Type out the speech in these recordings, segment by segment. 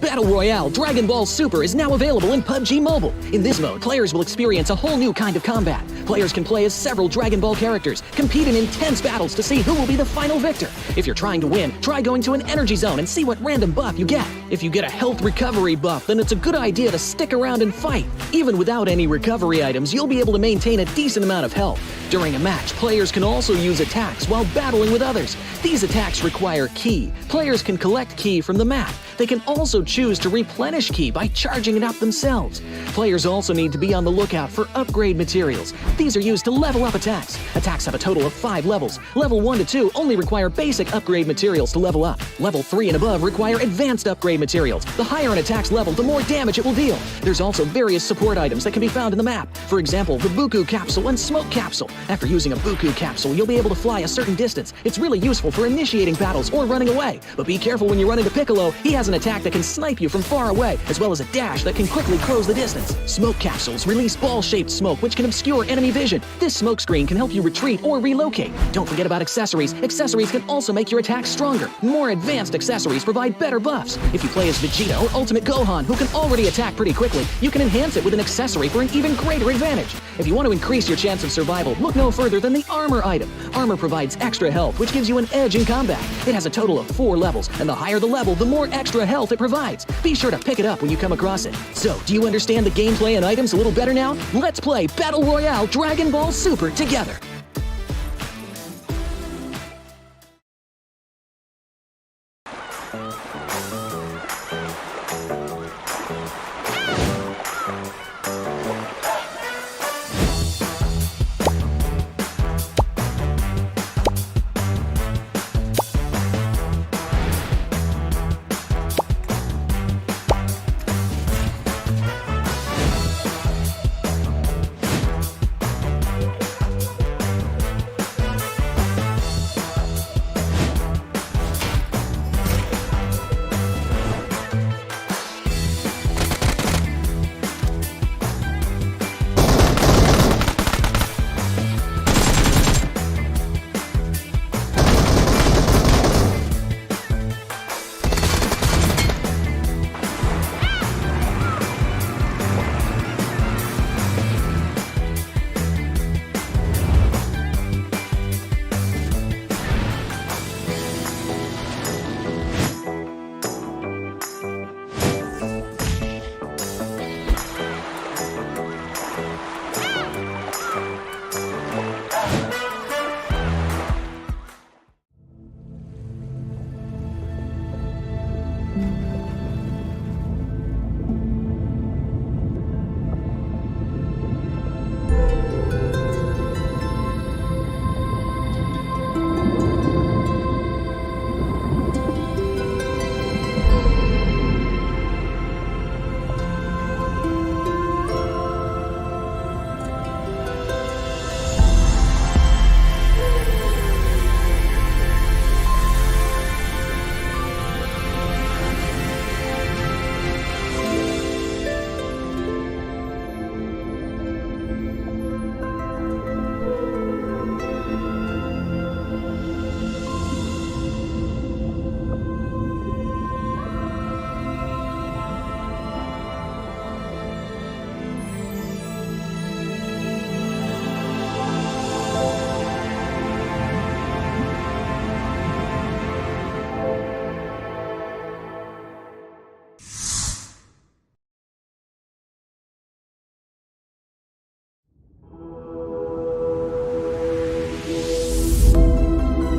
Battle Royale Dragon Ball Super is now available in PUBG Mobile. In this mode, players will experience a whole new kind of combat. Players can play as several Dragon Ball characters, compete in intense battles to see who will be the final victor. If you're trying to win, try going to an energy zone and see what random buff you get. If you get a health recovery buff, then it's a good idea to stick around and fight. Even without any recovery items, you'll be able to maintain a decent amount of health. During a match, players can also use attacks while battling with others. These attacks require ki. Players can collect ki from the map. They can also choose to replenish ki by charging it up themselves. Players also need to be on the lookout for upgrade materials. These are used to level up attacks. Attacks have a total of 5 levels. Level 1 to 2 only require basic upgrade materials to level up. Level 3 and above require advanced upgrade materials. The higher an attack's level, the more damage it will deal. There's also various support items that can be found in the map. For example, the Buku Capsule and Smoke Capsule. After using a Buku Capsule, you'll be able to fly a certain distance. It's really useful for initiating battles or running away. But be careful when you run into Piccolo. He has an attack that can snipe you from far away, as well as a dash that can quickly close the distance. Smoke Capsules release ball-shaped smoke, which can obscure enemy vision. This smoke screen can help you retreat or relocate. Don't forget about accessories. Accessories can also make your attack stronger. More advanced accessories provide better buffs. If you play as Vegeta or Ultimate Gohan, who can already attack pretty quickly, you can enhance it with an accessory for an even greater advantage. If you want to increase your chance of survival, look no further than the Armor item. Armor provides extra health, which gives you an edge in combat. It has a total of 4 levels, and the higher the level, the more extra health it provides. Be sure to pick it up when you come across it. So, do you understand the gameplay and items a little better now? Let's play Battle Royale Dragon Ball Super together!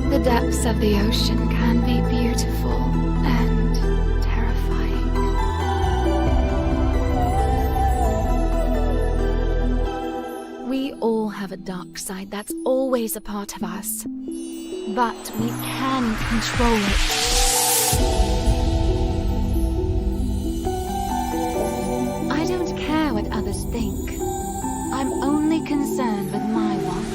The depths of the ocean can be beautiful and terrifying. We all have a dark side that's always a part of us, but we can control it. I don't care what others think. I'm only concerned with my wants.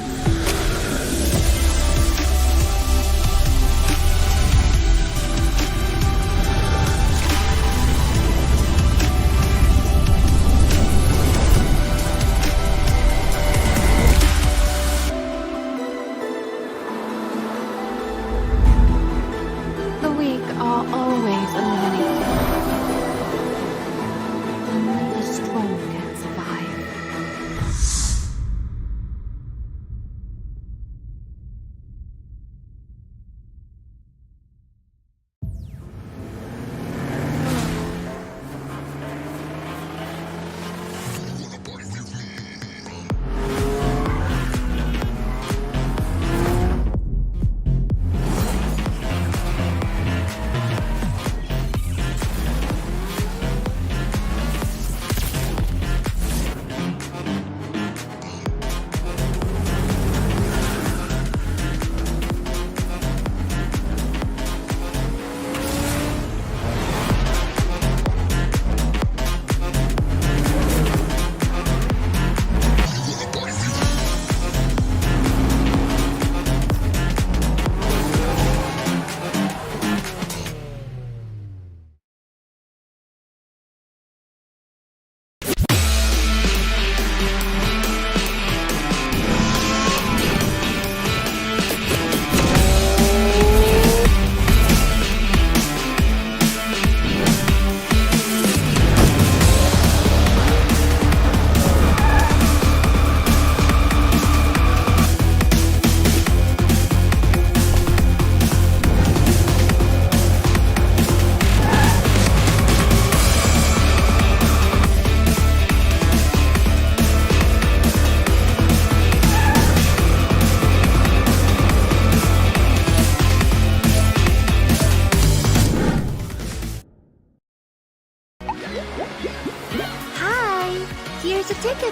The weak are always eliminated.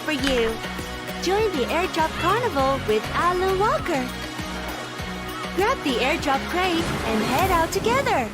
for you. Join the airdrop carnival with Alu Walker. Grab the airdrop crate and head out together.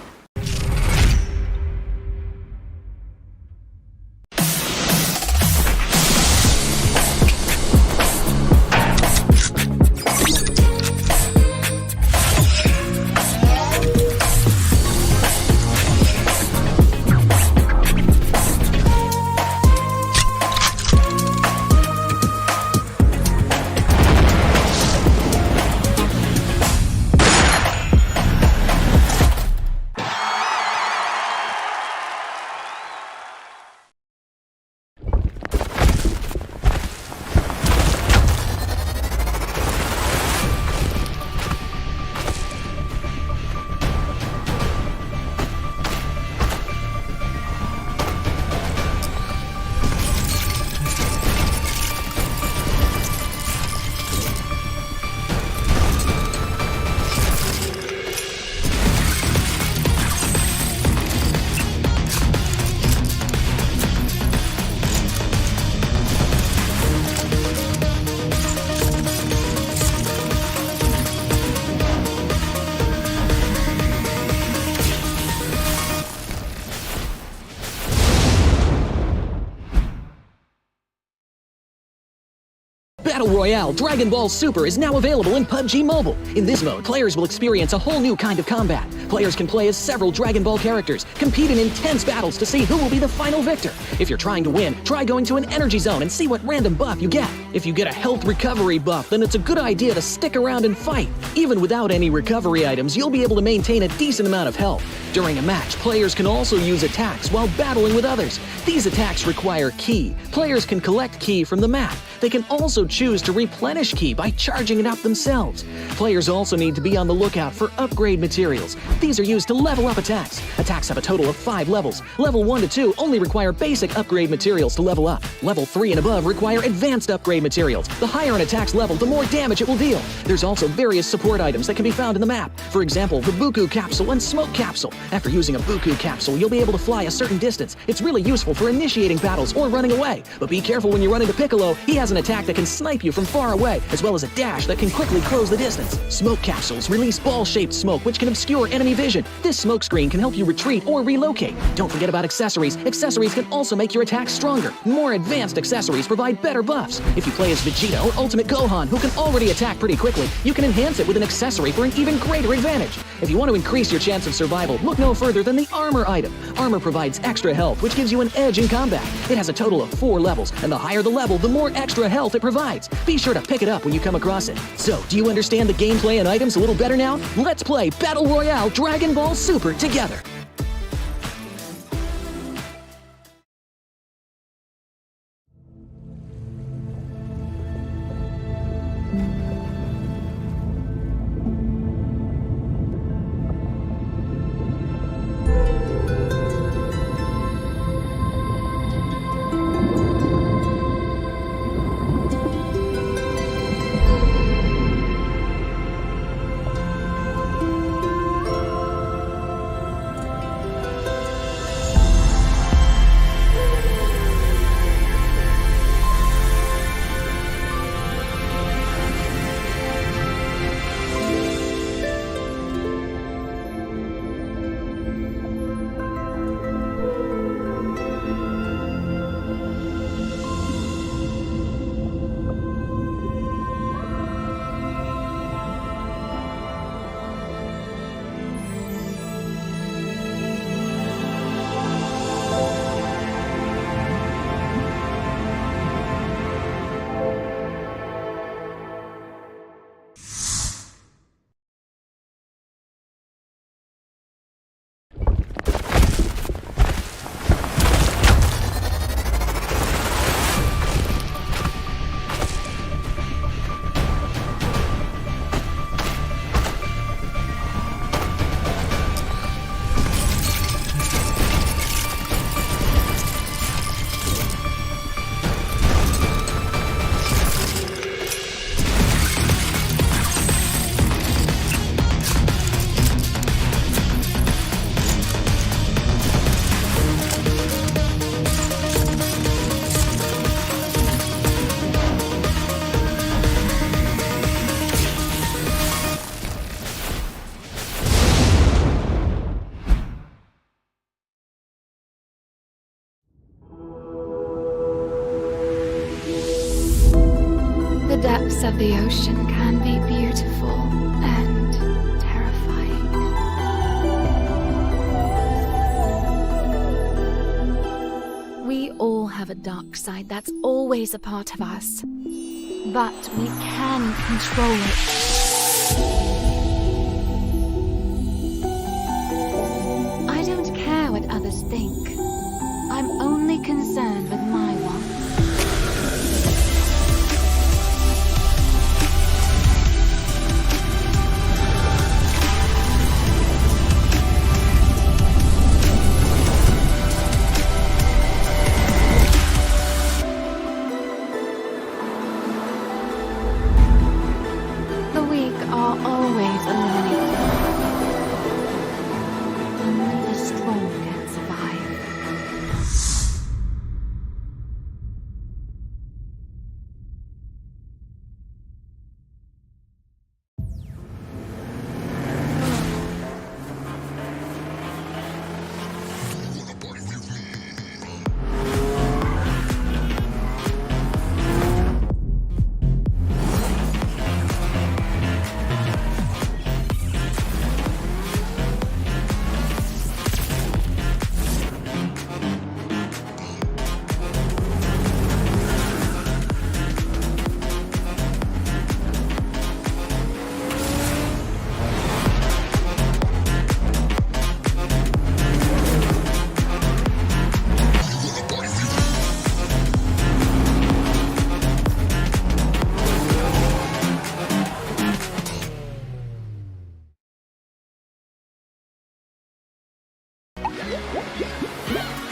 Battle Royale Dragon Ball Super is now available in PUBG Mobile. In this mode, players will experience a whole new kind of combat. Players can play as several Dragon Ball characters, compete in intense battles to see who will be the final victor. If you're trying to win, try going to an energy zone and see what random buff you get. If you get a health recovery buff, then it's a good idea to stick around and fight. Even without any recovery items, you'll be able to maintain a decent amount of health. During a match, players can also use attacks while battling with others. These attacks require ki. Players can collect ki from the map. They can also choose to replenish ki by charging it up themselves. Players also need to be on the lookout for upgrade materials. These are used to level up attacks. Attacks have a total of 5 levels. Level 1 to 2 only require basic upgrade materials to level up. Level 3 and above require advanced upgrade materials. The higher an attack's level, the more damage it will deal. There's also various support items that can be found in the map. For example, the Buku Capsule and Smoke Capsule. After using a Buku Capsule, you'll be able to fly a certain distance. It's really useful for initiating battles or running away. But be careful when you run into Piccolo. He has an attack that can snipe you from far away, as well as a dash that can quickly close the distance. Smoke Capsules release ball-shaped smoke, which can obscure enemy vision. This smoke screen can help you retreat or relocate. Don't forget about accessories. Accessories can also make your attacks stronger. More advanced accessories provide better buffs. If you play as Vegeta or Ultimate Gohan, who can already attack pretty quickly, you can enhance it with an accessory for an even greater advantage. If you want to increase your chance of survival, look no further than the Armor item. Armor provides extra health, which gives you an edge in combat. It has a total of 4 levels, and the higher the level, the more extra health it provides. Be sure to pick it up when you come across it. So, do you understand the gameplay and items a little better now? Let's play Battle Royale Dragon Ball Super together! of the ocean can be beautiful and terrifying. We all have a dark side that's always a part of us, but we can control it. I don't care what others think. I'm only concerned with my wants. The weak are always eliminated. Only the strong can survive.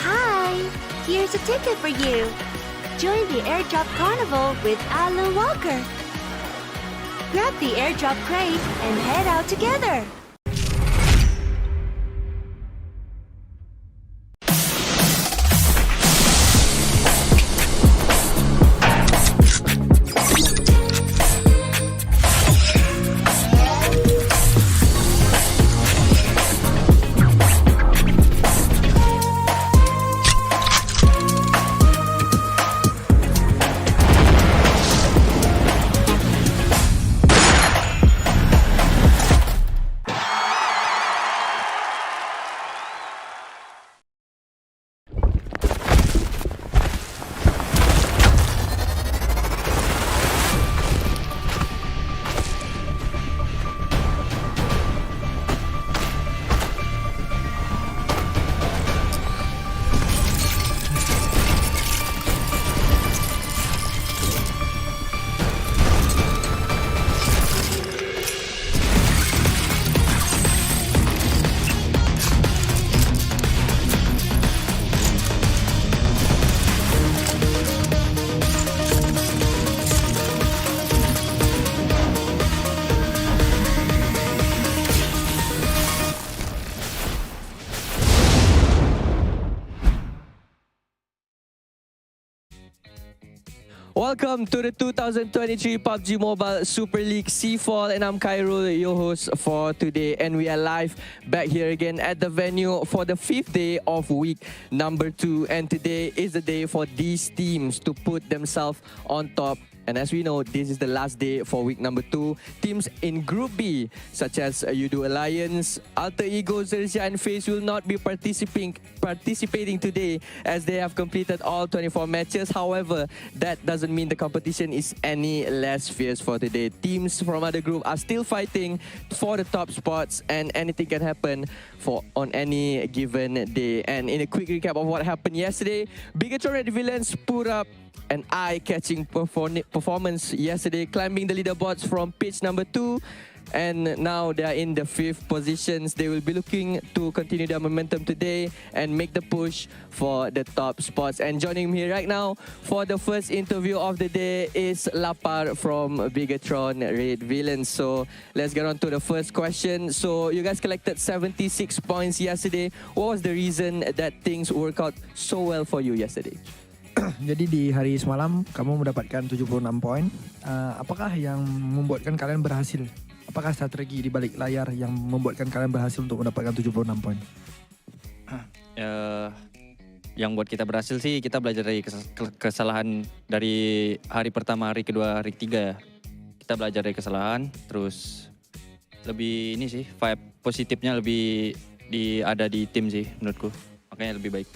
Hi! Here's a ticket for you. Join the airdrop carnival with Alu Walker. Grab the airdrop crate and head out together. Welcome to the 2023 PUBG Mobile Super League SEA Fall, and I'm Khairul, your host for today, and we are live back here again at the venue for the 5th day of week number 2, and today is the day for these teams to put themselves on top. And as we know, this is the last day for week number 2. Teams in Group B, such as Yoodo Alliance, Alter Ego, XERXIA and FaZe will not be participating today as they have completed all 24 matches. However, that doesn't mean the competition is any less fierce for today. Teams from other group are still fighting for the top spots, and anything can happen on any given day. And in a quick recap of what happened yesterday, BIGETRON Red Villains put up an eye-catching performance yesterday, climbing the leaderboards from pitch number 2, and now they are in the 5th positions. They will be looking to continue their momentum today and make the push for the top spots. And joining me right now for the first interview of the day is Lapar from BIGETRON Red Villains. So let's get on to the first question. So you guys collected 76 points yesterday. What was the reason that things worked out so well for you yesterday? Jadi di hari semalam kamu mendapatkan 76 poin. Apakah yang membuatkan kalian berhasil? Apakah strategi di balik layar yang membuatkan kalian berhasil untuk mendapatkan 76 poin? Yang buat kita berhasil sih, kita belajar dari kesalahan dari hari pertama, hari kedua, hari ketiga. kita belajar dari kesalahan, terus lebih ini sih vibe positifnya lebih ada di tim sih menurutku, makanya lebih baik.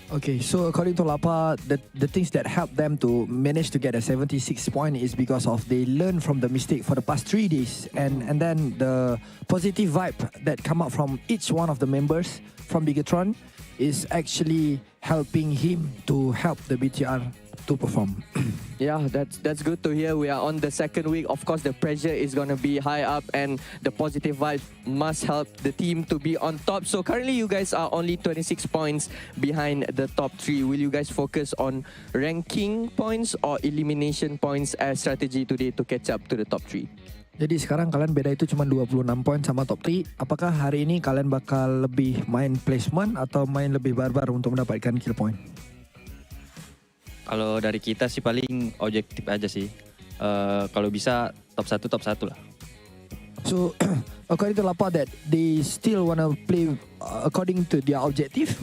Okay, so according to Lapa, the things that help them to manage to get a 76 point is because of they learn from the mistake for the past 3 days, and then the positive vibe that come out from each one of the members from BIGETRON is actually helping him to help the BTR to perform. Yeah, that's good to hear. We are on the second week. Of course, the pressure is going to be high up and the positive vibes must help the team to be on top. So currently you guys are only 26 points behind the top 3. Will you guys focus on ranking points or elimination points as strategy today to catch up to the top 3? Jadi sekarang kalian beda itu cuma 26 poin sama top 3. Apakah hari ini kalian bakal lebih main placement atau main lebih barbar untuk mendapatkan kill point? Kalau dari kita sih paling objektif aja sih. Kalau bisa top 1 lah. So according to Lapa that they still wanna play according to their objective,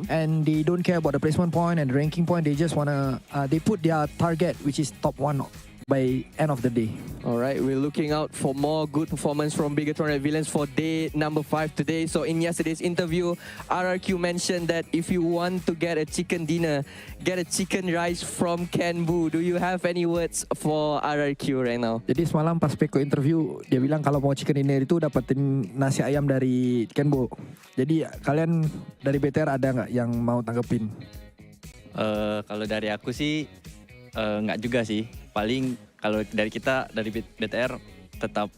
and they don't care about the placement point and the ranking point. They just wanna they put their target, which is top 1 by end of the day. Alright, we're looking out for more good performance from BIGETRON Red Villains for day number 5 today. So in yesterday's interview, RRQ mentioned that if you want to get a chicken dinner, get a chicken rice from Kenbu. Do you have any words for RRQ right now? Jadi semalam pas Peko interview, dia bilang kalau mau chicken dinner itu dapetin nasi ayam dari Kenbu. Jadi kalian dari BTR ada nggak yang mau tanggepin? Kalau dari aku sih nggak juga sih. Paling kalau dari kita dari BTR tetap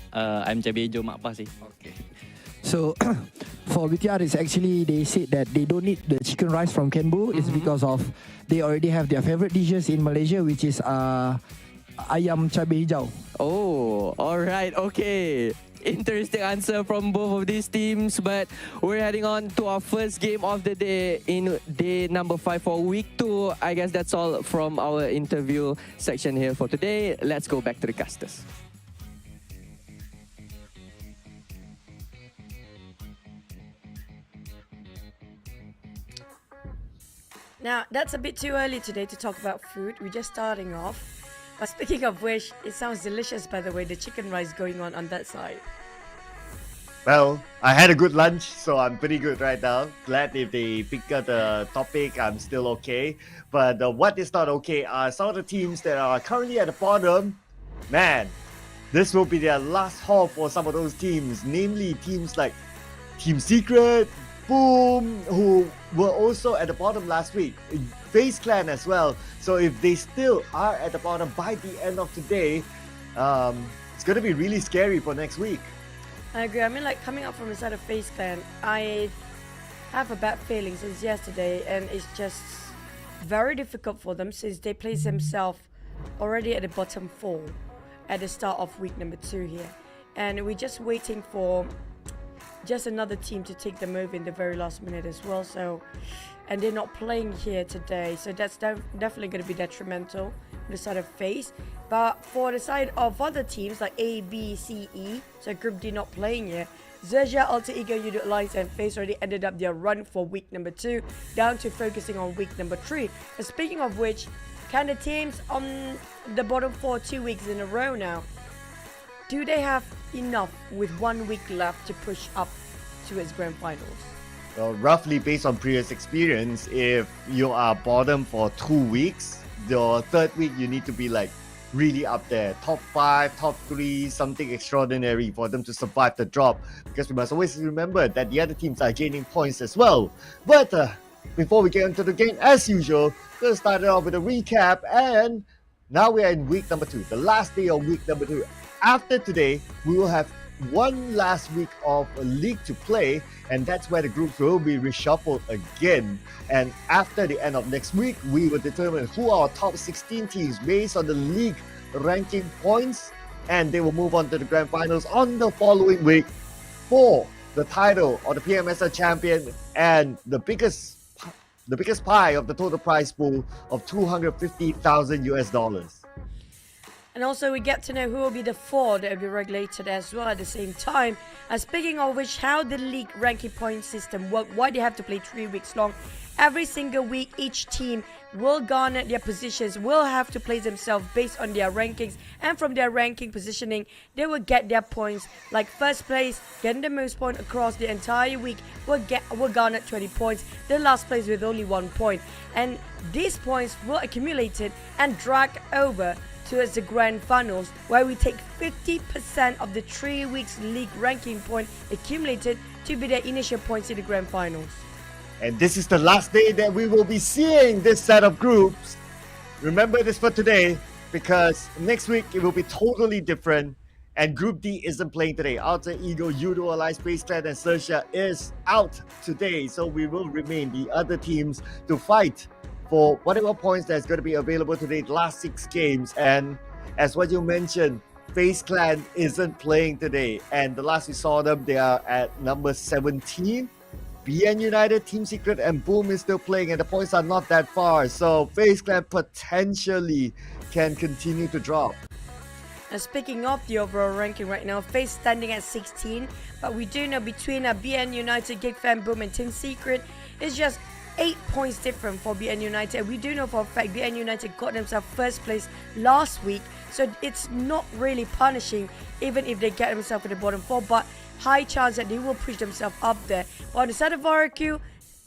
ayam cabai hijau mak apa sih. Okay. So for BTR is actually they said that they don't need the chicken rice from Kenbu. It's because of they already have their favorite dishes in Malaysia, which is ayam cabai hijau. Oh, alright, okay. Interesting answer from both of these teams, but we're heading on to our first game of the day in day number 5 for week 2. I guess that's all from our interview section here for today. Let's go back to the casters. Now, that's a bit too early today to talk about food. We're just starting off. But speaking of which, it sounds delicious, by the way, the chicken rice going on that side. Well, I had a good lunch, so I'm pretty good right now. Glad if they pick up the topic, I'm still okay. But what is not okay are some of the teams that are currently at the bottom. Man, this will be their last haul for some of those teams, namely teams like Team Secret, Boom, who were also at the bottom last week. FaZe Clan as well. So if they still are at the bottom by the end of today, it's going to be really scary for next week. I agree. I mean, like, coming up from the side of FaZe Clan, I have a bad feeling since yesterday, and it's just very difficult for them since they placed themselves already at the bottom 4 at the start of week number 2 here. And we're just waiting for just another team to take them over in the very last minute as well. So, and they're not playing here today, so that's definitely going to be detrimental on the side of FaZe. But for the side of other teams like A, B, C, E, so Group D not playing here, XERXIA, Alter Ego, Yoodo Alliance and FaZe already ended up their run for week number 2, down to focusing on week number 3. And speaking of which, can the teams on the bottom 4 2 weeks in a row now, do they have enough with 1 week left to push up to its grand finals? Well, roughly based on previous experience, if you are bottom for 2 weeks, your third week you need to be like really up there, top 5, top 3, something extraordinary for them to survive the drop, because we must always remember that the other teams are gaining points as well. But before we get into the game, as usual, let's start it off with a recap, and now we are in week number 2, the last day of week number 2. After today, we will have one last week of a league to play, and that's where the groups will be reshuffled again. And after the end of next week, we will determine who are our top 16 teams based on the league ranking points, and they will move on to the grand finals on the following week for the title of the PMSL champion and the biggest pie of the total prize pool of $250,000. And also we get to know who will be the 4 that will be regulated as well at the same time. And speaking of which, how the league ranking point system work, why they have to play 3 weeks long, every single week each team will garner their positions, will have to place themselves based on their rankings, and from their ranking positioning they will get their points. Like first place getting the most points across the entire week will garner 20 points, the last place with only 1 point, and these points will accumulate it and drag over towards the grand finals, where we take 50% of the 3 weeks league ranking point accumulated to be the initial points in the grand finals. And this is the last day that we will be seeing this set of groups. Remember this for today, because next week it will be totally different. And Group D isn't playing today. Alter Ego, Yoodo Alliance, FaZe Clan, and XERXIA is out today. So we will remain the other teams to fight for whatever points that's going to be available today, the last 6 games. And as what you mentioned, FaZe Clan isn't playing today. And the last we saw them, they are at number 17. BN United, Team Secret, and Boom is still playing, and the points are not that far. So FaZe Clan potentially can continue to drop. And speaking of the overall ranking right now, FaZe standing at 16, but we do know between BN United, GEEK, Fan, Boom, and Team Secret, it's just 8 points different for BN United. We do know for a fact BN United got themselves first place last week, so it's not really punishing even if they get themselves in the bottom 4, but high chance that they will push themselves up there. But on the side of RRQ,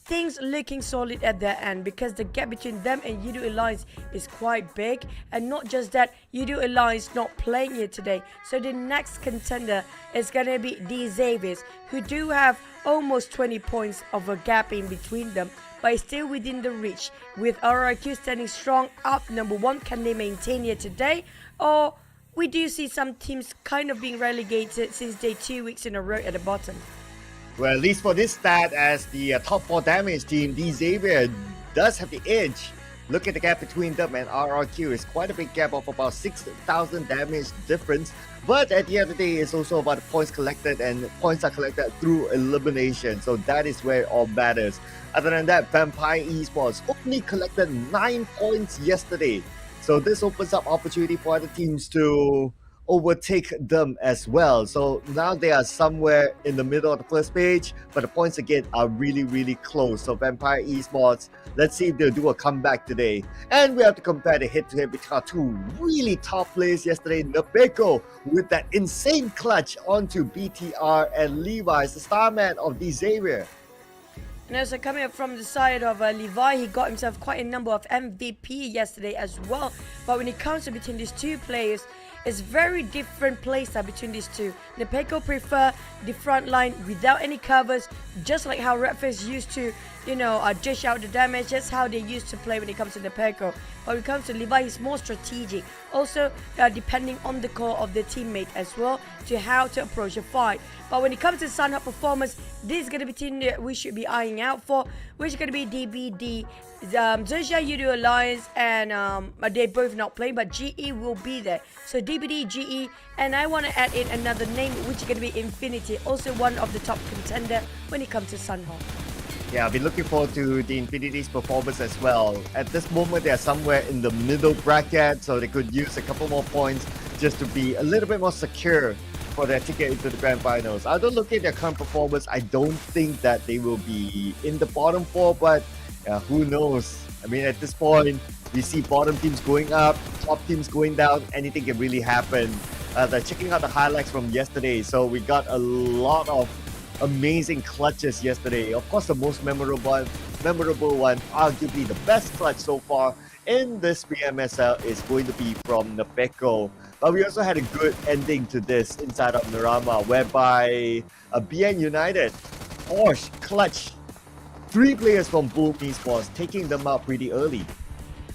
things looking solid at their end, because the gap between them and Yoodo Alliance is quite big. And not just that, Yoodo Alliance not playing here today, so the next contender is gonna be the Xaviers, who do have almost 20 points of a gap in between them, but is still within the reach, with RRQ standing strong up number 1. Can they maintain here today, or we do see some teams kind of being relegated since they're 2 weeks in a row at the bottom? Well, at least for this stat, as the top 4 damage team, the Xavier does have the edge. Look at the gap between them and RRQ. It's quite a big gap of about 6,000 damage difference. But at the end of the day, it's also about the points collected, and points are collected through elimination. So that is where it all matters. Other than that, Vampire Esports only collected 9 points yesterday. So this opens up opportunity for other teams to overtake them as well. So now they are somewhere in the middle of the first page, but the points again are really, really close. So Vampire Esports, let's see if they'll do a comeback today. And we have to compare the head-to-head between our 2 really top players yesterday. Telco with that insane clutch onto BTR, and Levi is the star man of the Xavier. And also coming up from the side of Levi, he got himself quite a number of MVP yesterday as well. But when it comes to between these 2 players, it's very different playstyle between these 2. Telco prefer the front line without any covers, just like how Redface used to, dish out the damage. That's how they used to play when it comes to Telco. But when it comes to Levi, he's more strategic. Also, depending on the call of the teammate as well, to how to approach a fight. But when it comes to Sunhawk performance, this is going to be the team that we should be eyeing out for, which is going to be DBD, XERXIA, Yoodo Alliance, and they both not playing, but GE will be there. So DBD, GE, and I want to add in another name, which is going to be Infinity, also one of the top contender when it comes to Sunhawk. Yeah, I've been looking forward to the Infinity's performance as well. At this moment, they are somewhere in the middle bracket, so they could use a couple more points just to be a little bit more secure for their ticket into the grand finals. I don't look at their current performance. I don't think that they will be in the bottom 4, but who knows? I mean, at this point, we see bottom teams going up, top teams going down. Anything can really happen. They're checking out the highlights from yesterday, so we got a lot of amazing clutches yesterday. Of course, the most memorable one, arguably the best clutch so far in this PMSL is going to be from Telco. But we also had a good ending to this inside of Miramar, whereby BN United, Porsche, clutch, 3 players from Boom Esports, taking them out pretty early.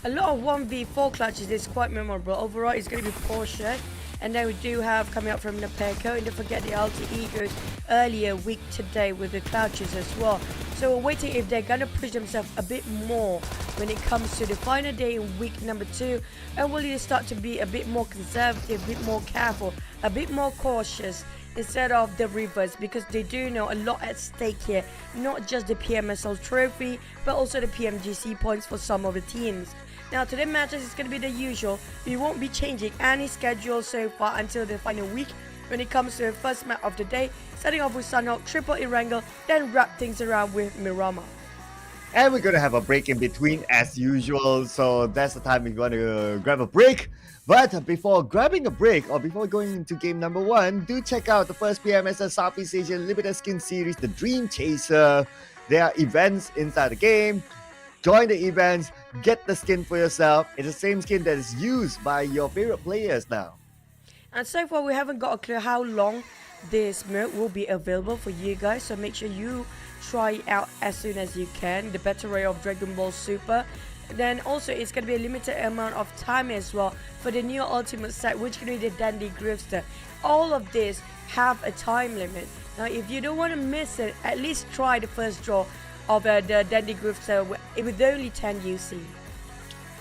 A lot of 1v4 clutches is quite memorable. Overall, it's going to be Porsche. And then we do have coming up from Telco, and don't forget the Alter Egos earlier week today with the clutches as well. So we're waiting if they're going to push themselves a bit more when it comes to the final day in week number 2. And will they start to be a bit more conservative, a bit more careful, a bit more cautious instead of the reverse, because they do know a lot at stake here. Not just the PMSL trophy, but also the PMGC points for some of the teams. Now, today's matches is going to be the usual. We won't be changing any schedule so far until the final week when it comes to the first match of the day, starting off with Sunhawk, triple in Wrangle, then wrap things around with Miramar. And we're gonna have a break in between as usual, so that's the time we're gonna grab a break. But before grabbing a break or before going into game number 1, do check out the first PMSL Southeast Asian Limited Skin Series, the Dream Chaser. There are events inside the game. Join the events, get the skin for yourself. It's the same skin that is used by your favorite players now. And so far, we haven't got a clue how long this mode will be available for you guys. So make sure you try it out as soon as you can. The battle royale of Dragon Ball Super. Then also, it's going to be a limited amount of time as well for the new ultimate set, which can be the Dandy Grifter. All of this have a time limit. Now, if you don't want to miss it, at least try the first draw of the Dandy Grifter with only 10 UC.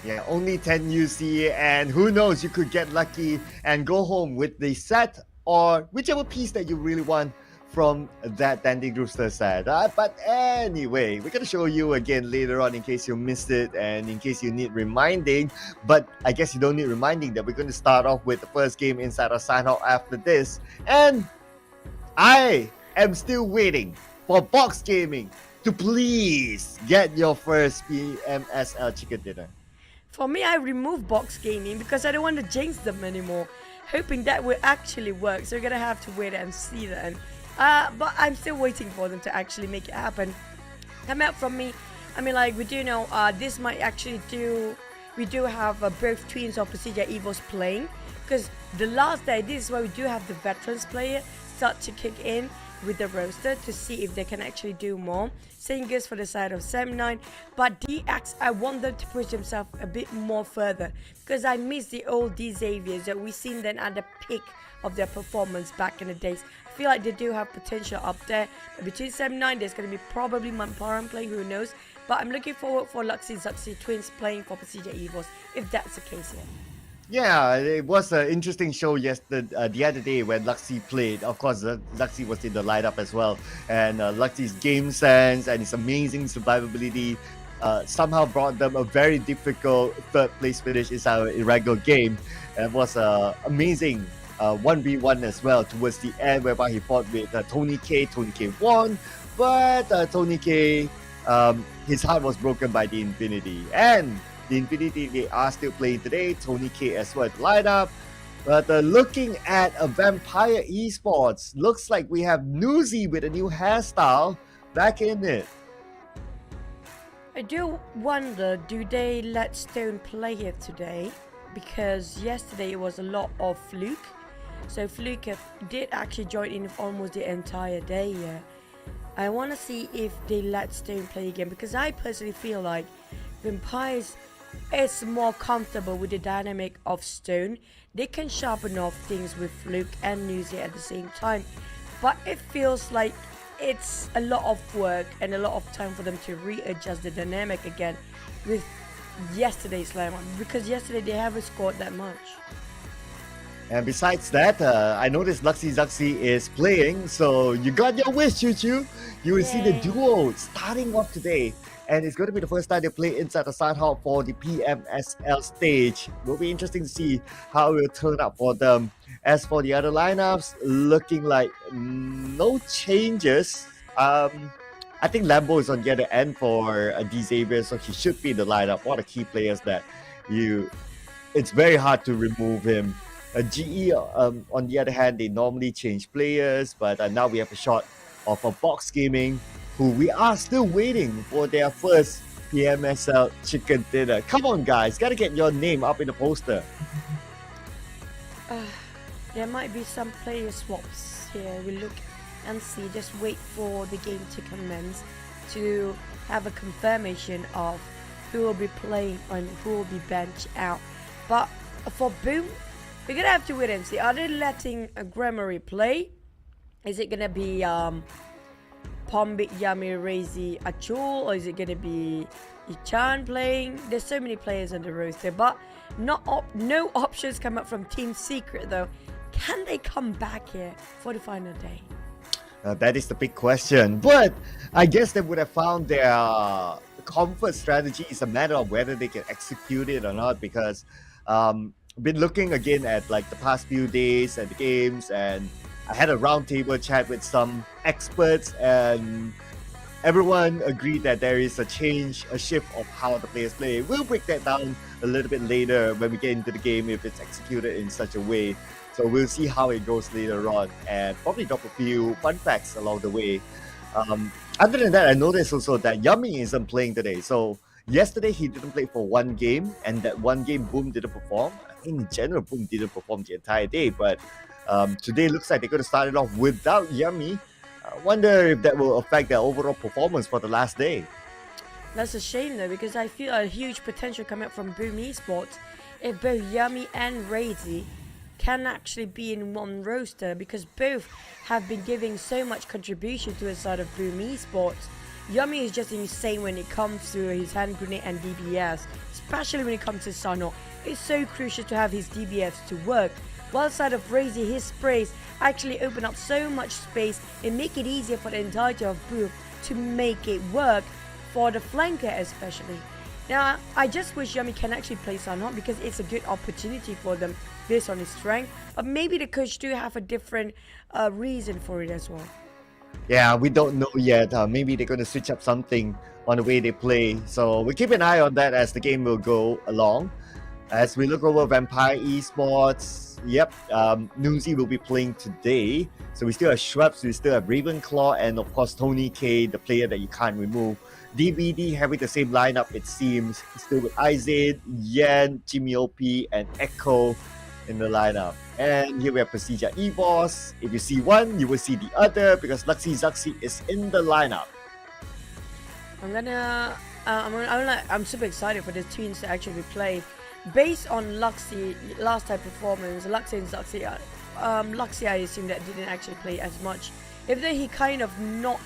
Yeah, only 10 UC, and who knows, you could get lucky and go home with the set or whichever piece that you really want from that Dandy Grooster set. But anyway, we're gonna show you again later on in case you missed it and in case you need reminding. But I guess you don't need reminding that we're gonna start off with the first game inside our sign off after this. And I am still waiting for Box Gaming to please get your first PMSL chicken dinner. For me, I removed Box Gaming because I don't want to jinx them anymore, hoping that will actually work. So we're gonna have to wait and see then. But I'm still waiting for them to actually make it happen. Come out from me. I mean, like, we do know this might actually do. We do have both twins of PERSIJA EVOS playing, because the last day, this is where we do have the veterans player start to kick in with the roster to see if they can actually do more. Same goes for the side of 7-9, but DX, I want them to push themselves a bit more further, because I miss the old D Xaviers that we seen them at the peak of their performance back in the days. I feel like they do have potential up there. But between 7-9, there's going to be probably Mamparan playing, who knows. But I'm looking forward for Luxy Zuxi twins playing for PERSIJA EVOS, if that's the case here. Yeah, it was an interesting show yesterday, the other day when Luxy played. Of course, Luxy was in the lineup as well. And Luxy's game sense and his amazing survivability somehow brought them a very difficult third place finish inside our irregular game. It was amazing 1v1 as well towards the end, whereby he fought with Tony K. Tony K won, but Tony K, his heart was broken by the Infinity. And the Infinity, they are still playing today. Tony K as well at the lineup. But looking at a Vampire Esports, looks like we have Newsy with a new hairstyle back in it. I do wonder, do they let Stone play here today? Because yesterday it was a lot of Fluke. So Fluke did actually join in almost the entire day here. I want to see if they let Stone play again, because I personally feel like Vampires is more comfortable with the dynamic of Stone. They can sharpen off things with Fluke and Newsy at the same time. But it feels like it's a lot of work and a lot of time for them to readjust the dynamic again with yesterday's lineup, because yesterday they haven't scored that much. And besides that, I noticed Luxy Zuxi is playing, so you got your wish, Choo Choo. You will see the duo starting off today, and it's going to be the first time they play inside the side hall for the PMSL stage. Will be interesting to see how it will turn out for them. As for the other lineups, looking like no changes. I think Lambo is on the other end for D Xavier, so he should be in the lineup. One of the key players that it's very hard to remove him. GE, on the other hand, they normally change players, but now we have a shot of a Box Gaming, who we are still waiting for their first PMSL chicken dinner. Come on, guys, gotta get your name up in the poster. There might be some player swaps here. We look and see. Just wait for the game to commence to have a confirmation of who will be playing and who will be benched out. But for Boom, we're gonna have to wait and see. Are they letting a Grammary play? Is it gonna be Pombik, Yami, Razy, Achul, or is it gonna be Ichan playing? There's so many players on the roster, but no options come up from Team Secret though. Can they come back here for the final day? That is the big question. But I guess they would have found their comfort strategy. It's a matter of whether they can execute it or not, because been looking again at like the past few days at the games, and I had a roundtable chat with some experts, and everyone agreed that there is a change, a shift of how the players play. We'll break that down a little bit later when we get into the game if it's executed in such a way. So we'll see how it goes later on and probably drop a few fun facts along the way. Other than that, I noticed also that Yummy isn't playing today. So yesterday he didn't play for one game, and that one game Boom didn't perform. I think in general Boom didn't perform the entire day, but today looks like they're going to start it off without Yummy. I wonder if that will affect their overall performance for the last day. That's a shame though, because I feel a huge potential coming up from Boom Esports if both Yummy and Razy can actually be in one roster, because both have been giving so much contribution to the side of Boom Esports. Yummy is just insane when it comes to his hand grenade and DBS, especially when it comes to Sunhawk. It's so crucial to have his DBS to work. While side of Razy, his sprays actually open up so much space and make it easier for the entirety of Boom to make it work for the flanker especially. Now, I just wish Yummy can actually play Sunhawk because it's a good opportunity for them based on his strength. But maybe the coach do have a different reason for it as well. Yeah, we don't know yet. Maybe they're going to switch up something on the way they play. So we keep an eye on that as the game will go along. As we look over Vampire Esports, yep, Newsy will be playing today. So we still have Schweppes, we still have Ravenclaw, and of course Tony K, the player that you can't remove. DBD having the same lineup, it seems. Still with Izid, Yen, Jimmy OP, and Echo in the lineup. And here we have PERSIJA EVOS. If you see one, you will see the other because Luxy Zuxi is in the lineup. I'm super excited for the teams to actually play. Based on Luxy last time performance, Luxy and Zuxi, Luxy I assume that didn't actually play as much. Even though he kind of not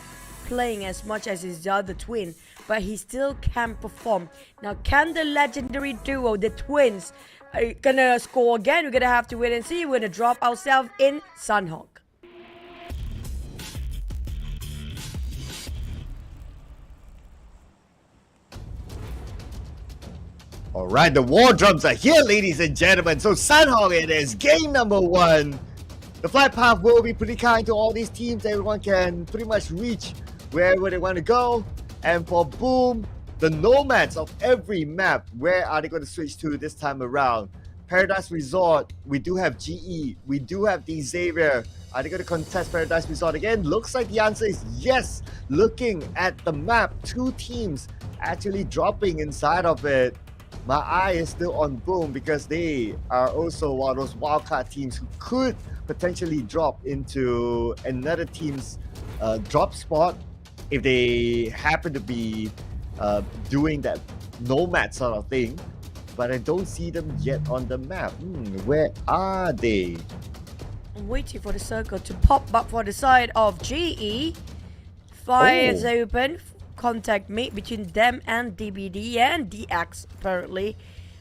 playing as much as his other twin, but he still can perform. Now, can the legendary duo, the twins, gonna score again? We're gonna have to wait and see. We're gonna drop ourselves in Sunhawk. Alright, the war drums are here, ladies and gentlemen. So Sunhawk it is, game number 1. The flight path will be pretty kind to all these teams. Everyone can pretty much reach wherever they want to go. And for Boom, the nomads of every map, where are they going to switch to this time around? Paradise Resort, we do have GE, we do have the Xavier. Are they going to contest Paradise Resort again? Looks like the answer is yes. Looking at the map, 2 teams actually dropping inside of it. My eye is still on Boom because they are also one of those wildcard teams who could potentially drop into another team's drop spot if they happen to be doing that nomad sort of thing. But I don't see them yet on the map. Where are they? I'm waiting for the circle to pop up for the side of GE. Fire is open. Contact made between them and DBD and DX apparently.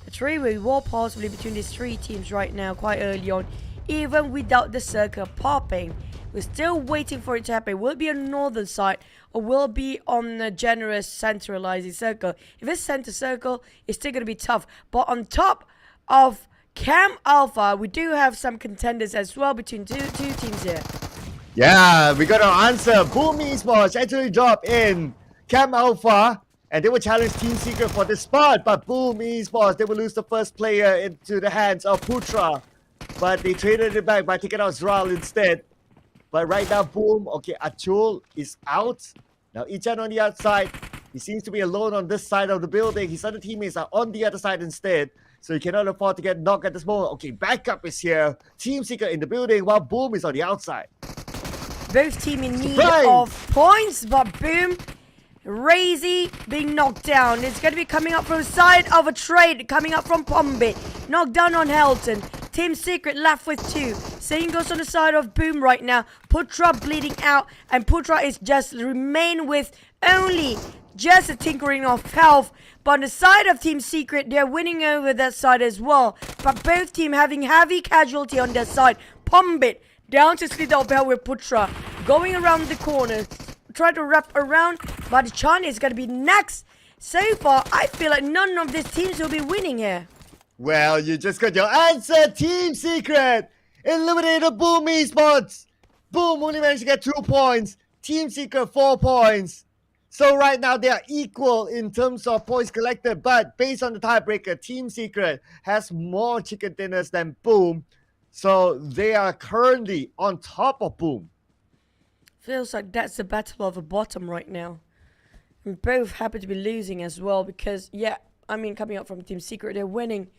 A 3-way war possibly between these 3 teams right now quite early on, even without the circle popping. We're still waiting for it to happen. Will it be on the northern side or will it be on the generous centralizing circle? If it's center circle, it's still going to be tough. But on top of Cam Alpha, we do have some contenders as well between two teams here. Yeah, we got our answer. Boom Esports actually dropped in Cam Alpha, and they will challenge Team Secret for this spot, but Boom Esports, they will lose the first player into the hands of Putra, but they traded it back by taking out Zral instead. But right now, Boom, okay, Achul is out. Now Ichan on the outside, he seems to be alone on this side of the building. His other teammates are on the other side instead, so he cannot afford to get knocked at this moment. Okay, backup is here. Team Secret in the building while Boom is on the outside. Both team in need of points, but Boom, Razy being knocked down. It's going to be coming up from the side of a trade, coming up from Pombit. Knocked down on Helton. Team Secret left with 2. Same goes on the side of Boom right now. Putra bleeding out, and Putra is just remain with only just a tinkering of health. But on the side of Team Secret, they're winning over that side as well. But both team having heavy casualty on their side. Pombit down to Slither of Hell with Putra going around the corner. Try to wrap around, but Chan is going to be next. So far, I feel like none of these teams will be winning here. Well, you just got your answer, Team Secret! Eliminated Boom Esports! Boom only managed to get 2 points. Team Secret 4 points. So right now they are equal in terms of points collected, but based on the tiebreaker, Team Secret has more chicken dinners than Boom. So they are currently on top of Boom. Feels like that's the battle of the bottom right now. And both happen to be losing as well because, yeah, I mean, coming up from Team Secret, they're winning,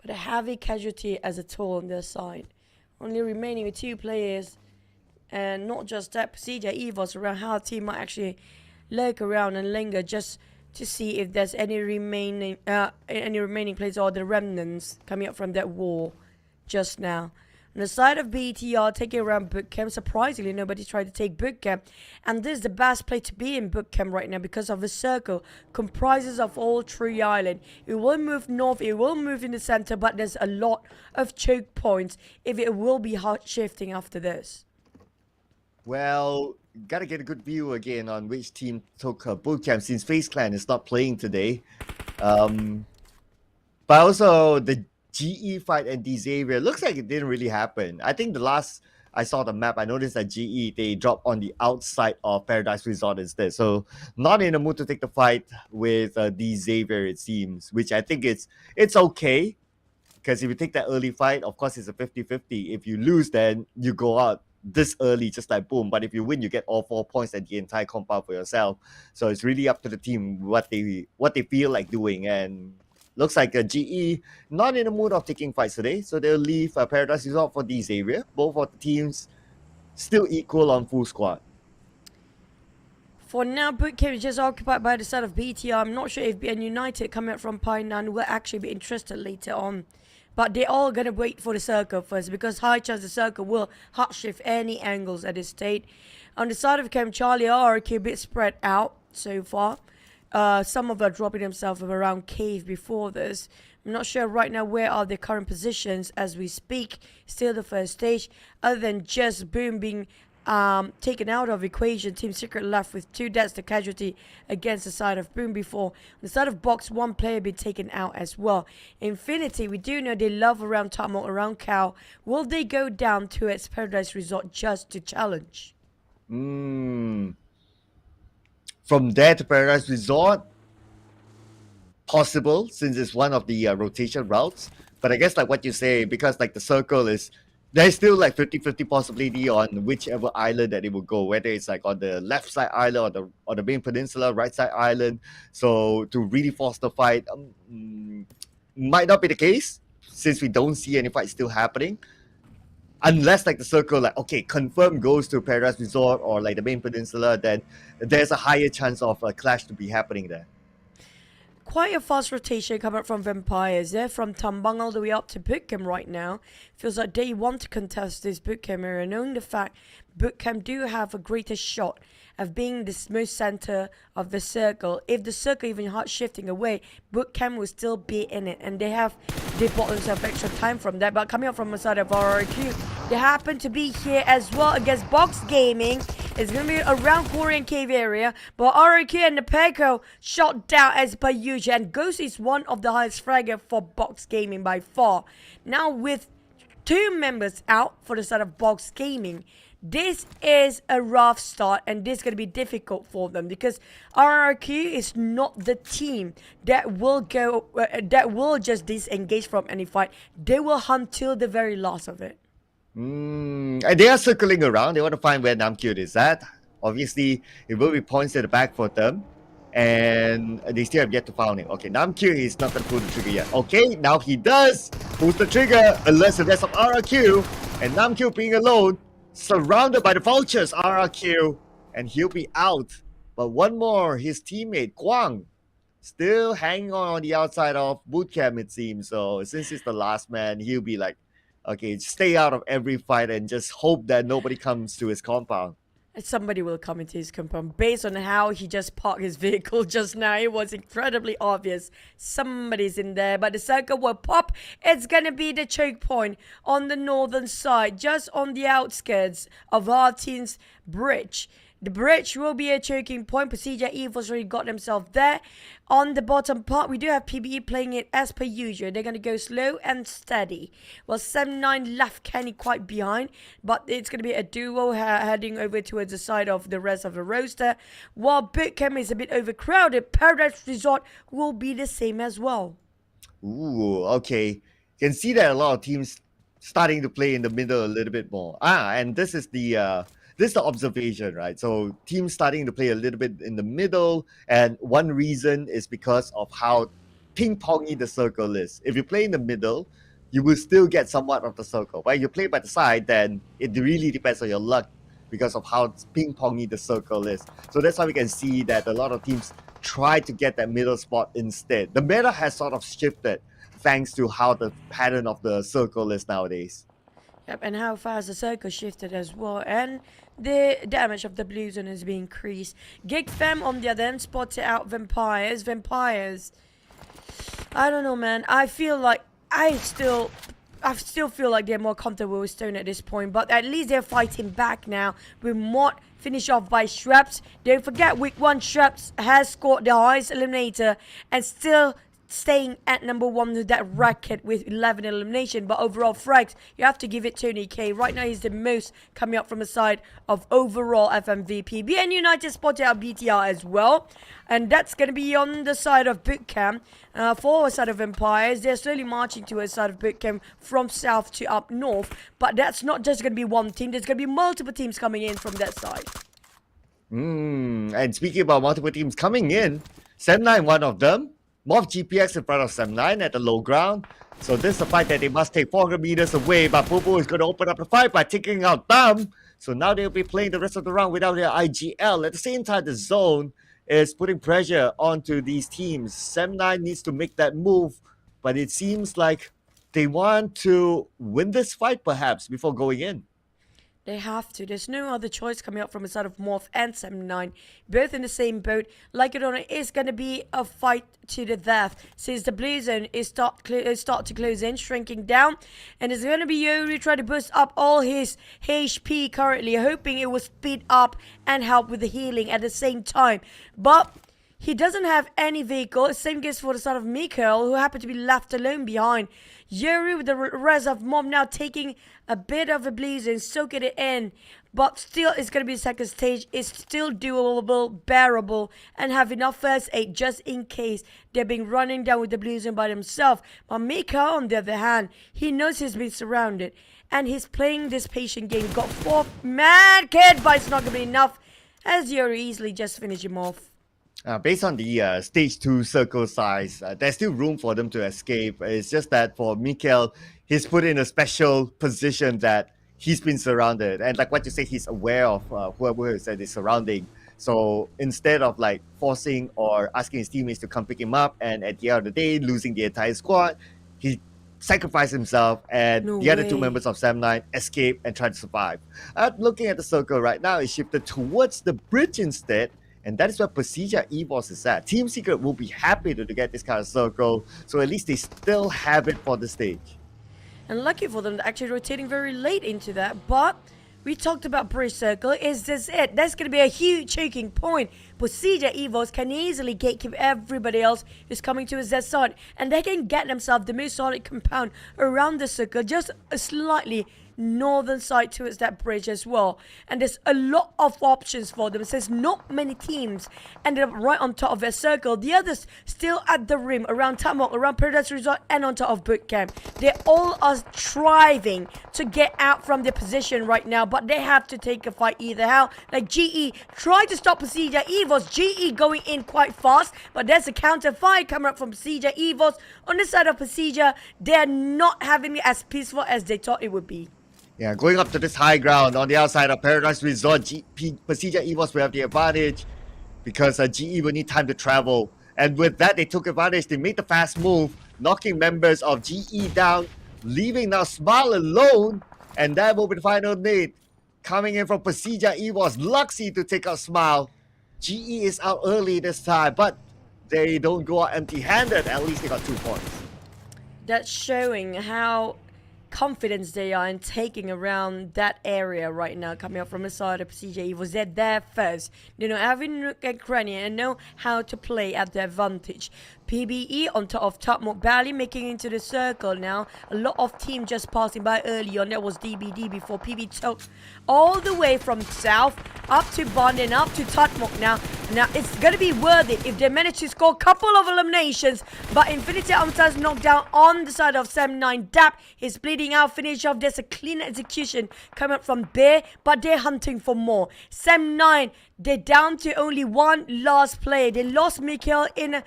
but a heavy casualty as a toll on their side. Only remaining with 2 players, and not just that, PERSIJA, EVOS around how a team might actually lurk around and linger just to see if there's any remaining players or the remnants coming up from that war just now. On the side of BTR, taking around Bootcamp, surprisingly, nobody's trying to take Bootcamp. And this is the best place to be in Bootcamp right now because of the circle comprises of all 3 islands. It will move north, it will move in the center, but there's a lot of choke points if it will be hard shifting after this. Well, gotta get a good view again on which team took Bootcamp since FaZe Clan is not playing today. But also the GE fight and Xavier looks like it didn't really happen. I think the last I saw the map, I noticed that GE, they dropped on the outside of Paradise Resort instead. So not in the mood to take the fight with Xavier, it seems, which I think it's okay. Because if you take that early fight, of course, it's a 50-50. If you lose, then you go out this early, just like Boom. But if you win, you get all 4 points and the entire compound for yourself. So it's really up to the team what they feel like doing. And looks like a GE not in the mood of taking fights today, so they'll leave Paradise Resort for Xavier. Both of the teams still equal on full squad. For now, Bootcamp is just occupied by the side of BTR. I'm not sure if BN United coming up from Painan will actually be interested later on. But they're all going to wait for the circle first because high chance the circle will hard shift any angles at this state. On the side of Camp Charlie, RRQ a bit spread out so far. Some of them are dropping themselves around cave before this. I'm not sure right now where are their current positions as we speak. Still the first stage. Other than just Boom being taken out of equation, Team Secret left with 2 deaths, the casualty against the side of Boom before. On the side of Box, 1 player been taken out as well. Infinity, we do know they love around Tamil, around Cow. Will they go down to its Paradise Resort just to challenge? From there to Paradise Resort, possible, since it's one of the rotation routes. But I guess like what you say, because like the circle is, there's still like 50-50 possibility on whichever island that it will go, whether it's like on the left side island or the main peninsula, right side island. So to really force the fight might not be the case, since we don't see any fight still happening. Unless like the circle, like, okay, confirm goes to Paradise Resort or like the main peninsula, then there's a higher chance of a clash to be happening there. Quite a fast rotation coming up from Vampires. They're from Tambang all the way up to Bootcamp right now. Feels like they want to contest this Bootcamp area, knowing the fact Bootcamp do have a greater shot of being the most center of the circle. If the circle even hard shifting away, Bootcamp will still be in it, and they bought themselves extra time from that. But coming up from the side of RRQ, they happen to be here as well against Box Gaming. It's going to be around Korean Cave area, but RRQ and the Telco shot down as per usual, and Ghost is one of the highest fragger for Box Gaming by far. Now with 2 members out for the side of Box Gaming, this is a rough start, and this is going to be difficult for them because RRQ is not the team that will just disengage from any fight. They will hunt till the very last of it. And they are circling around. They want to find where Namkyut is at. Obviously, it will be points at the back for them. And they still have yet to find him. Okay, Namkyut is not going to pull the trigger yet. Okay, now he does pull the trigger, unless the rest of RRQ. And Namkyut being alone, surrounded by the vultures, RRQ. And he'll be out. But one more, his teammate, Kwang, still hanging on the outside of Bootcamp, it seems. So since he's the last man, he'll be like, okay, stay out of every fight and just hope that nobody comes to his compound. Somebody will come into his compound. Based on how he just parked his vehicle just now, it was incredibly obvious somebody's in there. But the circle will pop. It's going to be the choke point on the northern side, just on the outskirts of our team's bridge. The bridge will be a choking point. PERSIJA EVOS already got themselves there. On the bottom part, we do have PBE playing it as per usual. They're going to go slow and steady. Well, 7-9 left Kenny quite behind, but it's going to be a duo heading over towards the side of the rest of the roster. While BIGETRON is a bit overcrowded, Paradise Resort will be the same as well. Ooh, okay. You can see that a lot of teams starting to play in the middle a little bit more. And this is the observation, right? So teams starting to play a little bit in the middle, and one reason is because of how ping-pongy the circle is. If you play in the middle, you will still get somewhat of the circle. But if you play by the side, then it really depends on your luck because of how ping-pongy the circle is. So that's why we can see that a lot of teams try to get that middle spot instead. The meta has sort of shifted thanks to how the pattern of the circle is nowadays. Yep, and how fast the circle shifted as well, and the damage of the blue zone has been increased. GEEK fam on the other end spotted out Vampires. I don't know, man. I feel like I still feel like they're more comfortable with Stone at this point, but at least they're fighting back now. With MORPH finished off by Shreps. Don't forget, week 1 Shreps has scored the highest eliminator and still staying at number 1 with that record with 11 elimination. But overall frags, you have to give it Tony K. Right now he's the most coming up from the side of overall FMVP. BN United spotted out BTR as well, and that's going to be on the side of BIGETRON. For the side of Empires, they're slowly marching to the side of BIGETRON from south to up north. But that's not just going to be one team, there's going to be multiple teams coming in from that side. And speaking about multiple teams coming in, 7-9 one of them. MORPH GPX in front of 7-9 at the low ground. So this is a fight that they must take 400 meters away, but Bobo is going to open up the fight by taking out Thumb. So now they'll be playing the rest of the round without their IGL. At the same time, the zone is putting pressure onto these teams. 7-9 needs to make that move, but it seems like they want to win this fight perhaps before going in. They have to. There's no other choice coming up from the side of MORPH and 7-9. Both in the same boat. Like it or not, it's going to be a fight to the death. Since the blue zone is start to close in, shrinking down. And it's going to be Yoodo trying to boost up all his HP currently, hoping it will speed up and help with the healing at the same time. But he doesn't have any vehicle. Same goes for the side of Mikael, who happened to be left alone behind. Yuri with the rest of MORPH now taking a bit of a blaze and soaking it in. But still, it's going to be second stage. It's still doable, bearable, and have enough first aid just in case they're being running down with the blue zone by themselves. But Mikael, on the other hand, he knows he's been surrounded. And he's playing this patient game. Got 4 mad kid, but it's not going to be enough. As Yuri easily just finished him off. Based on the stage 2 circle size, there's still room for them to escape. It's just that for Mikael, he's put in a special position that he's been surrounded. And like what you say, he's aware of whoever is at his surrounding. So instead of like forcing or asking his teammates to come pick him up, and at the end of the day, losing the entire squad, he sacrificed himself, and the other 2 members of 7-9 escape and try to survive. Looking at the circle right now, it's shifted towards the bridge instead. And that is where PERSIJA EVOS is at. Team Secret will be happy to get this kind of circle, so at least they still have it for the stage. And lucky for them, they're actually rotating very late into that. But we talked about bridge circle. Is this it? That's going to be a huge choking point. PERSIJA EVOS can easily gatekeep everybody else who's coming to his side. And they can get themselves the most solid compound around the circle, just a slightly northern side towards that bridge as well. And there's a lot of options for them since not many teams ended up right on top of their circle. The others still at the rim, around Tamok, around Paradise Resort, and on top of bootcamp. They all are striving to get out from their position right now, but they have to take a fight either how. Like GE try to stop PERSIJA EVOS. GE going in quite fast, but there's a counter fight coming up from PERSIJA EVOS. On the side of PERSIJA, they're not having it as peaceful as they thought it would be. Yeah, going up to this high ground on the outside of Paradise Resort, PERSIJA EVOS will have the advantage because GE will need time to travel. And with that, they took advantage. They made the fast move, knocking members of GE down, leaving now Smile alone. And that will be the final nade. Coming in from PERSIJA EVOS, Luxy to take out Smile. GE is out early this time, but they don't go out empty-handed. At least they got 2 points. That's showing how confidence they are in taking around that area right now, coming up from the side of PERSIJA EVOS. They're there first. They know every nook and cranny and know how to play at their advantage. PBE on top of Top barely making into the circle now. A lot of teams just passing by early on. That was DBD before PB took all the way from south up to Bond and up to Tutmok now. Now it's going to be worth it if they manage to score a couple of eliminations. But Infinity Amta's knocked down on the side of Sam9. Dap is bleeding out. Finish off. There's a clean execution coming up from Bear, but they're hunting for more. Sam9, they're down to only one last player. They lost Mikhail in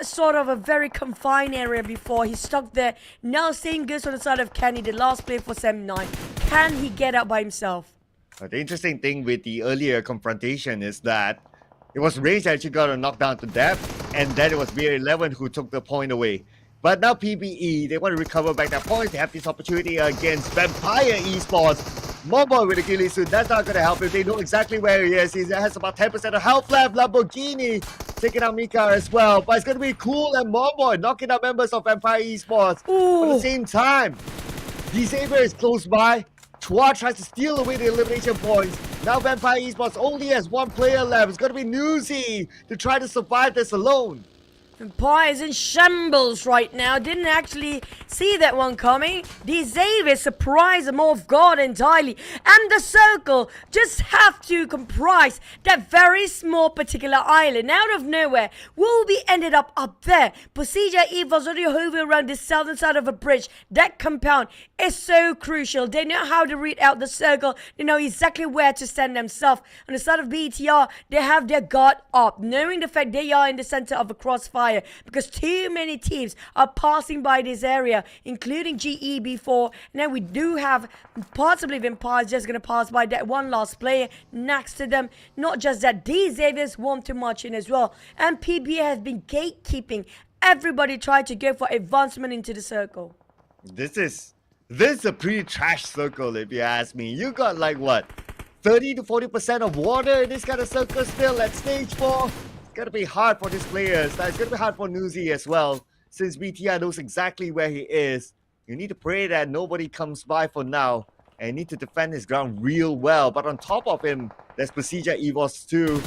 sort of a very confined area before. He's stuck there. Now same goes on the side of Kenny, the last player for Sam9. Can he get out by himself? The interesting thing with the earlier confrontation is that it was Rage that actually got a knockdown to death, and then it was BA11 who took the point away. But now PBE, they want to recover back their points. They have this opportunity against Vampire Esports. Mobo with a ghillie suit, that's not going to help him. They know exactly where he is. He has about 10% of health left. Lamborghini taking out Mika as well. But it's going to be Cool and Mobo knocking out members of Vampire Esports. Ooh. At the same time, Xavier is close by. Tua tries to steal away the elimination points. Now Vampire Esports only has one player left. It's going to be Newsy to try to survive this alone. Vampire is in shambles right now. Didn't actually see that one coming. Xavier surprised them off guard entirely. And the circle just have to comprise that very small particular island. Out of nowhere, will be ended up there. PERSIJA EVOS already hovering around the southern side of a bridge. That compound is so crucial. They know how to read out the circle. They know exactly where to stand themselves. On the side of BTR, they have their guard up, knowing the fact they are in the center of a crossfire. Because too many teams are passing by this area, including GE before. Now we do have possibly Vampires just going to pass by that one last player next to them. Not just that, these Xaviers want to march in as well. And PBA has been gatekeeping. Everybody tried to go for advancement into the circle. This is a pretty trash circle if you ask me. You got like what, 30 to 40% of water in this kind of circle still at stage 4. Gonna be hard for these players. It's gonna be hard for Newsy as well, since BTR knows exactly where he is. You need to pray that nobody comes by for now, and you need to defend his ground real well. But on top of him, there's PERSIJA EVOS too.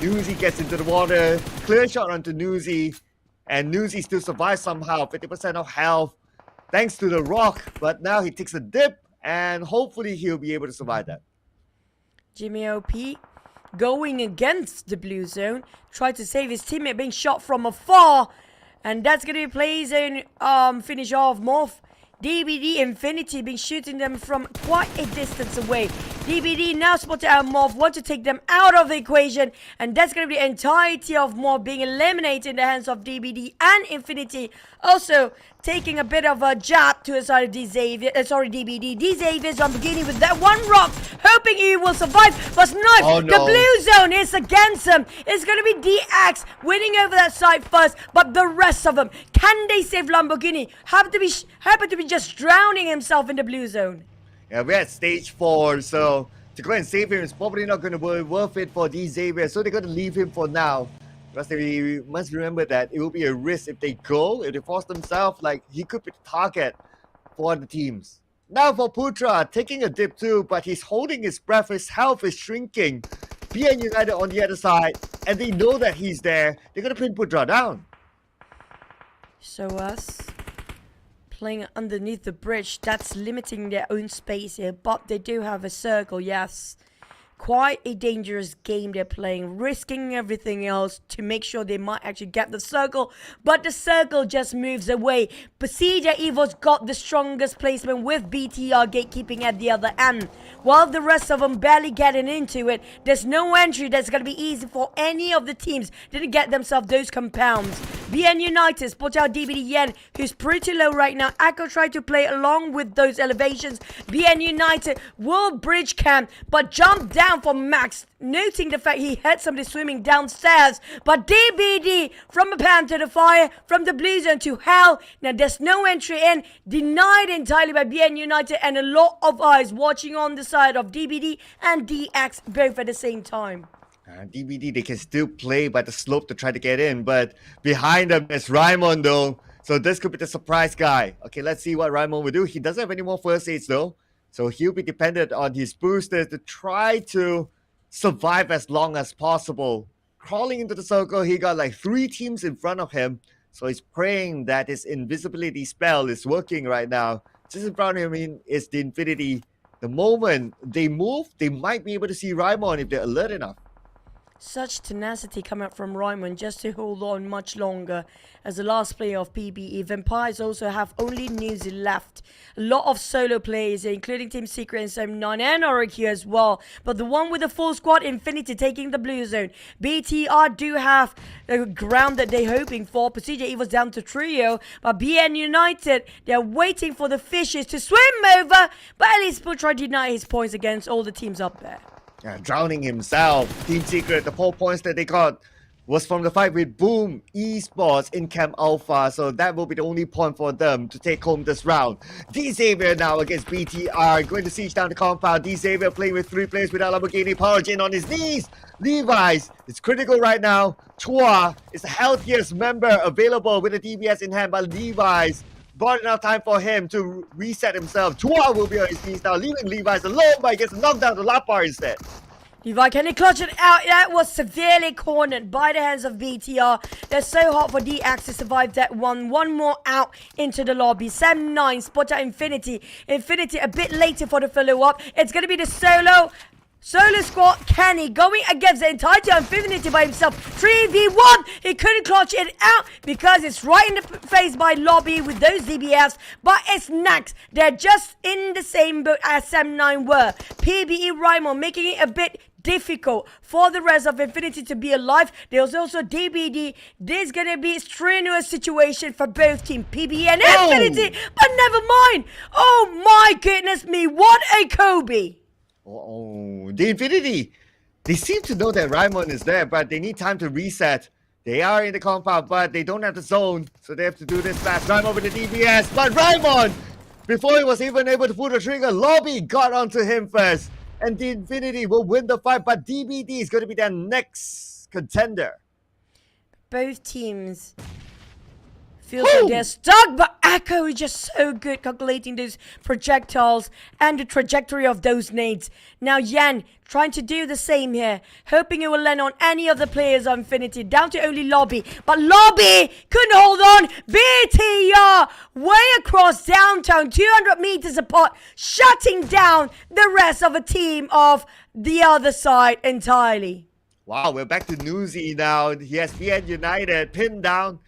Newsy gets into the water, clear shot onto Newsy, and Newsy still survives somehow, 50% of health, thanks to the rock. But now he takes a dip, and hopefully he'll be able to survive that. Jimmy OP going against the blue zone, tried to save his teammate being shot from afar, and that's going to be play zone finish off. MORPH, DBD, Infinity been shooting them from quite a distance away. DBD now spotted out MORPH, want to take them out of the equation, and that's going to be the entirety of MORPH being eliminated in the hands of DBD and Infinity. Also taking a bit of a jab to the side of DBD. Xavier's on beginning with that one rock, hoping he will survive, but no, oh, no. The blue zone is against him. It's going to be DX winning over that side first, but the rest of them, can they save Lamborghini? Happen to be just drowning himself in the blue zone. Yeah, we're at stage 4, so to go and save him is probably not going to be worth it for Xavier, so they're going to leave him for now. Because they must remember that it will be a risk if they go, if they force themselves, like he could be the target for the teams. Now for Putra, taking a dip too, but he's holding his breath, his health is shrinking. PN United on the other side, and they know that he's there. They're going to pin Putra down. So us playing underneath the bridge, that's limiting their own space here, but they do have a circle, yes. Quite a dangerous game they're playing, risking everything else to make sure they might actually get the circle, but the circle just moves away. PERSIJA EVOS got the strongest placement with BTR gatekeeping at the other end, while the rest of them barely getting into it. There's no entry that's going to be easy for any of the teams didn't get themselves those compounds. BN United spot out DBD Yen, who's pretty low right now. Echo tried to play along with those elevations. BN United will bridge camp, but jump down for Max, noting the fact he had somebody swimming downstairs. But DBD from the pan to the fire, from the blue zone to hell. Now there's no entry in, denied entirely by BN United, and a lot of eyes watching on the side of DBD and DX both at the same time. DBD, they can still play by the slope to try to get in, but behind them is Raimon though. So this could be the surprise guy. Okay, let's see what Raimon will do. He doesn't have any more first aids though. So he'll be dependent on his boosters to try to survive as long as possible. Crawling into the circle, he got like 3 teams in front of him. So he's praying that his invisibility spell is working right now. Just in front of him is the Infinity. The moment they move, they might be able to see Raimon if they're alert enough. Such tenacity coming up from Raimon just to hold on much longer as the last player of PBE. Vampires also have only Newsy left. A lot of solo players, including Team Secret and Sam9 and REGUM as well. But the one with the full squad, Infinity, taking the blue zone. BTR do have the ground that they're hoping for. PERSIJA EVOS down to trio. But BN United, they're waiting for the fishes to swim over. But at least will try to deny his points against all the teams up there. Yeah, drowning himself. Team Secret, the 4 points that they got was from the fight with Boom Esports in Camp Alpha. So that will be the only point for them to take home this round. D-Xavier now against BTR. Going to siege down the compound. D-Xavier playing with 3 players without Lamborghini. Powerjin on his knees. Levi's is critical right now. Chua is the healthiest member available with a DBS in hand. But Levi's bought enough time for him to reset himself. Chua will be on his knees now, leaving Levi's alone, but he gets knocked down to Lapar instead. Levi, can he clutch it out? That was severely cornered by the hands of BTR. They're so hard for DX to survive that one. One more out into the lobby. Sam9 spot out Infinity. Infinity a bit later for the follow-up. It's going to be the solo squad. Kenny going against the entirety of Infinity by himself. 3v1. He couldn't clutch it out because it's right in the face by lobby with those DBS. But it's next. They're just in the same boat as Sam9 were. PBE Raimon making it a bit difficult for the rest of Infinity to be alive. There's also DBD. There's gonna be a strenuous situation for both Team PBE and Infinity. But never mind. Oh my goodness me. What a Kobe. Oh, the Infinity. They seem to know that Raimon is there, but they need time to reset. They are in the compound, but they don't have the zone, so they have to do this fast. Raimon with the DBS, but Raimon, before he was even able to pull the trigger, Lobby got onto him first. And the Infinity will win the fight, but DBD is going to be their next contender. Both teams feel like they're stuck, but Echo is just so good calculating those projectiles and the trajectory of those nades. Now Yan trying to do the same here, hoping it will land on any of the players of Infinity, down to only Lobby. But Lobby couldn't hold on. BTR way across downtown, 200 meters apart, shutting down the rest of a team of the other side entirely. Wow, we're back to Newsy now. He has BN United pinned down.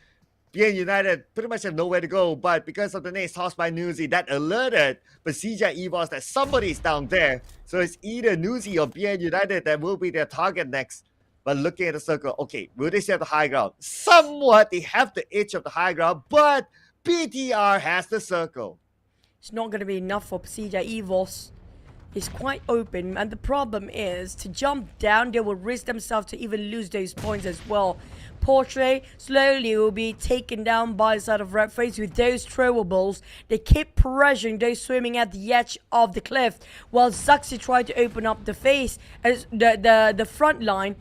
BN United pretty much have nowhere to go, but because of the nades tossed by Newsy, that alerted PERSIJA EVOS that somebody is down there. So it's either Newsy or BN United that will be their target next. But looking at the circle, okay, will they still have the high ground? Somewhat, they have the edge of the high ground, but BTR has the circle. It's not going to be enough for PERSIJA EVOS. It's quite open, and the problem is to jump down, they will risk themselves to even lose those points as well. Portrait slowly will be taken down by the side of Red Face with those throwables. They keep pressuring those swimming at the edge of the cliff, while Zuxi tried to open up the face as the front line,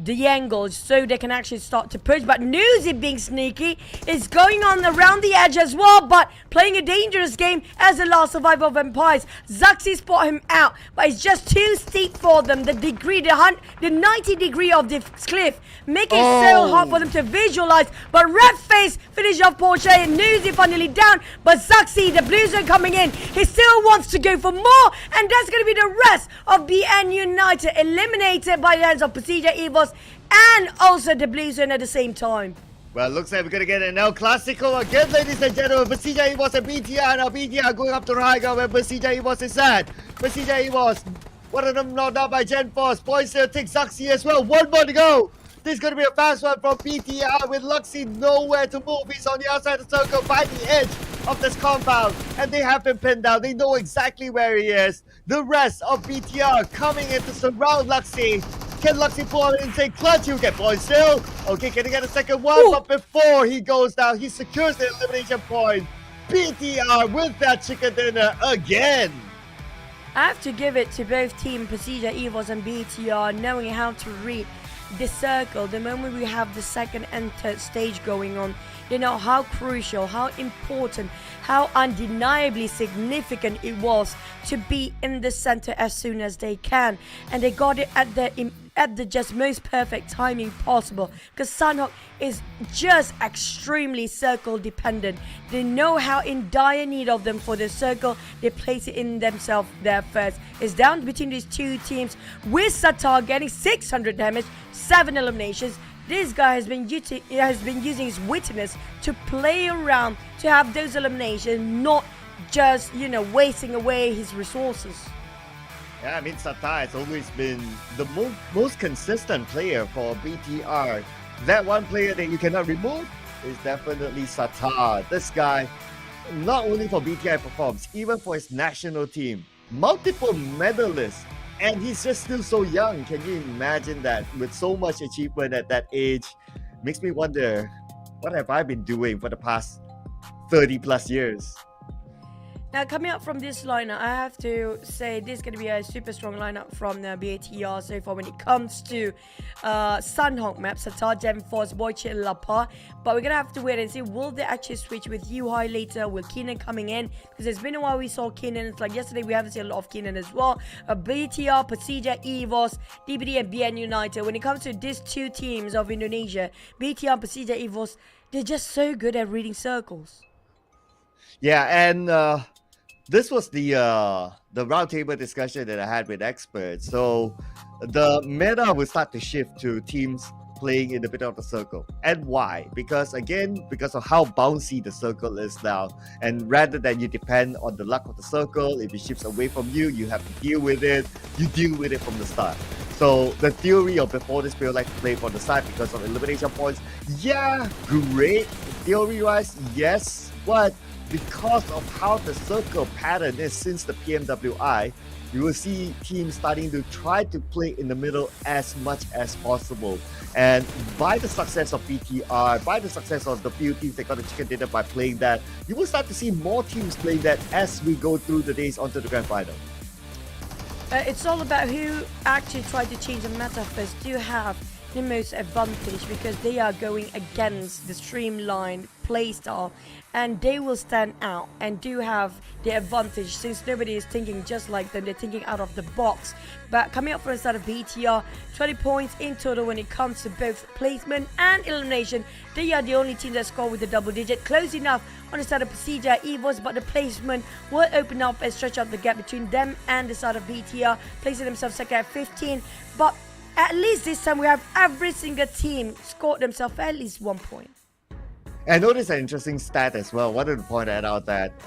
the angles, so they can actually start to push. But Newsy being sneaky is going on around the edge as well, but playing a dangerous game as the last survivor of Vampires. Zuxi spot him out, but it's just too steep for them. The 90 degree of the cliff make it so hard for them to visualize. But Red Face finish off Porsche and Newsy finally down. But Zuxi, the blue zone coming in, he still wants to go for more, and that's going to be the rest of BN United eliminated by the hands of PERSIJA EVOS and also the blue zone at the same time. Well, looks like we're going to get an El Clasico again, ladies and gentlemen. PERSIJA EVOS and BTR. Now BTR going up to the high ground where PERSIJA EVOS is at. PERSIJA EVOS, one of them knocked out by Gen Force. Points still takes Zuxi as well. One more to go. This is going to be a fast one from BTR with Luxy nowhere to move. He's on the outside of the circle by the edge of this compound, and they have been pinned down. They know exactly where he is. The rest of BTR coming in to surround Luxy. Can Luxy pull out and say clutch? He'll get points still. Okay, can he get a second one? Ooh. But before he goes down, he secures the elimination point. BTR with that chicken dinner again. I have to give it to both team PERSIJA EVOS and BTR knowing how to read the circle, the moment we have the second and third stage going on, you know how crucial, how important, how undeniably significant it was to be in the center as soon as they can. And they got it at the just most perfect timing possible, because Sunhawk is just extremely circle dependent. They know how in dire need of them for the circle. They place it in themselves there first. It's down between these two teams, with Satar getting 600 damage, 7 eliminations. This guy has been using his wittiness to play around, to have those eliminations, not just, you know, wasting away his resources. Yeah, I mean, Satar has always been the most consistent player for BTR. That one player that you cannot remove is definitely Satar. This guy, not only for BTR performs, even for his national team, multiple medalists, and he's just still so young. Can you imagine that? With so much achievement at that age, makes me wonder, what have I been doing for the past 30 plus years? Now, coming up from this lineup, I have to say this is going to be a super strong lineup from the BATR so far when it comes to Sunhawk map, Satar, Gem Force, Boyche, Lapa. But we're going to have to wait and see, will they actually switch with Yuhai later? Will Keenan coming in? Because it's been a while we saw Keenan. It's like yesterday we haven't seen a lot of Keenan as well. BATR, PERSIJA, EVOS, DBD and BN United. When it comes to these two teams of Indonesia, BATR, PERSIJA, EVOS, they're just so good at reading circles. Yeah, and this was the roundtable discussion that I had with experts. So the meta will start to shift to teams playing in the middle of the circle. And why? Because again, because of how bouncy the circle is now. And rather than you depend on the luck of the circle, if it shifts away from you, you have to deal with it. You deal with it from the start. So the theory of before this player like to play from the start because of elimination points, yeah, great. Theory-wise, yes, but because of how the circle pattern is since the PMWI, you will see teams starting to try to play in the middle as much as possible. And by the success of BTR, by the success of the few teams that got the chicken dinner by playing that, you will start to see more teams playing that as we go through the days onto the grand final. It's all about who actually tried to change the meta first. Do you have the most advantage, because they are going against the streamlined playstyle, and they will stand out and do have the advantage since nobody is thinking just like them. They're thinking out of the box. But coming up from the start of BTR, 20 points in total when it comes to both placement and elimination. They are the only team that score with a double digit, close enough on the side of PERSIJA, EVOS, but the placement will open up and stretch out the gap between them and the side of BTR, placing themselves second at 15. But at least this time we have every single team scored themselves at least 1 point. And notice an interesting stat as well. Wanted to point out that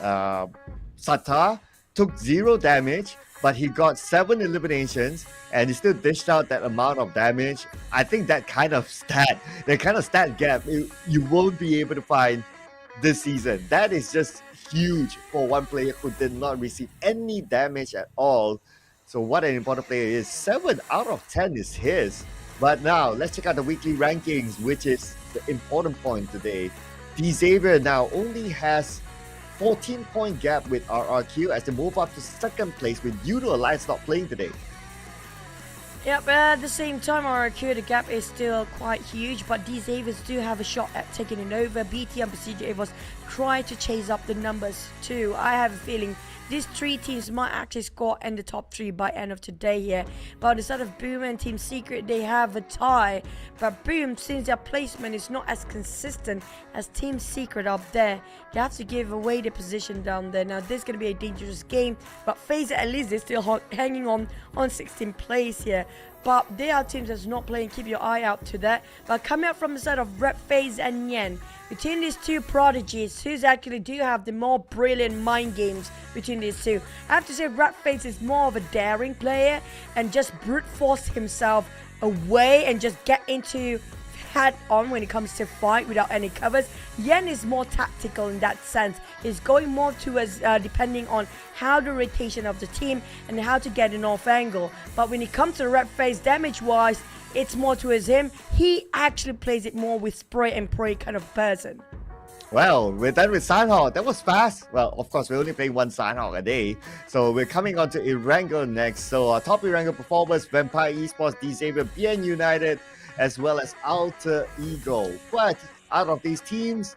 Satar took 0 damage, but he got 7 eliminations, and he still dished out that amount of damage. I think that kind of stat gap, you won't be able to find this season. That is just huge for one player who did not receive any damage at all. So what an important player is. 7 out of 10 is his. But now, let's check out the weekly rankings, which is the important point today. Xavier now only has 14-point gap with RRQ as they move up to second place with Yoodo Alliance not playing today. Yep, at the same time, RRQ, the gap is still quite huge, but these Avers do have a shot at taking it over. BT and PERSIJA Avos try to chase up the numbers too. I have a feeling these 3 teams might actually score in the top 3 by end of today here. But on the side of Boom and Team Secret, they have a tie. But Boom, since their placement is not as consistent as Team Secret up there, they have to give away the position down there. Now, this is going to be a dangerous game. But FaZe, at least, they're still hanging on 16th place here. But there are teams that's not playing. Keep your eye out to that. But coming up from the side of Rep, FaZe and Yen, between these two prodigies, who's actually do have the more brilliant mind games between these two? I have to say Rep FaZe is more of a daring player and just brute force himself away and just get into head on when it comes to fight without any covers. Yen is more tactical in that sense. He's going more towards depending on how the rotation of the team and how to get an off angle. But when it comes to Rep FaZe damage wise, it's more towards him. He actually plays it more with spray and pray kind of person. Well, we're done with Sunhawk. That was fast. Well, of course, we're only playing one Sunhawk a day. So we're coming on to Erangel next. So our top Erangel performers, Vampire Esports, Xavier, BN United, as well as Alter Ego. But out of these teams,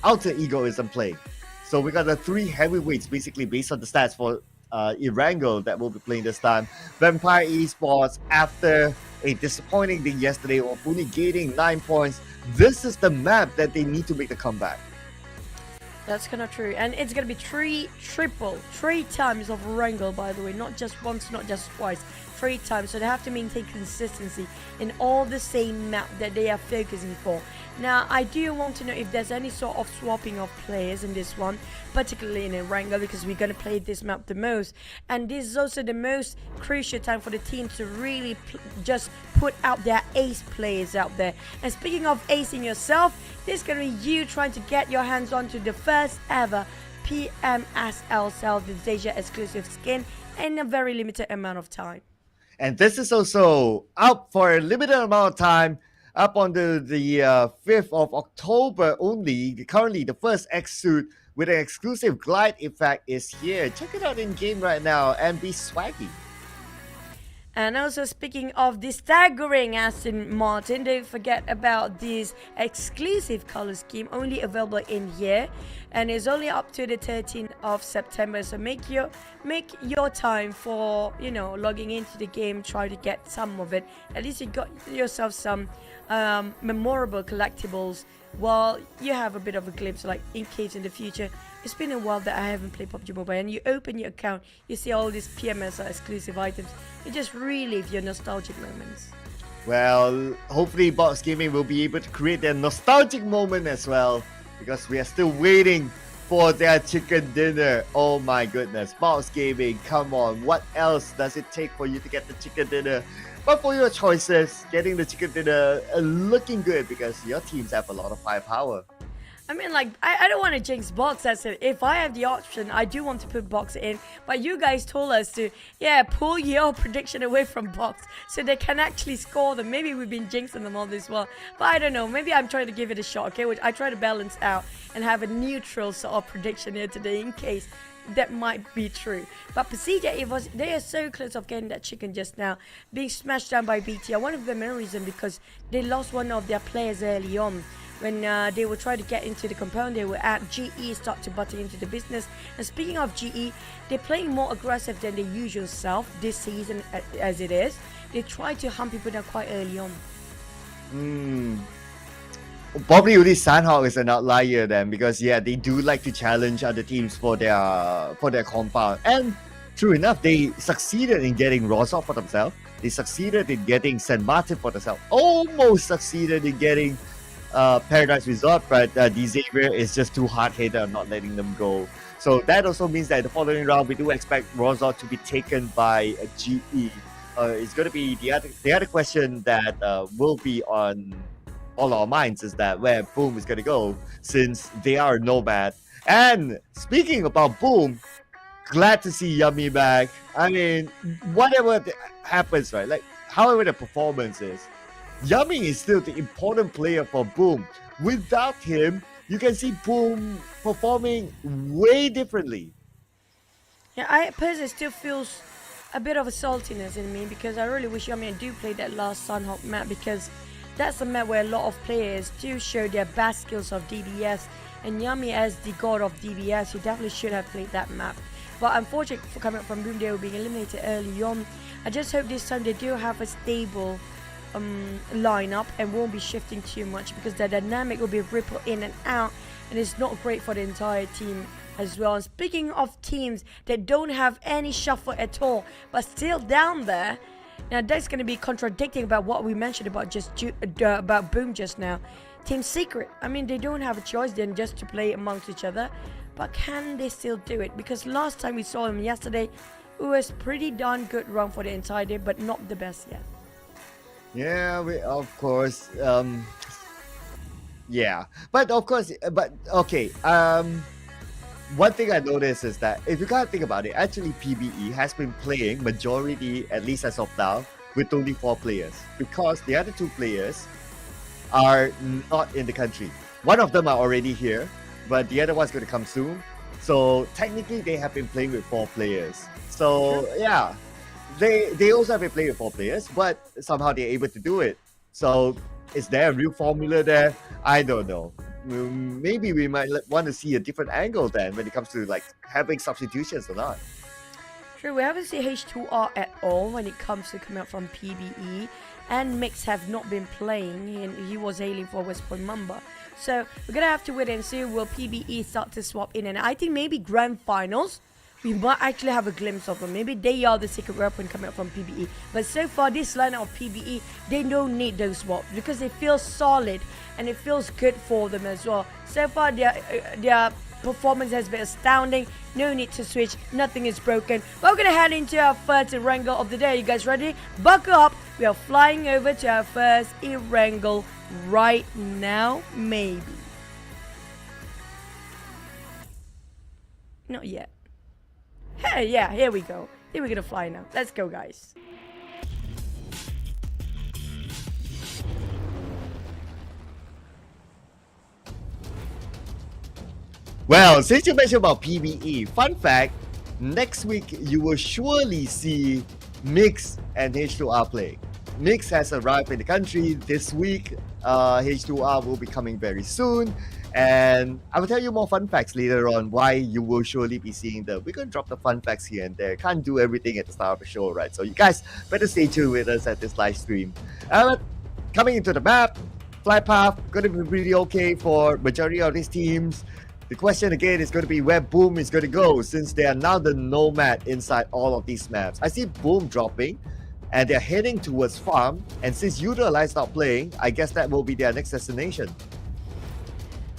Alter Ego isn't playing. So we got the 3 heavyweights basically based on the stats for Erangel that will be playing this time. Vampire Esports, after a disappointing day yesterday of only gaining 9 points, this is the map that they need to make the comeback. That's kind of true. And it's going to be three times of Wrangle, by the way. Not just once, not just twice. 3 times. So they have to maintain consistency in all the same map that they are focusing for. Now, I do want to know if there's any sort of swapping of players in this one, particularly in Wrangle, because we're going to play this map the most. And this is also the most crucial time for the team to really just put out their ace players out there. And speaking of acing yourself, this is going to be you trying to get your hands onto the first ever PMSL Southeast Asia exclusive skin in a very limited amount of time. And this is also up for a limited amount of time, up on the 5th of October only. Currently, the first X suit with an exclusive glide effect is here. Check it out in game right now and be swaggy. And also, speaking of the staggering Aston Martin, don't forget about this exclusive color scheme only available in here, and it's only up to the 13th of September. So make your time for, you know, logging into the game, try to get some of it. At least you got yourself some memorable collectibles while you have a bit of a glimpse, like in case in the future. It's been a while that I haven't played PUBG Mobile, and you open your account, you see all these PMSL exclusive items. You just relive your nostalgic moments. Well, hopefully Box Gaming will be able to create their nostalgic moment as well, because we are still waiting for their chicken dinner. Oh my goodness, Box Gaming, come on, what else does it take for you to get the chicken dinner? But for your choices, getting the chicken dinner looking good because your teams have a lot of firepower. I mean, like, I don't want to jinx Box. I said, if I have the option, I do want to put Box in. But you guys told us to, pull your prediction away from Box so they can actually score them. Maybe we've been jinxing them all this while. But I don't know. Maybe I'm trying to give it a shot, okay? Which I try to balance out and have a neutral sort of prediction here today in case that might be true. But PERSIJA, EVOS, they are so close of getting that chicken just now, being smashed down by BTR. One of the main reasons because they lost one of their players early on. When they were trying to get into the compound, they were at GE, start to butter into the business. And speaking of GE, they're playing more aggressive than their usual self this season as it is. They try to hunt people down quite early on. Probably only Sandhawk is an outlier then, because they do like to challenge other teams for their compound. And true enough, they succeeded in getting Rozok for themselves. They succeeded in getting St. Martin for themselves. Almost succeeded in getting Paradise Resort, but Xavier is just too hard-headed on not letting them go. So that also means that the following round we do expect Rozok to be taken by GE. It's going to be the other question that will be on all our minds is that where Boom is going to go, since they are Nomad. And speaking about Boom, glad to see Yummy back. I mean, whatever happens, right? Like, however the performance is, Yummy is still the important player for Boom. Without him, you can see Boom performing way differently. Yeah, I personally still feels a bit of a saltiness in me because I really wish Yummy do play that last Sunhawk map, because that's a map where a lot of players do show their best skills of DBS, and Yummy as the god of DBS, he definitely should have played that map. But unfortunately for coming up from Boom, they were being eliminated early on. I just hope this time they do have a stable lineup and won't be shifting too much, because the dynamic will be ripple in and out, and it's not great for the entire team as well. And speaking of teams that don't have any shuffle at all but still down there, now that's going to be contradicting about what we mentioned about about Boom just now. Team Secret, I mean, they don't have a choice then just to play amongst each other, but can they still do it? Because last time we saw them yesterday, it was pretty darn good run for the entire day, but not the best yet. Yeah, of course. But of course, okay. One thing I noticed is that if you can't think about it, actually PBE has been playing majority, at least as of now, with only 4 players, because the other 2 players are not in the country. One of them are already here, but the other one's going to come soon. So technically, they have been playing with 4 players. So yeah. They also have been playing with 4 players, but somehow they're able to do it. So is there a real formula there? I don't know. Maybe we might want to see a different angle then when it comes to like having substitutions or not. True, we haven't seen H2R at all when it comes to coming out from PBE, and Mix have not been playing, and he was hailing for West Point Mamba. So we're gonna have to wait and see, will PBE start to swap in, and I think maybe grand finals we might actually have a glimpse of them. Maybe they are the secret weapon coming out from PBE. But so far, this lineup of PBE, they don't need those swaps because they feel solid and it feels good for them as well. So far, their performance has been astounding. No need to switch. Nothing is broken. We're going to head into our first Erangel of the day. You guys ready? Buckle up. We are flying over to our first Erangel right now. Maybe. Not yet. Hey, yeah, here we go. Here we're gonna fly now. Let's go, guys. Well, since you mentioned about PBE, fun fact, next week you will surely see Mix and H2R play. Mix has arrived in the country this week. H2R will be coming very soon. And I will tell you more fun facts later on why you will surely be seeing them. We're going to drop the fun facts here and there. Can't do everything at the start of the show, right? So you guys better stay tuned with us at this live stream. Coming into the map, flight path, going to be really okay for majority of these teams. The question again is going to be where Boom is going to go, since they are now the nomad inside all of these maps. I see Boom dropping and they're heading towards Farm. And since Yoodo Alliance not playing, I guess that will be their next destination.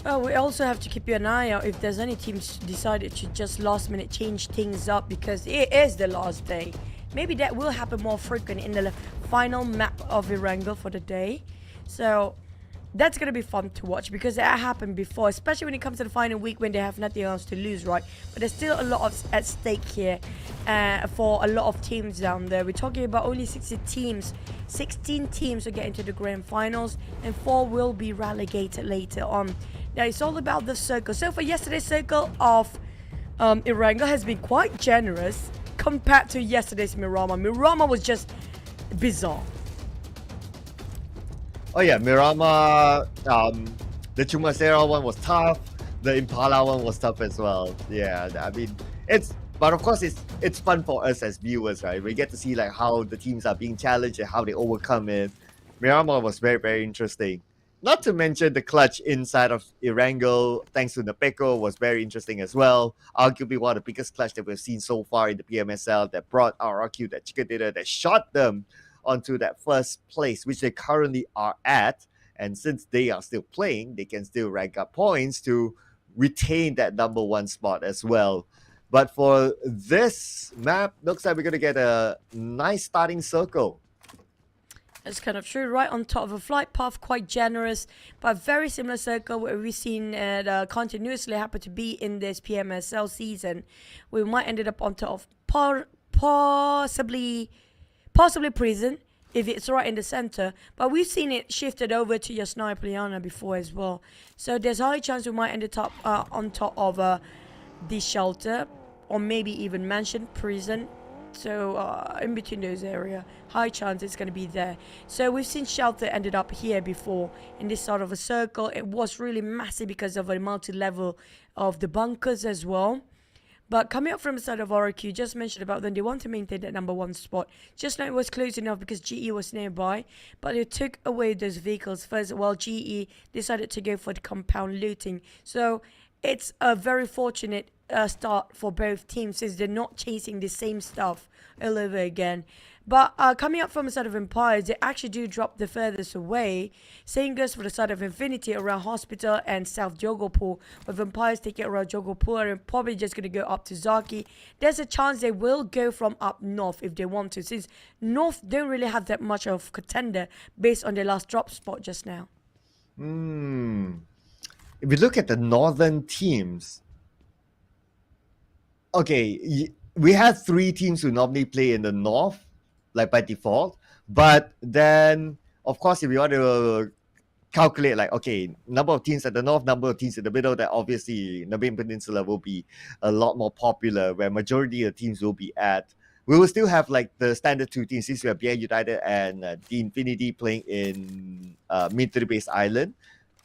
Well, we also have to keep an eye out if there's any teams decided to just last minute change things up because it is the last day. Maybe that will happen more frequent in the final map of Erangel for the day. So that's going to be fun to watch because that happened before, especially when it comes to the final week when they have nothing else to lose, right? But there's still a lot of at stake here for a lot of teams down there. We're talking about only 60 teams. 16 teams will get into the grand finals and 4 will be relegated later on. Now, it's all about the circle. So for yesterday's circle of Erangel has been quite generous compared to yesterday's Miramar. Miramar was just bizarre. Oh yeah, Miramar, the Chumacera one was tough. The Impala one was tough as well. Yeah, I mean, but of course it's fun for us as viewers, right? We get to see like how the teams are being challenged and how they overcome it. Miramar was very, very interesting. Not to mention the clutch inside of Erangel, thanks to Nepeko, was very interesting as well. Arguably one of the biggest clutch that we've seen so far in the PMSL that brought RRQ, that chicken dinner, that shot them onto that first place, which they currently are at. And since they are still playing, they can still rank up points to retain that #1 spot as well. But for this map, looks like we're going to get a nice starting circle. That's kind of true. Right on top of a flight path, quite generous, but very similar circle where we've seen continuously happen to be in this PMSL season. We might ended up on top of possibly Prison if it's right in the center, but we've seen it shifted over to your Sniper Liana before as well. So there's a high chance we might end up on top of the shelter, or maybe even Mansion Prison. So in between those area, high chance it's going to be there. So we've seen shelter ended up here before in this sort of a circle. It was really massive because of a multi-level of the bunkers as well. But coming up from the side of RRQ, just mentioned about them, they want to maintain that #1 spot. Just now it was close enough because GE was nearby, but they took away those vehicles first while GE decided to go for the compound looting. So it's a very fortunate start for both teams since they're not chasing the same stuff all over again. But coming up from the side of Empires, they actually do drop the furthest away. Same goes for the side of Infinity around Hospital and South Jogopur. With Empires taking around Jogopur and probably just going to go up to Zaki. There's a chance they will go from up north if they want to, since North don't really have that much of contender based on their last drop spot just now. If we look at the northern teams, okay, we have 3 teams who normally play in the north, like by default. But then, of course, if you want to calculate like, okay, number of teams at the north, number of teams in the middle, that obviously Nabain Peninsula will be a lot more popular, where majority of teams will be at we will still have like the standard two teams since we have BI United and the Infinity playing in military base island.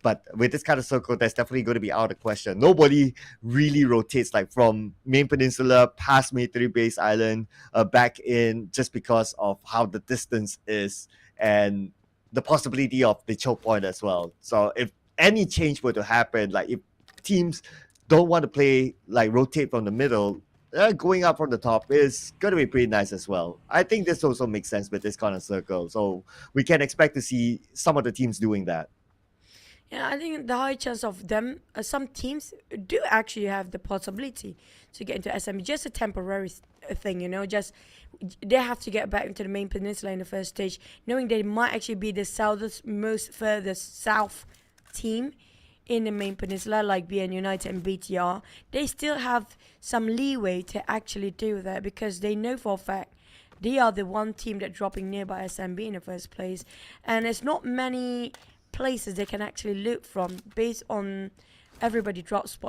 But with this kind of circle, that's definitely going to be out of question. Nobody really rotates like from main peninsula past military base island back in, just because of how the distance is and the possibility of the choke point as well. So if any change were to happen, like if teams don't want to play like rotate from the middle, going up from the top is going to be pretty nice as well. I think this also makes sense with this kind of circle. So we can expect to see some of the teams doing that. Yeah, I think the high chance of them, some teams do actually have the possibility to get into SMB. Just a temporary thing, you know, just they have to get back into the main peninsula in the first stage, knowing they might actually be the most furthest south team in the main peninsula, like BN United and BTR. They still have some leeway to actually do that because they know for a fact they are the one team that dropping nearby SMB in the first place, and there's not many places they can actually look from based on everybody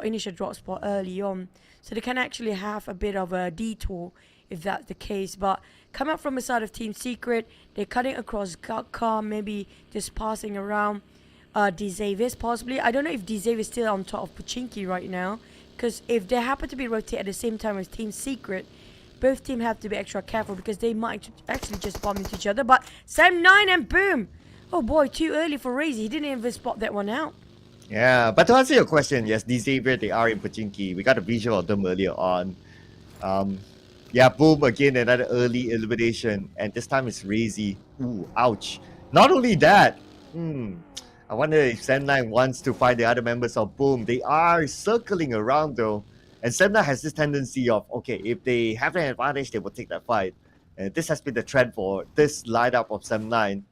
initial drop spot early on, so they can actually have a bit of a detour if that's the case. But come out from the side of Team Secret, they're cutting across car, maybe just passing around DZavis possibly. I don't know if DZavis is still on top of Pochinki right now, because if they happen to be rotated at the same time as Team Secret, both teams have to be extra careful because they might actually just bump into each other. But Sam9 and boom! Oh boy, too early for Razy. He didn't even spot that one out. Yeah, but to answer your question, yes, Xavier, they are in Pochinki. We got a visual of them earlier on. Yeah, boom, again, another early elimination. And this time it's Razy. Ooh, ouch. Not only that, I wonder if Sam9 wants to find the other members of Boom. They are circling around though. And Sam9 has this tendency of, okay, if they have an advantage, they will take that fight. And this has been the trend for this lineup of Sam9.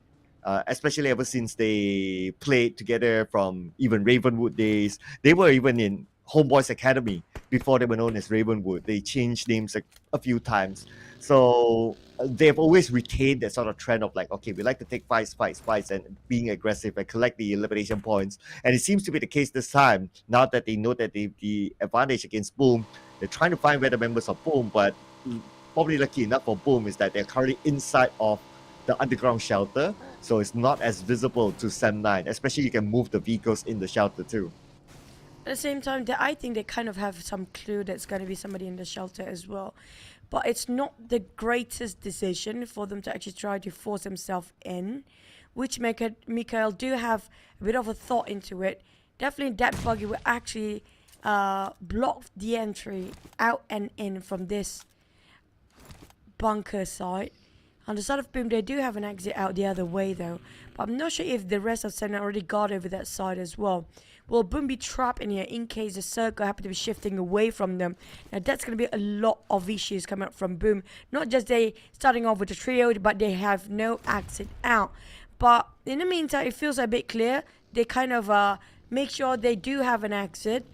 Especially ever since they played together from even Ravenwood days. They were even in Homeboys Academy before they were known as Ravenwood. They changed names a few times. So they've always retained that sort of trend of like, okay, we like to take fights, and being aggressive and collect the elimination points. And it seems to be the case this time. Now that they know that they have the advantage against Boom, they're trying to find where the members of Boom, but probably lucky enough for Boom is that they're currently inside of the underground shelter, so it's not as visible to Sam9, especially you can move the vehicles in the shelter too. At the same time, I think they kind of have some clue that's going to be somebody in the shelter as well. But it's not the greatest decision for them to actually try to force themselves in, which Mikael do have a bit of a thought into it. Definitely that buggy will actually block the entry out and in from this bunker side. On the side of Boom, they do have an exit out the other way though. But I'm not sure if the rest of Senna already got over that side as well. Will Boom be trapped in here in case the circle happen to be shifting away from them? Now that's going to be a lot of issues coming up from Boom. Not just they starting off with a trio, but they have no exit out. But in the meantime, it feels a bit clear. They kind of make sure they do have an exit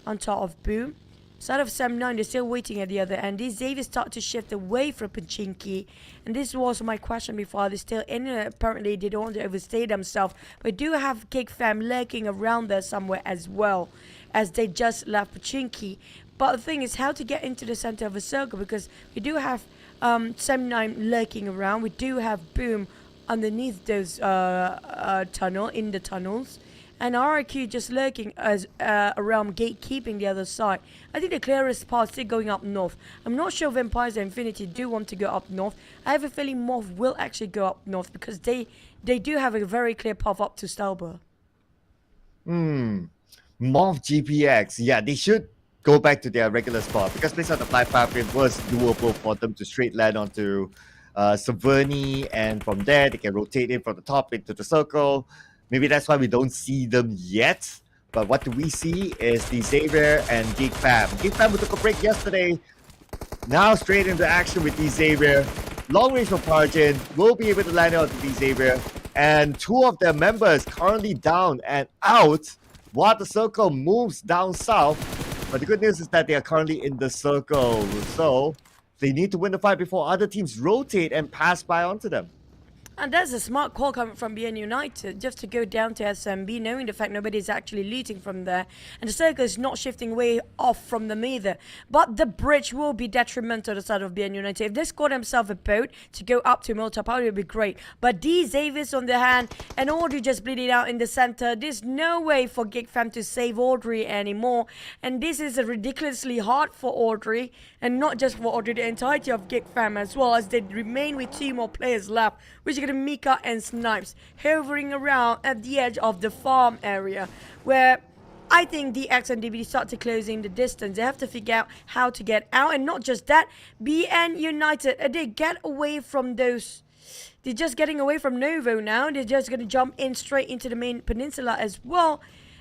on top of Boom. Side of Sam9, they're still waiting at the other end. These Xavier start to shift away from Pochinki. And this was my question before. They're still in it. Apparently, they don't want to overstay themselves. But do have GEEK fam lurking around there somewhere as well, as they just left Pochinki. But the thing is how to get into the center of a circle, because we do have Sam9 lurking around. We do have Boom underneath those in the tunnels. And RIQ just lurking as around gatekeeping the other side. I think the clearest path is still going up north. I'm not sure Vampires and Infinity do want to go up north. I have a feeling MORPH will actually go up north because they do have a very clear path up to Stalber. MORPH GPX, yeah, they should go back to their regular spot because based on the flight path, it was doable for them to straight land onto Saverny, and from there they can rotate in from the top into the circle. Maybe that's why we don't see them yet. But what do we see is the Xavier and GEEK fam. GEEK fam who took a break yesterday. Now straight into action with the Xavier. Long range from Parjin. Will be able to land it onto the Xavier. And two of their members currently down and out while the circle moves down south. But the good news is that they are currently in the circle. So they need to win the fight before other teams rotate and pass by onto them. And that's a smart call coming from BN United, just to go down to SMB, knowing the fact nobody's actually looting from there. And the circle is not shifting way off from them either. But the bridge will be detrimental to the side of BN United. If they score themselves a boat to go up to Multiply, it would be great. But D Xavier's on the hand, and Audrey just bleeding out in the center. There's no way for GEEK fam to save Audrey anymore. And this is ridiculously hard for Audrey. And not just for Audrey, the entirety of GEEK fam as well, as they remain with 2 more players left, which are Mika and Snipes hovering around at the edge of the farm area, where I think DX and DBD start to closing the distance. They have to figure out how to get out, and not just that, BN United, they get away from those. They're just getting away from Novo now. They're just going to jump in straight into the main peninsula as well.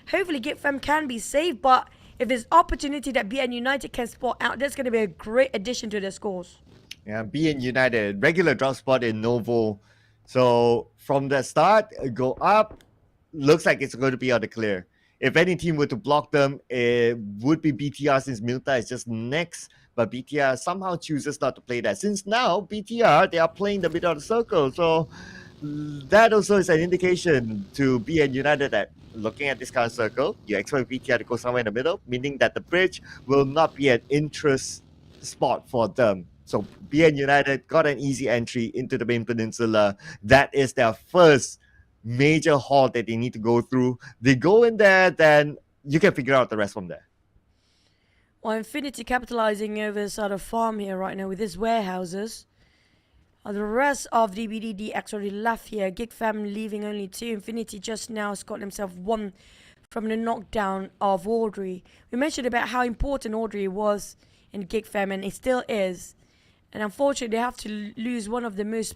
Hopefully GEEK fam can be saved, but if there's opportunity that BN United can spot out, that's going to be a great addition to their scores. Yeah, BN United, regular drop spot in Novo. So from the start, go up, looks like it's going to be on the clear. If any team were to block them, it would be BTR, since Milta is just next. But BTR somehow chooses not to play that. Since now, BTR, they are playing the middle of the circle. So that also is an indication to BN United that looking at this kind of circle, you expect BTR to go somewhere in the middle, meaning that the bridge will not be an interest spot for them. So BN United got an easy entry into the main peninsula. That is their first major halt that they need to go through. They go in there, then you can figure out the rest from there. Well, Infinity capitalizing over the sort of farm here right now with his warehouses. The rest of DBD DX already left here. GEEK fam leaving only 2. Infinity just now has got himself 1 from the knockdown of Audrey. We mentioned about how important Audrey was in GEEK fam, and it still is. And unfortunately, they have to lose one of the most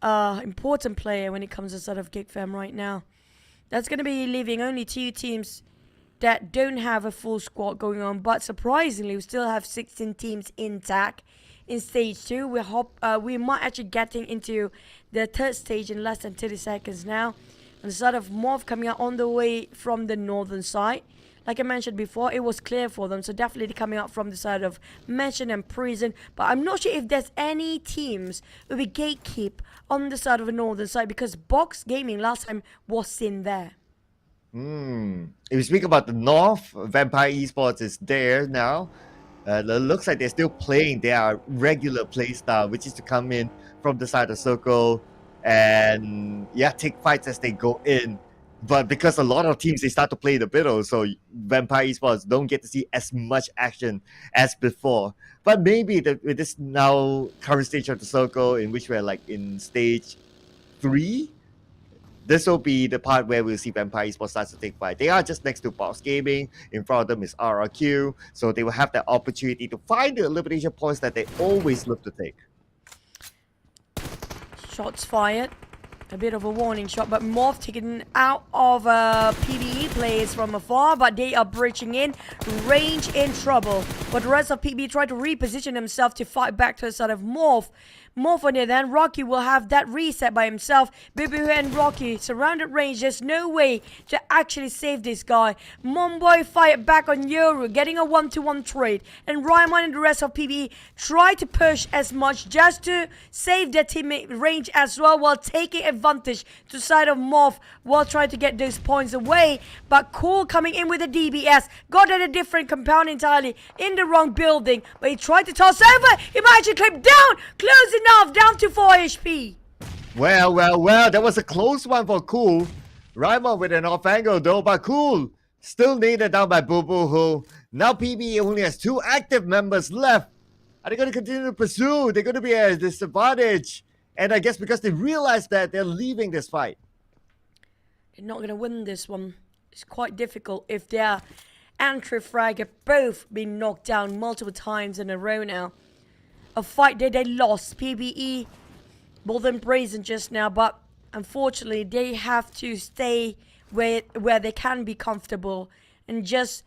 important player when it comes to sort of GEEK fam right now. That's going to be leaving only 2 teams that don't have a full squad going on. But surprisingly, we still have 16 teams intact in stage 2. We might actually getting into the 3rd stage in less than 30 seconds now. And the sort of MORPH coming out on the way from the northern side. Like I mentioned before, it was clear for them, so definitely coming out from the side of Mansion and Prison. But I'm not sure if there's any teams who will gatekeep on the side of the northern side, because Box Gaming last time was seen there. If we speak about the north, Vampire Esports is there now. It looks like they're still playing their regular play style, which is to come in from the side of the circle and take fights as they go in. But because a lot of teams, they start to play the middle, so Vampire Esports don't get to see as much action as before. But maybe with this now current stage of the circle, in which we're like in stage 3, this will be the part where we'll see Vampire Esports start to take fight. They are just next to Box Gaming. In front of them is RRQ. So they will have that opportunity to find the elimination points that they always look to take. Shots fired. A bit of a warning shot, but MORPH taken out of PBE players from afar, but they are breaching in. Range in trouble. But the rest of PBE try to reposition themselves to fight back to the side of MORPH. MORPH on the other hand, Rocky will have that reset by himself. Bibu and Rocky surrounded range. There's no way to actually save this guy. Momboy fired back on Yoru, getting a 1-to-1 trade. And Ryman and the rest of PBE try to push as much just to save their teammate range as well, while taking advantage to the side of MORPH while trying to get those points away. But Cool coming in with a DBS. Got at a different compound entirely in the wrong building. But he tried to toss over. He might actually clip down. Close enough, down to 4 HP. Well, that was a close one for Cool. Raimon with an off angle though, but Cool still nailed down by Boo Boo, who now PB only has 2 active members left. Are they going to continue to pursue? They're going to be at a disadvantage. And I guess because they realize that, they're leaving this fight. They're not going to win this one. It's quite difficult if their entry frag have both been knocked down multiple times in a row now. A fight that they lost. PBE more than brazen just now, but unfortunately they have to stay where they can be comfortable and just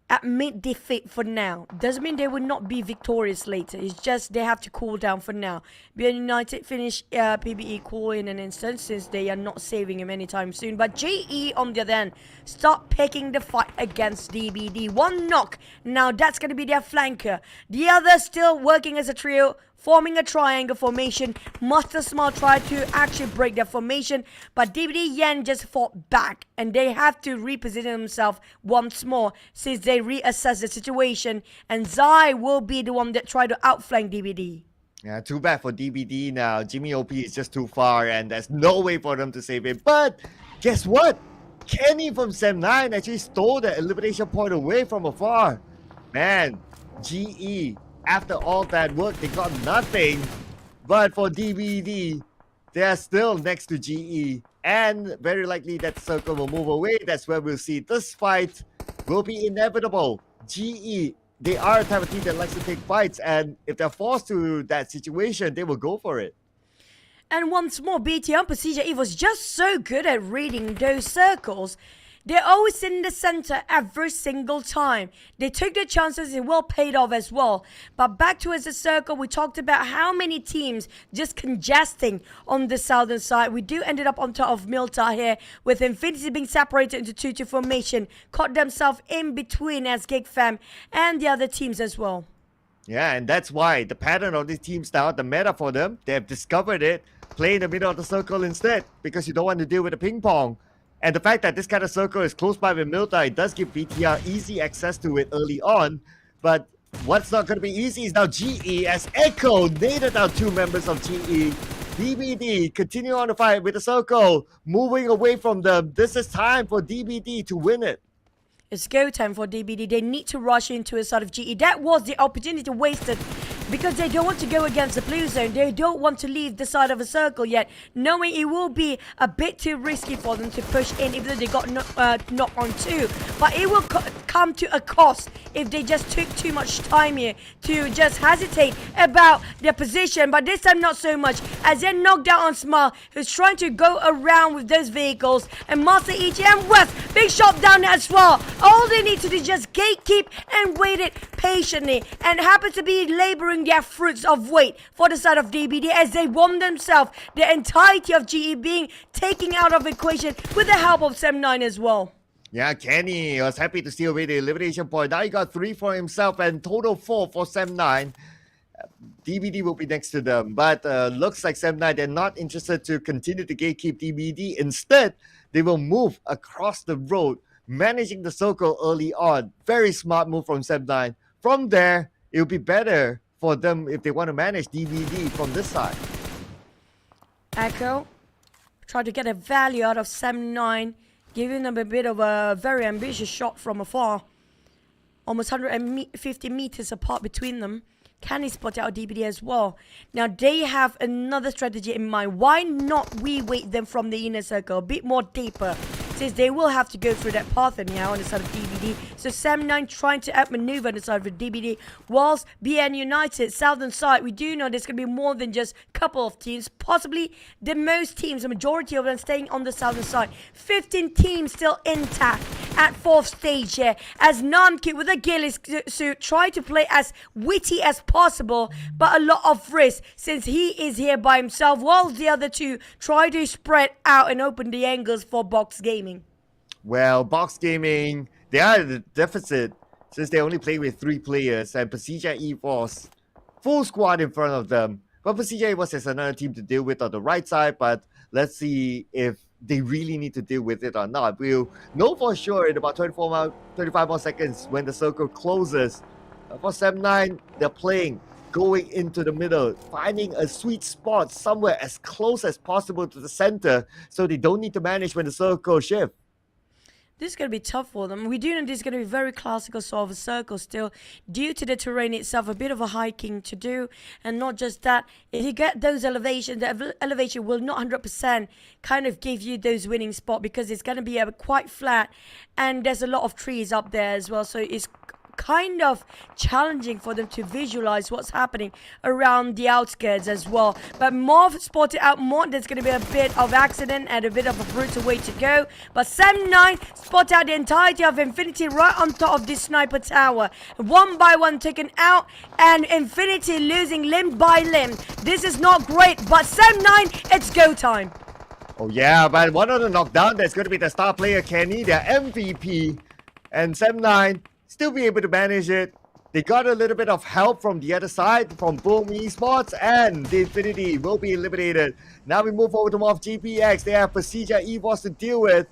admit defeat for now. Doesn't mean they will not be victorious later. It's just they have to cool down for now. BN United finish PBE cool in an instant, since they are not saving him anytime soon. But GE on the other hand start picking the fight against DBD. 1 knock. Now that's going to be their flanker. The other still working as a trio forming a triangle formation. Master Smile tried to actually break their formation, but DBD Yen just fought back, and they have to reposition themselves once more since they reassess the situation, and Zai will be the one that try to outflank DBD. Yeah, too bad for DBD now. Jimmy OP is just too far and there's no way for them to save it. But guess what? Kenny from Sem9 actually stole the elimination point away from afar. Man, GE, after all that work, they got nothing. But for DBD, they are still next to GE. And very likely that circle will move away. That's where we'll see this fight will be inevitable. GE, they are a type of team that likes to take fights, and if they're forced to that situation, they will go for it. And once more, BTM PERSIJA was just so good at reading those circles. They're always in the center every single time. They took their chances, it well paid off as well. But back towards the circle, we talked about how many teams just congesting on the southern side. We do ended up on top of Milta here, with Infinity being separated into 2-2 formation, caught themselves in between as GEEK Fam and the other teams as well. Yeah, and that's why the pattern of these teams now, the meta for them, they have discovered it. Play in the middle of the circle instead, because you don't want to deal with the ping pong. And the fact that this kind of circle is close by with Milta, it does give BTR easy access to it early on. But what's not going to be easy is now GE, as Echo naded out 2 members of GE. DBD continue on the fight with the circle, moving away from them. This is time for DBD to win it. It's go time for DBD. They need to rush into a side of GE. That was the opportunity wasted, because they don't want to go against the blue zone. They don't want to leave the side of a circle yet, knowing it will be a bit too risky for them to push in, even though they got knocked on 2. But it will come to a cost if they just took too much time here to just hesitate about their position. But this time not so much, as they're knocked out on Smile, who's trying to go around with those vehicles, and Master EG and West being shot down as well. All they need to do is just gatekeep and wait it patiently, and happen to be laboring their fruits of weight for the side of DBD, as they won themselves the entirety of GE being taken out of equation with the help of Sem9 as well. Yeah, Kenny was happy to steal away the elimination point. Now he got 3 for himself and total 4 for Sem9. DBD will be next to them, but looks like Sem9, they're not interested to continue to gatekeep DBD. Instead, they will move across the road, managing the circle early on. Very smart move from Sem9. From there, it will be better for them if they want to manage DBD from this side. Echo try to get a value out of Sem9, giving them a bit of a very ambitious shot from afar. Almost 150 meters apart between them. Can he spot out DBD as well? Now they have another strategy in mind. Why not we wait them from the inner circle a bit more deeper, since they will have to go through that path anyhow on the side of DBD. So Sem9 trying to outmaneuver on the side of DBD, whilst BN United, southern side, we do know there's going to be more than just a couple of teams, possibly the most teams, the majority of them staying on the southern side. 15 teams still intact at 4th stage here, as Namkit with a ghillie suit try to play as witty as possible, but a lot of risk since he is here by himself, while the other 2 try to spread out and open the angles for Box Gaming. Well, Box Gaming, they are at a deficit since they only play with 3 players, and PERSIJA EVOS, full squad in front of them. But PERSIJA EVOS is another team to deal with on the right side, but let's see if they really need to deal with it or not. We'll know for sure in about 35 more seconds when the circle closes. For Sem9, they're playing, going into the middle, finding a sweet spot somewhere as close as possible to the center, so they don't need to manage when the circle shifts. This is going to be tough for them. We do know this is going to be very classical sort of a circle still, due to the terrain itself, a bit of a hiking to do. And not just that, if you get those elevations, the elevation will not 100% kind of give you those winning spot, because it's going to be quite flat, and there's a lot of trees up there as well. So it's kind of challenging for them to visualize what's happening around the outskirts as well. But MORPH spotted out more. There's going to be a bit of accident and a bit of a brutal way to go. But Sem9 spotted out the entirety of Infinity right on top of this sniper tower. One by one taken out, and Infinity losing limb by limb. This is not great, but Sem9, it's go time. Oh yeah, but one of the knockdown, there's going to be the star player Kenny, their MVP. And Sem9 still be able to manage it. They got a little bit of help from the other side, from Boom Esports, and the Infinity will be eliminated. Now we move over to MORPH GPX. They have PERSIJA EVOS to deal with.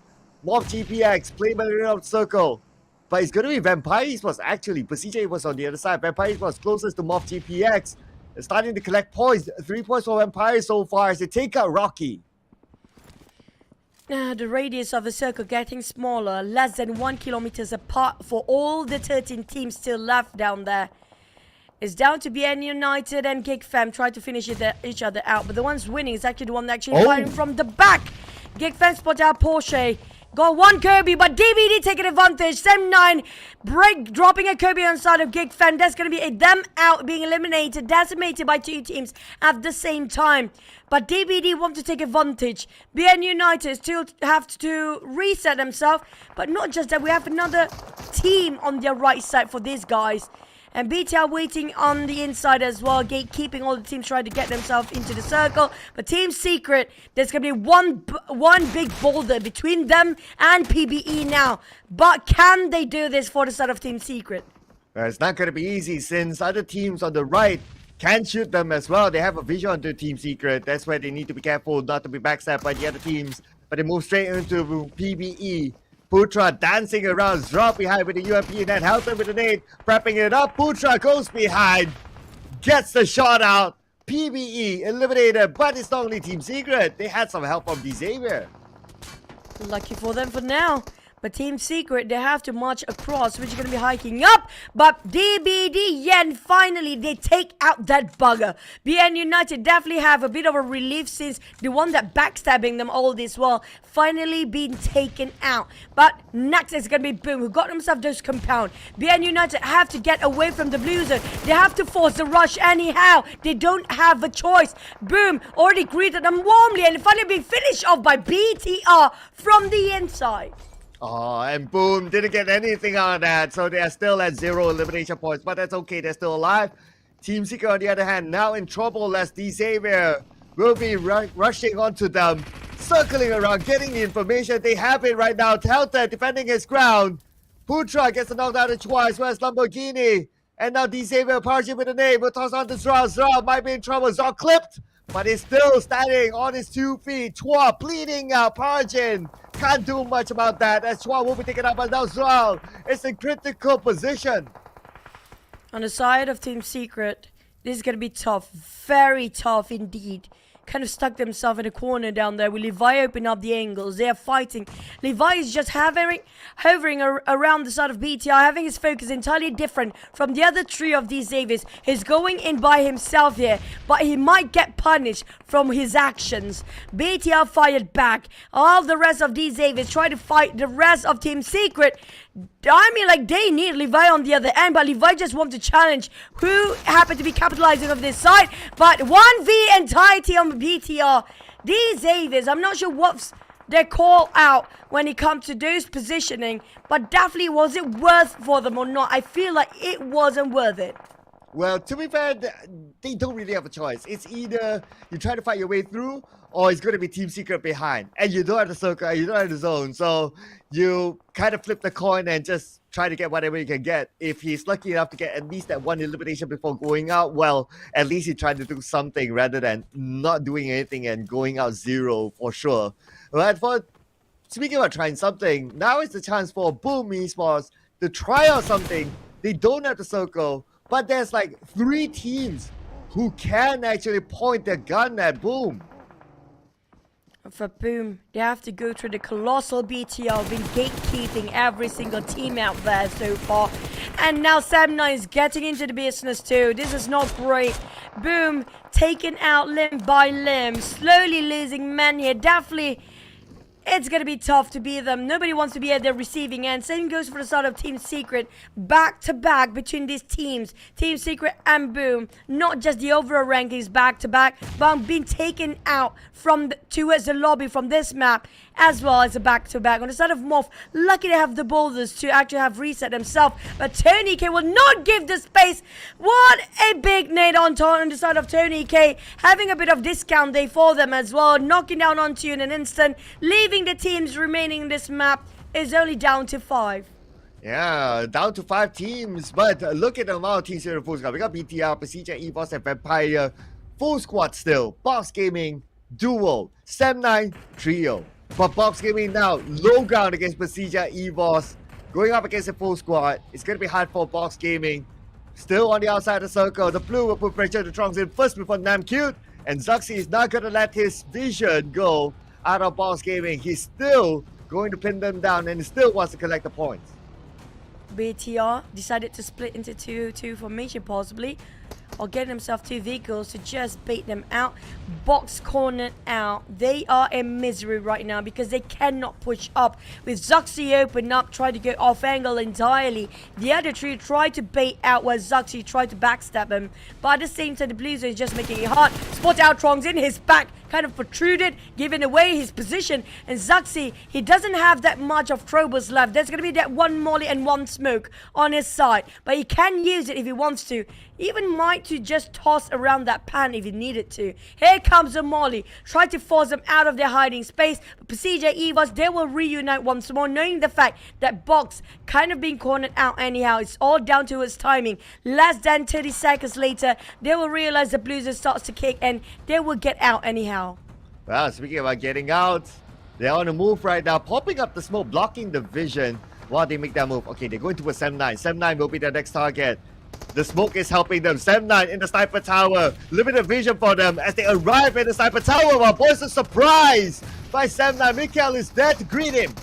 MORPH GPX, played by the circle. But it's going to be Vampire Esports, actually. PERSIJA was on the other side. Vampire Esports closest to MORPH GPX. They're starting to collect points. 3 points for Vampire so far as they take out Rocky. The radius of the circle getting smaller, less than 1 kilometer apart for all the 13 teams still left down there. It's down to BN United and GEEK Fam trying to finish each other out, but the one's winning is actually the one that firing from the back. GEEK Fam spot out Porsche. Got one Kirby, but DBD taking advantage. Sem9 dropping a Kirby on side of GEEK Fam. That's going to be them out, being eliminated, decimated by 2 teams at the same time. But DBD want to take advantage. BN United still have to reset themselves. But not just that, we have another team on their right side for these guys. And BTR waiting on the inside as well, gatekeeping all the teams trying to get themselves into the circle. But Team Secret, there's going to be one big boulder between them and PBE now. But can they do this for the side of Team Secret? Well, it's not going to be easy since other teams on the right can shoot them as well. They have a vision on the Team Secret. That's why they need to be careful not to be backstabbed by the other teams. But they move straight into PBE. Putra dancing around, drop behind with the UMP and then Helton with the nade, prepping it up. Putra goes behind, gets the shot out. PBE eliminated, but it's not only Team Secret. They had some help from Xavier. Lucky for them for now. But Team Secret, they have to march across, which is going to be hiking up. But DBD Yen, finally, they take out that bugger. BN United definitely have a bit of a relief since the one that backstabbing them all this while finally being taken out. But next is going to be Boom, who got himself those compound. BN United have to get away from the blue zone. They have to force the rush anyhow. They don't have a choice. Boom already greeted them warmly and finally being finished off by BTR from the inside. Oh, and Boom didn't get anything out of that, so they are still at 0 elimination points, but that's okay, they're still alive. Team Secret, on the other hand, now in trouble as Xavier will be rushing onto them, circling around, getting the information. They have it right now. Telco defending his ground. Putra gets a knockdown to Chua as well as Lamborghini. And now Xavier parching with the name. Will toss on to Zral. Zral might be in trouble. Zral clipped, but he's still standing on his 2 feet. Chua bleeding out, Parjin. Can't do much about that as Chua will be taken up by now Zral. It's a critical position. On the side of Team Secret, this is going to be tough. Very tough indeed. Kind of stuck themselves in a corner down there with Levi opening up the angles. They are fighting. Levi is just hovering around the side of BTR, having his focus entirely different from the other 3 of these Xaviers. He's going in by himself here, but he might get punished from his actions. BTR fired back. All the rest of these Xaviers try to fight the rest of Team Secret. I mean, like, they need Levi on the other end, but Levi just wants to challenge who happened to be capitalizing on this side. But 1v entirety on BTR. These Xaviers, I'm not sure what's their call out when it comes to those positioning, but definitely was it worth for them or not? I feel like it wasn't worth it. Well, to be fair, they don't really have a choice. It's either you try to fight your way through, or it's going to be Team Secret behind. And you don't have the circle, and you don't have the zone. So you kind of flip the coin and just try to get whatever you can get. If he's lucky enough to get at least that 1 elimination before going out, well, at least he tried to do something rather than not doing anything and going out 0 for sure. But speaking about trying something, now is the chance for Boom Esports to try out something. They don't have the circle, but there's like 3 teams who can actually point their gun at Boom. For Boom, they have to go through the colossal BTR, been gatekeeping every single team out there so far. And now Sem9 is getting into the business too. This is not great. Boom, taken out limb by limb, slowly losing men here. Definitely, it's going to be tough to beat them. Nobody wants to be at the receiving end. Same goes for the side of Team Secret. Back to back between these teams. Team Secret and Boom. Not just the overall rankings back to back, but being taken out from towards the lobby from this map, as well as a back to back. On the side of MORPH, lucky to have the boulders to actually have reset themselves. But Tony K will not give the space. What a big nade on the side of Tony K. Having a bit of discount day for them as well. Knocking down onto you in an instant. Leaving the teams remaining in this map is only down to 5. Yeah, down to 5 teams, but look at the amount of teams here in full squad. We got BTR, PERSIJA, EVOS, and Vampire. Full squad still. Box Gaming, Duo, Sam9, Trio. But Box Gaming now, low ground against PERSIJA, EVOS. Going up against the full squad. It's going to be hard for Box Gaming. Still on the outside of the circle. The blue will put pressure to Trongs in first before Namcute. And ZERXIA is not going to let his vision go out of Box Gaming. He's still going to pin them down and he still wants to collect the points. BTR decided to split into two formation possibly, or get himself 2 vehicles to just bait them out. Box cornered out. They are in misery right now because they cannot push up. With ZERXIA open up, trying to go off angle entirely. The other 3 tried to bait out while ZERXIA tried to backstab him. But at the same time, the Blues are just making it hard. Spot out Trongs in his back, kind of protruded, giving away his position. And ZERXIA, he doesn't have that much of throwables left. There's going to be that 1 molly and 1 smoke on his side. But he can use it if he wants to. Even might to just toss around that pan if he needed to. Here comes the molly. Try to force them out of their hiding space. But PERSIJA, EVOS, they will reunite once more, knowing the fact that Box kind of being cornered out anyhow. It's all down to his timing. Less than 30 seconds later, they will realize the Blues starts to kick and they will get out anyhow. Well, speaking about getting out, they're on the move right now, popping up the smoke, blocking the vision while they make that move. Okay, they're going towards Sam9. Sam9 will be their next target. The smoke is helping them. Sam9 in the sniper tower. Limited vision for them as they arrive in the sniper tower. While boys are surprised by Sam9. Mikael is there to greet him.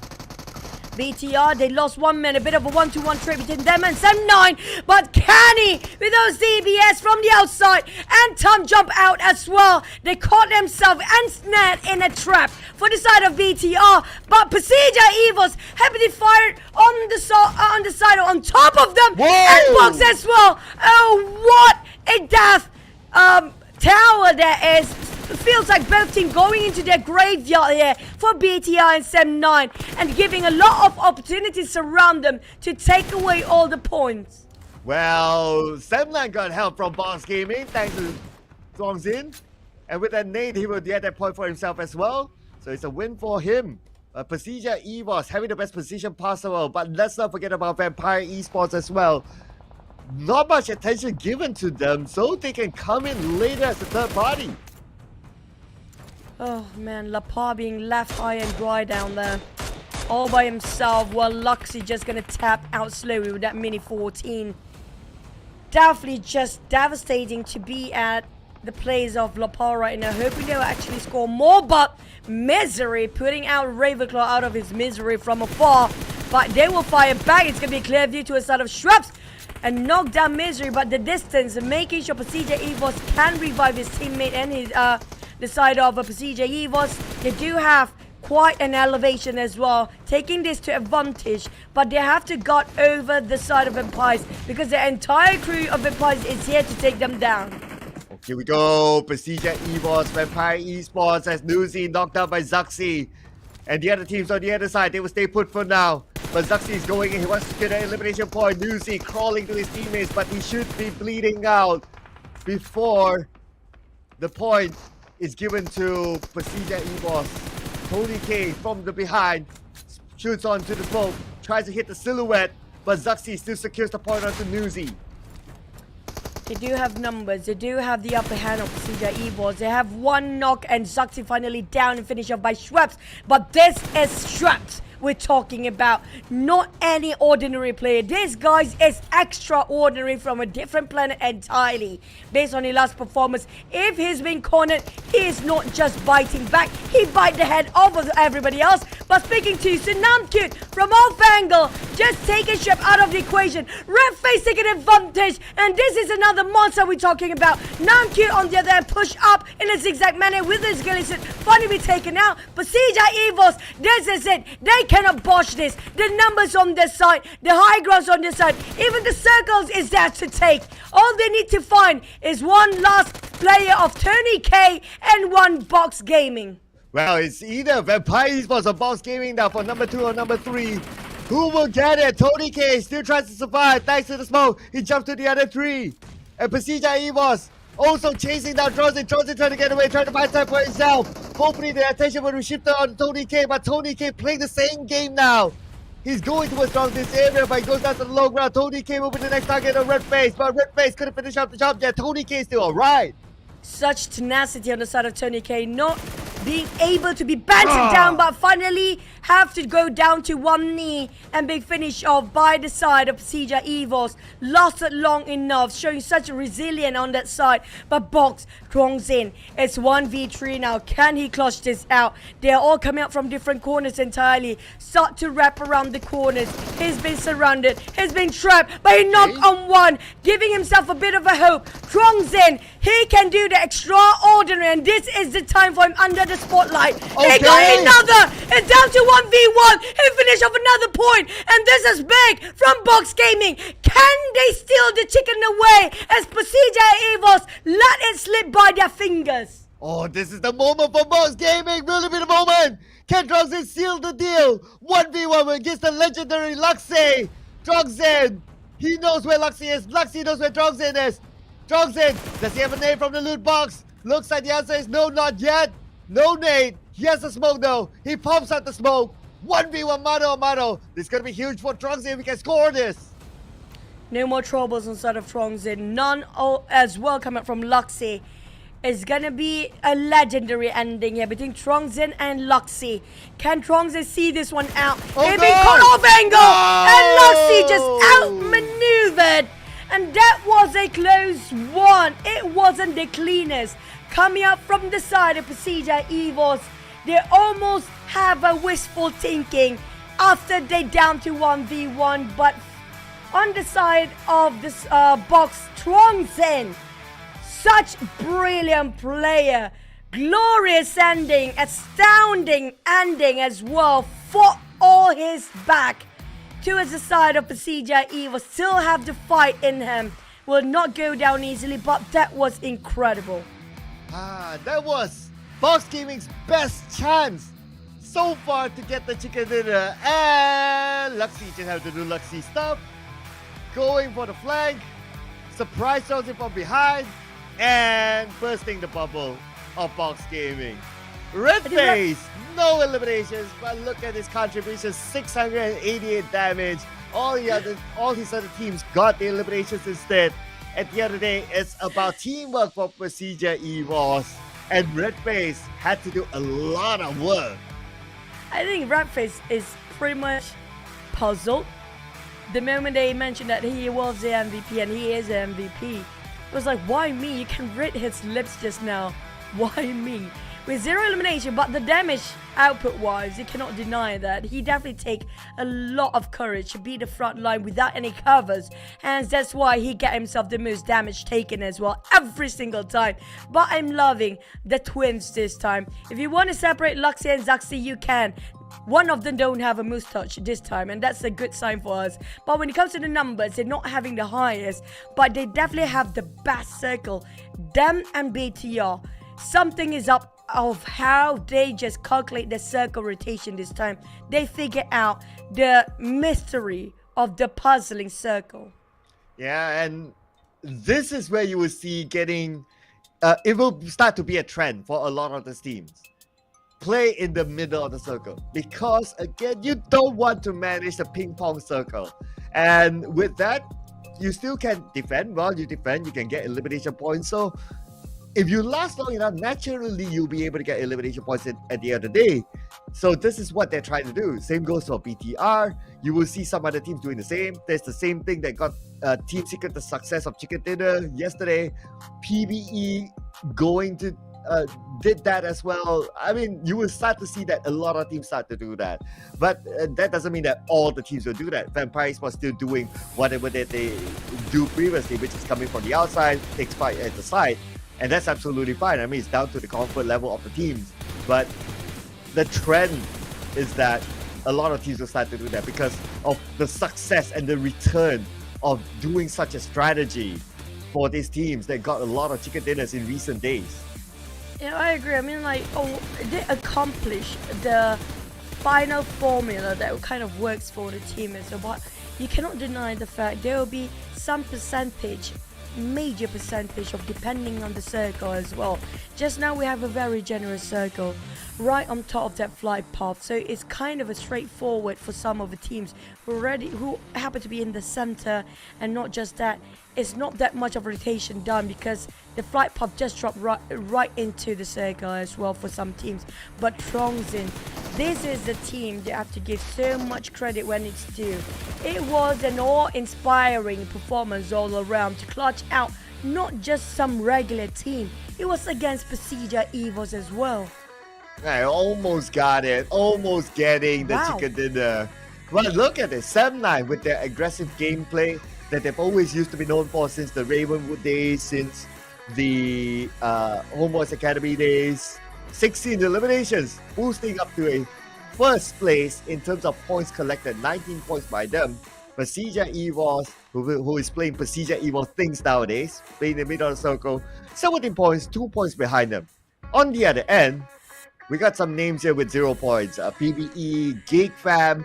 BTR, they lost 1 man, a bit of a 1-2-1 trade between them and Sam9, but Canny with those DBS from the outside and Tom jump out as well. They caught themselves and snared in a trap for the side of BTR, but PERSIJA, EVOS happily fired on the side on top of them. Whoa! And Box as well. Oh, what a death tower there is. It feels like both teams going into their graveyard here for BTR and Sam9 and giving a lot of opportunities around them to take away all the points. Well, Sam9 got help from Box Gaming thanks to Trongs in. And with that nade, he will get that point for himself as well. So it's a win for him. PERSIJA, EVOS having the best position possible. But let's not forget about Vampire Esports as well. Not much attention given to them, so they can come in later as a third party. Oh man, Lapa being left high and dry down there. All by himself while Luxy just gonna tap out slowly with that mini 14. Definitely just devastating to be at the place of Lapa right now. Hoping they'll actually score more, but misery putting out Ravenclaw out of his misery from afar. But they will fire back. It's gonna be a clear view to a side of Shrubs and knock down misery, but the distance and making sure PERSIJA, EVOS can revive his teammate and his the side of PERSIJA, EVOS. They do have quite an elevation as well, taking this to advantage, but they have to got over the side of Vampires because the entire crew of Vampires is here to take them down. Here we go. PERSIJA, EVOS, Vampire Esports as Nuzi knocked out by ZERXIA. And the other teams on the other side, they will stay put for now. But ZERXIA is going in. He wants to get an elimination point. Nuzi crawling to his teammates, but he should be bleeding out before the point is given to PERSIJA, EVOS. Tony K from the behind shoots onto the smoke, tries to hit the silhouette, but ZERXIA still secures the point onto Nuzi. They do have numbers. They do have the upper hand of PERSIJA, EVOS. They have 1 knock and ZERXIA finally down and finish off by Schweppes. But this is Schweppes we're talking about, not any ordinary player. This guy is extraordinary from a different planet entirely. Based on his last performance, if he's been cornered, he is not just biting back, he bites the head off of everybody else. But speaking to Namcute from off angle, just taking Shep out of the equation. Red Face taking advantage, and this is another monster we're talking about. Namcute on the other hand, push up in a zigzag manner with his skeleton, finally be taken out. But PERSIJA, EVOS, this is it. They cannot botch this. The numbers on this side, the high grounds on this side, even the circles is there to take. All they need to find is one last player of Tony K and 1 Box Gaming. Well, it's either Vampire Esports or Box Gaming now for number 2 or number 3. Who will get it? Tony K still tries to survive thanks to the smoke. He jumps to the other 3. And PERSIJA, EVOS also chasing down Johnson. Johnson trying to get away, trying to find time for himself. Hopefully the attention will be shifted on Tony K, but Tony K playing the same game now. He's going towards this area, but he goes down to the low ground. Tony K will be the next target on Red Face, but Red Face couldn't finish up the job yet. Tony K still alright. Such tenacity on the side of Tony K, not being able to be battered down, but finally have to go down to one knee and be finished off by the side of PERSIJA EVOS. Lasted long enough, showing such resilience on that side. But Box throws in. It's 1v3 now. Can he clutch this out? They are all coming out from different corners entirely. Start to wrap around the corners. He's been surrounded. He's been trapped, but he knocked on one, giving himself a bit of a hope. Throws in. He can do the extraordinary, and this is the time for him under the spotlight. He got another. It's down to 1v1. He finished off another point, and this is big from Box Gaming. Can they steal the chicken away as PERSIJA EVOS let it slip by their fingers? Oh, this is the moment for Box Gaming. Will it be the moment? Can Droxen seal the deal? 1v1 against the legendary Luxie. Droxen, he knows where Luxie is. Luxie knows where Droxen is. Droxen, does he have a nade from the loot box? Looks like the answer is no, not yet. No nade. He has the smoke though. He pops out the smoke. 1v1 mano a mano. This is going to be huge for Droxen if he can score this. No more troubles inside of Droxen. None as well coming from Luxie. It's gonna be a legendary ending here between Droxen and Luxie. Can Droxen see this one out? They've been caught off angle, and Luxie just outmaneuvered. And that was a close one. It wasn't the cleanest. Coming up from the side of PERSIJA EVOS, they almost have a wishful thinking after they down to 1v1. But on the side of this Box, Droxen, such brilliant player, glorious ending, astounding ending as well. Fought all his back towards the side of PERSIJA EVOS. Still have the fight in him. Will not go down easily, but that was incredible. That was Box Gaming's best chance so far to get the chicken dinner. And Luxie just have to do Luxie stuff. Going for the flank. Surprise Droxen from behind. And bursting the bubble of Box Gaming. Red Face, no eliminations, but look at his contribution, 688 damage. All his other teams got the eliminations instead. At the end of the day, it's about teamwork for PERSIJA EVOS. And Red Face had to do a lot of work. I think Red Face is pretty much puzzled. The moment they mentioned that he was the MVP and he is the MVP, it was like, why me? You can read his lips just now. Why me? With 0 elimination, but the damage output-wise, you cannot deny that. He definitely take a lot of courage to be the front line without any covers. And that's why he get himself the most damage taken as well, every single time. But I'm loving the twins this time. If you want to separate Luxie and Zaxi, you can. One of them don't have a moustache this time, and that's a good sign for us. But when it comes to the numbers, they're not having the highest, but they definitely have the best circle. Them and BTR, something is up of how they just calculate the circle rotation this time. They figure out the mystery of the puzzling circle. Yeah, and this is where you will see getting... it will start to be a trend for a lot of the teams. Play in the middle of the circle. Because, again, you don't want to manage the ping pong circle. And with that, you still can defend. While you defend, you can get elimination points. So, if you last long enough, naturally, you'll be able to get elimination points at the end of the day. So this is what they're trying to do. Same goes for BTR. You will see some other teams doing the same. There's the same thing that got Team Secret the success of Chicken Dinner yesterday. PBE going to did that as well. I mean, you will start to see that a lot of teams start to do that. But that doesn't mean that all the teams will do that. Vampire was still doing whatever that they do previously, which is coming from the outside, takes fight at the side. And that's absolutely fine. I mean, it's down to the comfort level of the teams. But the trend is that a lot of teams will start to do that because of the success and the return of doing such a strategy for these teams that got a lot of chicken dinners in recent days. Yeah, I agree. I mean, like, they accomplished the final formula that kind of works for the team. But you cannot deny the fact there will be some percentage major percentage of depending on the circle as well. Just now we have a very generous circle right on top of that flight path, so it's kind of a straightforward for some of the teams who happen to be in the center. And not just that, it's not that much of rotation done because the flight path just dropped right into the circle as well for some teams. But Trongzin, this is the team they have to give so much credit when it's due. It was an awe-inspiring performance all around to clutch out not just some regular team, it was against PERSIJA EVOS as well. I almost got it. Almost getting the chicken dinner. But look at it. 7-9 with their aggressive gameplay that they've always used to be known for since the Ravenwood days, since the Homeboys Academy days. 16 eliminations, boosting up to a first place in terms of points collected. 19 points by them. PERSIJA EVOS, who is playing PERSIJA EVOS things nowadays, playing in the middle of the circle. 17 points, 2 points behind them. On the other end, we got some names here with 0 points. PBE, GEEK Fam,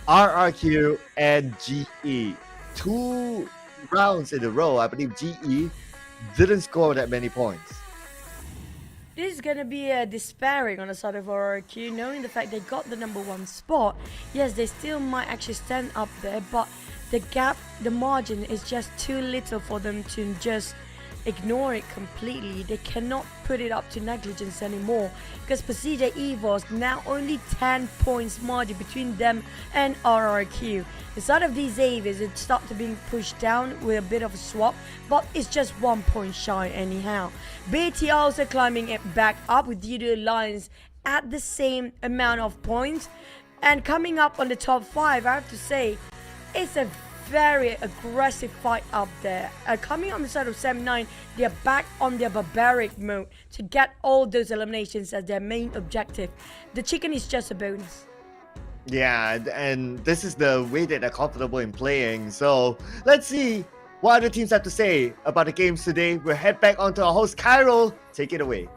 RRQ, and GE. 2 rounds in a row, I believe GE didn't score that many points. This is going to be despairing on the side of RRQ, knowing the fact they got the #1 spot. Yes, they still might actually stand up there, but the gap, the margin is just too little for them to just ignore it completely. They cannot put it up to negligence anymore because PERSIJA EVOS now only 10 points margin between them and RRQ. Instead of these Avies, it started being pushed down with a bit of a swap, but it's just 1 point shy anyhow. BT also climbing it back up with Yoodo Alliance at the same amount of points, and coming up on the top 5, I have to say, it's a very aggressive fight up there. Coming on the side of 7-9, they're back on their barbaric mode to get all those eliminations as their main objective. The chicken is just a bonus. Yeah, and this is the way that they're comfortable in playing. So let's see what other teams have to say about the games today. We'll head back onto our host, Kyril. Take it away.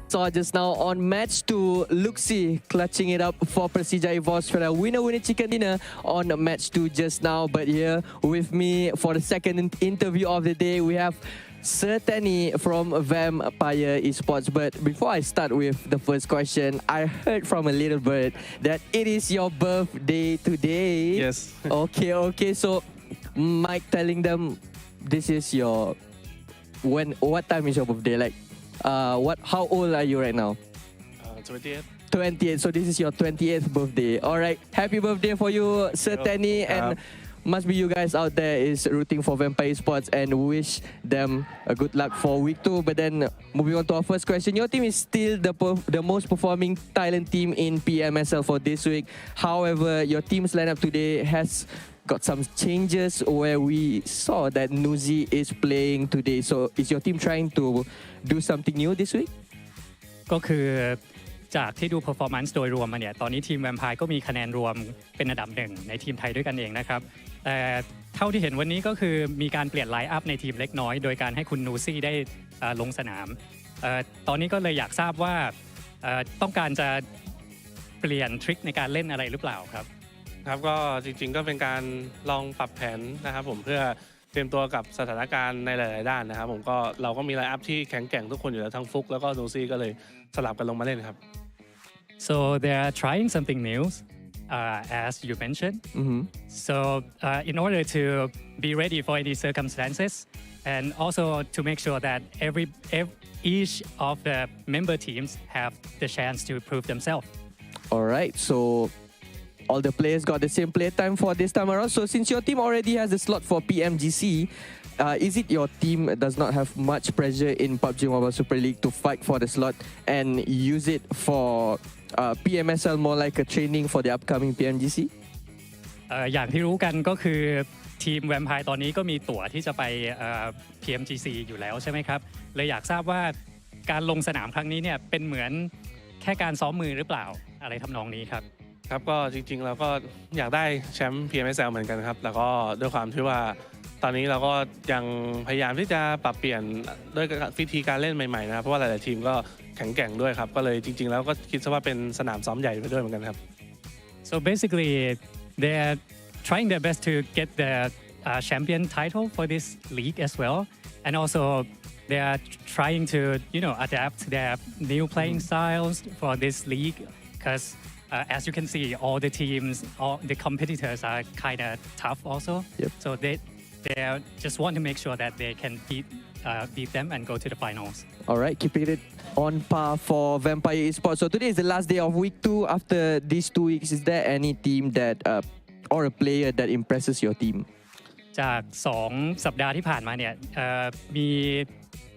Saw just now on match 2, Luxi clutching it up for PERSIJA EVOS for a winner chicken dinner on match 2 just now. But here with me for the second interview of the day, we have Sertani from Vampire Esports. But before I start with the first question, I heard from a little bird that it is your birthday today. Yes. Okay. So Mike telling them this is your what time is your birthday? Like how old are you right now? 28. 28. So this is your 28th birthday. All right. Happy birthday for you, Sertani, and must be you guys out there is rooting for Vampire Esports and wish them a good luck for week 2. But then moving on to our first question, your team is still the most performing Thailand team in PMSL for this week. However, your team's lineup today has got some changes where we saw that Nuzi is playing today. So is your team trying to do something new this week? ก็คือจากที่ดู performance โดยรวมมาเนี่ยตอนนี้ทีมแวมไพร์ก็มีคะแนนรวมเป็นอันดับหนึ่งในทีมไทยด้วยกันเองนะครับแต่เท่าที่เห็นวันนี้ก็คือมีการเปลี่ยนไลน์อัพในทีมเล็กน้อยโดยการให้คุณนูซี่ได้ลงสนามตอนนี้ก็เลยอยากทราบว่าต้องการจะเปลี่ยนทริคในการเล่นอะไรหรือเปล่าครับครับก็จริงๆก็เป็นการลองปรับแผนนะครับผมเพื่อเตรียมตัวกับสถานการณ์ในหลายๆด้านนะครับผมก็เราก็มีไลน์อัพที่แข็งแกร่งทุกคนอยู่แล้วทั้งฟุกแล้วก็นูซี่ก็เลยสลับกันลงมาเล่นครับ So they are trying something new as you mentioned so in order to be ready for any circumstances and also to make sure that each of the member teams have the chance to prove themselves. All right, so all the players got the same play time for this time around. So since your team already has a slot for PMGC, is it your team does not have much pressure in PUBG Mobile Super League to fight for the slot and use it for PMSL more like a training for the upcoming PMGC? อย่างที่รู้กันก็คือทีมแวมไพร์ตอนนี้ก็มีตั๋วที่จะไป PMGC อยู่แล้วใช่ไหมครับเลยอยากทราบว่าการลงสนามครั้งนี้เนี่ยเป็นเหมือนแค่การซ้อมมือหรือเปล่าอะไรทำนองนี้ครับครับก็จริงๆเราก็อยากได้แชมป์ PMSL เหมือนกันครับแล้วก็ด้วยความที่ว่าตอนนี้เราก็ยังพยายามที่จะปรับเปลี่ยนด้วยวิธีการเล่นใหม่ๆนะครับเพราะว่าหลายๆทีมก็แข็งแกร่งด้วยครับก็เลยจริงๆแล้วก็คิดซะว่าเป็นสนามซ้อมใหญ่ไปด้วยเหมือนกันครับ So basically they're trying their best to get the champion title for this league as well. And also they are trying to, adapt their new playing styles for this league because as you can see, all the teams, all the competitors are kind of tough also. Yep. So they just want to make sure that they can beat them and go to the finals. All right, keeping it on par for Vampire Esports. So today is the last day of week 2. After these 2 weeks, is there any team that or a player that impresses your team? จาก2สัปดาห์ที่ผ่านมาเนี่ยมี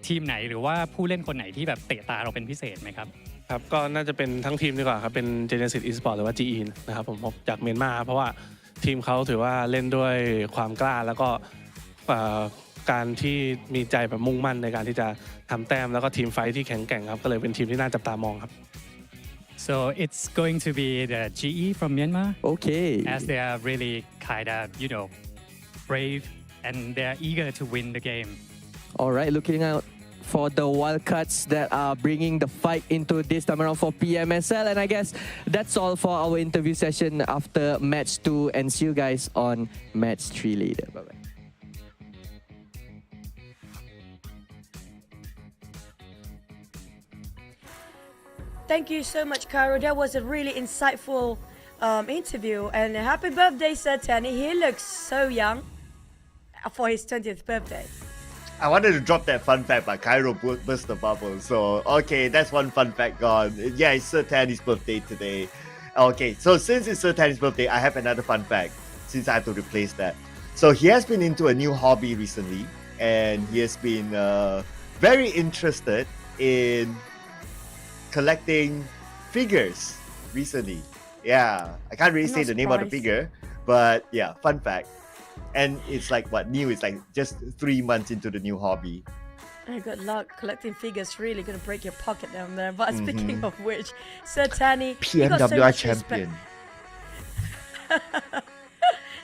ทีมไหนหรือว่าผู้เล่นคนไหนที่แบบเตะตาเราเป็นพิเศษไหมครับครับก็น่าจะเป็นทั้งทีมดีกว่าครับเป็น Genesis Esports หรือว่า GEEK นะครับผมจากเมียนมาเพราะว่าทีมเขาถือว่าเล่นด้วยความกล้าแล้วก็การที่มีใจแบบมุ่งมั่นในการที่จะทำแต้มแล้วก็ทีมไฟท์ที่แข็งแกร่งครับก็เลยเป็นทีมที่น่าจับตามองครับ So it's going to be the GE from Myanmar. Okay. As they are really kind of, brave and they're eager to win the game. All right, looking out for the wildcards that are bringing the fight into this time around for PMSL. And I guess that's all for our interview session after match 2. And see you guys on match 3 later. Bye-bye. Thank you so much, Cairo. That was a really insightful interview. And happy birthday, Sertani. He looks so young for his 20th birthday. I wanted to drop that fun fact, but Cairo burst the bubble. So, okay, that's one fun fact gone. Yeah, it's Sir Tanny's birthday today. Okay, so since it's Sir Tanny's birthday, I have another fun fact since I have to replace that. So he has been into a new hobby recently, and he has been very interested in collecting figures recently. Yeah, I can't really say the name of the figure, but yeah, fun fact. And it's like what new? It's like just 3 months into the new hobby. Good luck. Collecting figures really gonna break your pocket down there. But speaking of which, Sir Tanny, PMWR champion.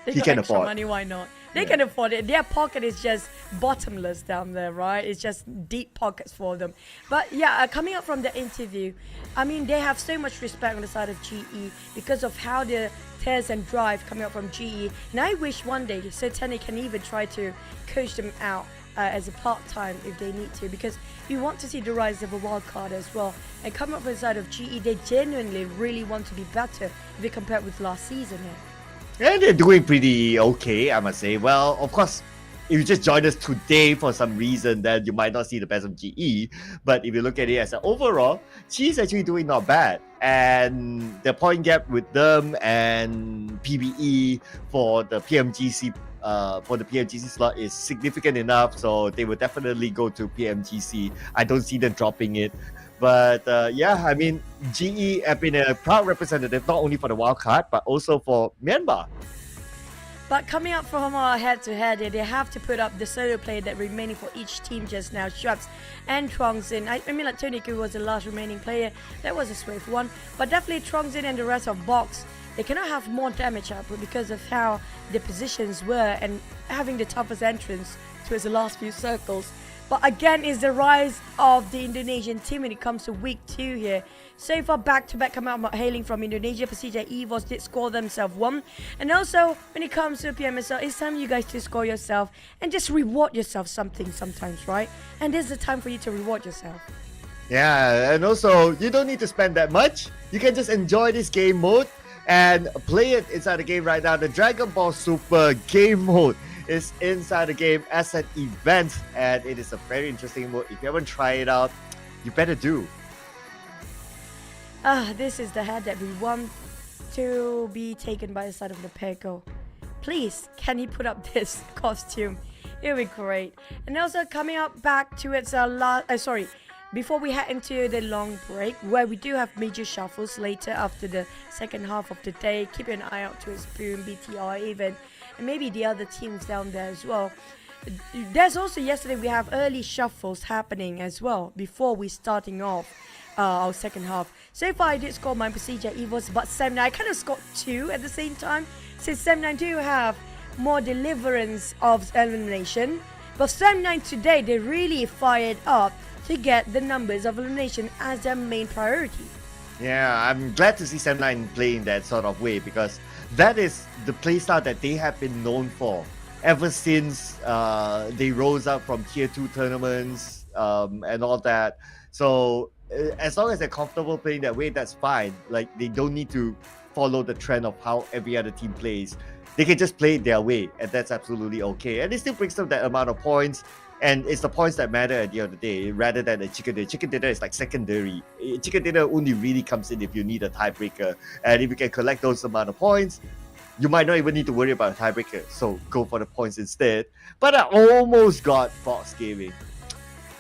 He can afford money. Why not? They can afford it. Their pocket is just bottomless down there, right? It's just deep pockets for them. But yeah, coming up from the interview, I mean, they have so much respect on the side of GE because of how the tears and drive coming up from GE. And I wish one day Sir Tanny can even try to coach them out as a part-time if they need to, because we want to see the rise of a wild card as well. And coming up from the side of GE, they genuinely really want to be better if we compare with last season here. And they're doing pretty okay, I must say. Well, of course, if you just joined us today for some reason, then you might not see the best of GE. But if you look at it as an overall, GE is actually doing not bad. And the point gap with them and PBE for the PMGC slot is significant enough. So they will definitely go to PMGC. I don't see them dropping it. But yeah, I mean, GE have been a proud representative not only for the wild card but also for Myanmar. But coming up from our head-to-head, they have to put up the solo play that remaining for each team just now. Shrubs and Trongzin. I mean, like Toniku was the last remaining player. That was a swift one. But definitely Trongzin and the rest of Box, they cannot have more damage output because of how the positions were and having the toughest entrance towards the last few circles. But again, is the rise of the Indonesian team when it comes to week 2 here. So far, back-to-back come out hailing from Indonesia. PERSIJA EVOS did score themselves 1. And also, when it comes to PMSL, it's time you guys to score yourself and just reward yourself something sometimes, right? And this is the time for you to reward yourself. Yeah, and also, you don't need to spend that much. You can just enjoy this game mode and play it inside the game right now. The Dragon Ball Super game mode is inside the game as an event, and it is a very interesting mode. If you haven't tried it out, you better do. This is the head that we want to be taken by the side of the Telco. Please, can he put up this costume? It would be great. And also coming up back to its before we head into the long break, where we do have major shuffles later after the second half of the day. Keep an eye out to its Boom, BTR even, and maybe the other teams down there as well. There's also yesterday we have early shuffles happening as well before we starting off our second half. So far I did score my PERSIJA EVOS, but Sam9 I kind of scored 2 at the same time, since Sam9 do have more deliverance of elimination. But Sam9 today, they really fired up to get the numbers of elimination as their main priority. Yeah, I'm glad to see Sam9 playing that sort of way, because that is the playstyle that they have been known for. ever since they rose up from tier 2 tournaments and all that. So as long as they're comfortable playing that way, that's fine. Like, they don't need to follow the trend of how every other team plays. They can just play it their way, and that's absolutely okay. And it still brings them that amount of points, and it's the points that matter at the end of the day, rather than the chicken dinner. Chicken dinner is like secondary. Chicken dinner only really comes in if you need a tiebreaker, and if you can collect those amount of points, you might not even need to worry about a tiebreaker. So go for the points instead. But I almost got Fox Gaming,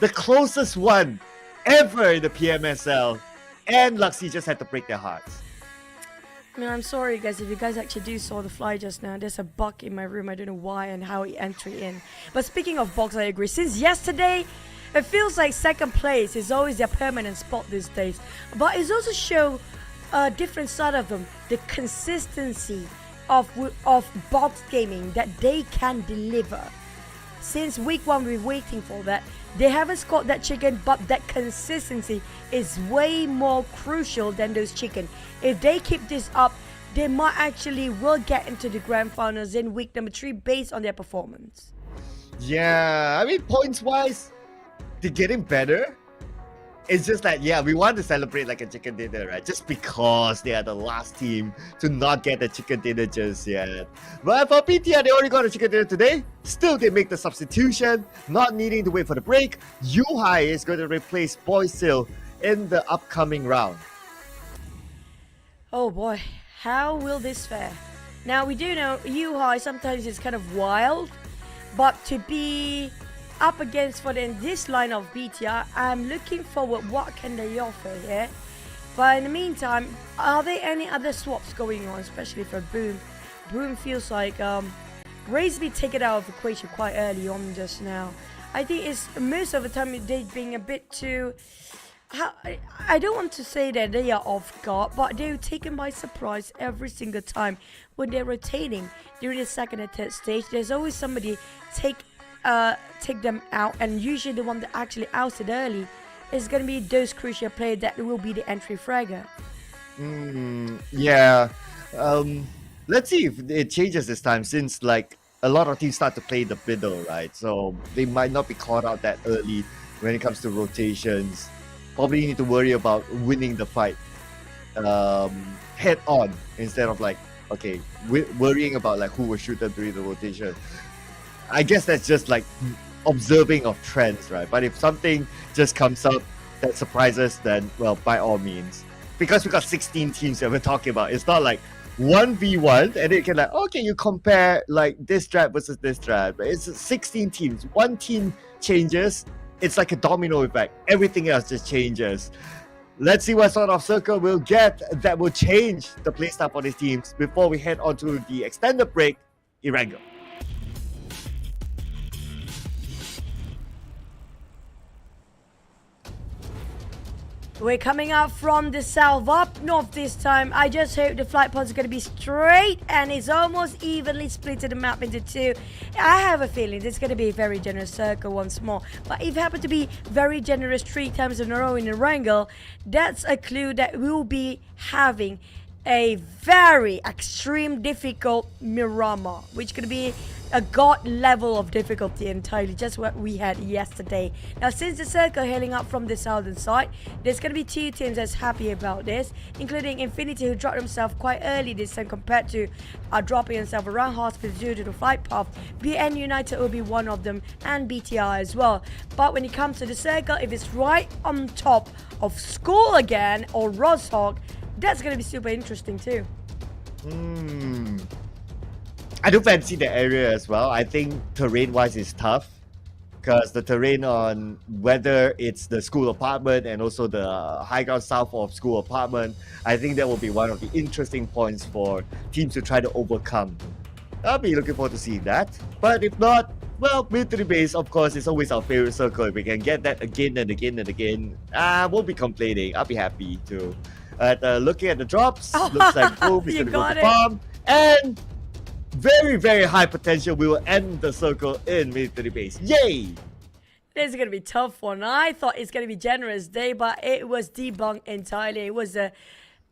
the closest one ever in the PMSL, and Luxy just had to break their hearts. I mean, I'm sorry, guys. If you guys actually do saw the fly just now, there's a bug in my room. I don't know why and how it entered in. But speaking of bugs, I agree. Since yesterday, it feels like second place is always their permanent spot these days. But it's also show a different side of them, the consistency of box gaming that they can deliver. Since week 1, we're waiting for that. They haven't scored that chicken, but that consistency is way more crucial than those chicken. If they keep this up, they might actually will get into the grand finals in week number 3 based on their performance. Yeah, I mean, points-wise, they're getting better. It's just that, yeah, we want to celebrate like a chicken dinner, right? Just because they are the last team to not get the chicken dinner just yet. But for PTR, they already got a chicken dinner today. Still, they make the substitution, not needing to wait for the break. Yuhai is going to replace Boysil in the upcoming round. Oh boy, how will this fare? Now, we do know Yuhai sometimes is kind of wild, but to be up against for this line of BTR, I'm looking forward what can they offer here. But in the meantime, are there any other swaps going on, especially for Boom? Boom feels like Raisby take it out of the equation quite early on just now. I think it's most of the time they being a bit too, I don't want to say that they are off guard, but they're taken by surprise every single time when they're rotating during the second and third stage. There's always somebody take them out, and usually the one that actually ousted early is going to be those crucial players that will be the entry fragger. Yeah. Let's see if it changes this time, since like a lot of teams start to play the middle, right? So they might not be caught out that early when it comes to rotations. Probably need to worry about winning the fight head on, instead of like, okay, worrying about like who will shoot them during the rotation. I guess that's just like observing of trends, right? But if something just comes up that surprises, then, well, by all means. Because we got 16 teams that we're talking about. It's not like 1v1 and it can like, okay, you compare like this strat versus this strat. But it's 16 teams. One team changes, it's like a domino effect. Everything else just changes. Let's see what sort of circle we'll get that will change the playstyle for these teams before we head on to the extended break. Irango. We're coming up from the south up north this time. I just hope the flight pods are going to be straight and it's almost evenly split the map into 2. I have a feeling this is going to be a very generous circle once more. But if it happens to be very generous 3 times in a row in a wrangle, that's a clue that we'll be having a very extreme difficult Miramar, which could be a god level of difficulty entirely, just what we had yesterday. Now, since the circle hailing up from the southern side, there's going to be 2 teams that's happy about this, including Infinity, who dropped himself quite early this time compared to dropping himself around hospital due to the flight path. BN United will be one of them, and BTR as well. But when it comes to the circle, if it's right on top of School again or Roshawk, that's going to be super interesting too. I do fancy the area as well. I think terrain-wise is tough, because the terrain on whether it's the school apartment and also the high ground south of school apartment, I think that will be one of the interesting points for teams to try to overcome. I'll be looking forward to seeing that. But if not, well, military base, of course, is always our favorite circle. If we can get that again and again and again, I won't be complaining. I'll be happy to. Looking at the drops, looks like Boom is going to go to farm, and very, very high potential. We will end the circle in military base. Yay! This is going to be a tough one. I thought it's going to be generous day, but it was debunked entirely. It was a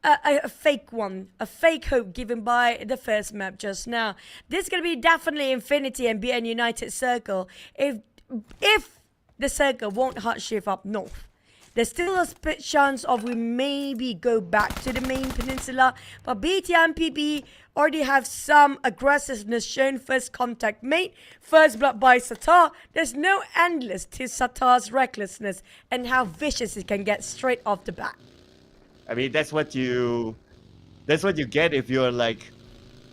a fake one, a fake hope given by the first map just now. This is gonna be definitely Infinity and BN United Circle. If the Circle won't hard shift up north, there's still a split chance of we maybe go back to the main peninsula, but BTR and PB already have some aggressiveness shown. First contact made, first blood by Satar. There's no endless to Satar's recklessness and how vicious it can get straight off the bat. I mean, that's what you get if you're like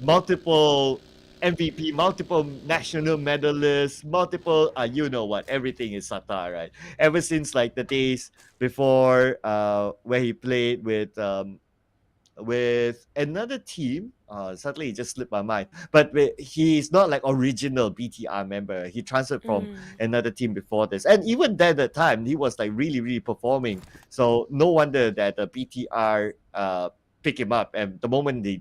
multiple MVP, multiple national medalists, multiple you know what, everything is Satar, right? Ever since like the days before where he played with another team. Suddenly it just slipped my mind. But he's not like original BTR member. He transferred from another team before this. And even then at the time, he was like really, really performing. So no wonder that the BTR pick him up, and the moment they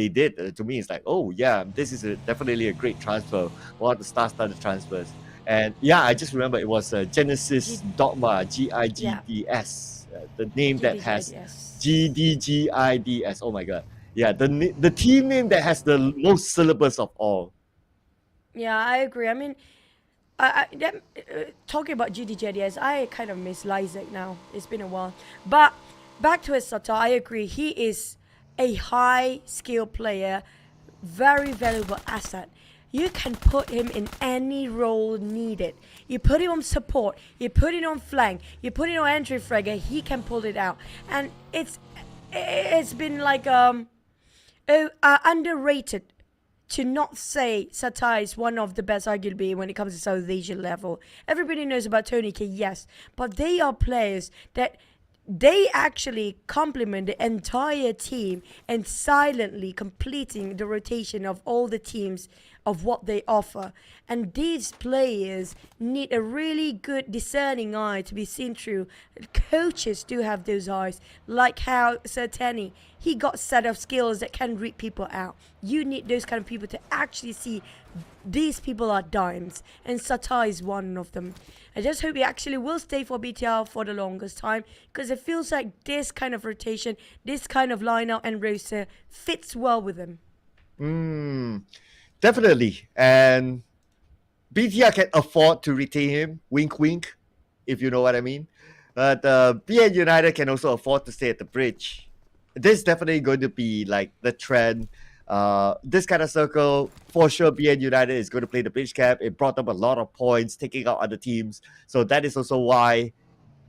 did, to me it's like, oh yeah, this is definitely a great transfer, one of the star-studded transfers. And yeah, I just remember it was Genesis Dogma, GIGDS, the name that has GDGIDS. Oh my god, yeah, the team name that has the most syllables of all. Yeah, I agree. I mean, talking about GDGIDS, I kind of miss Lysak now. It's been a while, but back to his Satar, I agree. He is a high skill player, very valuable asset. You can put him in any role needed. You put him on support, you put him on flank, you put him on entry fragger, he can pull it out. And it's been like underrated to not say Satar is one of the best, arguably, when it comes to South Asian level. Everybody knows about Tony K, yes, but they are players that they actually complement the entire team and silently completing the rotation of all the teams of what they offer. And these players need a really good discerning eye to be seen through. Coaches do have those eyes, like how Sir Tenny, he got set of skills that can read people out. You need those kind of people to actually see these people are dimes, and Satar is one of them. I just hope he actually will stay for BTR for the longest time, because it feels like this kind of rotation, this kind of lineup and roster fits well with him. Definitely. And BTR can afford to retain him, wink wink, if you know what I mean. But BN United can also afford to stay at the bridge. This is definitely going to be like the trend. This kind of circle, for sure, BN United is going to play the bridge cap. It brought up a lot of points, taking out other teams. So that is also why,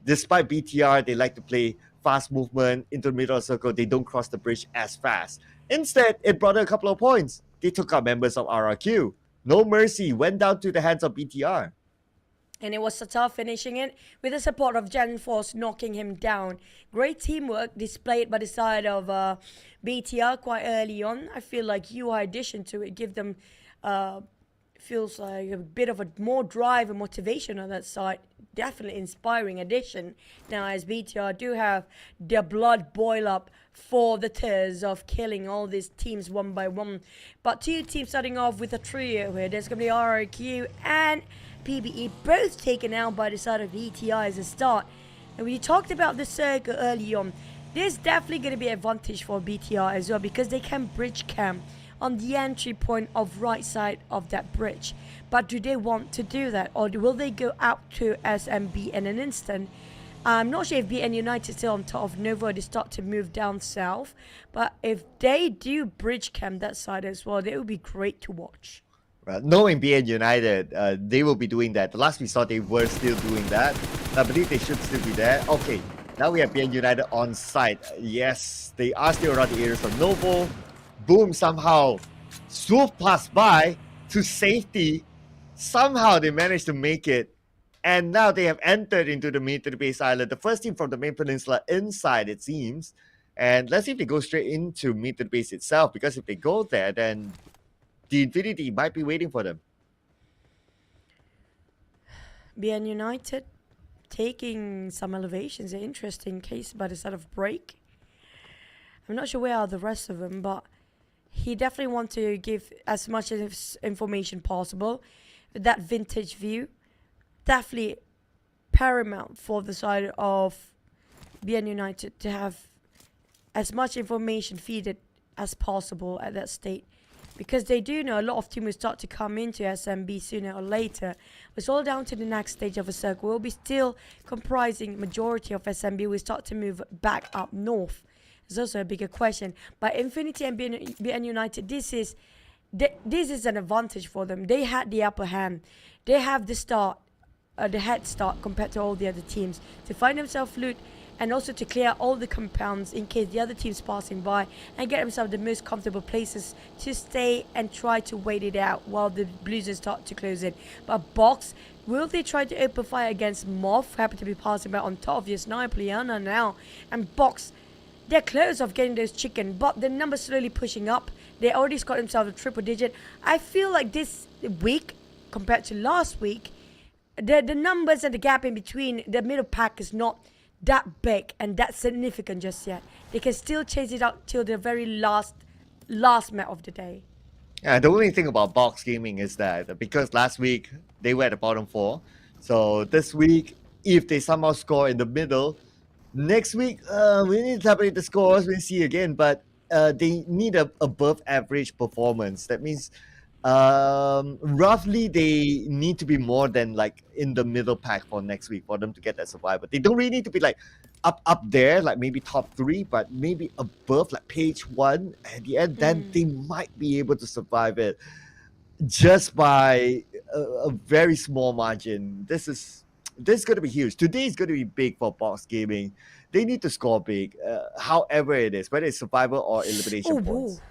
despite BTR, they like to play fast movement into the middle of the circle. They don't cross the bridge as fast. Instead, it brought a couple of points. They took out members of RRQ. No mercy went down to the hands of BTR. And it was Satar finishing it with the support of Gen Force knocking him down. Great teamwork displayed by the side of BTR quite early on. I feel like UI addition to it give them feels like a bit of a more drive and motivation on that side. Definitely inspiring addition. Now, as BTR do have their blood boil up for the tears of killing all these teams one by one. But two teams starting off with a trio here. There's going to be RRQ and PBE, both taken out by the side of BTR as a start. And we talked about the circle early on. There's definitely going to be an advantage for BTR as well, because they can bridge camp on the entry point of right side of that bridge. But do they want to do that, or will they go out to SMB in an instant? I'm not sure if BN United still on top of Nova. They start to move down south, but if they do bridge camp that side as well, they would be great to watch. Well, knowing BN United, they will be doing that. The last we saw, they were still doing that. I believe they should still be there. Okay, now we have BN United on site. Yes, they are still around the areas of Novo. Boom, somehow swoop past by to safety. Somehow they managed to make it. And now they have entered into the military base island. The first team from the main peninsula inside, it seems. And let's see if they go straight into military base itself. Because if they go there, then the Infinity might be waiting for them. BN United taking some elevations. An interesting case by the side of Break. I'm not sure where are the rest of them, but he definitely wants to give as much information possible. That vintage view, definitely paramount for the side of BN United to have as much information feeded as possible at that state. Because they do know a lot of teams will start to come into SMB sooner or later. It's all down to the next stage of a circle. We'll be still comprising majority of SMB. We start to move back up north. It's also a bigger question. But Infinity and BN United, this is an advantage for them. They had the upper hand. They have the head start compared to all the other teams to find themselves loot, and also to clear all the compounds in case the other team's passing by, and get themselves the most comfortable places to stay and try to wait it out while the Blues start to close in. But Box, will they try to open fire against MORPH, happen to be passing by on top of your sniper Liana now, and Box, they're close of getting those chicken, but the numbers slowly pushing up. They already got themselves a triple digit. I feel like this week, compared to last week, the numbers and the gap in between the middle pack is not that big and that significant just yet. They can still chase it out till the very last map of the day. Yeah, the only thing about Box Gaming is that because last week they were at the bottom 4, so this week, if they somehow score in the middle, next week we need to tabulate the scores, we'll see again, but they need a above average performance. That means roughly they need to be more than like in the middle pack for next week for them to get that survivor. They don't really need to be like up there, like maybe top 3, but maybe above, like page 1 at the end. Then they might be able to survive it just by a very small margin. This is going to be huge. Today is going to be big for Box Gaming. They need to score big, however it is, whether it's survival or elimination points.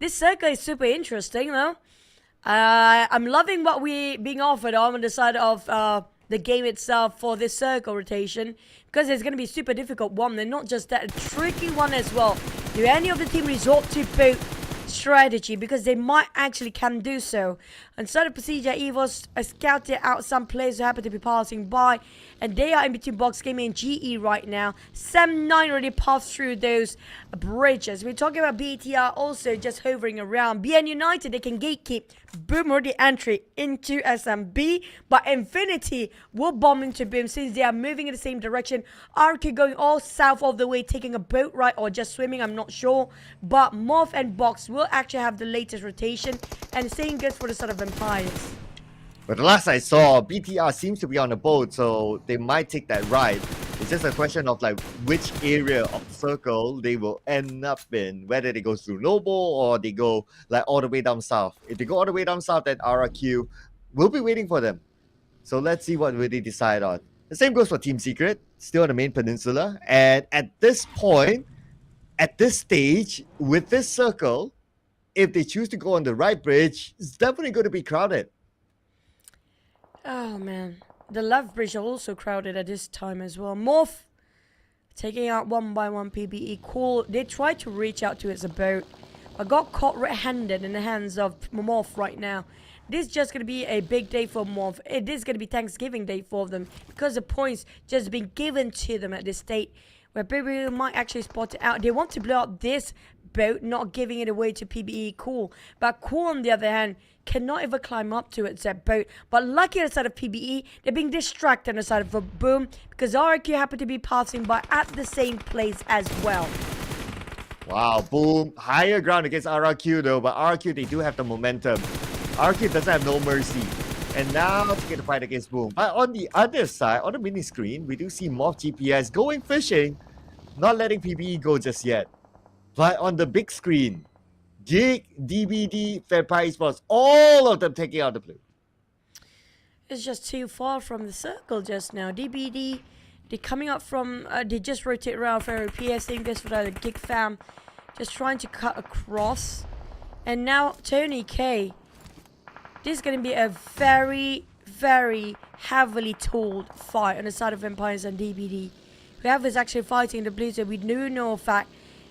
This circle is super interesting, though. I'm loving what we being offered on the side of the game itself for this circle rotation, because it's going to be super difficult one, and not just that, a tricky one as well. Do any of the team resort to boat strategy, because they might actually can do so. And so the PERSIJA EVOS scouted out some players who happen to be passing by, and they are in between Box Gaming and GE right now. Sam9 already passed through those bridges. We're talking about BTR also just hovering around. BN United, they can gatekeep Boom already entry into SMB, but Infinity will bomb into Boom since they are moving in the same direction. RQ going all south of the way, taking a boat ride or just swimming, I'm not sure. But MORPH and Box will actually have the latest rotation, and the same goes for the sort of Empires. But the last I saw, BTR seems to be on a boat, so they might take that ride. It's just a question of like which area of circle they will end up in, whether they go through Noble or they go like all the way down south. If they go all the way down south, then RRQ will be waiting for them. So let's see what will they decide on. The same goes for Team Secret, still on the main peninsula. And at this point, at this stage, with this circle, if they choose to go on the right bridge, it's definitely going to be crowded. Oh man, the left bridge are also crowded at this time as well. MORPH taking out one by one PBE. Cool. They tried to reach out to its boat, but got caught red-handed in the hands of MORPH right now. This is just going to be a big day for MORPH. It is going to be Thanksgiving Day for them, because the points just been given to them at this state, where PBE might actually spot it out. They want to blow up this boat, not giving it away to PBE. Cool. But Cool, on the other hand, cannot ever climb up to its boat. But lucky on the side of PBE, they're being distracted on the side of Boom, because RQ happen to be passing by at the same place as well. Wow, Boom, higher ground against RRQ though, but RRQ, they do have the momentum. RRQ doesn't have no mercy. And now to get the fight against Boom. But on the other side, on the mini screen, we do see MORPH GPS going fishing, not letting PBE go just yet. But on the big screen, GEEK, DBD, FaZe Esports, all of them taking out the blue. It's just too far from the circle just now. DBD, they're coming up from, they just rotate around for PS, same goes for the GEEK fam, just trying to cut across. And now Tony K, this is going to be a very, very heavily tooled fight on the side of Empires and DBD. Whoever is actually fighting the Blues, we do know a fact.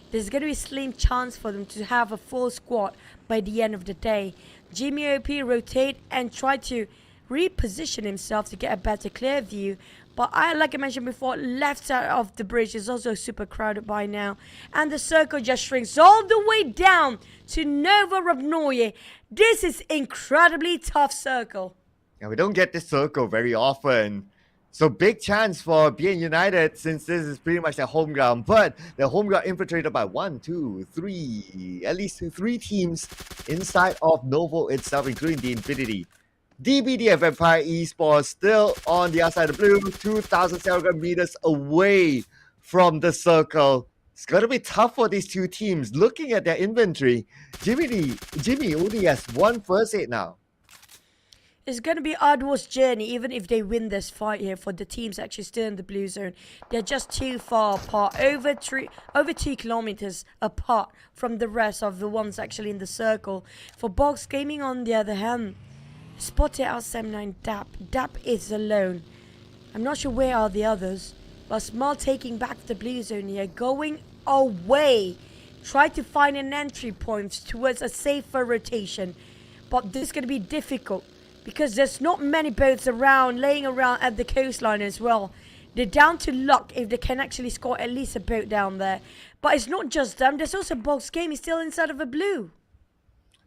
There's going to be a slim chance for them to have a full squad by the end of the day. Jimmy OP rotate and try to reposition himself to get a better clear view. But like I mentioned before, left side of the bridge is also super crowded by now. And the circle just shrinks all the way down to Nova Rabnoye. This is incredibly tough circle. And we don't get this circle very often. So big chance for BN United since this is pretty much their home ground. But their home ground infiltrated by at least three teams inside of Novo itself, including the Infinity. DBD and Vampire Esports still on the outside of blue, 2,700 meters away from the circle. It's going to be tough for these two teams. Looking at their inventory, Jimmy only has one first aid now. It's going to be arduous journey even if they win this fight here for the teams actually still in the blue zone. They're just too far apart, over 2 kilometers apart from the rest of the ones actually in the circle. For Box Gaming on the other hand, spotted out 79 Dap. Dap is alone. I'm not sure where are the others. But Small taking back the blue zone here, going away. Try to find an entry point towards a safer rotation. But this is going to be difficult because there's not many boats around, laying around at the coastline as well. They're down to luck if they can actually score at least a boat down there. But it's not just them. There's also Box Gaming still inside of a blue.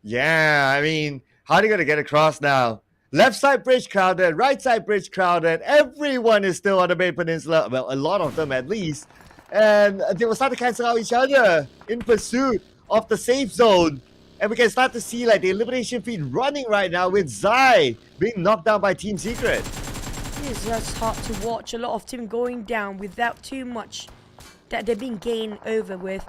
Yeah, I mean, how are they going to get across now? Left side bridge crowded, right side bridge crowded. Everyone is still on the main peninsula. Well, a lot of them at least. And they will start to cancel out each other in pursuit of the safe zone. And we can start to see like the elimination feed running right now with Zai being knocked down by Team Secret. It is just hard to watch. A lot of team going down without too much that they're being gained over with.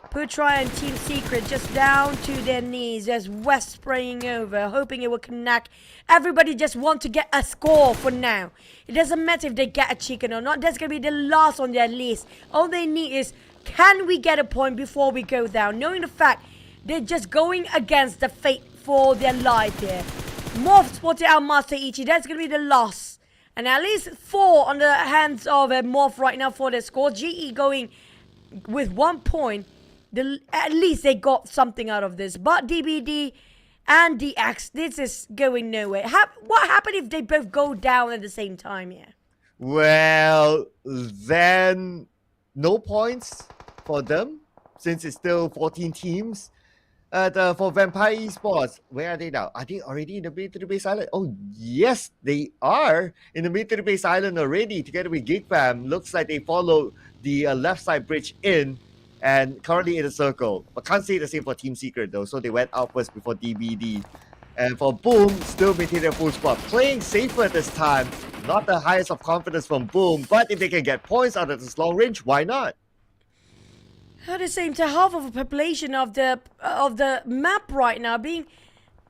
Putra and Team Secret just down to their knees as West spraying over, hoping it will connect. Everybody just want to get a score for now. It doesn't matter if they get a chicken or not. That's going to be the last on their list. All they need is, can we get a point before we go down? Knowing the fact they're just going against the fate for their life here. MORPH spotted out Master Ichi. That's going to be the loss. And at least 4 on the hands of MORPH right now for their score. GE going with 1 point. At least they got something out of this. But DBD and DX, this is going nowhere. What happened if they both go down at the same time here? Well, then no points for them since it's still 14 teams. For Vampire Esports, where are they now? Are they already in the mid to the base island? Oh, yes, they are in the mid to the base island already together with GEEK Fam. Looks like they followed the left side bridge in and currently in a circle. But can't say the same for Team Secret though, so they went out first before DBD. And for Boom, still maintaining their full squad. Playing safer this time. Not the highest of confidence from Boom, but if they can get points out of this long range, why not? At the same time, half of the population of the map right now being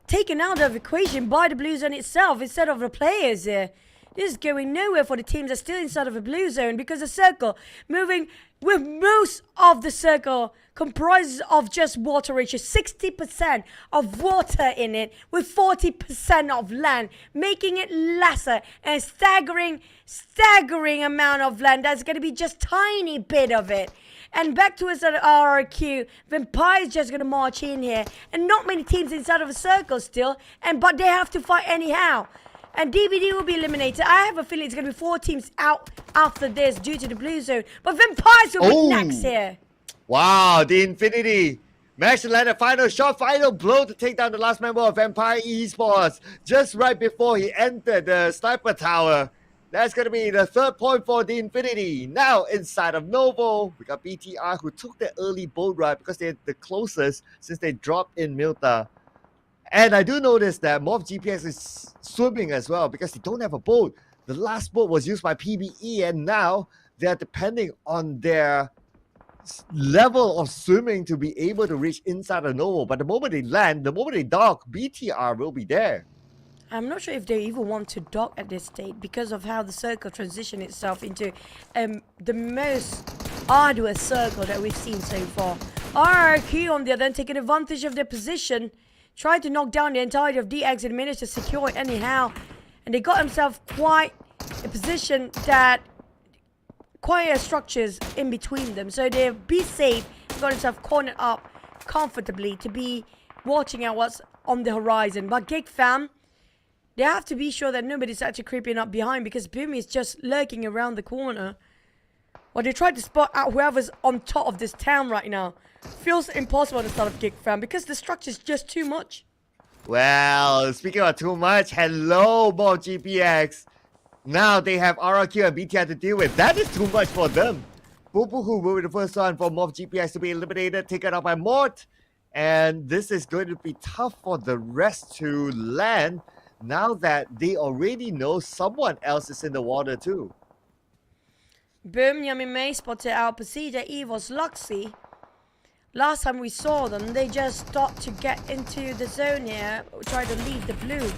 taken out of equation by the blue zone itself instead of the players here. This is going nowhere for the teams that are still inside of a blue zone because the circle moving with most of the circle comprises of just water ratio, 60% of water in it with 40% of land, making it lesser and staggering amount of land. That's going to be just tiny bit of it. And back to us at RRQ, Vampire is just going to march in here. And not many teams inside of a circle still, but they have to fight anyhow. And DBD will be eliminated. I have a feeling it's going to be 4 teams out after this due to the blue zone. But Vampires will be next here. Wow, the Infinity managed to land a final shot, final blow to take down the last member of Vampire Esports just right before he entered the sniper tower. That's going to be the 3rd point for the Infinity. Now inside of Novo, we got BTR who took the early boat ride because they're the closest since they dropped in Milta. And I do notice that MORPH GPS is swimming as well because they don't have a boat. The last boat was used by PBE and now they're depending on their level of swimming to be able to reach inside of Novo. But the moment they land, the moment they dock, BTR will be there. I'm not sure if they even want to dock at this state because of how the circle transitioned itself into the most arduous circle that we've seen so far. RRQ on the other hand taking advantage of their position, tried to knock down the entirety of DX and managed to secure it anyhow. And they got themselves quite a position that quite structures in between them. So they be safe, got themselves cornered up comfortably to be watching out what's on the horizon. But GEEK Fam, they have to be sure that nobody's actually creeping up behind because Boom is just lurking around the corner. Well, they tried to spot out whoever's on top of this town right now. Feels impossible at the start of GEEK Fam because the structure is just too much. Well, speaking of too much, hello, MORPH GPX. Now they have RRQ and BTR to deal with. That is too much for them. Bubuhu will be the first one for MORPH GPS to be eliminated, taken out by Mort. And this is going to be tough for the rest to land now that they already know someone else is in the water too. Boom, Yummy May spotted out PERSIJA, EVOS, Luxy. Last time we saw them, they just started to get into the zone here, try to leave the blue.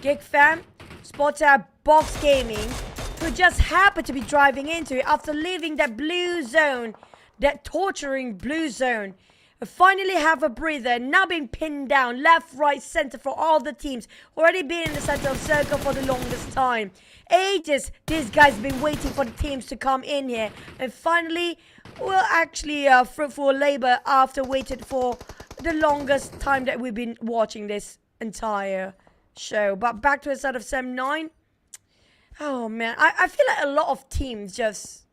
GEEK fam spotted out Box Gaming, who just happened to be driving into it after leaving that blue zone, that torturing blue zone. Finally have a breather, now being pinned down left, right, center for all the teams. Already been in the center of circle for the longest time. Ages these guys been waiting for the teams to come in here. And finally, well, actually fruitful labor after waited for the longest time that we've been watching this entire show. But back to the start of Sem 9. Oh man, I feel like a lot of teams just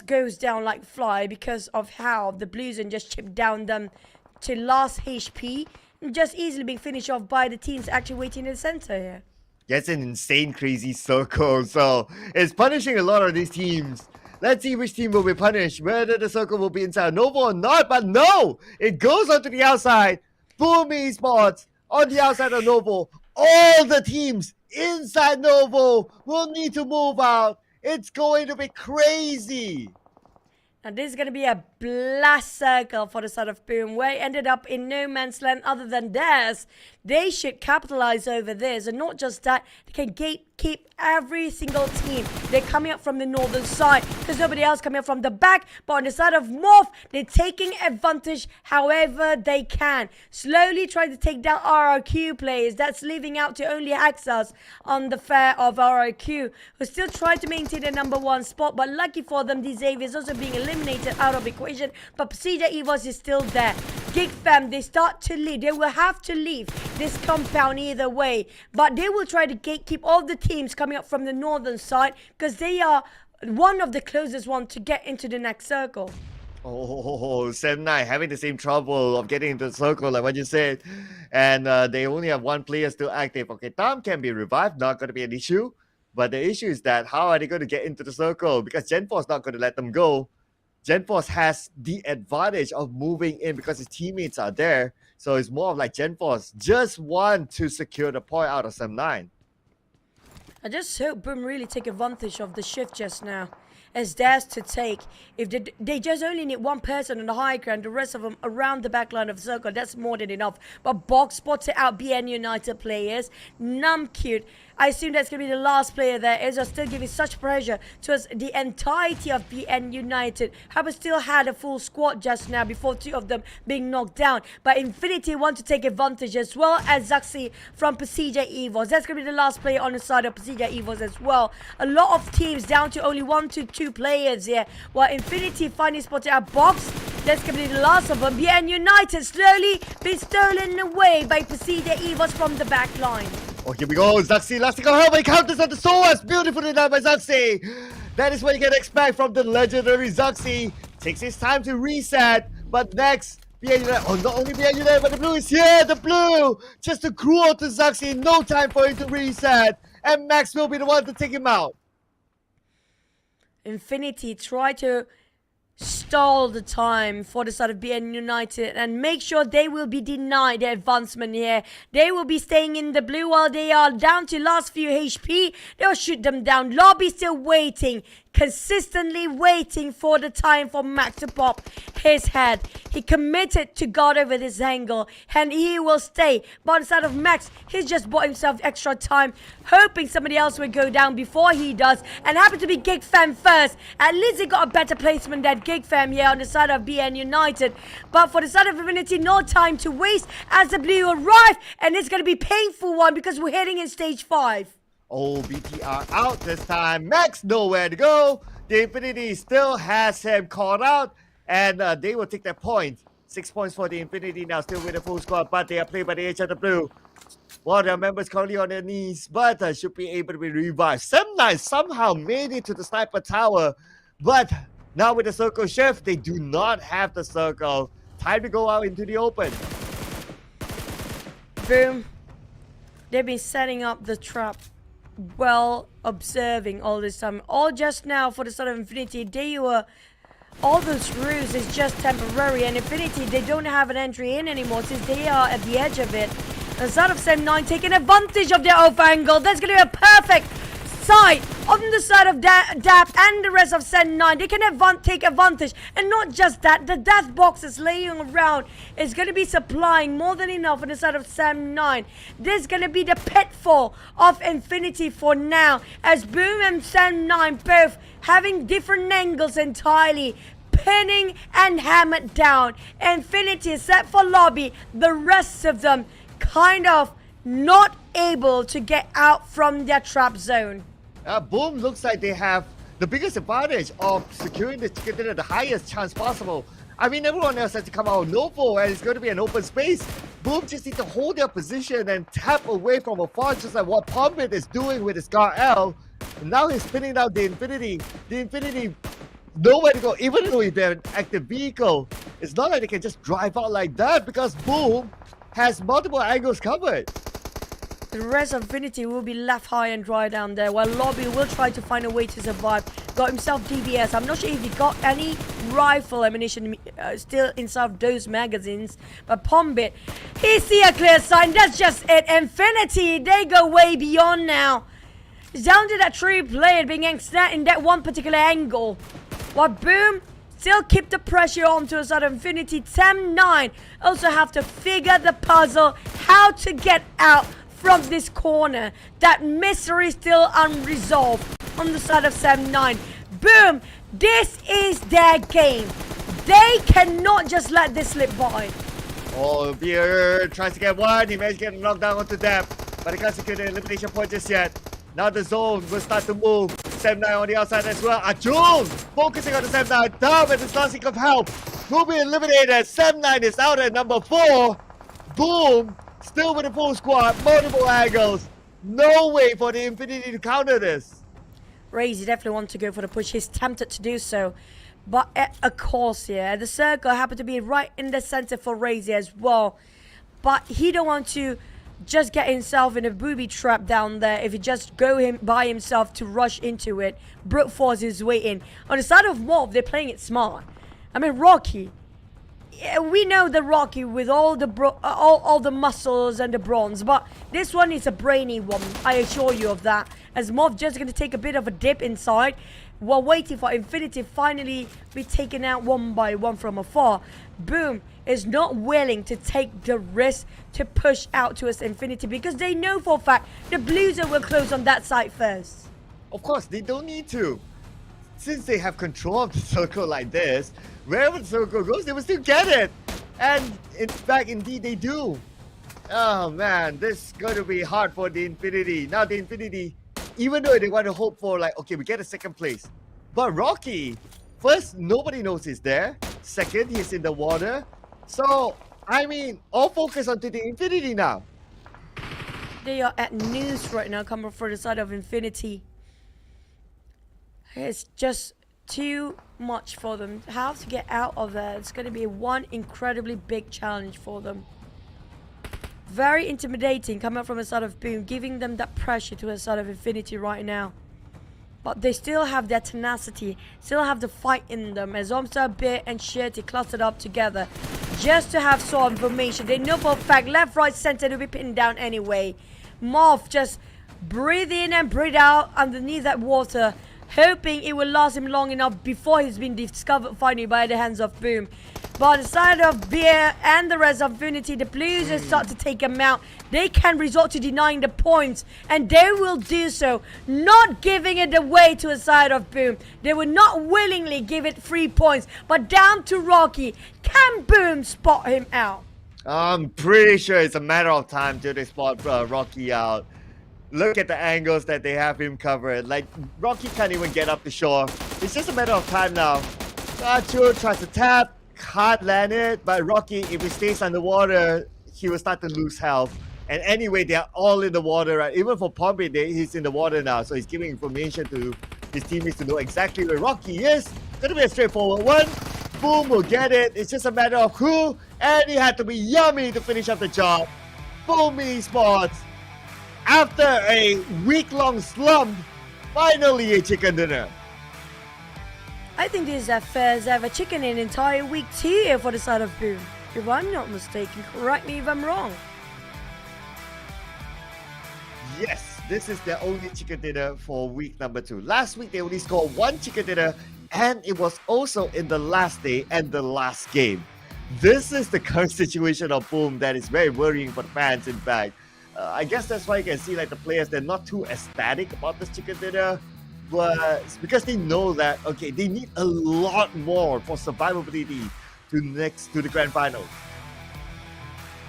goes down like fly because of how the Blues and just chipped down them to last HP and just easily being finished off by the teams actually waiting in the center here. Yeah, it's an insane, crazy circle. So it's punishing a lot of these teams. Let's see which team will be punished. Whether the circle will be inside Novo or not. But no, it goes onto the outside. Boom Esports on the outside of Novo. All the teams inside Novo will need to move out. It's going to be crazy. Now this is going to be a blast circle for the side of Boom, where it ended up in no man's land other than theirs. They should capitalize over this, and not just that, they can keep every single team. They're coming up from the northern side because nobody else coming up from the back. But on the side of MORPH, they're taking advantage however they can. Slowly trying to take down RRQ players. That's leaving out to only Axas on the fare of RRQ, who still try to maintain the #1 spot. But lucky for them, the Xavier is also being eliminated out of equation. But PERSIJA EVOS is still there. GEEK fam, they start to leave. They will have to leave this compound either way. But they will try to gatekeep all the teams coming up from the northern side because they are one of the closest one to get into the next circle. Oh, Sem 9 having the same trouble of getting into the circle like what you said. And they only have one player still active. Okay, Tam can be revived, not going to be an issue. But the issue is that how are they going to get into the circle? Because Gen4 is not going to let them go. Gen4 has the advantage of moving in because his teammates are there. So it's more of like Gen4 just want to secure the point out of Sem 9. I just hope Boom really take advantage of the shift just now. As theirs to take. If they just only need one person on the high ground, the rest of them around the back line of the circle, that's more than enough. But Box spotted out BN United players. Numcute, I assume that's going to be the last player there. Is still giving such pressure towards the entirety of BN United. However, still had a full squad just now before two of them being knocked down. But Infinity want to take advantage as well as Zaxi from PERSIJA EVOS. That's going to be the last player on the side of PERSIJA EVOS as well. A lot of teams down to only 1 to 2 players here. While Infinity finally spotted a Box. That's going to be the last of them. BN United slowly being stolen away by PERSIJA EVOS from the back line. Oh, here we go. Zaxi, Elastical Helmet counters on the Soas. Beautifully done by Zaxi. That is what you can expect from the legendary Zaxi. Takes his time to reset. But next, BN United. Oh, not only BN United, but the blue is here. The blue. Just to cruel to Zaxi. No time for him to reset. And Max will be the one to take him out. Infinity try to stall the time for the side of BN United and make sure they will be denied their advancement here. They will be staying in the blue while they are down to last few HP. They'll shoot them down. Lobby still waiting, consistently waiting for the time for Max to pop his head. He committed to guard over this angle and he will stay. But on the side of Max, he's just bought himself extra time, hoping somebody else will go down before he does, and happened to be GEEK fam first. At least he got a better placement than GEEK fam here on the side of BN United. But for the side of Infinity, no time to waste as the blue arrive, and it's going to be a painful one because we're heading in stage 5. Oh, BTR out this time. Max nowhere to go. The Infinity still has him caught out. And they will take that point. 6 points for the Infinity now. Still with a full squad. But they are played by the H of the Blue. One of their members currently on their knees. But should be able to be revived. Sem 9 somehow made it to the sniper tower. But now with the circle shift, they do not have the circle. Time to go out into the open. Boom. They've been setting up the trap well observing all this time. All just now for the start of Infinity, they were... All those roofs is just temporary, and Infinity, they don't have an entry in anymore since they are at the edge of it. The side of Sem9 taking advantage of their off angle. That's going to be a perfect sight on the side of DAP and the rest of Sem9. They can take advantage. And not just that, the death boxes laying around is going to be supplying more than enough on the side of Sem9. This is going to be the pitfall of Infinity for now, as Boom and Sem9 both having different angles entirely, pinning and hammered down. Infinity is set for lobby. The rest of them kind of not able to get out from their trap zone. Boom looks like they have the biggest advantage of securing the ticket at the highest chance possible. I mean, everyone else has to come out Novo, and it's going to be an open space. Boom just need to hold their position and tap away from afar, just like what Pombit is doing with his Scar L. Now he's spinning out the Infinity. The Infinity, nowhere to go. Even though they're an active vehicle, it's not like they can just drive out like that, because Boom has multiple angles covered. The rest of Infinity will be left high and dry down there, while Lobby will try to find a way to survive. Got himself DBS. I'm not sure if he got any rifle ammunition still inside those magazines. But Pombit, he see a clear sign. That's just it. Infinity, they go way beyond now. It's down to that 3 player being snapped in that one particular angle. While Boom still keep the pressure on to the side of Infinity. Sem9 also have to figure the puzzle how to get out from this corner. That mystery still unresolved on the side of Sem9. Boom! This is their game. They cannot just let this slip by. Oh, Beer tries to get one. He managed to get a knockdown onto them, but he can't secure the elimination point just yet. Now the zone will start to move. Sem9 on the outside as well. Ajun focusing on the Sem9. Down with his last kick of help. Will be eliminated. Sem9 is out at number 4. Boom! Still with a full squad. Multiple angles. No way for the Infinity to counter this. Razy definitely wants to go for the push. He's tempted to do so. But of course, yeah, the circle happened to be right in the center for Razy as well. But he don't want to just get himself in a booby trap down there. If he just go by himself to rush into it, brute force his way in. On the side of MORPH, they're playing it smart. I mean, Rocky. Yeah, we know the Rocky with all the all the muscles and the bronze, but this one is a brainy one. I assure you of that. As MORPH just going to take a bit of a dip inside, while waiting for Infinity finally be taken out one by one from afar. Boom is not willing to take the risk to push out towards Infinity, because they know for a fact the Blues will close on that side first. Of course, they don't need to. Since they have control of the circle like this, wherever the circle goes, they will still get it. And in fact, indeed, they do. Oh man, this is going to be hard for the Infinity. Now the Infinity, even though they want to hope for like, okay, we get a second place. But Rocky, first, nobody knows he's there. Second, he's in the water. So, I mean, all focus onto the Infinity now. They are at news right now, coming for the side of Infinity. It's just too much for them. How to get out of there? It's going to be one incredibly big challenge for them. Very intimidating coming from the side of Boom, giving them that pressure to the side of Infinity right now. But they still have their tenacity, still have the fight in them, as Omstar, Bear and Shirty clustered up together just to have sort of information. They know for a fact left, right, center to be pinned down anyway. MORPH just breathe in and breathe out underneath that water, hoping it will last him long enough before he's been discovered finally by the hands of Boom. But the side of Beer and the rest of Infinity, the Blues will start to take him out. They can resort to denying the points, and they will do so, not giving it away to the side of Boom. They will not willingly give it 3 points, but down to Rocky. Can Boom spot him out? I'm pretty sure it's a matter of time till they spot Rocky out. Look at the angles that they have him covered. Like, Rocky can't even get up the shore. It's just a matter of time now. Sachu tries to tap, can't land it, but Rocky, if he stays underwater, he will start to lose health. And anyway, they are all in the water, right? Even for Pompey, he's in the water now, so he's giving information to his teammates to know exactly where Rocky is. Gonna be a straightforward one. Boom will get it. It's just a matter of who, and he had to be yummy to finish up the job. Boom Esports After a week-long slump, finally a chicken dinner. I think this is their first ever chicken in entire week tier for the side of Boom. If I'm not mistaken, correct me if I'm wrong. Yes, this is their only chicken dinner for week number 2. Last week they only scored 1 chicken dinner, and it was also in the last day and the last game. This is the current situation of Boom that is very worrying for the fans, in fact. I guess that's why you can see like the players, they're not too ecstatic about this chicken dinner, but it's because they know that, okay, they need a lot more for survivability to the grand finals.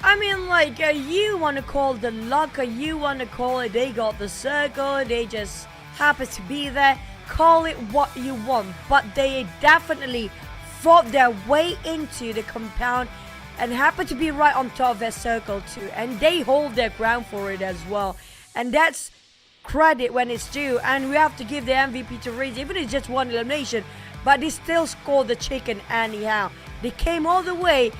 I mean, like, you want to call the luck, or you want to call it they got the circle, they just happen to be there. Call it what you want, but they definitely fought their way into the compound and happen to be right on top of their circle too, and they hold their ground for it as well, and that's credit when it's due. And we have to give the MVP to REGUM, even if it's just one elimination, but they still scored the chicken anyhow. They came all the way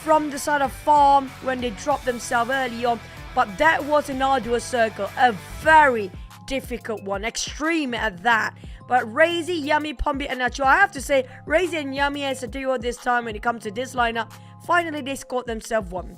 from the side of farm when they dropped themselves early on, but that was an arduous circle, a very difficult one, extreme at that. But Razy, Yummy, Pombi, and Nacho, I have to say, Razy and Yummy as a duo this time when it comes to this lineup, finally they scored themselves one.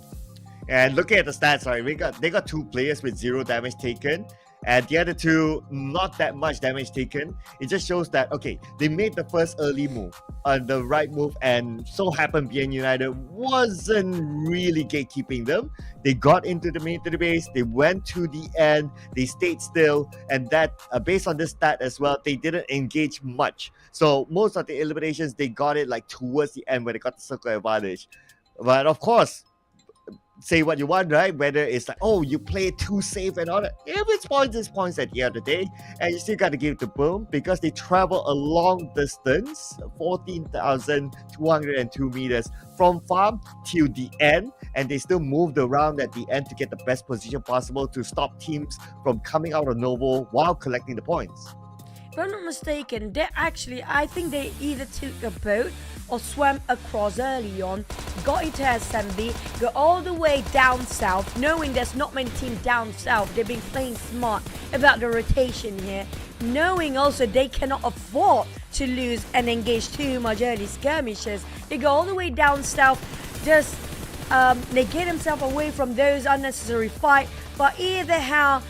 And looking at the stats, right, they got 2 players with 0 damage taken, and the other 2 not that much damage taken. It just shows that, okay, they made the first early move, the right move, and so happened BN United wasn't really gatekeeping them. They got into the military base, they went to the end, they stayed still, and that, based on this stat as well, they didn't engage much. So most of the eliminations, they got it like towards the end when they got the circle advantage. But of course, say what you want, right? Whether it's like, oh, you play too safe and all that. If it's points at the end of the day. And you still got to give it to Boom because they travel a long distance, 14,202 meters from farm till the end. And they still moved around at the end to get the best position possible to stop teams from coming out of Novo while collecting the points. If I'm not mistaken, they actually, I think they either took a boat or swam across early on, got into assembly, go all the way down south, knowing there's not many teams down south. They've been playing smart about the rotation here, knowing also they cannot afford to lose and engage too much early skirmishes. They go all the way down south, just they get themselves away from those unnecessary fight, but either how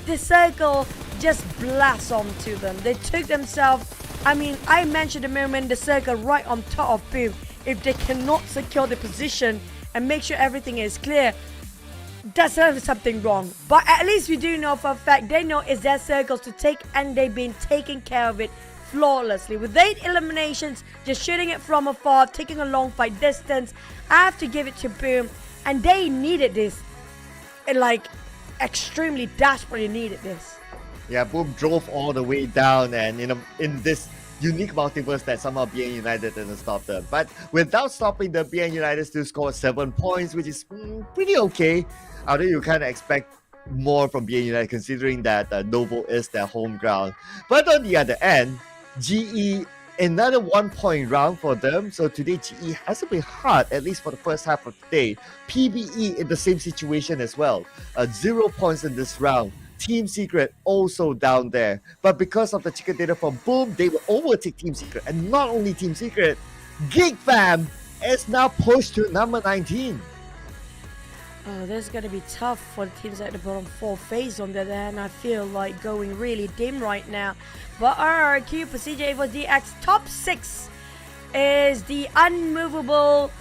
the circle just blasts onto them. They took themselves, I mean, I mentioned the moment the circle right on top of Boom. If they cannot secure the position and make sure everything is clear, that's something wrong. But at least we do know for a fact they know it's their circles to take, and they've been taking care of it flawlessly. With 8 eliminations, just shooting it from afar, taking a long fight distance. I have to give it to Boom, and they needed this. Like, extremely desperately needed this. Yeah, Boom drove all the way down, and in this unique multiverse that somehow BN United didn't stop them. But without stopping them, BN United still scored 7 points, which is pretty okay. Although you kind of expect more from BN United considering that Novo is their home ground. But on the other end, GE, another 1 point round for them. So today GE hasn't been hard, at least for the first half of the day. PBE in the same situation as well. 0 points in this round. Team Secret also down there. But because of the chicken dinner from Boom, they will overtake Team Secret. And not only Team Secret, GEEK Fam is now pushed to number 19. Oh, this is going to be tough for the teams at the bottom 4. FaZe on the other hand, I feel like going really dim right now. But RRQ, PERSIJA, EVOS, DX, top 6 is the unmovable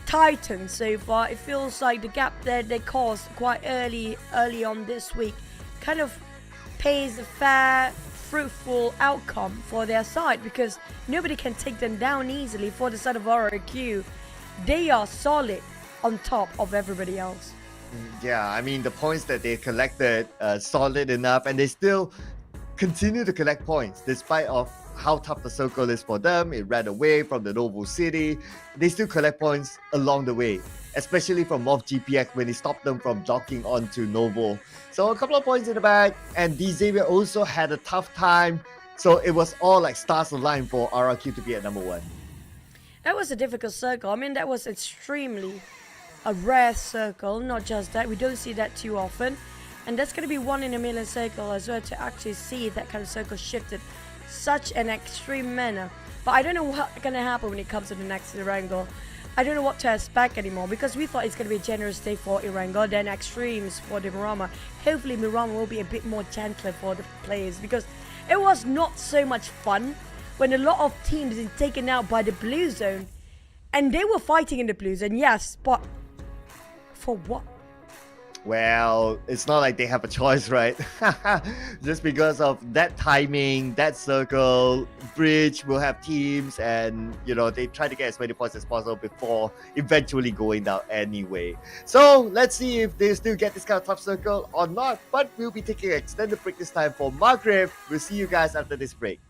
Titan so far. It feels like the gap that they caused quite early on this week kind of pays a fair, fruitful outcome for their side, because nobody can take them down easily. For the side of RRQ, they are solid on top of everybody else. Yeah, I mean, the points that they collected solid enough, and they still continue to collect points despite of how tough the circle is for them. It ran away from the Novo City. They still collect points along the way, especially from MORPH GPX when they stopped them from docking onto Novo. So a couple of points in the bag, and Xavier also had a tough time. So it was all like stars aligned for RRQ to be at number 1. That was a difficult circle. I mean, that was extremely a rare circle. Not just that, we don't see that too often. And that's going to be 1 in a million circle as well, to actually see that kind of circle shifted such an extreme manner. But I don't know what's going to happen when it comes to the next Erangel. I don't know what to expect anymore, because we thought it's going to be a generous day for Erangel, then extremes for the Miramar. Hopefully Miramar will be a bit more gentler for the players, because it was not so much fun when a lot of teams is taken out by the blue zone, and they were fighting in the blue zone, yes, but for what? Well, it's not like they have a choice, right? Just because of that timing, that circle, bridge will have teams, and you know, they try to get as many points as possible before eventually going down anyway. So let's see if they still get this kind of tough circle or not. But we'll be taking an extended break this time for Margaret. We'll see you guys after this break.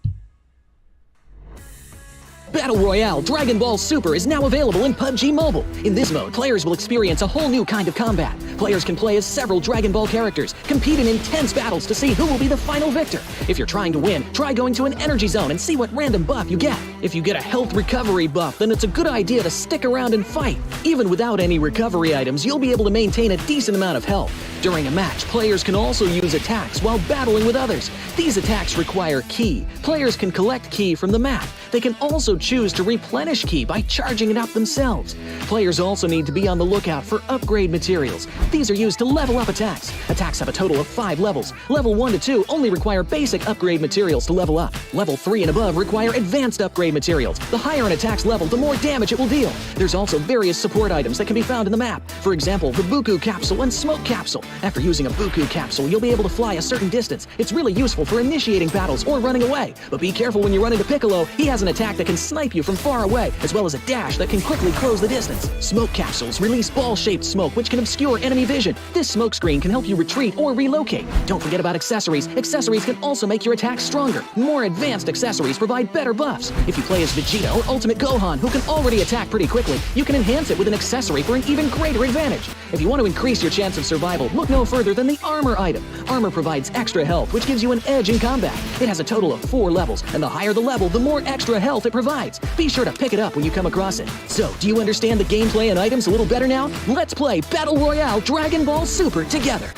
Battle Royale Dragon Ball Super is now available in PUBG Mobile. In this mode, players will experience a whole new kind of combat. Players can play as several Dragon Ball characters, compete in intense battles to see who will be the final victor. If you're trying to win, try going to an energy zone and see what random buff you get. If you get a health recovery buff, then it's a good idea to stick around and fight. Even without any recovery items, you'll be able to maintain a decent amount of health. During a match, players can also use attacks while battling with others. These attacks require ki. Players can collect ki from the map. They can also choose to replenish ki by charging it up themselves. Players also need to be on the lookout for upgrade materials. These are used to level up attacks. Attacks have a total of 5 levels. Level 1 to 2 only require basic upgrade materials to level up. Level 3 and above require advanced upgrade materials. The higher an attack's level, the more damage it will deal. There's also various support items that can be found in the map. For example, the Buku Capsule and Smoke Capsule. After using a Buku Capsule, you'll be able to fly a certain distance. It's really useful for initiating battles or running away. But be careful when you run into Piccolo. He has an attack that can snipe you from far away, as well as a dash that can quickly close the distance. Smoke Capsules release ball-shaped smoke, which can obscure enemy vision. This smoke screen can help you retreat or relocate. Don't forget about accessories. Accessories can also make your attacks stronger. More advanced accessories provide better buffs. If you play as Vegeta or Ultimate Gohan, who can already attack pretty quickly, you can enhance it with an accessory for an even greater advantage. If you want to increase your chance of survival, look no further than the Armor item. Armor provides extra health, which gives you an edge in combat. It has a total of 4 levels, and the higher the level, the more extra health it provides. Be sure to pick it up when you come across it. So, do you understand the gameplay and items a little better now? Let's play Battle Royale Dragon Ball Super together.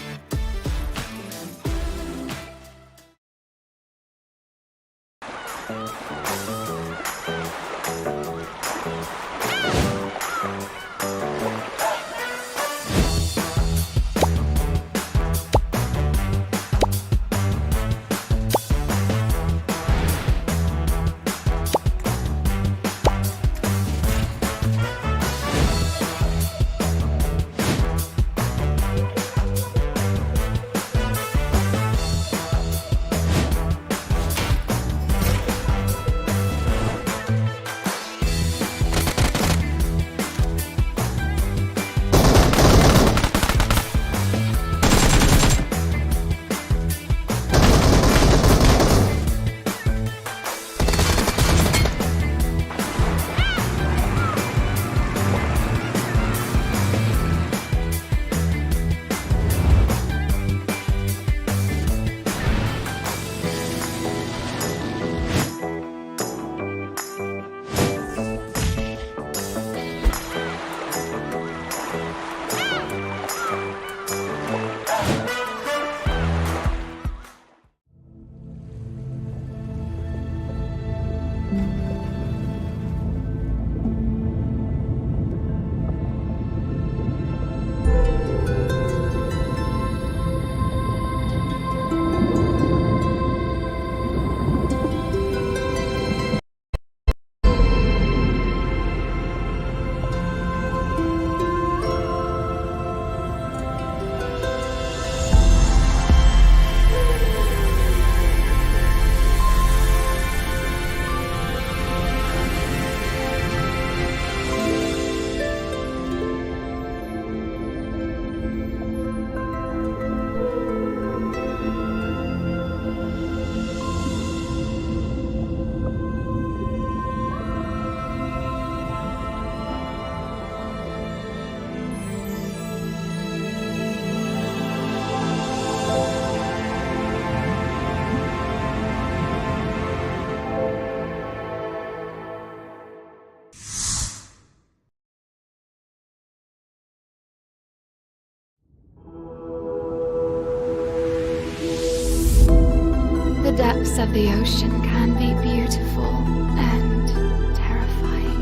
depths of the ocean can be beautiful and terrifying.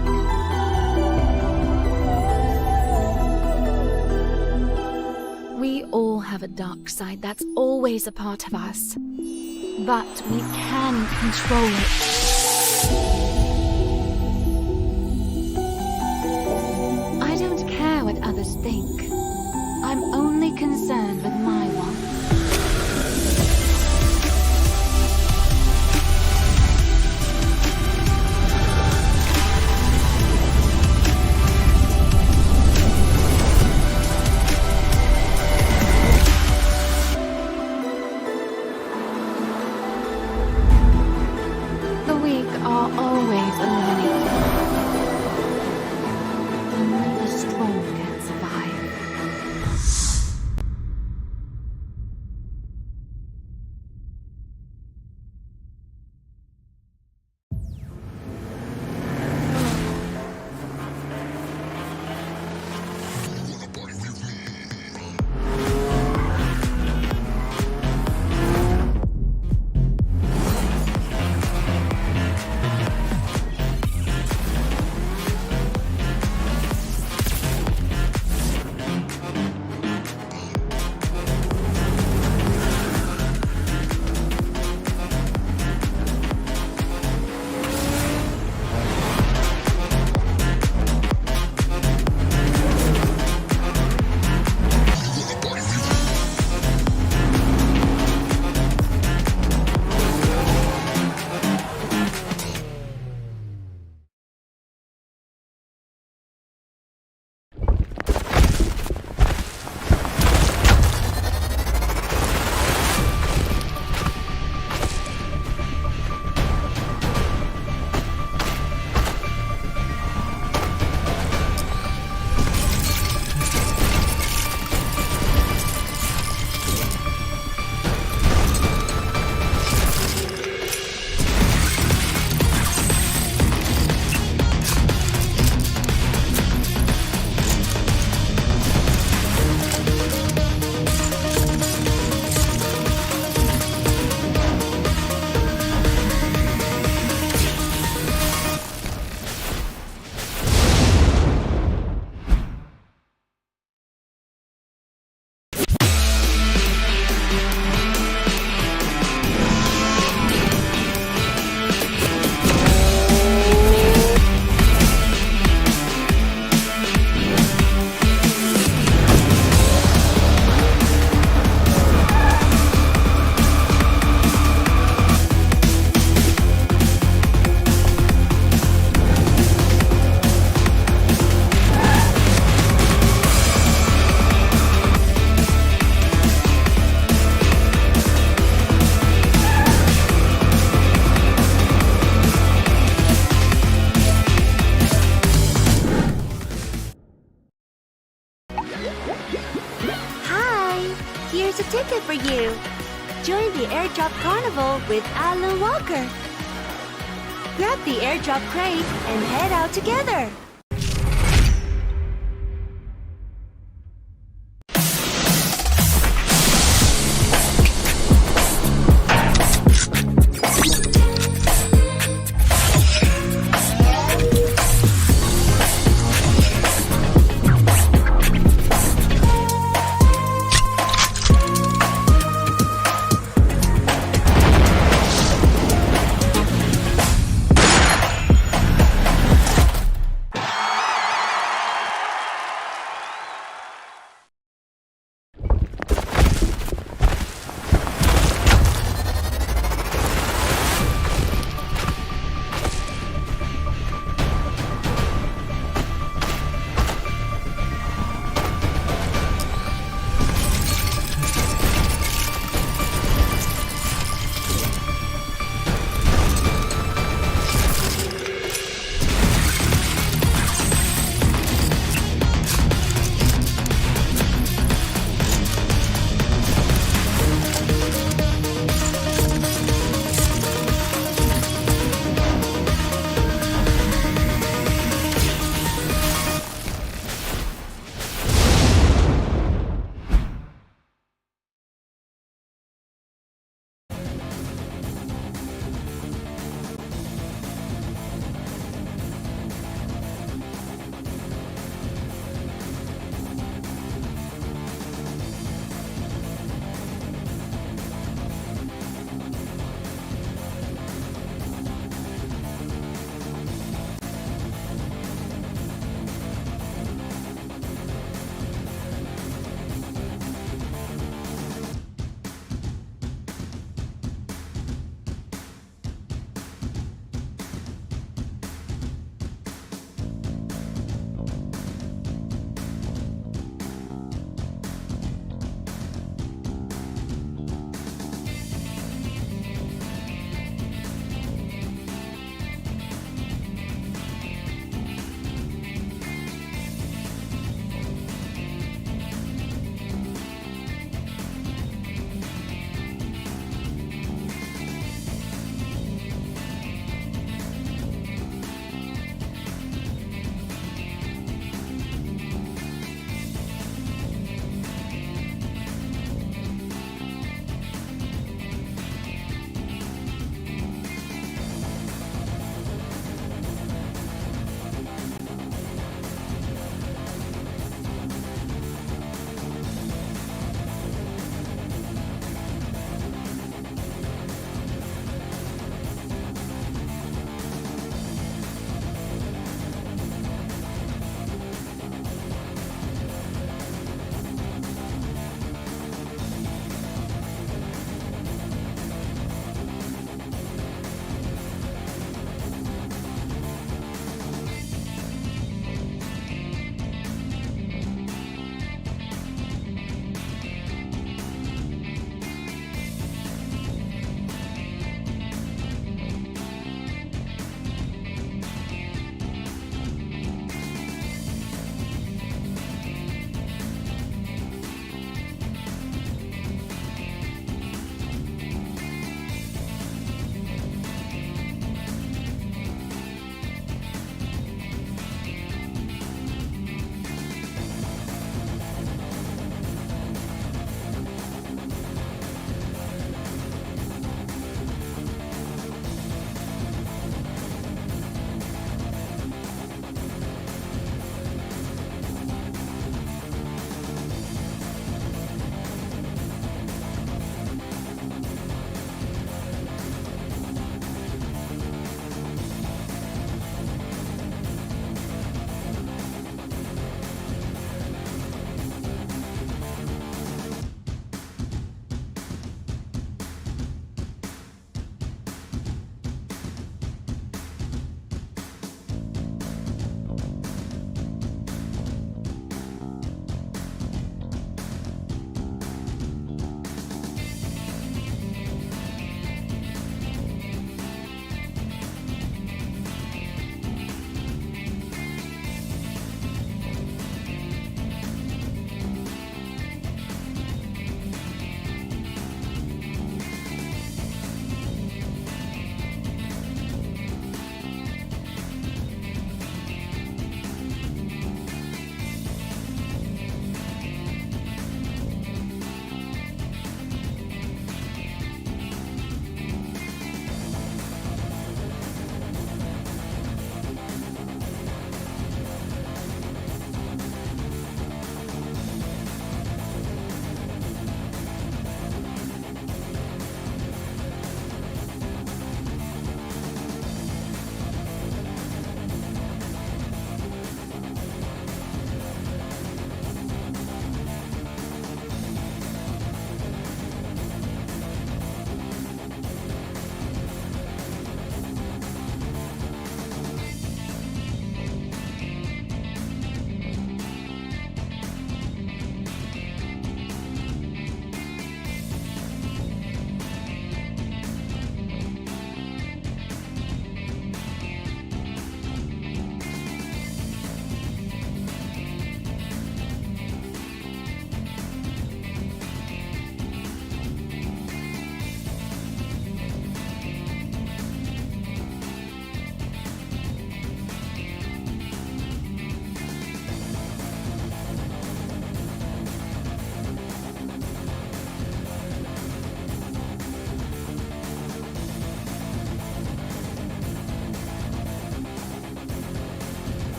We all have a dark side that's always a part of us, but we can control it. I don't care what others think. I'm only concerned with my wants. The weak are always eliminated. Only the strong can survive. Here's a ticket for you. Join the airdrop carnival with Alan Walker. Grab the airdrop crate and head out together.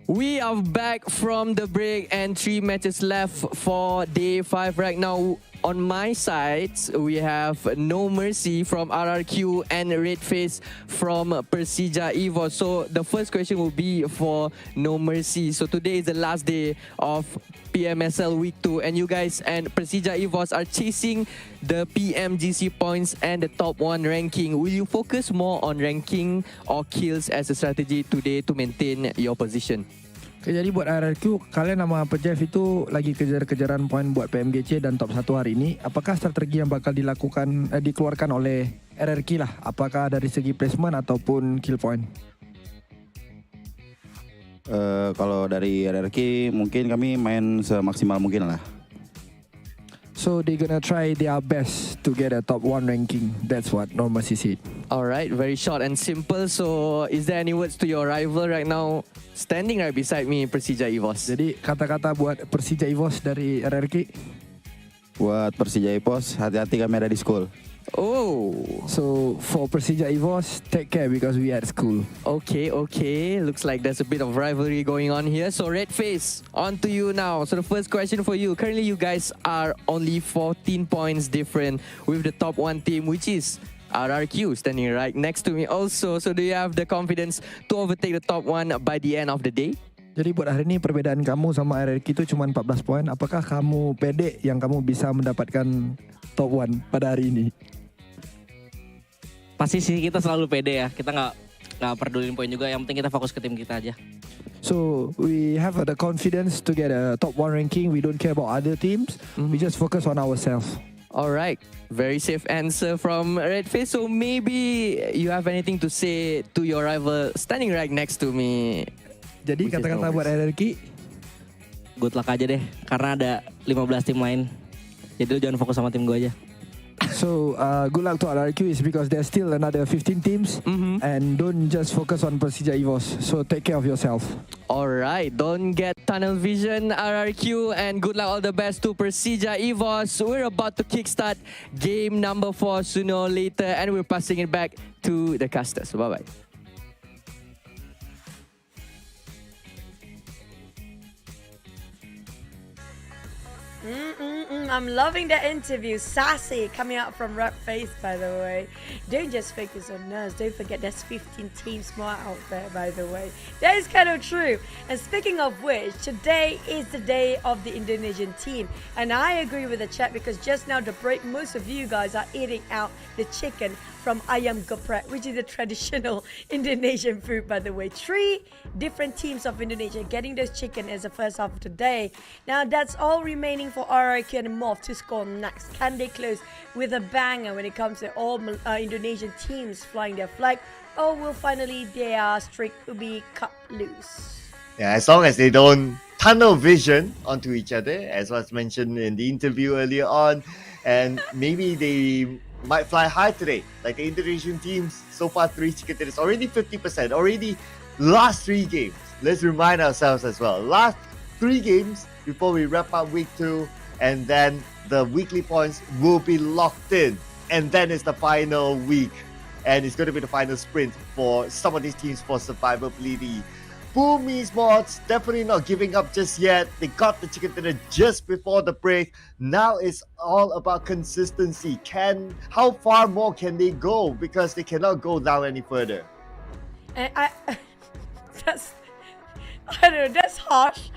We are back from the break and 3 matches left for day 5 right now. On my side, we have No Mercy from RRQ and Red Face from PERSIJA EVOS. So the first question will be for No Mercy. So today is the last day of PMSL Week 2 and you guys and PERSIJA EVOS are chasing the PMGC points and the top 1 ranking. Will you focus more on ranking or kills as a strategy today to maintain your position? Okay, jadi buat RRQ, kalian sama Jeff itu lagi kejar-kejaran poin buat PMGC dan top 1 hari ini. Apakah strategi yang bakal dikeluarkan oleh RRQ lah? Apakah dari segi placement ataupun kill point? Kalau dari RRQ mungkin kami main semaksimal mungkin lah. So they gonna try their best to get a top 1 ranking. That's what Norma said. Alright, very short and simple. So is there any words to your rival right now? Standing right beside me, PERSIJA EVOS. Jadi kata-kata buat PERSIJA EVOS dari RRQ. Buat PERSIJA EVOS, hati-hati kami ada di school. Oh, so for PERSIJA EVOS, take care because we at school. Okay. Looks like there's a bit of rivalry going on here. So Red Face, on to you now. So the first question for you. Currently, you guys are only 14 points different with the top 1 team, which is RRQ standing right next to me also. So do you have the confidence to overtake the top 1 by the end of the day? Jadi buat hari ini perbedaan kamu sama RRQ itu cuma 14 poin. Apakah kamu pede yang kamu bisa mendapatkan top 1 pada hari ini? Pasti sih kita selalu pede ya. Kita nggak pedulin poin juga. Yang penting kita fokus ke tim kita aja. So we have the confidence to get a top 1 ranking. We don't care about other teams. We just focus on ourselves. Alright, very safe answer from Red Face. So maybe you have anything to say to your rival standing right next to me. Jadi kata-kata buat RRQ, Good luck aja deh. Karena ada 15 tim lain. Jadi lu jangan fokus sama tim gue aja. So good luck to RRQ is because there's still another 15 teams and don't just focus on PERSIJA EVOS. So take care of yourself. Alright, don't get tunnel vision RRQ and good luck, all the best to PERSIJA EVOS. We're about to kickstart game number 4 sooner or later and we're passing it back to the casters. Bye-bye. I'm loving the interview. Sassy coming out from Red Face, by the way. Don't just focus on us. Don't forget there's 15 teams more out there, by the way. That is kind of true. And speaking of which, today is the day of the Indonesian team. And I agree with the chat because just now the break, most of you guys are eating out the chicken from ayam geprek, which is a traditional Indonesian food, by the way. 3 different teams of Indonesia getting those chicken as the first half of today. Now that's all remaining for RRQ and MORPH to score next. Can they close with a banger when it comes to all Indonesian teams flying their flag, or will finally their streak be cut loose? Yeah, as long as they don't tunnel vision onto each other, as was mentioned in the interview earlier on, and maybe they might fly high today. Like the Indonesian teams, so far 3 chicken dinners, already 50%, already last 3 games. Let's remind ourselves as well. Last 3 games before we wrap up week 2, and then the weekly points will be locked in. And then it's the final week. And it's going to be the final sprint for some of these teams for survivability. Boom Esports definitely not giving up just yet. They got the chicken dinner just before the break. Now it's all about consistency. How far more can they go? Because they cannot go down any further. And I don't know, that's harsh.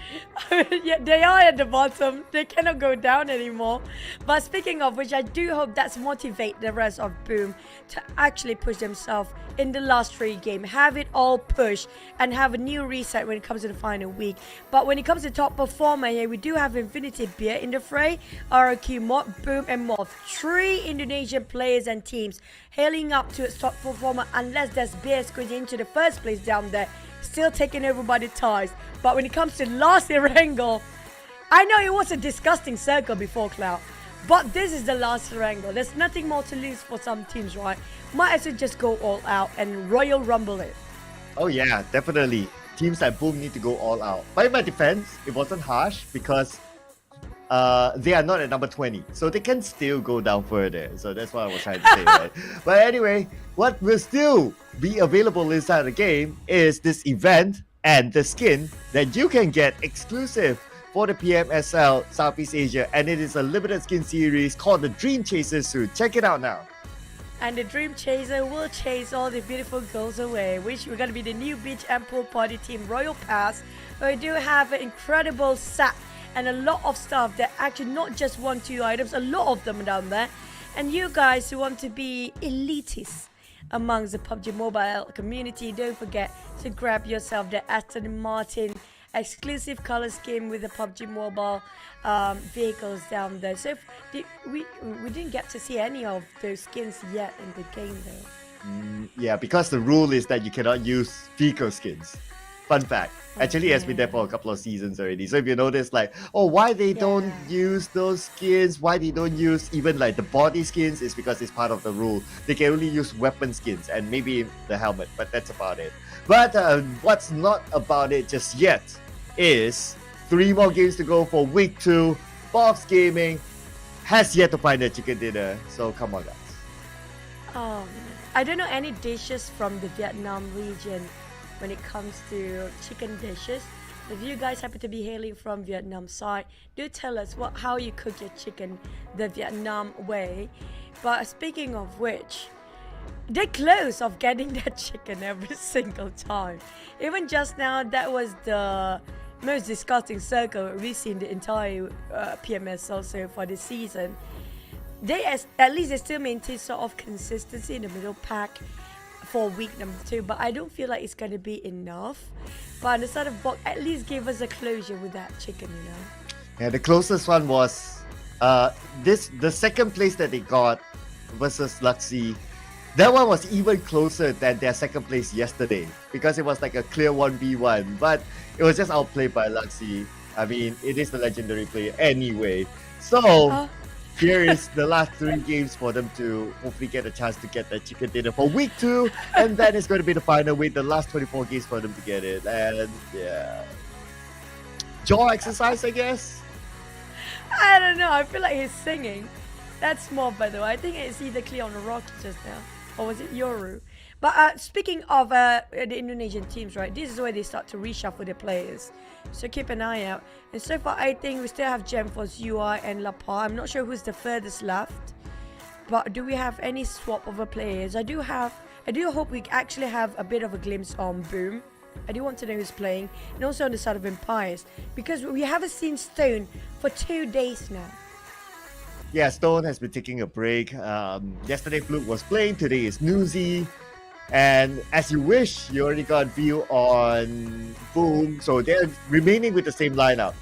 Yeah, they are at the bottom. They cannot go down anymore. But speaking of which, I do hope that's motivate the rest of Boom to actually push themselves in the last 3 games. Have it all push and have a new reset when it comes to the final week. But when it comes to top performer, yeah, we do have Infinity Beer in the fray. RRQ, Boom and MORPH. 3 Indonesian players and teams hailing up to its top performer unless there's Beer squeezing into the first place down there. Still taking over by the ties. But when it comes to last Erangel, I know it was a disgusting circle before Cloud, but this is the last Erangel. There's nothing more to lose for some teams, right? Might as well just go all out and Royal Rumble it. Oh yeah, definitely. Teams like Boom need to go all out. But in my defense, it wasn't harsh because they are not at number 20. So they can still go down further. So that's what I was trying to say, right? But anyway, what will still be available inside the game is this event and the skin that you can get exclusive for the PMSL Southeast Asia, and it is a limited skin series called the Dream Chaser suit. Check it out now. And the Dream Chaser will chase all the beautiful girls away, which we're going to be the new beach and pool party team Royal Pass. We do have an incredible set and a lot of stuff that actually not just 1-2 items, a lot of them down there. And you guys who want to be elitists amongst the PUBG Mobile community, don't forget to grab yourself the Aston Martin exclusive color scheme with the PUBG Mobile vehicles down there. So we didn't get to see any of those skins yet in the game though. Yeah, because the rule is that you cannot use vehicle skins. Fun fact. Actually, it has been there for a couple of seasons already. So if you notice, like, oh, why they don't use those skins, why they don't use even like the body skins, is because it's part of the rule. They can only use weapon skins and maybe the helmet, but that's about it. But what's not about it just yet is 3 more games to go for week 2. Box Gaming has yet to find their chicken dinner. So come on, guys. I don't know any dishes from the Vietnam region when it comes to chicken dishes. If you guys happen to be hailing from Vietnam side, do tell us how you cook your chicken the Vietnam way. But speaking of which, they're close of getting that chicken every single time. Even just now, that was the most disgusting circle we've seen the entire PMSL so for this season. They at least they still maintain sort of consistency in the middle pack for week number 2, but I don't feel like it's going to be enough. But the sort of box at least gave us a closure with that chicken, you know. Yeah, the closest one was the second place that they got versus Luxy. That one was even closer than their second place yesterday because it was like a clear 1v1, but it was just outplayed by Luxy. I mean, it is the legendary player anyway. So here is the last 3 games for them to hopefully get a chance to get that chicken dinner for week 2, and then it's going to be the final week, the last 24 games for them to get it. And yeah, jaw exercise, I guess. I don't know. I feel like he's singing. That's MORPH, by the way. I think it's either QEON or Rocky just now, or was it Yoru? But speaking of the Indonesian teams, right? This is where they start to reshuffle their players. So keep an eye out. And so far, I think we still have Gemforce, UI, and Lapa. I'm not sure who's the furthest left. But do we have any swap over players? I do hope we actually have a bit of a glimpse on Boom. I do want to know who's playing. And also on the side of Empires. Because we haven't seen Stone for 2 days now. Yeah, Stone has been taking a break. Yesterday, Fluke was playing. Today is Newsy. And as you wish, you already got view on Boom. So they're remaining with the same lineup.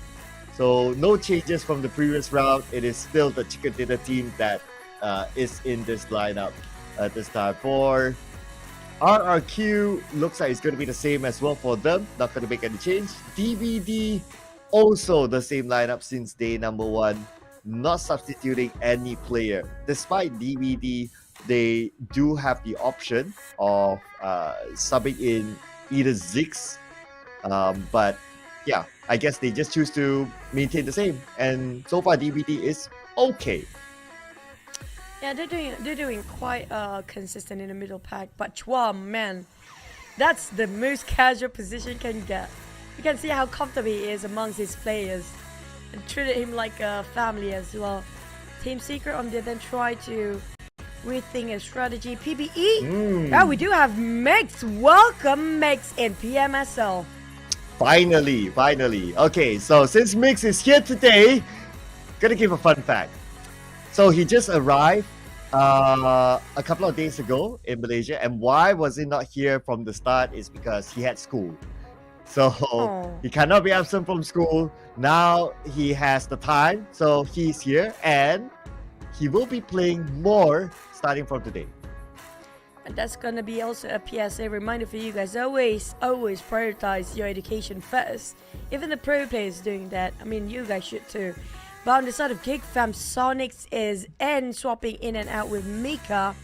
So no changes from the previous round. It is still the Chicken Dinner team that is in this lineup at this time. For RRQ, looks like it's going to be the same as well for them. Not going to make any change. DVD, also the same lineup since day number 1. Not substituting any player. Despite DVD, they do have the option of subbing in either Ziggs, but yeah, I guess they just choose to maintain the same. And so far, DVD is okay. Yeah, they're doing quite consistent in the middle pack. But Chua, man, that's the most casual position can get. You can see how comfortable he is amongst his players, and treated him like a family as well. Team Secret on the other try to rethink a strategy. PBE. Yeah, we do have Mix. Welcome, Mix in PMSL. Finally. Okay, so since Mix is here today, gonna give a fun fact. So he just arrived a couple of days ago in Malaysia, and why was he not here from the start is because he had school. So he cannot be absent from school. Now he has the time, so he's here, and he will be playing more starting from today. And that's gonna be also a PSA reminder for you guys. Always prioritize your education first. Even the pro players doing that. I mean, you guys should too. But on the side of GEEK fam, Sonics is swapping in and out with Mika.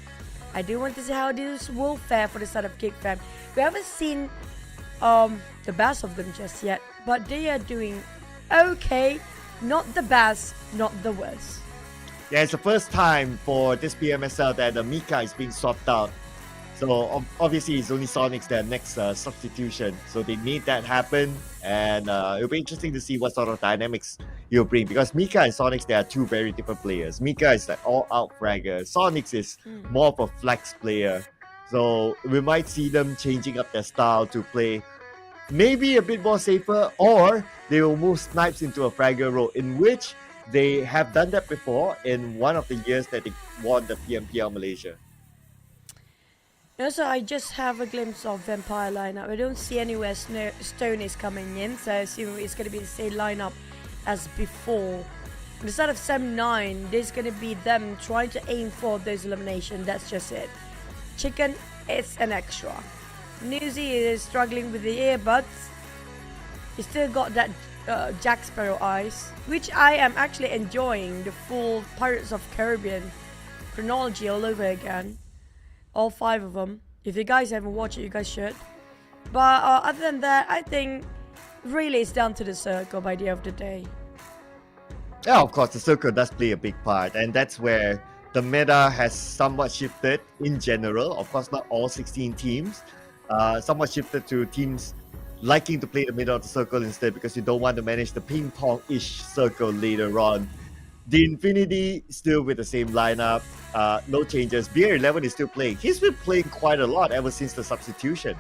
I do want to see how this will fare for the side of GEEK fam. We haven't seen the best of them just yet, but they are doing okay. Not the best, not the worst. Yeah, it's the first time for this PMSL that the Mika is being swapped out. So obviously it's only Sonic's their next substitution. So they need that happen, and it'll be interesting to see what sort of dynamics he'll bring, because Mika and Sonics, they are two very different players. Mika is like all-out fragger. Sonics is more of a flex player. So we might see them changing up their style to play maybe a bit more safer, or they will move Snipes into a fragger role, in which they have done that before in one of the years that they won the PMPL Malaysia. Also, I just have a glimpse of Vampire lineup. I don't see anywhere Stone is coming in, so I assume it's going to be the same lineup as before. Instead of 7-9, there's going to be them trying to aim for those eliminations. That's just it. Chicken is an extra. Newsy is struggling with the earbuds. He still got that Jack Sparrow eyes, which I am actually enjoying the full Pirates of Caribbean chronology all over again. All 5 of them. If you guys haven't watched it, you guys should. But other than that, I think really it's down to the circle by the end of the day. Yeah, of course, the circle does play a big part, and that's where the meta has somewhat shifted in general. Of course, not all 16 teams. Somewhat shifted to teams liking to play the middle of the circle instead, because you don't want to manage the ping pong-ish circle later on. The Infinity still with the same lineup, no changes. BR11 is still playing. He's been playing quite a lot ever since the substitution.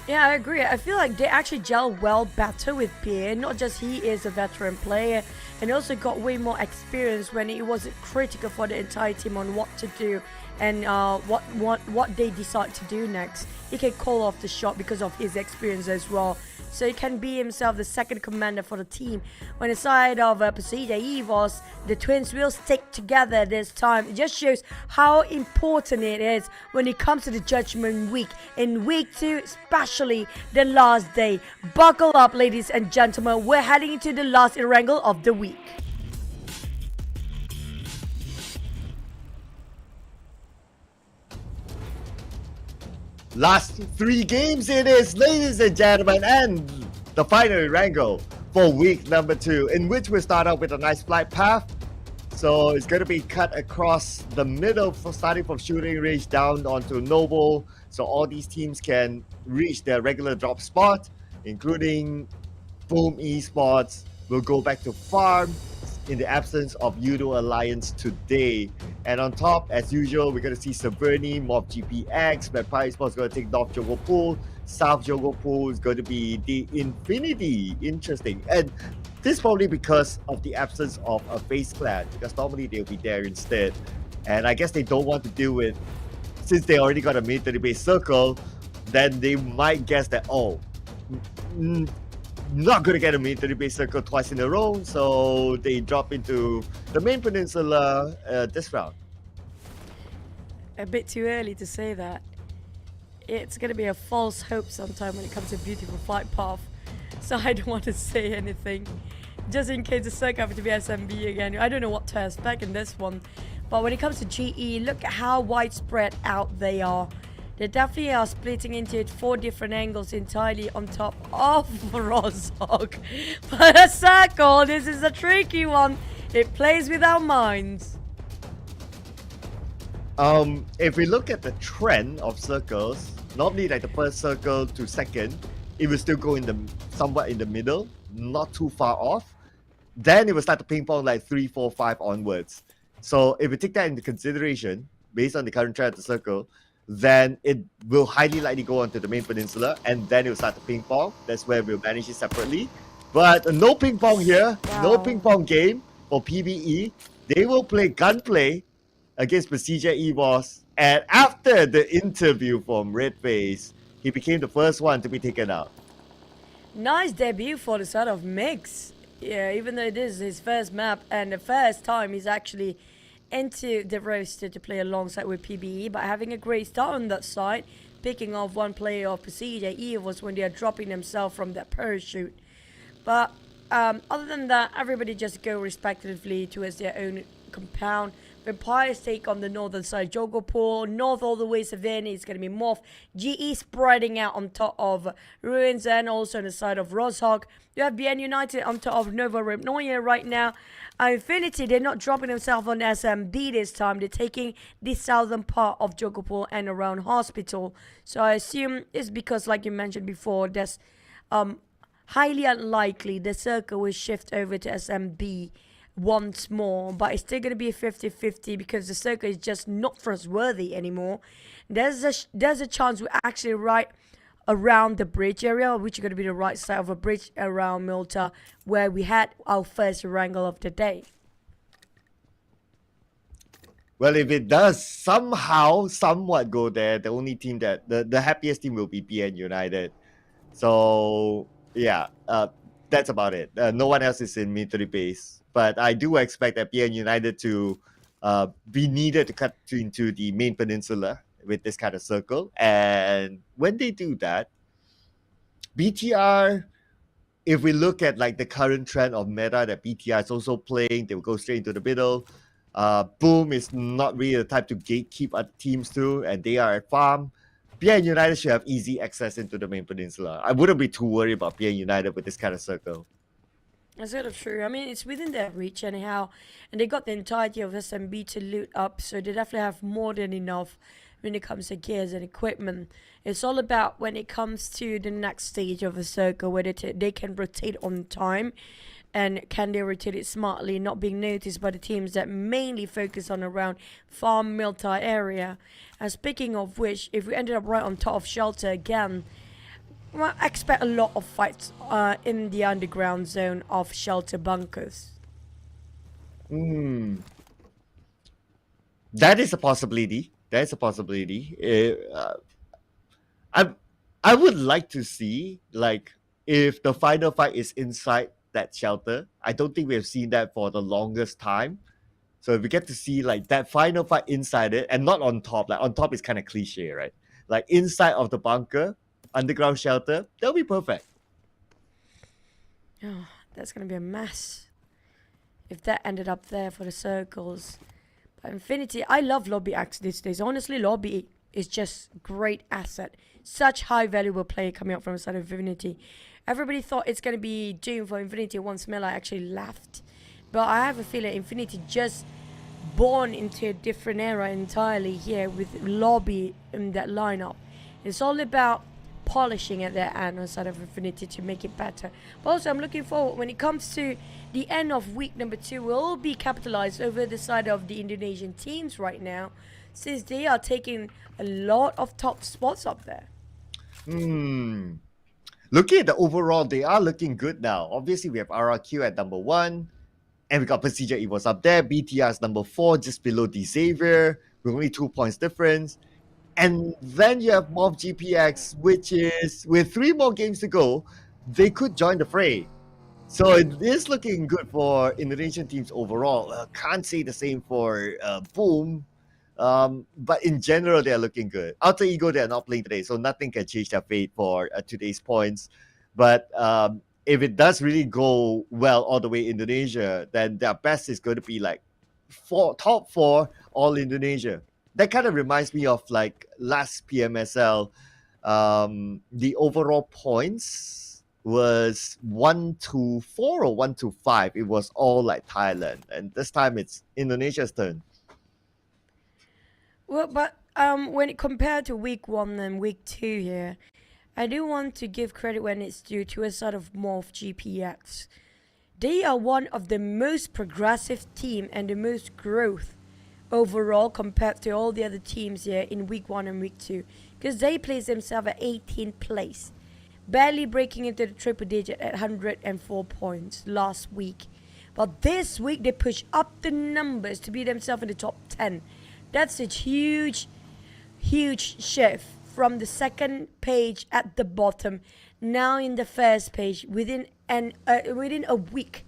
Yeah, I agree. I feel like they actually gel well better with Pierre. Not just he is a veteran player, and also got way more experience when it wasn't critical for the entire team on what to do and what they decide to do next. He can call off the shot because of his experience as well. So he can be himself the second commander for the team. When inside of PERSIJA EVOS, the twins will stick together this time. It just shows how important it is when it comes to the Judgment Week. In week 2, especially the last day. Buckle up, ladies and gentlemen. We're heading into the last wrangle of the week. Last 3 games it is, ladies and gentlemen, and the final wrangle for week number 2, in which we start out with a nice flight path. So it's going to be cut across the middle, starting from shooting range down onto Noble, so all these teams can reach their regular drop spot, including Boom Esports will go back to farm in the absence of Yoodo Alliance today. And on top, as usual, we're going to see Severny, MORPH GPX, Vampire Esports is going to take North Jogo Pool, South Jogo Pool is going to be the Infinity. Interesting. And this is probably because of the absence of a FaZe Clan, because normally they'll be there instead. And I guess they don't want to deal with, since they already got a military-based circle, then they might guess that, oh, not going to get a military-based circle twice in a row, so they drop into the main peninsula this round. A bit too early to say that. It's going to be a false hope sometime when it comes to beautiful flight path, so I don't want to say anything, just in case the circle happens to be SMB again. I don't know what to expect in this one, but when it comes to GE, look at how widespread out they are. They definitely are splitting into 4 different angles entirely on top of Rozhog. But a circle, this is a tricky one. It plays with our minds. If we look at the trend of circles, normally like the first circle to second, it will still go in the somewhat in the middle, not too far off. Then it will start to ping pong like 3, 4, 5 onwards. So if we take that into consideration, based on the current trend of the circle, then it will highly likely go onto the main peninsula, and then it will start to ping pong. That's where we'll manage it separately. But no ping pong here, no ping pong game for PBE. They will play gunplay against PERSIJA EVOS, and after the interview from Redface, he became the first one to be taken out. Nice debut for the side of Mix. Yeah, even though it is his first map and the first time he's actually into the roster to play alongside with PBE, but having a great start on that side, picking off one player of PERSIJA EVOS when they are dropping themselves from that parachute. But other than that, everybody just go respectively towards their own compound. Vampires take on the northern side, Jogopur. North all the way, Savannah is going to be MORPH. GE spreading out on top of Ruins and also on the side of Roshawk. You have BN United on top of Nova Ripnoya right now. Infinity, they're not dropping themselves on SMB this time. They're taking the southern part of Jogopur and around Hospital. So I assume it's because, like you mentioned before, there's highly unlikely the circle will shift over to SMB once more, but it's still going to be a 50-50 because the circle is just not trustworthy anymore. There's a chance we're actually right around the bridge area, which is going to be the right side of a bridge around Milta, where we had our first wrangle of the day. Well, if it does somehow, somewhat go there, the only team that the happiest team will be PN United. So yeah, that's about it. No one else is in military base. But I do expect that PN United to be needed to cut into the main peninsula with this kind of circle. And when they do that, BTR, if we look at like the current trend of meta that BTR is also playing, they will go straight into the middle. Boom is not really the type to gatekeep other teams too, and they are at farm. PN United should have easy access into the main peninsula. I wouldn't be too worried about PN United with this kind of circle. That's sort of true. I mean, it's within their reach anyhow, and they got the entirety of SMB to loot up, so they definitely have more than enough when it comes to gears and equipment. It's all about when it comes to the next stage of a circle, whether they can rotate on time, and can they rotate it smartly, not being noticed by the teams that mainly focus on around farm Milta area. And speaking of which, if we ended up right on top of Shelter again, well, I expect a lot of fights in the underground zone of Shelter bunkers. That is a possibility. That's a possibility. I would like to see, like, if the final fight is inside that shelter. I don't think we have seen that for the longest time. So if we get to see like that final fight inside it and not on top, like on top is kind of cliche, right? Like inside of the bunker, underground shelter, that'll be perfect. Oh, that's gonna be a mess if that ended up there for the circles. But Infinity, I love Lobby X these days. Honestly, Lobby is just great asset. Such high valuable player coming up from the side of Infinity. Everybody thought it's gonna be doomed for Infinity once Miller actually left. But I have a feeling Infinity just born into a different era entirely here with Lobby in that lineup. It's all about polishing at their end on side of Infinity to make it better. But also I'm looking forward when it comes to the end of week number 2, we'll all be capitalized over the side of the Indonesian teams right now, since they are taking a lot of top spots up there. Looking at the overall, they are looking good now. Obviously, we have RRQ at number 1, and we got PERSIJA EVOS up there. BTR is number 4, just below the Xavier, with only 2 points difference. And then you have MORPH GPX, which is, with 3 more games to go, they could join the fray. So it is looking good for Indonesian teams overall. Can't say the same for Boom. But in general, they're looking good. Alter Ego, they're not playing today, so nothing can change their fate for today's points. But if it does really go well all the way Indonesia, then their best is going to be like top 4 all Indonesia. That kind of reminds me of like last PMSL. The overall points was 1-4 or 1-5. It was all like Thailand, and this time it's Indonesia's turn. Well, but when it compared to week 1 and week 2 here, I do want to give credit when it's due to a sort of MORPH GPX. They are one of the most progressive team and the most growth overall compared to all the other teams here in week 1 and week 2, because they placed themselves at 18th place, barely breaking into the triple digit at 104 points last week. But this week they pushed up the numbers to be themselves in the top 10. That's a huge shift from the second page at the bottom, now in the first page within a week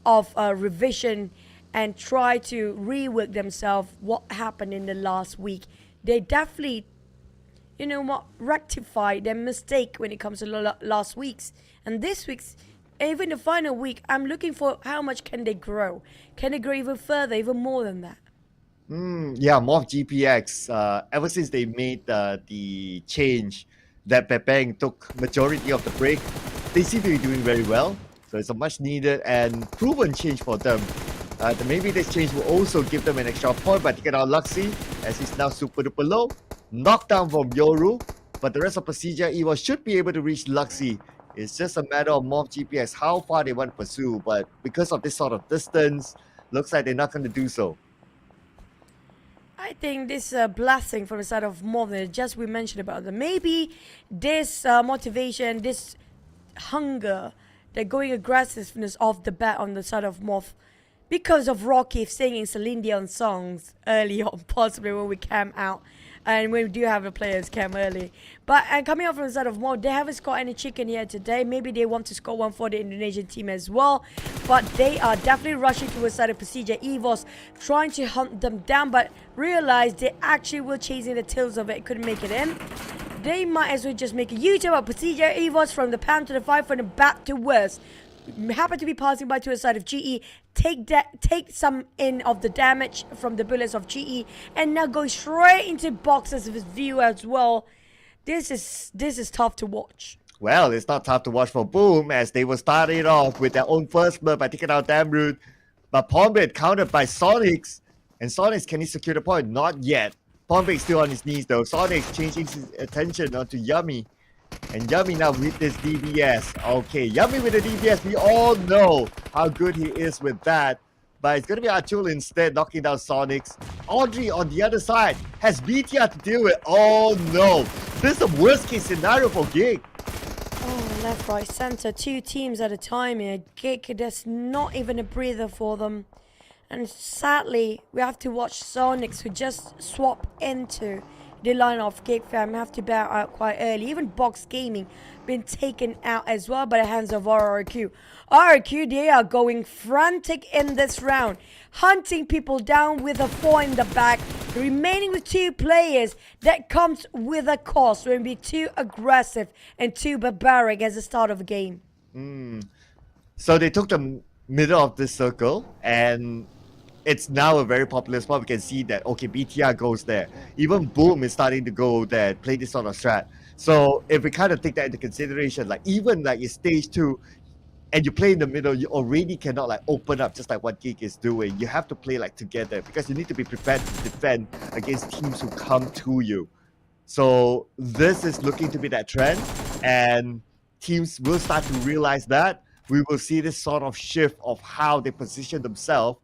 of revision and try to rework themselves what happened in the last week. They definitely, rectified their mistake when it comes to last week's. And this week's, even the final week, I'm looking for how much can they grow. Can they grow even further, even more than that? Yeah, MORPH GPX. Ever since they made the change that Pepeng took majority of the break, they seem to be doing very well. So it's a much needed and proven change for them. Maybe this change will also give them an extra point by taking out Luxy, as he's now super duper low. Knockdown from Yoru, but the rest of PERSIJA EVOS should be able to reach Luxy. It's just a matter of MORPH GPX, how far they want to pursue, but because of this sort of distance, looks like they're not going to do so. I think this blessing from the side of MORPH, just we mentioned about them. Maybe this motivation, this hunger, the going aggressiveness of the bat on the side of MORPH, because of Rocky singing Celine Dion songs early on, possibly when we came out. And we do have the players came early. But coming up from the side of MORPH, they haven't scored any chicken here today. Maybe they want to score one for the Indonesian team as well. But they are definitely rushing towards the side of PERSIJA EVOS, trying to hunt them down, but realize they actually were chasing the tails of it, couldn't make it in. They might as well just make a U-turn of PERSIJA EVOS from the pound to the 5, from the back to worst. Happen to be passing by to the side of GE, take some in of the damage from the bullets of GE, and now go straight into boxes of his view as well. This is tough to watch. Well, it's not tough to watch for Boom, as they were starting off with their own first blood by taking out Damroot, but Pombit countered by Sonics, and Sonics, can he secure the point? Not yet. Pombit still on his knees though. Sonics changing his attention onto Yummy. And Yummy now with this DBS. Okay, Yummy with the DBS. We all know how good he is with that. But it's going to be Achul instead knocking down Sonics. Audrey on the other side has BTR to deal with. Oh no. This is the worst case scenario for GEEK. Oh, left, right, center. 2 teams at a time here. GEEK, there's not even a breather for them. And sadly, we have to watch Sonics, who just swap into the line of GEEK fam, have to bow out quite early. Even Box Gaming been taken out as well by the hands of RRQ. RRQ, they are going frantic in this round, hunting people down with a 4 in the back, remaining with 2 players. That comes with a cost when we be too aggressive and too barbaric as the start of a game. So they took the middle of this circle, and it's now a very popular spot. We can see that, okay, BTR goes there. Even Boom is starting to go there, play this sort of strat. So if we kind of take that into consideration, like even like in stage 2, and you play in the middle, you already cannot like open up just like what GEEK is doing. You have to play like together, because you need to be prepared to defend against teams who come to you. So this is looking to be that trend, and teams will start to realize that. We will see this sort of shift of how they position themselves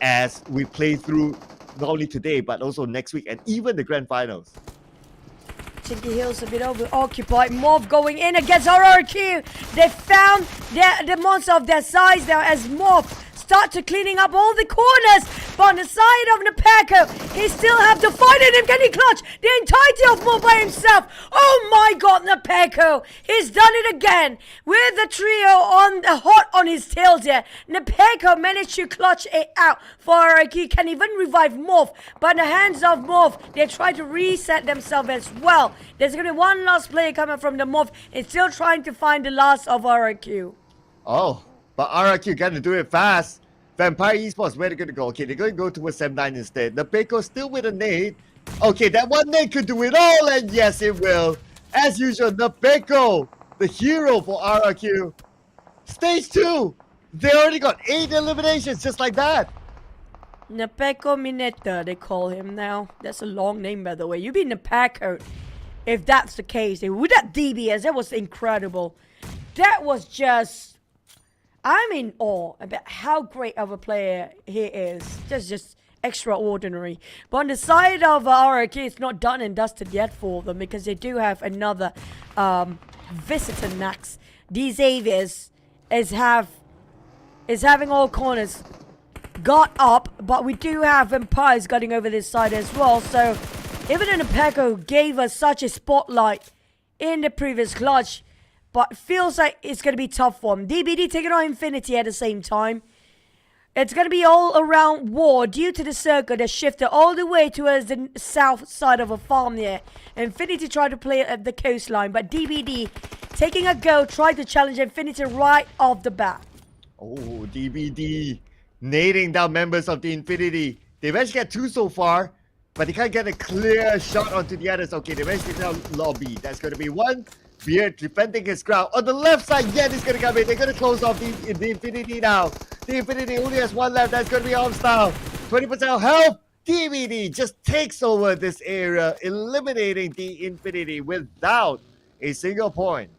as we play through not only today but also next week and even the grand finals. Chinky Hills a bit over-occupied. MORPH going in against RRQ. They found the monster of their size now as MORPH start to cleaning up all the corners. But on the side of Nepeko, he still have to fight it. And can he clutch the entirety of MORPH by himself? Oh my god, Nepeko. He's done it again. With the trio on the hot on his tail there. Nepeko managed to clutch it out for RRQ. Can even revive MORPH. But in the hands of MORPH, they try to reset themselves as well. There's going to be one last player coming from the MORPH. It's still trying to find the last of RRQ. Oh, but RRQ got to do it fast. Vampire Esports, where they're going to go? Okay, they're going to go towards 7-9 instead. Nepeko still with a nade. Okay, that one nade could do it all, and yes, it will. As usual, Nepeko, the hero for RRQ. Stage 2, they already got 8 eliminations just like that. Nepeko Mineta, they call him now. That's a long name, by the way. You be Nepeko. If that's the case, with that DBS, that was incredible. That was just... I'm in awe about how great of a player he is. That's just extraordinary. But on the side of RRQ, it's not done and dusted yet for them, because they do have another visitor next. These Avias is having all corners got up, but we do have Empires getting over this side as well. So even though Nepeko gave us such a spotlight in the previous clutch, but feels like it's going to be tough for him. DBD taking on Infinity at the same time. It's going to be all around war due to the circle that shifted all the way towards the south side of a farm there. Infinity tried to play it at the coastline, but DBD taking a go, tried to challenge Infinity right off the bat. Oh, DBD nading down members of the Infinity. They managed to get 2 so far, but they can't get a clear shot onto the others. Okay, they managed to get down lobby. That's going to be 1. Beard defending his ground. On the left side, Yen is going to come in. They're going to close off the Infinity now. The Infinity only has 1 left. That's going to be off style. 20% health. DVD just takes over this area, eliminating the Infinity without a single point.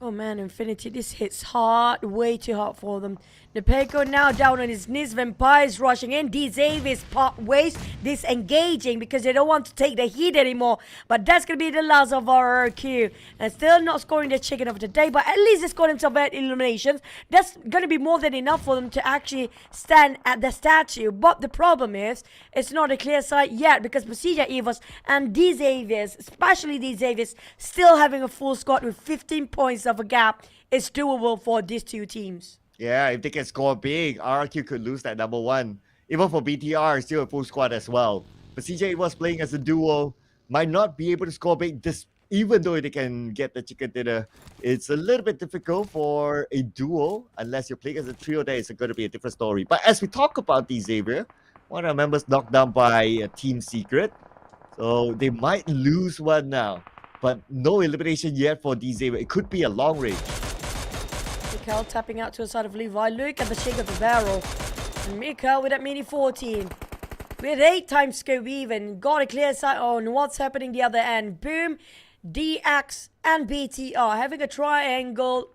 Oh man, Infinity, this hits hard, way too hard for them. The Telco now down on his knees, Vampires rushing in, Xaviers part ways, disengaging because they don't want to take the heat anymore. But that's going to be the last of our RQ. And still not scoring the chicken of the day, but at least they scored themselves 8 eliminations. That's going to be more than enough for them to actually stand at the statue. But the problem is, it's not a clear sight yet because PERSIJA, EVOS and Xaviers, especially Xaviers, still having a full squad with 15 points of a gap. It's doable for these two teams. Yeah, if they can score big, RRQ could lose that number 1. Even for BTR, still a full squad as well. But CJ was playing as a duo, might not be able to score big, even though they can get the chicken dinner. It's a little bit difficult for a duo, unless you're playing as a trio, there it's going to be a different story. But as we talk about the Xavier, one of our members knocked down by a Team Secret. So they might lose one now. But no elimination yet for Xavier. It could be a long range. Mikael tapping out to the side of Levi. Look at the shake of the barrel. And Mikael with that mini 14. With 8 times scope even. Got a clear sight on what's happening the other end. Boom, DX and BTR having a triangle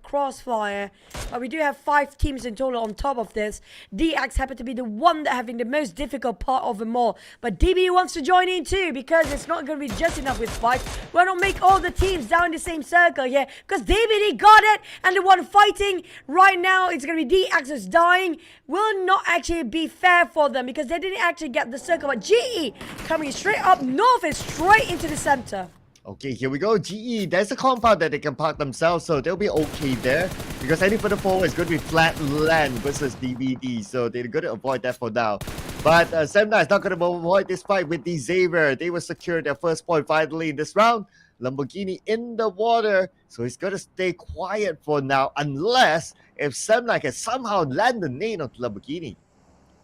crossfire. But we do have 5 teams in total on top of this. DX happened to be the one that having the most difficult part of them all. But DB wants to join in too because it's not going to be just enough with 5. Why not make all the teams down in the same circle here? Because DBD got it, and the one fighting right now, it's going to be DX is dying. Will not actually be fair for them because they didn't actually get the circle. But GE coming straight up north and straight into the center. Okay, here we go. GE, there's a compound that they can park themselves, so they'll be okay there. Because any further forward is going to be flat land versus DVD, so they're going to avoid that for now. But Semna is not going to avoid this fight with the Xavier. They will secure their first point finally in this round. Lamborghini in the water, so he's going to stay quiet for now, unless if Semna can somehow land the nade onto Lamborghini.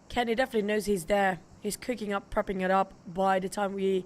Kenny definitely knows he's there. He's cooking up, prepping it up by the time we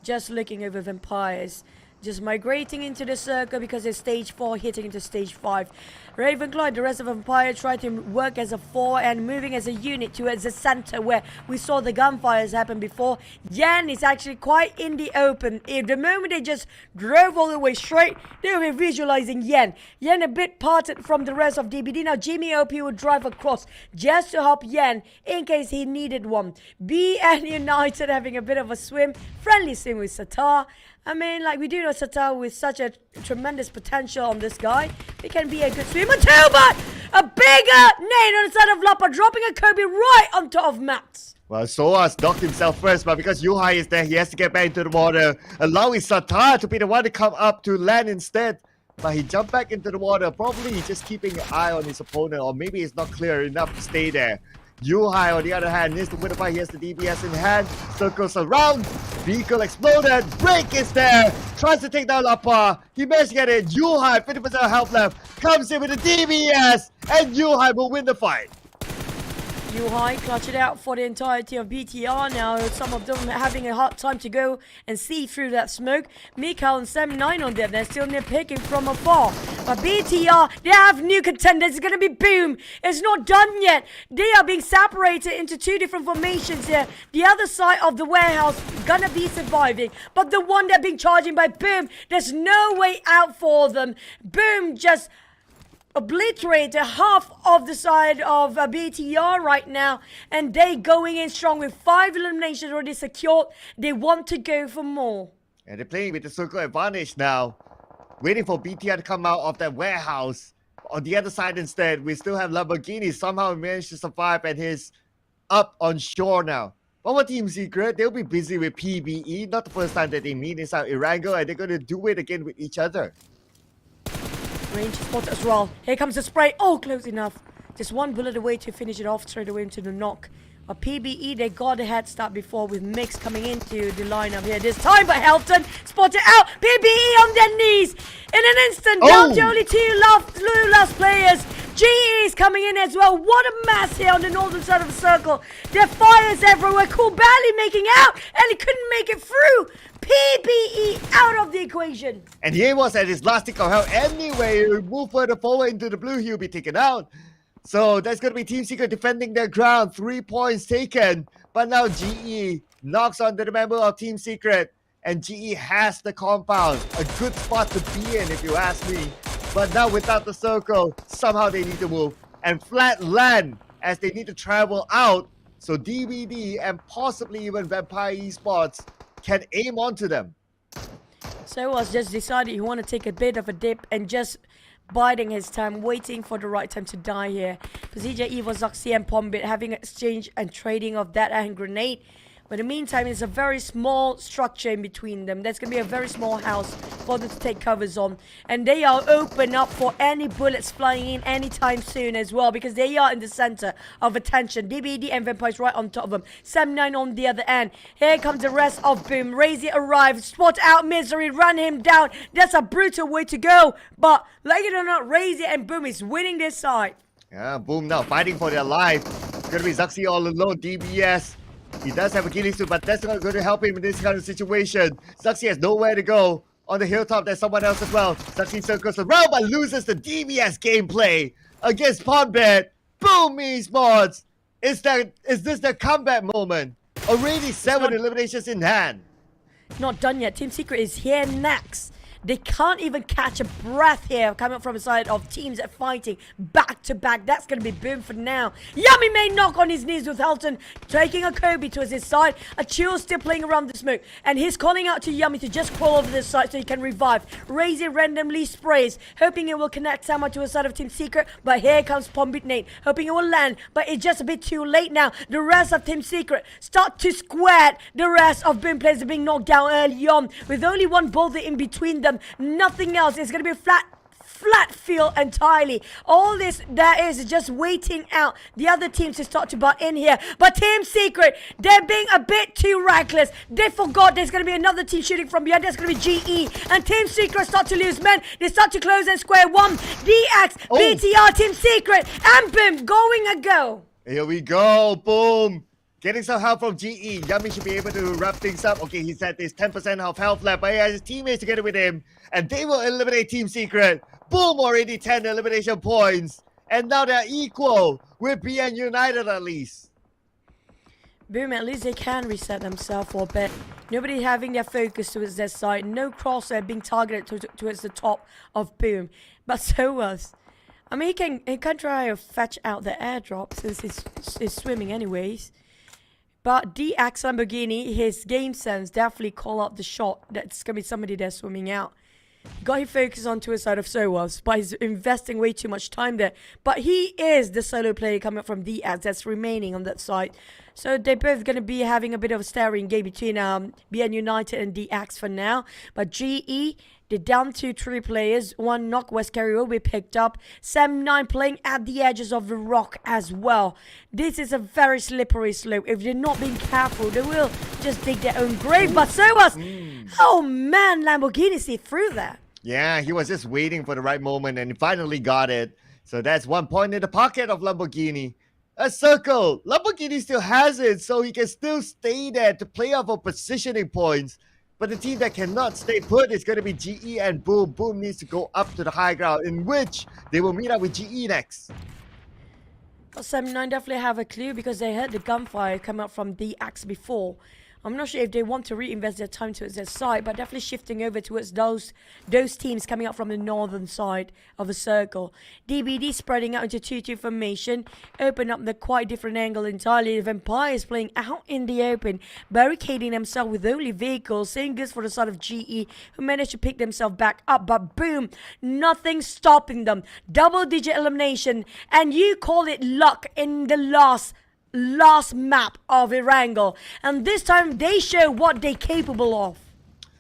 just looking over Vampires. Just migrating into the circle because it's stage 4 hitting into stage 5. Ravenclaw, the rest of Vampire try to work as a 4 and moving as a unit towards the center where we saw the gunfires happen before. Yan is actually quite in the open. If the moment they just drove all the way straight, they were visualizing Yan. Yan a bit parted from the rest of DBD. Now Jimmy OP will drive across just to help Yan in case he needed one. B and United having a bit of a swim. Friendly swim with Satar. I mean, like, we do know Satar with such a tremendous potential on this guy. He can be a good swimmer too, but a bigger nade on the side of Lapa, dropping a Kobe right on top of Mats. Well, Soa's knocked himself first, but because Yuhai is there, he has to get back into the water, allowing Satar to be the one to come up to land instead. But he jumped back into the water, probably just keeping an eye on his opponent, or maybe it's not clear enough to stay there. Yuhai, on the other hand, needs to win the fight. He has the DBS in hand, circles around, vehicle exploded, break is there, tries to take down Lapa. He managed to get it. Yuhai, 50% health left, comes in with the DBS, and Yuhai will win the fight. Yuhai clutch it out for the entirety of BTR now. Some of them having a hard time to go and see through that smoke. Mikael and Sam 9 on there. They're still nitpicking from afar. But BTR, they have new contenders. It's going to be Boom. It's not done yet. They are being separated into 2 different formations here. The other side of the warehouse going to be surviving. But the one they're being charging by Boom, there's no way out for them. Boom just obliterate half of the side of BTR right now, and they going in strong with 5 eliminations already secured. They want to go for more. And they're playing with the circle advantage now, waiting for BTR to come out of that warehouse. On the other side instead, we still have Lamborghini somehow managed to survive, and he's up on shore now. But what Team Secret, they'll be busy with PBE, not the first time that they meet inside Irango, and they're going to do it again with each other. Range spot as well. Here comes the spray. Oh, close enough. Just 1 bullet away to finish it off straight away into the knock. But PBE, they got a head start before with Mix coming into the lineup here this time. But Helton spotted out. PBE on their knees in an instant. Down to only 2 last players. GE is coming in as well. What a mess here on the northern side of the circle. There are fires everywhere. Cool barely making out, and he couldn't make it through. PBE out of the equation. And he was at his last tick of health anyway. He move further forward into the blue, he'll be taken out. So that's going to be Team Secret defending their ground. 3 points taken. But now GE knocks onto the member of Team Secret. And GE has the compound. A good spot to be in, if you ask me. But now without the circle, somehow they need to move. And flat land as they need to travel out. So DBD and possibly even Vampire Esports can aim onto them. So was just decided he want to take a bit of a dip and just biding his time, waiting for the right time to die here. PERSIJA, EVOS, XERXIA and Pombit having exchange and trading of that hand grenade. But in the meantime, it's a very small structure in between them. That's going to be a very small house for them to take covers on. And they are open up for any bullets flying in anytime soon as well, because they are in the center of attention. DBD and Vampires right on top of them. Sam9 on the other end. Here comes the rest of Boom. Razy arrives. Spot out Misery. Run him down. That's a brutal way to go. But like it or not, Razy and Boom is winning this side. Yeah, Boom now fighting for their life. It's going to be XERXIA all alone. DBS. He does have a killing suit, but that's not going to help him in this kind of situation. XERXIA has nowhere to go. On the hilltop, there's someone else as well. XERXIA circles around, but loses the DBS gameplay against Pombit. Boom, Esports! Is this the comeback moment? Already 7 eliminations in hand. Not done yet. Team Secret is here next. They can't even catch a breath here coming from the side of teams that are fighting back to back. That's going to be Boom for now. Yummy may knock on his knees with Helton, taking a Kobe to his side. A Chill still playing around the smoke. And he's calling out to Yummy to just crawl over this side so he can revive. Razy randomly sprays, hoping it will connect someone to the side of Team Secret. But here comes Pombit Nate, hoping it will land. But it's just a bit too late now. The rest of Team Secret start to square. The rest of Boom players are being knocked down early on. With only one boulder in between them. Nothing else. It's going to be a flat field entirely. All this there is just waiting out the other teams to start to butt in here. But Team Secret, they're being a bit too reckless. They forgot there's going to be another team shooting from behind. There's going to be GE. And Team Secret start to lose men. They start to close in square one. DX, BTR, Team Secret, and Boom going a go. Here we go. Boom. Getting some help from GE. Yummy should be able to wrap things up. Okay, he's at this 10% of health left, but he has his teammates together with him. And they will eliminate Team Secret. Boom, already 10 elimination points. And now they're equal with BN United at least. Boom, at least they can reset themselves for a bit. Nobody having their focus towards their side. No crosshair being targeted towards the top of Boom. But so was. I mean, he can try to fetch out the airdrop since he's swimming anyways. But DX Lamborghini, his game sense definitely call up the shot. That's going to be somebody there swimming out. Got his focus onto his side of Sowas, but he's investing way too much time there. But he is the solo player coming from DX that's remaining on that side. So they're both going to be having a bit of a staring game between BN United and DX for now. But GE, they're down to 3 players. One knock, West Carry will be picked up. Sam9 playing at the edges of the rock as well. This is a very slippery slope. If they're not being careful, they will just dig their own grave. But so was... Oh man, Lamborghini see through that. Yeah, he was just waiting for the right moment and he finally got it. So that's 1 point in the pocket of Lamborghini. A circle. Lamborghini still has it, so he can still stay there to play off of positioning points. But the team that cannot stay put is going to be GE and Boom. Boom needs to go up to the high ground, in which they will meet up with GE next. Well, Sam9 definitely have a clue because they heard the gunfire come out from DX before. I'm not sure if they want to reinvest their time towards their side, but definitely shifting over towards those teams coming up from the northern side of the circle. DBD spreading out into 2-2 formation, open up the quite different angle entirely. The Vampires playing out in the open, barricading themselves with only vehicles. Same goes for the side of GE, who managed to pick themselves back up, but boom, nothing stopping them. Double-digit elimination, and you call it luck in the last map of Erangel, and this time they show what they're capable of.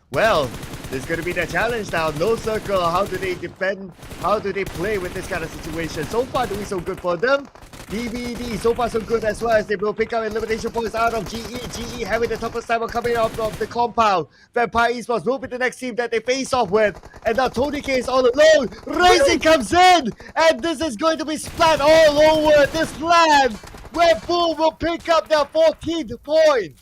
Well, this is going to be the challenge now. No circle. How do they defend? How do they play with this kind of situation? So far, doing so good for them. DBD, so far so good as well, as they will pick up elimination points out of GE. GE having the toughest time coming out of the compound. Vampire Esports will be the next team that they face off with. And now Tony K is all alone. Racing comes in. And this is going to be splat all over this land. Where Boom will pick up their 14th point.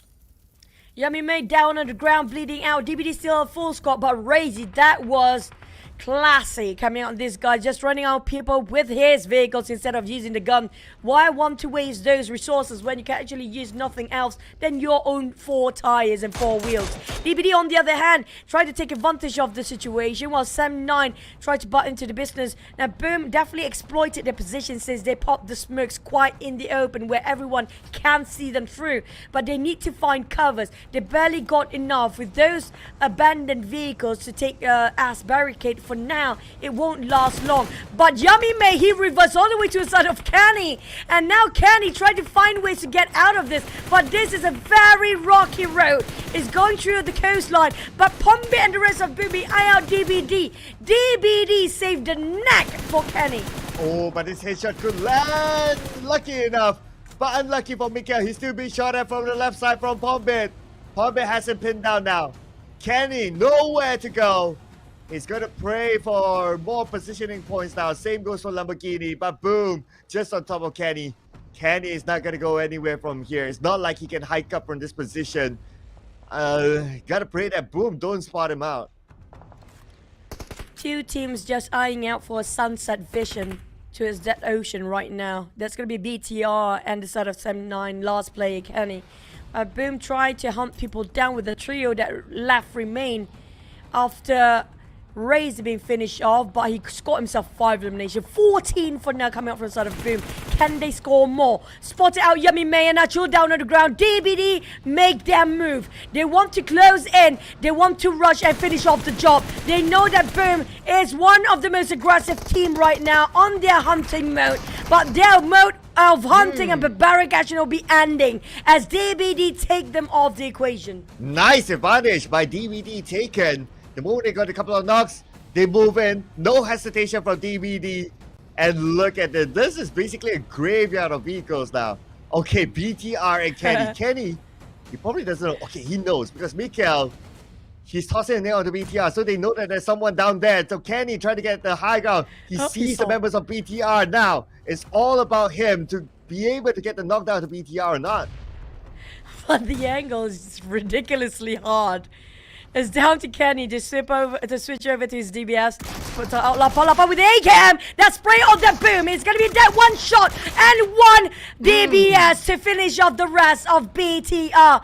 Yummy made down on the ground, bleeding out. DBD still a full squad, but Razy, that was classy coming out on this guy, just running out people with his vehicles instead of using the gun. Why want to waste those resources when you can actually use nothing else than your own 4 tires and 4 wheels? DBD on the other hand tried to take advantage of the situation while Sam9 tried to butt into the business. Now Boom definitely exploited their position since they popped the smokes quite in the open where everyone can see them through, but they need to find covers. They barely got enough with those abandoned vehicles to take as barricade. For now, it won't last long. But Yummy May, he reversed all the way to the side of Kenny. And now Kenny tried to find ways to get out of this. But this is a very rocky road. It's going through the coastline. But Pombe and the rest of Booby eye out DBD. DBD saved the neck for Kenny. Oh, but this headshot could land. Lucky enough. But unlucky for Mikael. He's still being shot at from the left side from Pombe. Pombe has him pinned down now. Kenny, nowhere to go. He's going to pray for more positioning points now. Same goes for Lamborghini. But Boom, just on top of Kenny. Kenny is not going to go anywhere from here. It's not like he can hike up from this position. Got to pray that Boom don't spot him out. 2 teams just eyeing out for a sunset vision towards that ocean right now. That's going to be BTR and the side of Sam9, last player Kenny. Boom tried to hunt people down with the trio that left remain after Razor being finished off, but he scored himself 5 elimination. 14 for now coming out from the side of Boom. Can they score more? Spot it out, Yummy May and Achul down on the ground. DBD make their move. They want to close in. They want to rush and finish off the job. They know that Boom is one of the most aggressive team right now on their hunting mode. But their mode of hunting and barbaric action will be ending as DBD take them off the equation. Nice advantage by DBD taken. The moment they got a couple of knocks, they move in. No hesitation from DBD. And look at this. This is basically a graveyard of vehicles now. Okay, BTR and Kenny. Kenny, he probably doesn't know. Okay, he knows because Mikael, he's tossing a nail onto BTR. So they know that there's someone down there. So Kenny trying to get the high ground. He sees the members of BTR now. It's all about him to be able to get the knockdown to BTR or not. But the angle is ridiculously hard. It's down to Kenny to switch over to his DBS. Put out Lapa with the AKM. That spray on the Boom. It's gonna be that one shot and 1 DBS to finish off the rest of BTR.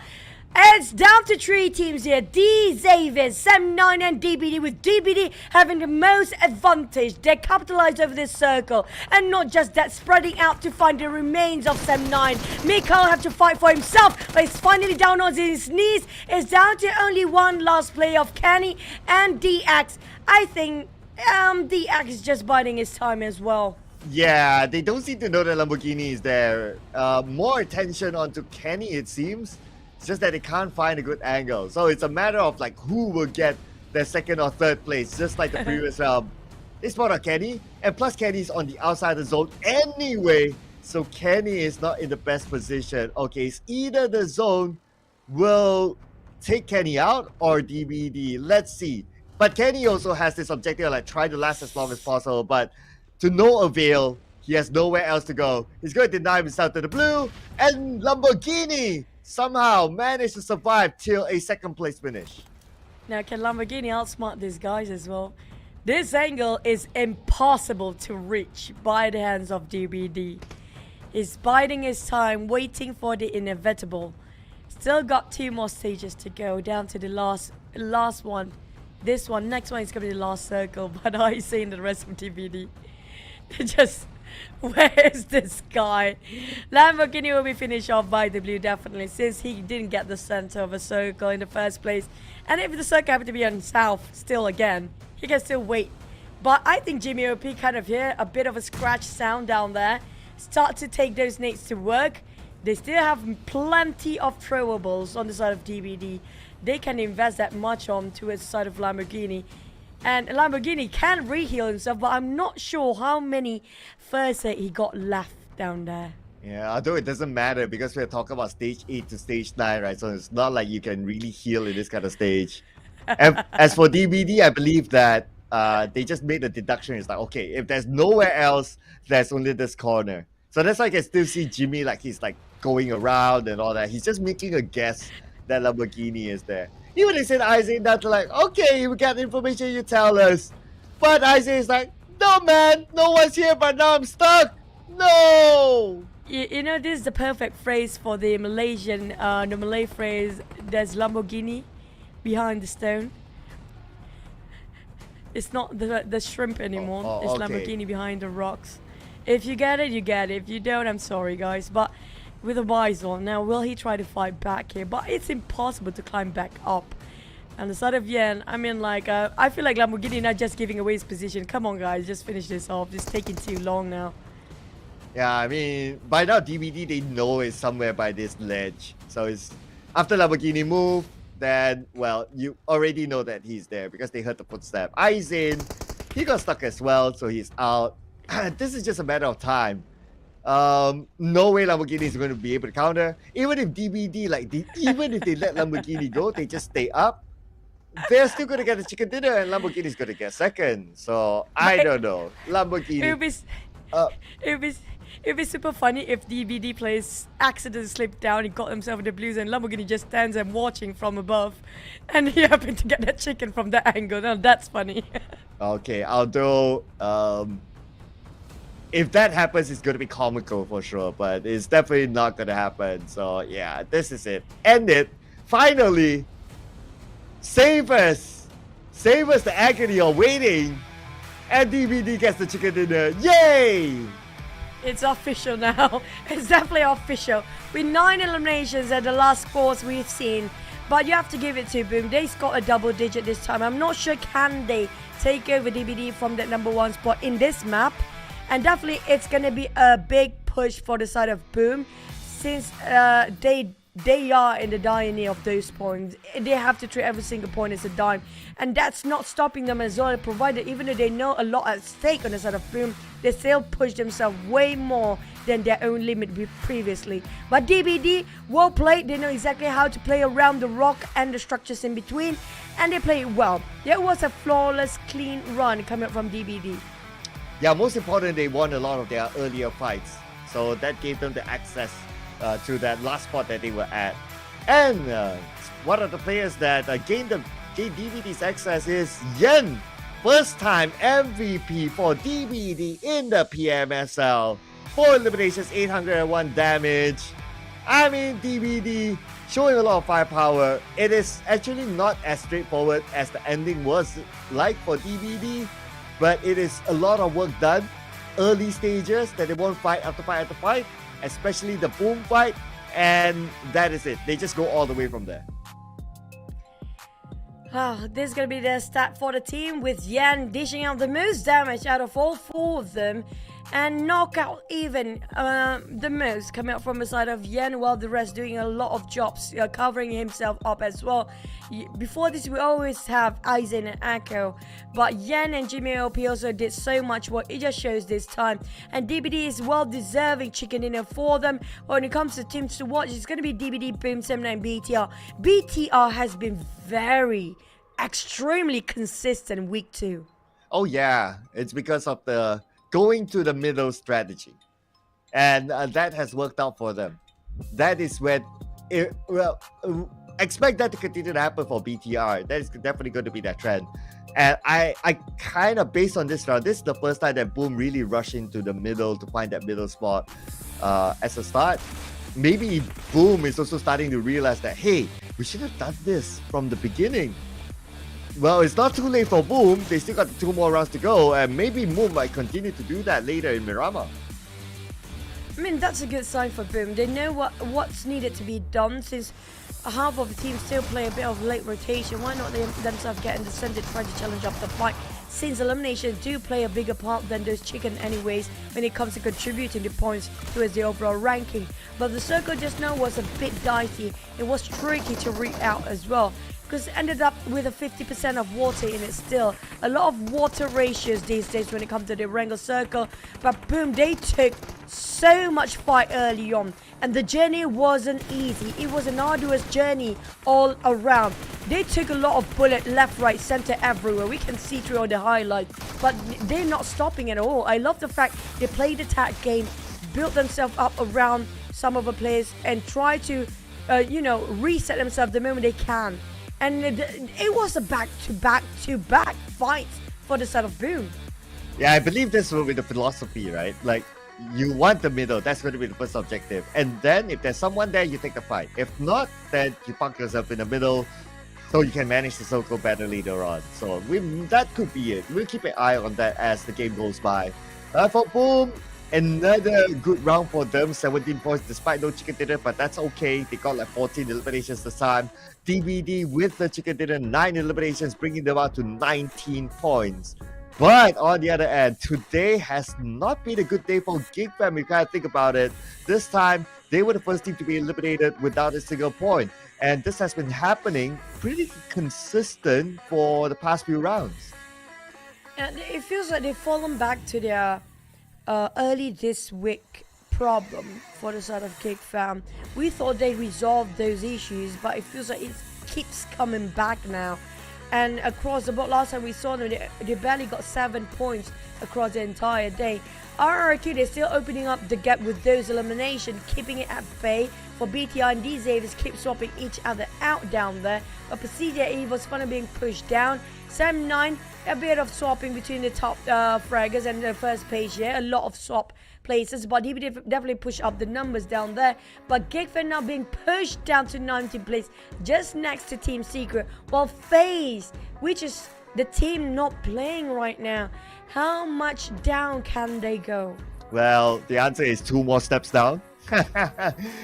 It's down to 3 teams here. D, Zavis, Sam9 and DBD, with DBD having the most advantage. They capitalized over this circle. And not just that, spreading out to find the remains of Sam9. Mikael have to fight for himself, but he's finally down on his knees. It's down to only 1 last play of Kenny and DX. I think DX is just biding his time as well. Yeah, they don't seem to know that Lamborghini is there. More attention onto Kenny, it seems. It's just that they can't find a good angle. So it's a matter of like who will get the 2nd or 3rd place, just like the previous round. They spot out Kenny, and plus Kenny's on the outside of the zone anyway. So Kenny is not in the best position. Okay, it's either the zone will take Kenny out or DBD. Let's see. But Kenny also has this objective like try to last as long as possible, but to no avail. He has nowhere else to go. He's going to deny himself to the blue, and Lamborghini somehow managed to survive till a 2nd place finish. Now, can Lamborghini outsmart these guys as well? This angle is impossible to reach by the hands of DBD. He's biding his time, waiting for the inevitable. Still got 2 more stages to go, down to the last one. This one, next one is going to be the last circle, but I see the rest of DBD. They just... Where is this guy? Lamborghini will be finished off by the blue, definitely, since he didn't get the center of a circle in the first place. And if the circle happened to be on south still again, he can still wait. But I think Jimmy OP kind of hear a bit of a scratch sound down there. Start to take those nades to work. They still have plenty of throwables on the side of DBD. They can invest that much on towards the side of Lamborghini. And Lamborghini can re-heal himself, but I'm not sure how many first aid he got left down there. Yeah, although it doesn't matter because we're talking about stage 8 to stage 9, right? So it's not like you can really heal in this kind of stage. And as for DBD, I believe that they just made a deduction. It's like, okay, if there's nowhere else, there's only this corner. So that's why I can still see Jimmy like he's like going around and all that. He's just making a guess that Lamborghini is there. Even they said Isaac, that's like, okay, we got information, you tell us. But Isaac is like, no man, no one's here, but now I'm stuck. No. You know, this is the perfect phrase for the Malaysian, the Malay phrase, there's Lamborghini behind the stone. It's not the shrimp anymore. It's okay. Lamborghini behind the rocks. If you get it, you get it. If you don't, I'm sorry, guys. But with a Bison, now will he try to fight back here? But it's impossible to climb back up. And the side of Yen, I mean, like, I feel like Lamborghini not just giving away his position. Come on, guys, just finish this off. It's taking too long now. Yeah, I mean, by now DVD they know it's somewhere by this ledge. So it's after Lamborghini move, then well, you already know that he's there because they heard the footstep. Aizen, he got stuck as well, so he's out. This is just a matter of time. No way Lamborghini is going to be able to counter. Even if DBD, even if they let Lamborghini go, they just stay up. They're still going to get the chicken dinner, and Lamborghini is going to get second. So I don't know. Lamborghini. It'd be super funny if DBD players accidentally slipped down, he got himself in the blues, and Lamborghini just stands and watching from above, and he happened to get that chicken from that angle. Now that's funny. Okay, although if that happens, it's going to be comical for sure, but it's definitely not going to happen. So yeah, this is it. End it. Finally, save us the agony of waiting, and DVD gets the chicken dinner. Yay! It's official now. It's definitely official. With 9 eliminations at the last scores we've seen, but you have to give it to Boom. They scored a double digit this time. I'm not sure can they take over DBD from that number 1 spot in this map. And definitely it's going to be a big push for the side of Boom, since they are in the dire need of those points. They have to treat every single point as a dime, and that's not stopping them as well, provided even though they know a lot at stake on the side of Boom, they still push themselves way more than their own limit previously. But DBD, well played. They know exactly how to play around the rock and the structures in between, and they play it well. There was a flawless, clean run coming up from DBD. Yeah, most important, they won a lot of their earlier fights, so that gave them the access to that last spot that they were at. And one of the players that gained DBD's access is Yen. First time MVP for DBD in the PMSL. 4 eliminations, 801 damage. I mean, DBD showing a lot of firepower. It is actually not as straightforward as the ending was like for DBD, but it is a lot of work done. Early stages that they won't fight after fight after fight, especially the Boom fight, and that is it. They just go all the way from there. This is going to be the stat for the team, with Yan dishing out the most damage out of all 4 of them, and knockout even the most coming out from the side of Yan, while the rest doing a lot of jobs, covering himself up as well. Before this, we always have Aizen and Echo, but Yan and Jimmy OP also did so much work. It just shows this time, and DBD is well deserving chicken dinner for them. When it comes to teams to watch, it's going to be DBD, Boom, 79, BTR. BTR has been extremely consistent week 2. Oh yeah, it's because of the going to the middle strategy, and that has worked out for them. That is where expect that to continue to happen for BTR. That is definitely going to be that trend. And I kind of, based on this round, this is the first time that Boom really rushed into the middle to find that middle spot as a start. Maybe Boom is also starting to realize that, hey, we should have done this from the beginning. Well, it's not too late for Boom. They still got 2 more rounds to go, and maybe Boom might continue to do that later in Miramar. I mean, that's a good sign for Boom. They know what's needed to be done, since half of the team still play a bit of late rotation. Why not they themselves get in the center, try to challenge up the fight, since eliminations do play a bigger part than those chicken anyways when it comes to contributing the points towards the overall ranking. But the circle just now was a bit dicey. It was tricky to read out as well. because it ended up with a 50% of water in it still. A lot of water ratios these days when it comes to the Wrangle Circle. But boom, they took so much fight early on. And the journey wasn't easy. It was an arduous journey all around. They took a lot of bullet left, right, center, everywhere. We can see through all the highlights. But they're not stopping at all. I love the fact they played the attack game, built themselves up around some of the players, and try to, reset themselves the moment they can. And it was a back-to-back fight for the side of Boom. Yeah, I believe this will be the philosophy, right? Like, you want the middle, that's going to be the first objective. And then if there's someone there, you take the fight. If not, then you park yourself in the middle so you can manage the circle better later on. So that could be it. We'll keep an eye on that as the game goes by. For Boom, another good round for them, 17 points despite no chicken dinner, but that's okay. They got like 14 eliminations this time. DVD with the chicken dinner, 9 eliminations, bringing them out to 19 points. But on the other end, today has not been a good day for GEEK fam. You kind of think about it. This time, they were the first team to be eliminated without a single point. And this has been happening pretty consistent for the past few rounds. And it feels like they've fallen back to their early this week problem for the side of GEEK fam. We thought they resolved those issues, but it feels like it keeps coming back now. And across the board, last time we saw them, they barely got 7 points across the entire day. RRQ, they're still opening up the gap with those eliminations, keeping it at bay. For BTR and DZavis keep swapping each other out down there. But PERSIJA EVOS finally being pushed down. Sam 9, a bit of swapping between the top fraggers and the first page here. A lot of swap places, but he definitely push up the numbers down there. But GEEK fam now being pushed down to 19th place, just next to Team Secret. While FaZe, which is the team not playing right now, how much down can they go? Well, the answer is 2 more steps down.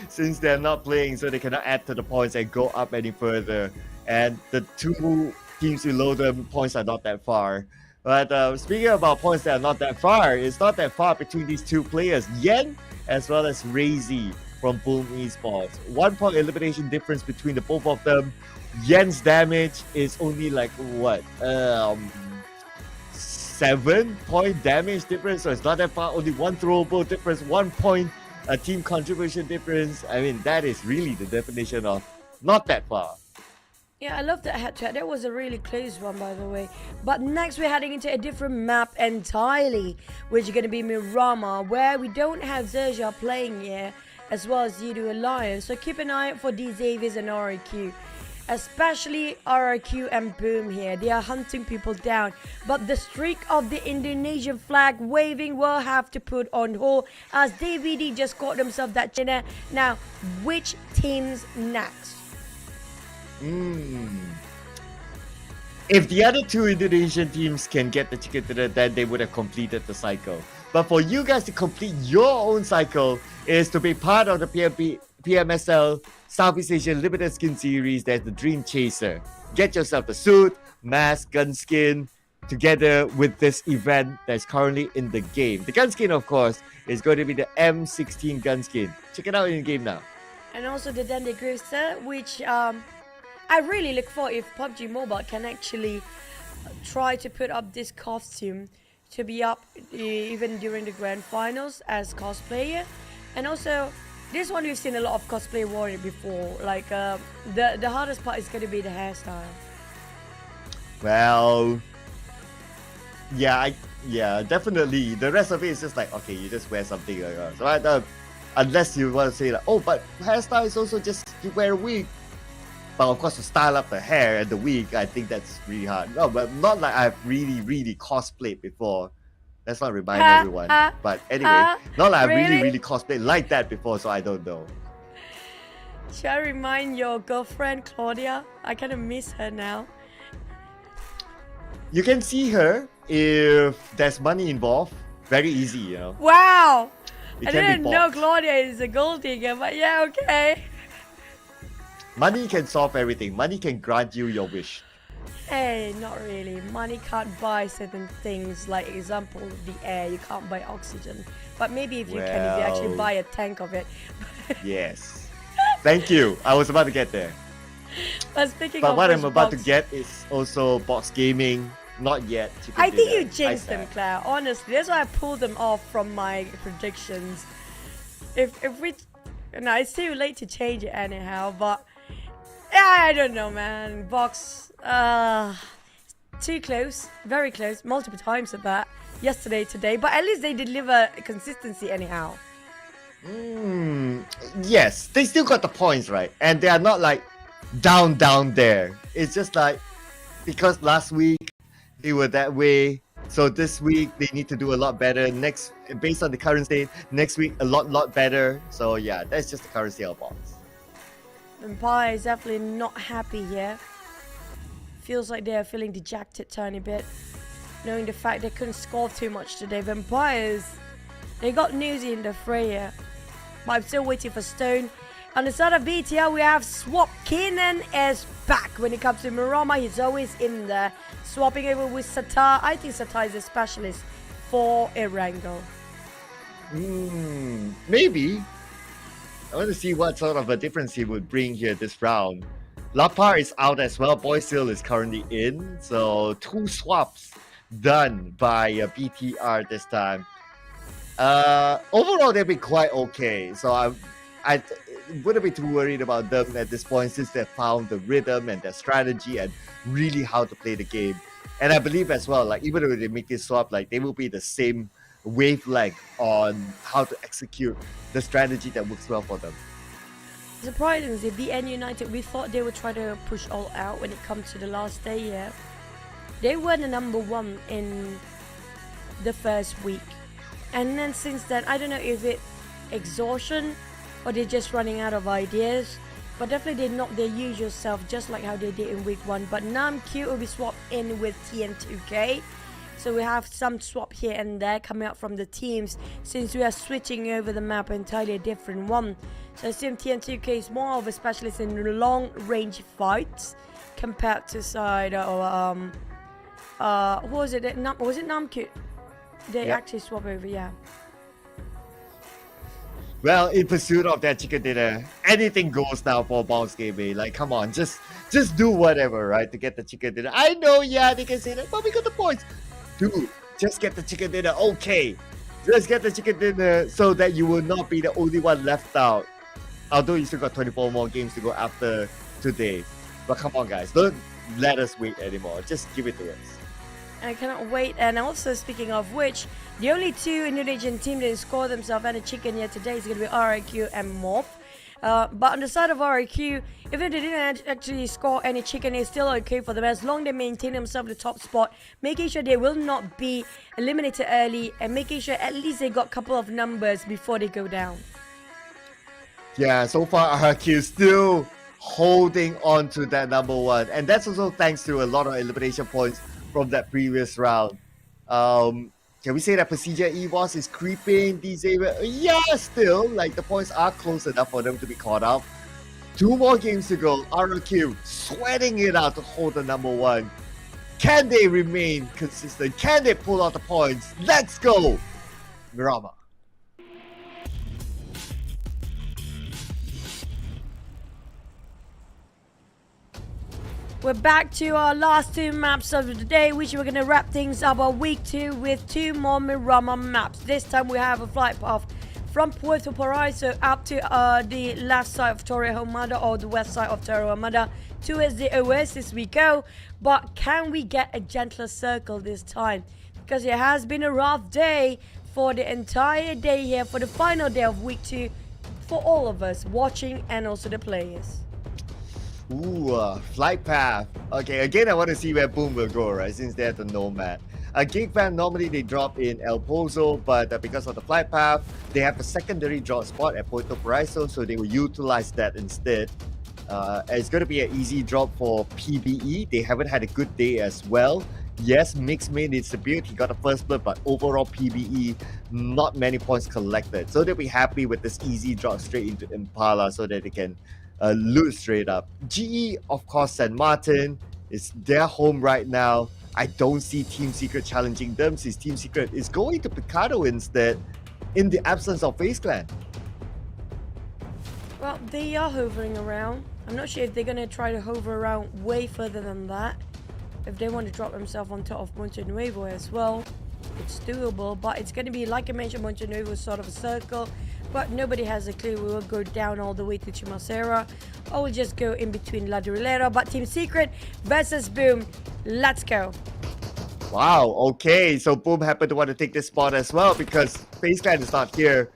Since they're not playing, so they cannot add to the points and go up any further. And the 2 teams below them, points are not that far. But speaking about points that are not that far, it's not that far between these 2 players, Yen as well as Razy from Boom Esports. 1 point elimination difference between the both of them. Yen's damage is only like what? 7 point damage difference, so it's not that far. Only 1 throwable difference, 1 point team contribution difference. I mean, that is really the definition of not that far. Yeah, I love that head-to-head. That was a really close one, by the way. But next, we're heading into a different map entirely, which is going to be Miramar, where we don't have XERXIA playing here, as well as Yoodo Alliance. So keep an eye out for DZavis and RRQ. Especially RRQ and Boom here. They are hunting people down. But the streak of the Indonesian flag waving will have to put on hold, as DVD just got themselves that dinner. Now, which team's next? If the other 2 Indonesian teams can get the chicken dinner, then they would have completed the cycle. But for you guys to complete your own cycle is to be part of the PMSL Southeast Asia Limited Skin Series. There's the Dream Chaser. Get yourself the suit, mask, gun skin, together with this event that's currently in the game. The gun skin, of course, is going to be the M16 gun skin. Check it out in the game now. And also the Dandy Grifter, which I really look for if PUBG Mobile can actually try to put up this costume to be up even during the grand finals as cosplayer. And also, this one we've seen a lot of cosplay warrior before. Like the hardest part is going to be the hairstyle. Well, yeah, definitely. The rest of it is just like, okay, you just wear something like that. So unless you want to say like, oh, but hairstyle is also just you wear a wig. But of course, to style up the hair and the wig, I think that's really hard. No, but not like I've really cosplayed before. Let's not remind everyone. But anyway, not like I've really cosplayed like that before, so I don't know. Should I remind your girlfriend, Claudia? I kind of miss her now. You can see her if there's money involved. Very easy, you know. Wow! It I can be didn't know bought. Claudia is a gold digger, but yeah, okay. Money can solve everything. Money can grant you your wish. Hey, not really. Money can't buy certain things, like example, the air. You can't buy oxygen. But maybe if you can, if you actually buy a tank of it. Yes. Thank you. I was about to get there. But speaking But of what which, I'm about to Box, get is also Box Gaming. Not yet. Chicken I think dinner. you jinxed them, Claire. Honestly, that's why I pulled them off from my predictions. If we, no, it's too late to change it anyhow. But yeah, I don't know, man. Box, too close, very close, multiple times at that. Yesterday, today, but at least they deliver consistency anyhow. Yes, they still got the points, right? And they are not like down there. It's just like because last week they were that way, so this week they need to do a lot better. Next, based on the current state, next week a lot better. So yeah, that's just the current state of Box. Empire is definitely not happy here. Feels like they are feeling dejected tiny bit, knowing the fact they couldn't score too much today. Vampires, they got newsy in the fray here. But I'm still waiting for Stone. On the side of BTR, we have Swap. Keenan is back. When it comes to Murama, he's always in there. Swapping over with Satar. I think Satar is a specialist for Erangel. Maybe. I want to see what sort of a difference he would bring here this round. Lapar is out as well. Boysil is currently in. So 2 swaps done by BTR this time. Overall, they've been quite okay. So I wouldn't be too worried about them at this point since they found the rhythm and their strategy and really how to play the game. And I believe as well, like even though they make this swap, like they will be the same wavelength on how to execute the strategy that works well for them. Surprisingly, BN United, we thought they would try to push all out when it comes to the last day here. They were the #1 in the first week. And then since then, I don't know if it's exhaustion or they're just running out of ideas. But definitely they're not their usual self, just like how they did in week 1. But Namq will be swapped in with TN2K. So we have some swap here and there coming out from the teams since we are switching over the map entirely a different one. So I assume TN2K is more of a specialist in long range fights compared to side of who was it? Was it Namq? They actually swap over, yeah. Well, in pursuit of that chicken dinner, anything goes now for Bounce Gaming. Like, come on, just do whatever, right, to get the chicken dinner. I know, yeah, they can say that, but we got the points. Dude, just get the chicken dinner, okay. Just get the chicken dinner so that you will not be the only one left out. Although you still got 24 more games to go after today. But come on, guys, don't let us wait anymore. Just give it to us. I cannot wait. And also, speaking of which, the only 2 Indonesian teams that score themselves and a chicken here today is going to be REGUM and MORPH. But on the side of REGUM, even if they didn't actually score any chicken, it's still okay for them as long as they maintain themselves in the top spot, making sure they will not be eliminated early and making sure at least they got a couple of numbers before they go down. Yeah, so far REGUM still holding on to that #1. And that's also thanks to a lot of elimination points from that previous round. Can we say that PERSIJA EVOS is creeping these areas? Yeah, still, like the points are close enough for them to be caught up. 2 more games to go. REGUM sweating it out to hold the #1. Can they remain consistent? Can they pull out the points? Let's go, Mirama. We're back to our last 2 maps of the day, which we're going to wrap things up on week 2 with 2 more Mirama maps. This time we have a flight path from Puerto Paraiso up to the left side of Torre Ahmada or the west side of Torre Ahmada. Towards the Oasis we go, but can we get a gentler circle this time? Because it has been a rough day for the entire day here, for the final day of week 2, for all of us watching and also the players. Ooh, flight path. Okay, again, I want to see where Boom will go, right? Since they're the Nomad. GEEK fan, normally they drop in El Pozo, but because of the flight path, they have a secondary drop spot at Puerto Paraiso, so they will utilize that instead. It's going to be an easy drop for PBE. They haven't had a good day as well. Yes, Mix made its debut. He got a first blood, but overall PBE, not many points collected. So they'll be happy with this easy drop straight into Impala so that they can loot straight up. GE, of course, San Martin is their home right now. I don't see Team Secret challenging them since Team Secret is going to Picado instead in the absence of FaZe Clan. Well, they are hovering around. I'm not sure if they're gonna try to hover around way further than that. If they want to drop themselves on top of Monte Nuevo as well, it's doable, but it's gonna be, like I mentioned, Monte Nuevo is sort of a circle, but nobody has a clue. We will go down all the way to Chimacera, or we'll just go in between La Duralera. But Team Secret versus Boom, let's go. Wow, okay, so Boom happened to want to take this spot as well because FaZe Clan is not here.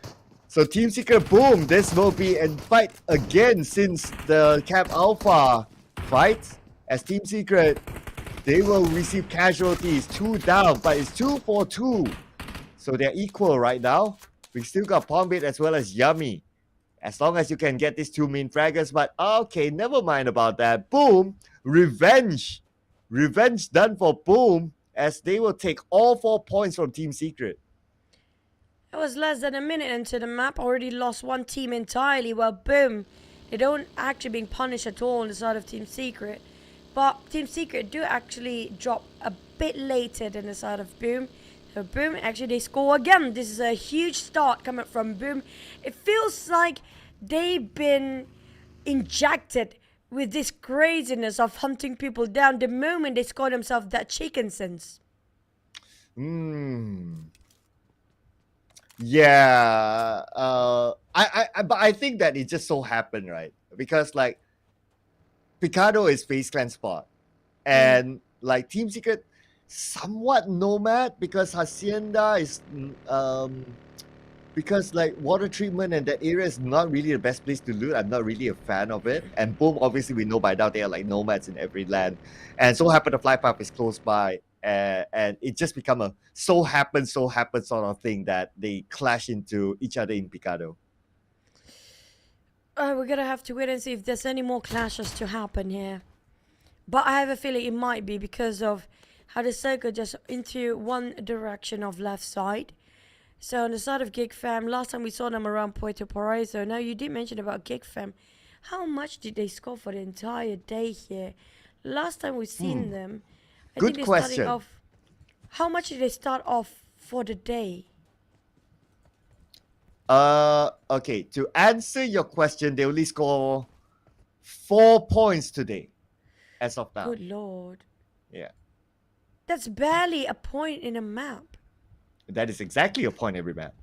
So Team Secret, Boom, this will be a fight again since the Camp Alpha fight. As Team Secret, they will receive casualties, 2 down, but it's 2 for 2. So they're equal right now. We still got Pombit as well as Yummy. As long as you can get these 2 main fraggers, but okay, never mind about that. Boom, revenge. Revenge done for Boom, as they will take all 4 points from Team Secret. It was less than a minute into the map, already lost one team entirely. Well, Boom, they don't actually being punished at all on the side of Team Secret. But Team Secret do actually drop a bit later than the side of Boom. So Boom, actually they score again. This is a huge start coming from Boom. It feels like they've been injected with this craziness of hunting people down the moment they score themselves that chicken sense. Yeah, but I think that it just so happened, right? Because like Picado is FaZe Clan spot, and like Team Secret somewhat nomad because Hacienda is because like water treatment and that area is not really the best place to loot. I'm not really a fan of it. And Boom, obviously we know by now they are like nomads in every land, and so happen the fly path is close by. And it just become a so happen sort of thing that they clash into each other in Picado. We're gonna have to wait and see if there's any more clashes to happen here. But I have a feeling it might be because of how the circle just into one direction of left side. So on the side of GEEK Fam, last time we saw them around Puerto Paraiso. Now you did mention about GEEK Fam. How much did they score for the entire day here? Last time we seen them, I Good think question. How much did they start off for the day? Okay, to answer your question, they only score 4 points today, as of now. Good lord. Yeah, That's barely a point in a map. that is exactly a point every map.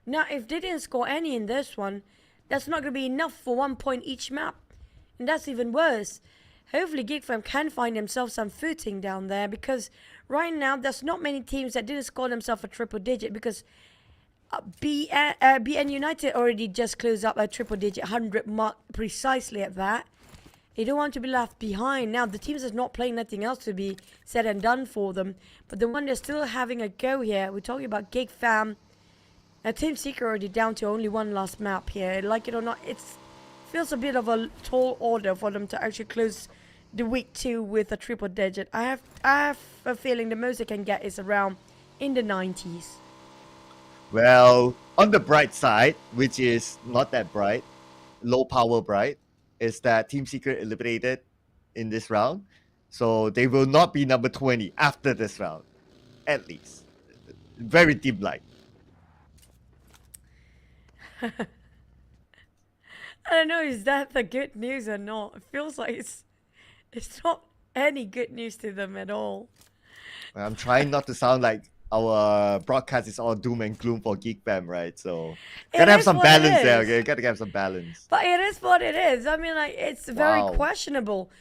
Now, if they didn't score any in this one, that's not going to be enough for 1 point each map. And that's even worse. Hopefully, GEEK Fam can find themselves some footing down there, because right now, there's not many teams that didn't score themselves a triple digit, because BN United already just closed up a triple digit 100 mark precisely at that. They don't want to be left behind. Now, the teams is not playing nothing else to be said and done for them. But the one that's still having a go here, we're talking about GEEK Fam. Team Secret already down to only one last map here. Like it or not, it feels a bit of a tall order for them to actually close the week 2 with a triple digit. I have a feeling the most they can get is around in the 90s. Well, on the bright side, which is not that bright, low power bright, is that Team Secret eliminated in this round. So they will not be number 20 after this round, at least. Very dim-like. I don't know, is that the good news or not? It feels like it's not any good news to them at all. I'm trying not to sound like our broadcast is all doom and gloom for GEEK Fam, right? So gotta have some balance there, okay? Gotta have some balance. But it is what it is. I mean, like, it's very questionable.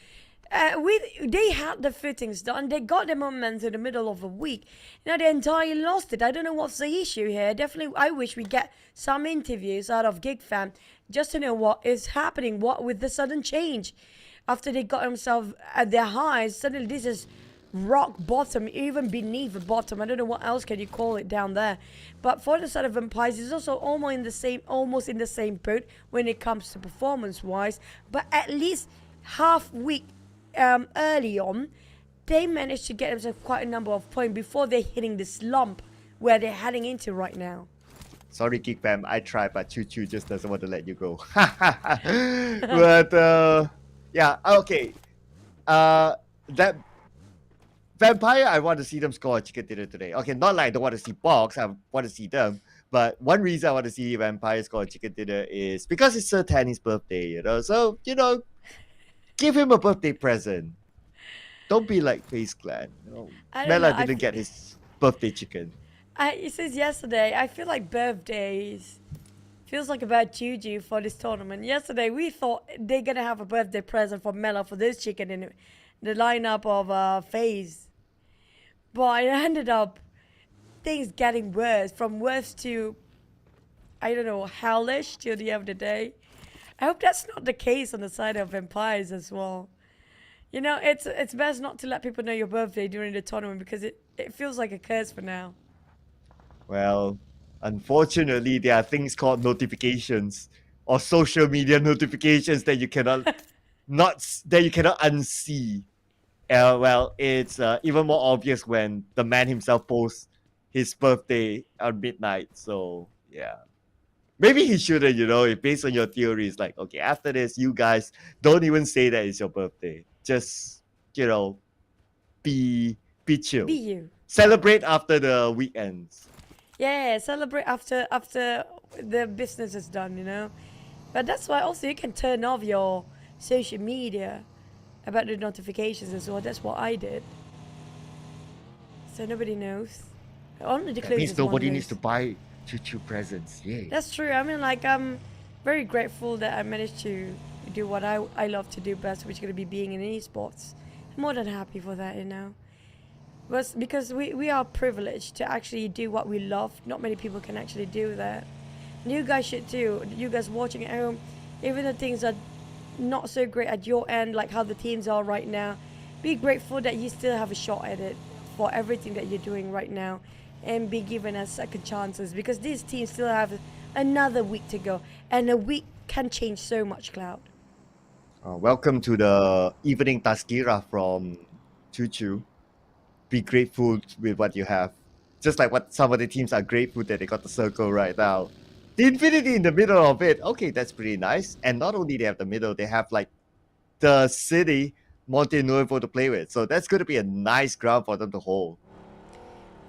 They had the fittings done. They got the momentum in the middle of a week. Now they entirely lost it. I don't know what's the issue here. Definitely, I wish we get some interviews out of GEEK Fam just to know what is happening. What with the sudden change after they got themselves at their highs. Suddenly, this is rock bottom, even beneath the bottom. I don't know what else can you call it down there. But for the side of Vampires, it's also almost in the same boat when it comes to performance-wise. But at least half week early on, they managed to get themselves quite a number of points before they're hitting this slump where they're heading into right now. Sorry, GEEK Fam, I tried, but Choo Choo just doesn't want to let you go. But yeah, okay. That Vampire, I want to see them score a chicken dinner today. Okay, not like I don't want to see Box, I want to see them. But one reason I want to see Vampire score chicken dinner is because it's Sir Tanny's birthday, you know. So, you know, give him a birthday present. Don't be like FaZe Clan. You know, I don't Mela know, didn't get his birthday chicken. Since yesterday, I feel like birthdays feels like a bad juju for this tournament. Yesterday, we thought they're gonna have a birthday present for Mela for this chicken in the lineup of FaZe. But it ended up things getting worse, from worse to, I don't know, hellish till the end of the day. I hope that's not the case on the side of Vampires as well. You know, it's best not to let people know your birthday during the tournament because it feels like a curse for now. Well, unfortunately, there are things called notifications or social media notifications that you cannot unsee. Well, it's even more obvious when the man himself posts his birthday at midnight. So yeah, maybe he shouldn't. You know, based on your theories, like okay, after this, you guys don't even say that it's your birthday. Just you know, be chill. Be you. Celebrate after the weekends. Yeah, celebrate after the business is done, you know. But that's why also you can turn off your social media about the notifications as well. That's what I did. So nobody knows. Only the That means closest nobody one needs to knows. buy choo-choo presents. Yay. That's true. I mean, like, I'm very grateful that I managed to do what I love to do best, which is going to be being in esports. I'm more than happy for that, you know. But because we are privileged to actually do what we love. Not many people can actually do that. And you guys should too. You guys watching at home, even though things are not so great at your end, like how the teams are right now, be grateful that you still have a shot at it for everything that you're doing right now, and be given us second chances, because these teams still have another week to go, and a week can change so much, Cloud. Welcome to the evening Taskira from Choo Choo. Be grateful with what you have. Just like what some of the teams are grateful that they got the circle right now. The infinity in the middle of it, okay, that's pretty nice. And not only they have the middle, they have like the city, Monte Nuevo to play with. So that's going to be a nice ground for them to hold.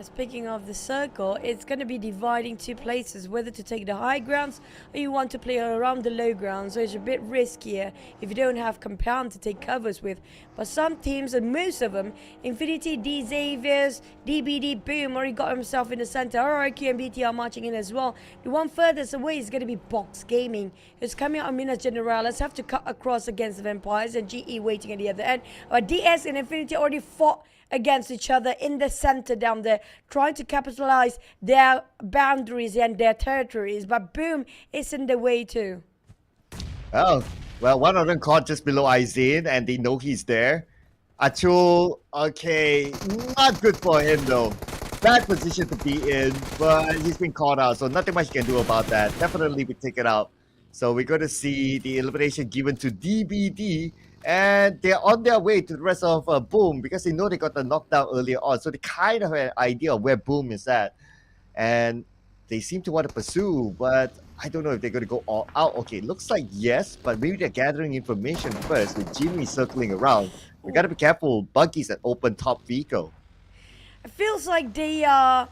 Speaking of the circle, it's going to be dividing two places, whether to take the high grounds or you want to play around the low grounds. So it's a bit riskier if you don't have compound to take covers with. But some teams, and most of them, Infinity, D Xaviers, DBD, Boom, already got himself in the center. RRQ and BT are marching in as well. The one furthest away is going to be Box Gaming, who's coming out of Minas Generalis, have to cut across against the Vampires, and GE waiting at the other end. But DS and Infinity already fought against each other in the center down there, trying to capitalize their boundaries and their territories. But Boom is in the way too. Oh, well, one of them caught just below Izane, and they know he's there. Achul, okay, not good for him though. Bad position to be in, but he's been caught out, so nothing much he can do about that. Definitely we take it out. So we're going to see the elimination given to DBD, and they're on their way to the rest of Boom because they know they got the knockdown earlier on. So they kind of have an idea of where Boom is at. And they seem to want to pursue, but I don't know if they're going to go all out. Okay, looks like yes, but maybe they're gathering information first with Jimmy circling around. We got to be careful. Buggy's at open top vehicle. It feels like they are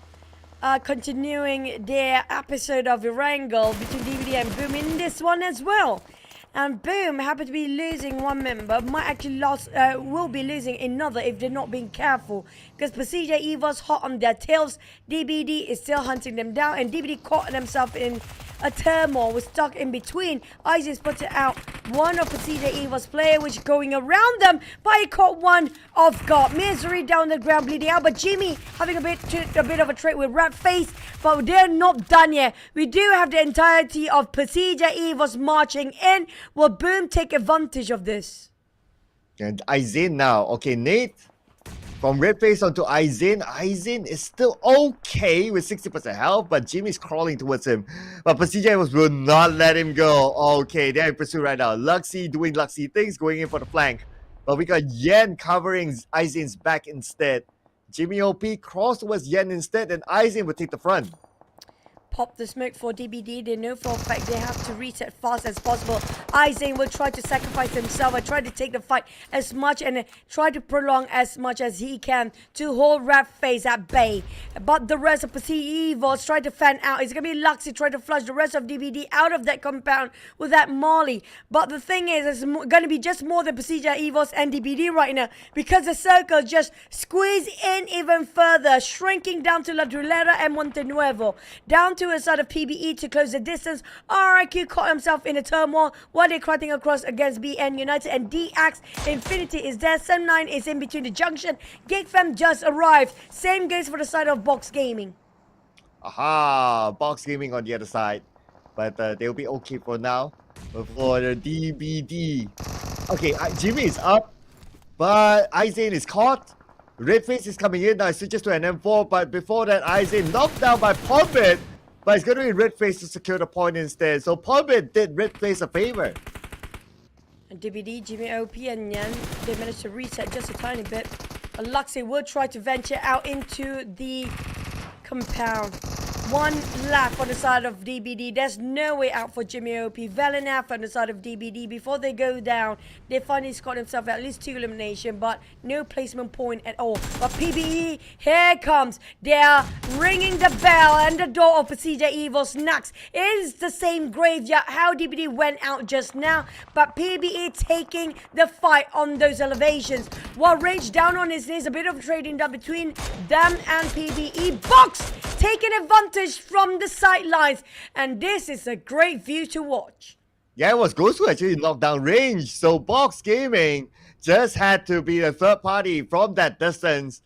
continuing their episode of the wrangle between DVD and Boom in this one as well. And Boom happened to be losing one member, might actually will be losing another if they're not being careful. Because PERSIJA EVOS hot on their tails. DBD is still hunting them down, and DBD caught themselves in a turmoil, was stuck in between. Isaac's put it out. One of PERSIJA EVOS player which is going around them, but he caught one off guard. Misery down the ground bleeding out, but Jimmy having a bit of a trade with Rat Face, but they're not done yet. We do have the entirety of PERSIJA EVOS marching in. Will Boom take advantage of this? And Izane now. Okay, Nate, from Red Face onto Izane. Izane is still okay with 60% health, but Jimmy's crawling towards him. But PERSIJA will not let him go. Okay, they're in pursuit right now. Luxy doing Luxy things, going in for the flank. But we got Yen covering Izane's back instead. Jimmy OP crawls towards Yen instead, and Izane will take the front. pop the smoke for DBD. They know for a fact they have to reset fast as possible. Izane will try to sacrifice himself and try to take the fight as much and try to prolong as much as he can to hold FaZe at bay. But the rest of PERSIJA EVOS try to fan out. It's going to be Luxy try to flush the rest of DBD out of that compound with that Molly. But the thing is, it's going to be just more than PERSIJA EVOS and DBD right now because the circle just squeeze in even further, shrinking down to La Drillera and Monte Nuevo. Down to a side of PBE to close the distance. RIQ caught himself in a turmoil while they're crowding across against BN United, and DX Infinity is there. Sem9 is in between the junction. GEEK fam just arrived. Same goes for the side of Box Gaming. Aha, Box Gaming on the other side. But they'll be okay for now. But for the DBD. Okay, Jimmy is up. But Izane is caught. Redface is coming in now. It switches to an M4. But before that, Izane knocked down by Pombit. But it's going to be Redface to secure the point instead. So Pombit did Redface a favor. And DBD, Jimmy OP and Yan, they managed to reset just a tiny bit. But Luxy will try to venture out into the compound. One lap on the side of DBD. There's no way out for Jimmy OP. Velenaf on the side of DBD. Before they go down, they finally scored himself at least 2 elimination, but no placement point at all. But PBE, here comes. They are ringing the bell and the door of PERSIJA EVOS Nux is the same graveyard how DBD went out just now, but PBE taking the fight on those elevations. While Rage down on his knees, a bit of trading down between them and PBE. Box taking advantage from the sidelines, and this is a great view to watch. Yeah, it was Ghost who actually knocked down Range, so Box Gaming just had to be the third party from that distance.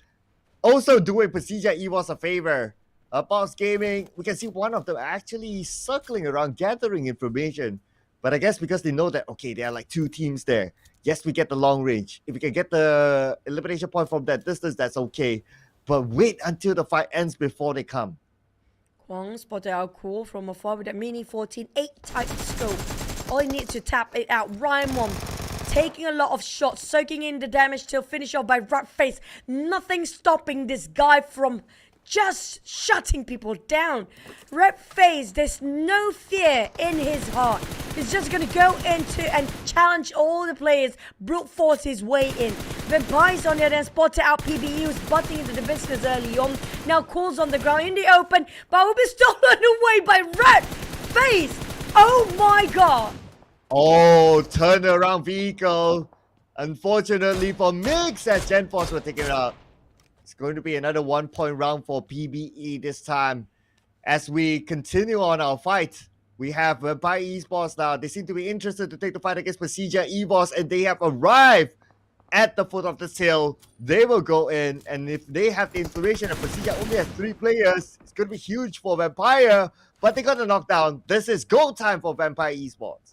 Also doing PERSIJA EVOS a favor. Box Gaming, we can see one of them actually circling around gathering information. But I guess because they know that, okay, there are like 2 teams there. Yes, we get the long range. If we can get the elimination point from that distance, that's okay. But wait until the fight ends before they come. Kwang spotted out cool from afar with that Mini 14 8-type scope. All he needs to tap it out. Rymon taking a lot of shots, soaking in the damage till finish off by FaZe. Nothing stopping this guy from just shutting people down. FaZe, there's no fear in his heart. He's just going to go into and challenge all the players, brute force his way in. Vampires on the other end spotted out PBE, was butting into the business early on. Now calls on the ground in the open, but will be stolen away by FaZe. Oh my god. Oh, turnaround vehicle. Unfortunately for Mix, as Gen Force will take it out. It's going to be another 1-point round for PBE this time. As we continue on our fight, we have Vampire Esports now. They seem to be interested to take the fight against PERSIJA EVOS, and they have arrived at the foot of this hill. They will go in, and if they have the information that PERSIJA only has 3 players, it's going to be huge for Vampire, but they got a knockdown. This is go time for Vampire Esports.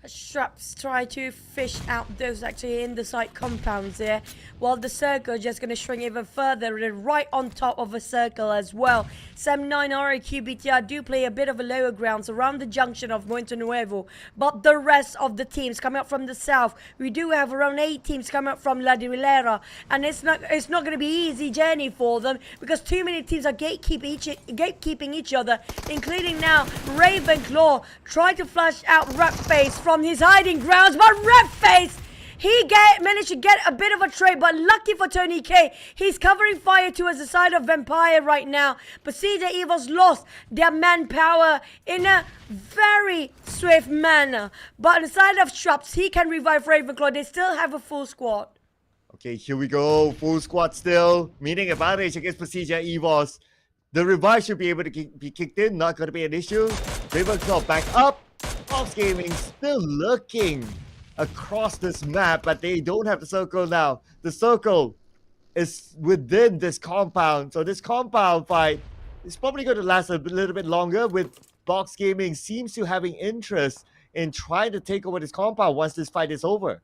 Straps try to fish out those actually in the side compounds there, while the circle is just going to shrink even further and right on top of a circle as well. Sem9 RIQ BTR do play a bit of a lower grounds around the junction of Monte Nuevo, but the rest of the teams coming up from the south, we do have around 8 teams coming up from La Drillera, and it's not going to be easy journey for them because too many teams are gatekeeping each other, including now Ravenclaw try to flush out FaZe from his hiding grounds, but FaZe, he managed to get a bit of a trade, but lucky for Tony K, he's covering fire towards the side of Vampire right now. PERSIJA EVOS lost their manpower in a very swift manner, but on the side of Straps, he can revive Ravenclaw. They still have a full squad. Okay, here we go. Full squad still, meaning advantage against PERSIJA EVOS. The revive should be able to be kicked in, not going to be an issue. Ravenclaw back up. Box Gaming still looking across this map, but they don't have the circle now. The circle is within this compound, so this compound fight is probably going to last a little bit longer, with Box Gaming seems to having interest in trying to take over this compound once this fight is over.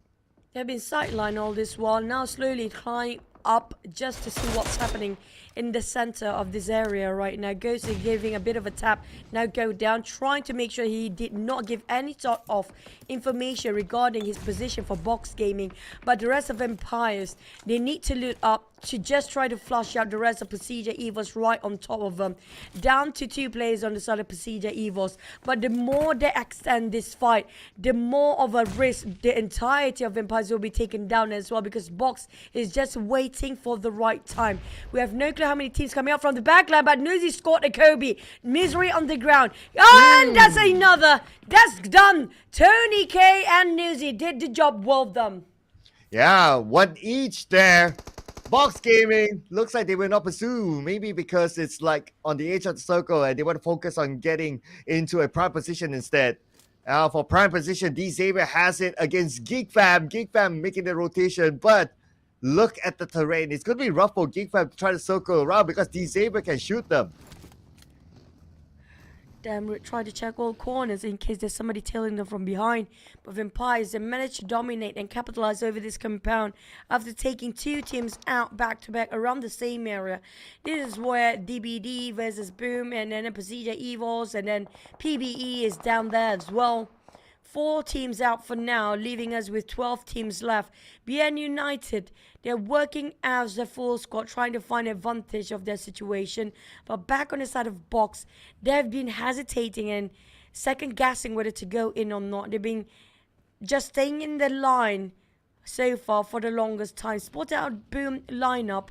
They've been sidelined all this while, now slowly climb up just to see what's happening in the center of this area right now. Ghost is giving a bit of a tap, now go down, trying to make sure he did not give any sort of information regarding his position for Box Gaming. But the rest of Empires, they need to loot up to just try to flush out the rest of PERSIJA EVOS right on top of them. Down to 2 players on the side of PERSIJA EVOS. But the more they extend this fight, the more of a risk the entirety of Empires will be taken down as well, because Box is just waiting for the right time. We have no clue how many teams coming out from the backline, but Nuzi scored a Kobe. Misery on the ground. And that's another. That's done. Tony K and Nuzi did the job well done. Yeah, one each there. Box Gaming looks like they will not pursue. Maybe because it's like on the edge of the circle and they want to focus on getting into a prime position instead. For prime position, D Xavier has it against Geek Fam. Geek Fam making the rotation, but look at the terrain. It's going to be rough for Geek Fam to try to circle around because D Xavier can shoot them. Damn, try to check all corners in case there's somebody tailing them from behind. But Vampires, they managed to dominate and capitalize over this compound after taking 2 teams out back-to-back around the same area. This is where DBD versus Boom, and then PERSIJA EVOS, and then PBE is down there as well. 4 teams out for now, leaving us with 12 teams left. BN United, they're working as a full squad, trying to find advantage of their situation. But back on the side of Box, they've been hesitating and second-guessing whether to go in or not. They've been just staying in the line so far for the longest time. Spotted out Boom lineup.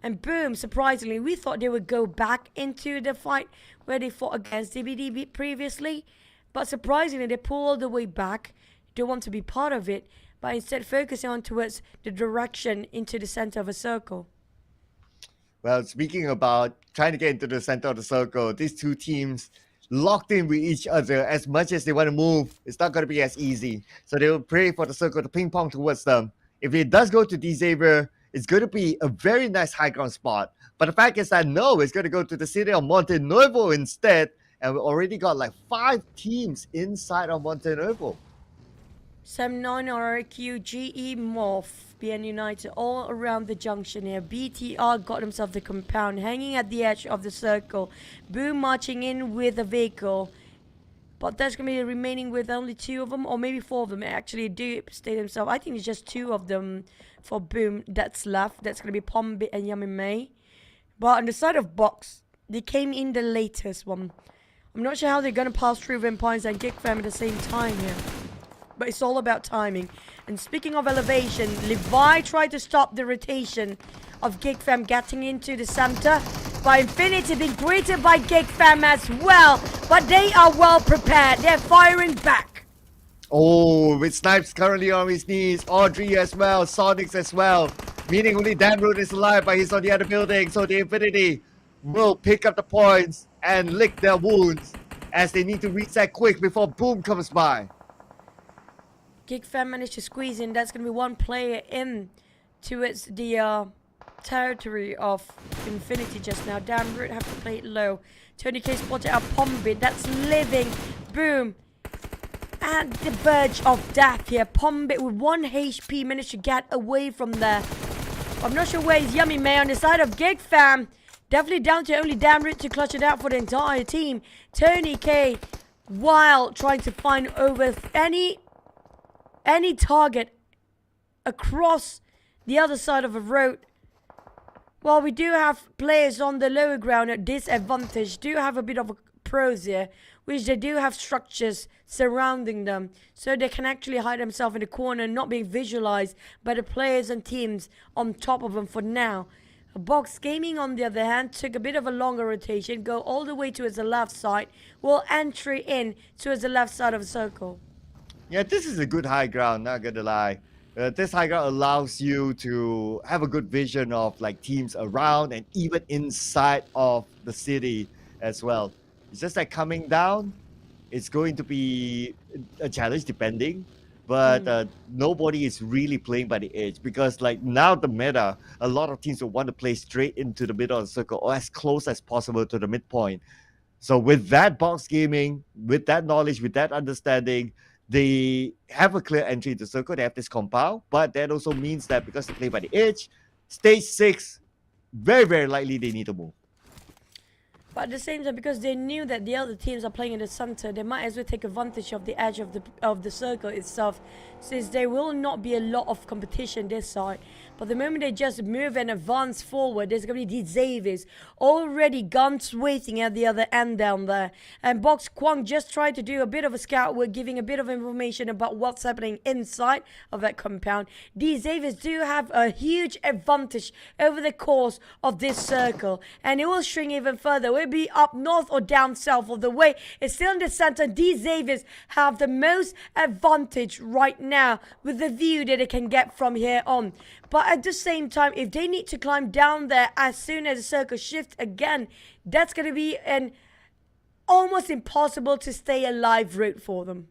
And Boom, surprisingly, we thought they would go back into the fight where they fought against DBD previously. But surprisingly, they pulled the way back. Don't want to be part of it, but instead focusing on towards the direction into the center of a circle. Well, speaking about trying to get into the center of the circle, these 2 teams locked in with each other. As much as they want to move, it's not going to be as easy. So they will pray for the circle to ping pong towards them. If it does go to D Xavier, it's going to be a very nice high ground spot. But the fact is that no, it's going to go to the city of Monte Nuevo instead. And we already got like 5 teams inside of Monte Nuevo. Sam9, RRQ, GE, MORPH, BN United, all around the junction here. BTR got himself the compound, hanging at the edge of the circle. Boom marching in with a vehicle. But that's going to be remaining with only 2 of them, or maybe 4 of them. Actually, do stay themselves. I think it's just 2 of them for Boom that's left. That's going to be Pombit and Yummy May. But on the side of Box, they came in the latest one. I'm not sure how they're going to pass through Vampires and Geek Fam at the same time here. But it's all about timing. And speaking of elevation, Levi tried to stop the rotation of Geek Fam getting into the center. But Infinity being greeted by Geek Fam as well. But they are well prepared. They're firing back. Oh, with Snipes currently on his knees. Audrey as well. Sonics as well. Meaning only Damroot is alive, but he's on the other building. So the Infinity will pick up the points and lick their wounds as they need to reset quick before Boom comes by. Geek Fam managed to squeeze in. That's going to be 1 player in towards the territory of Infinity just now. Damn, Root have to play it low. Tony K spotted out Pombit. That's living. Boom. At the verge of death here. Pombit with 1 HP managed to get away from there. I'm not sure where is Yummy May on the side of Geek Fam. Definitely down to only Damrit to clutch it out for the entire team. Tony K, while trying to find over any target across the other side of a road. While we do have players on the lower ground at disadvantage, do have a bit of a pros here, which they do have structures surrounding them, so they can actually hide themselves in the corner and not being visualized by the players and teams on top of them for now. Box Gaming, on the other hand, took a bit of a longer rotation, go all the way towards the left side, will entry in towards the left side of the circle. Yeah, this is a good high ground, not gonna lie. This high ground allows you to have a good vision of like teams around and even inside of the city as well. It's just like coming down, it's going to be a challenge depending. But nobody is really playing by the edge because like now the meta, a lot of teams will want to play straight into the middle of the circle or as close as possible to the midpoint. So with that Box Gaming, with that knowledge, with that understanding, they have a clear entry to the circle. They have this compound, but that also means that because they play by the edge, stage 6, very, very likely they need to move. But at the same time, because they knew that the other teams are playing in the center, they might as well take advantage of the edge of the circle itself, since there will not be a lot of competition this side. But the moment they just move and advance forward, there's going to be these Xaviers already guns waiting at the other end down there. And Box Kwang just tried to do a bit of a scout work, giving a bit of information about what's happening inside of that compound. These Xaviers do have a huge advantage over the course of this circle, and it will shrink even further. Will it be up north or down south of the way? It's still in the center. These Xaviers have the most advantage right now with the view that they can get from here on. But at the same time, if they need to climb down there as soon as the circle shifts again, that's going to be an almost impossible to stay alive route for them.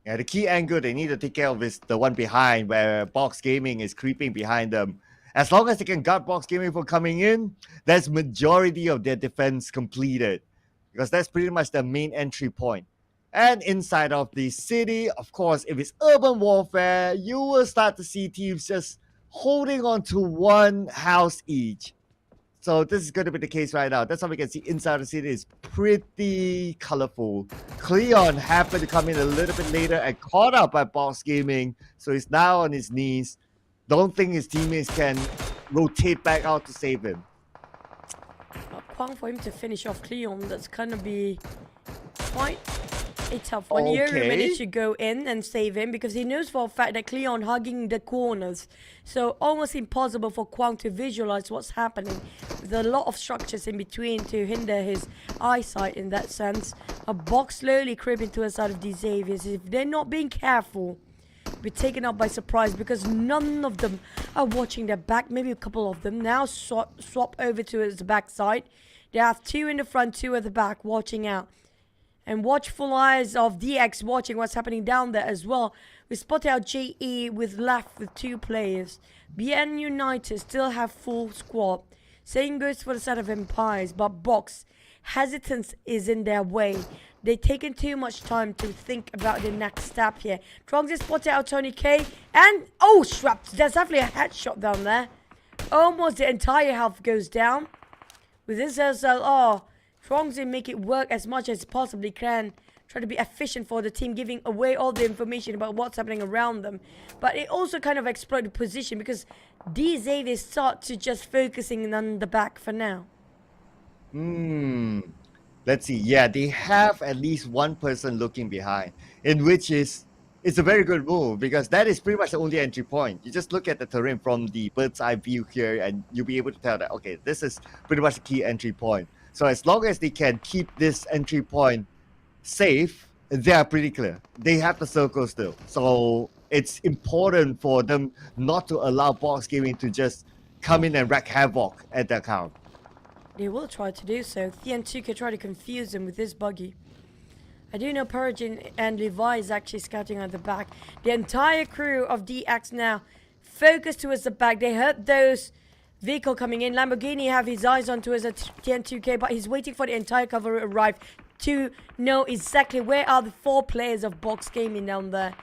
Yeah, the key angle they need to take care of is the one behind, where Box Gaming is creeping behind them. As long as they can guard Box Gaming from coming in, that's majority of their defense completed, because that's pretty much the main entry point. And inside of the city, of course, if it's urban warfare, you will start to see teams just holding on to one house each. So this is going to be the case right now. That's how we can see inside the city is pretty colorful. QEON happened to come in a little bit later and caught up by Box Gaming, so he's now on his knees. Don't think his teammates can rotate back out to save him. Kwang for him to finish off QEON, that's gonna be quite a tough one. Yoodo managed to go in and save him because he knows for a fact that QEON hugging the corners. So almost impossible for Kwang to visualize what's happening. There's a lot of structures in between to hinder his eyesight in that sense. A Box slowly creeping to the side of these Xaviers. If they're not being careful, be taken out by surprise, because none of them are watching their back. Maybe a couple of them now swap over to his backside. They have two in the front, two at the back, watching out. And watchful eyes of DX watching what's happening down there as well. We spot out GE with left with two players. BN United still have full squad. Same goes for the side of Empires, but Box hesitance is in their way. They've taken too much time to think about the next step here. Trongs is spotted out Tony K. And, oh, strapped. There's definitely a headshot down there. Almost the entire health goes down. With this SLR, Trongs will make it work as much as possibly can. Try to be efficient for the team, giving away all the information about what's happening around them. But it also kind of exploit the position, because these Xaviers start to just focusing on the back for now. Let's see. Yeah, they have at least one person looking behind, in which it's a very good move, because that is pretty much the only entry point. You just look at the terrain from the bird's eye view here, and you'll be able to tell that, okay, this is pretty much the key entry point. So as long as they can keep this entry point safe, they are pretty clear. They have the circle still. So it's important for them not to allow Box Gaming to just come in and wreak havoc at their account. They will try to do so. Thien2 can try to confuse them with this buggy. I do know PERSIJA and Levi is actually scouting at the back. The entire crew of DX now focused towards the back. They heard those vehicle coming in. Lamborghini have his eyes on towards the Thien2K, but he's waiting for the entire cover to arrive to know exactly where are the four players of Box Gaming down there.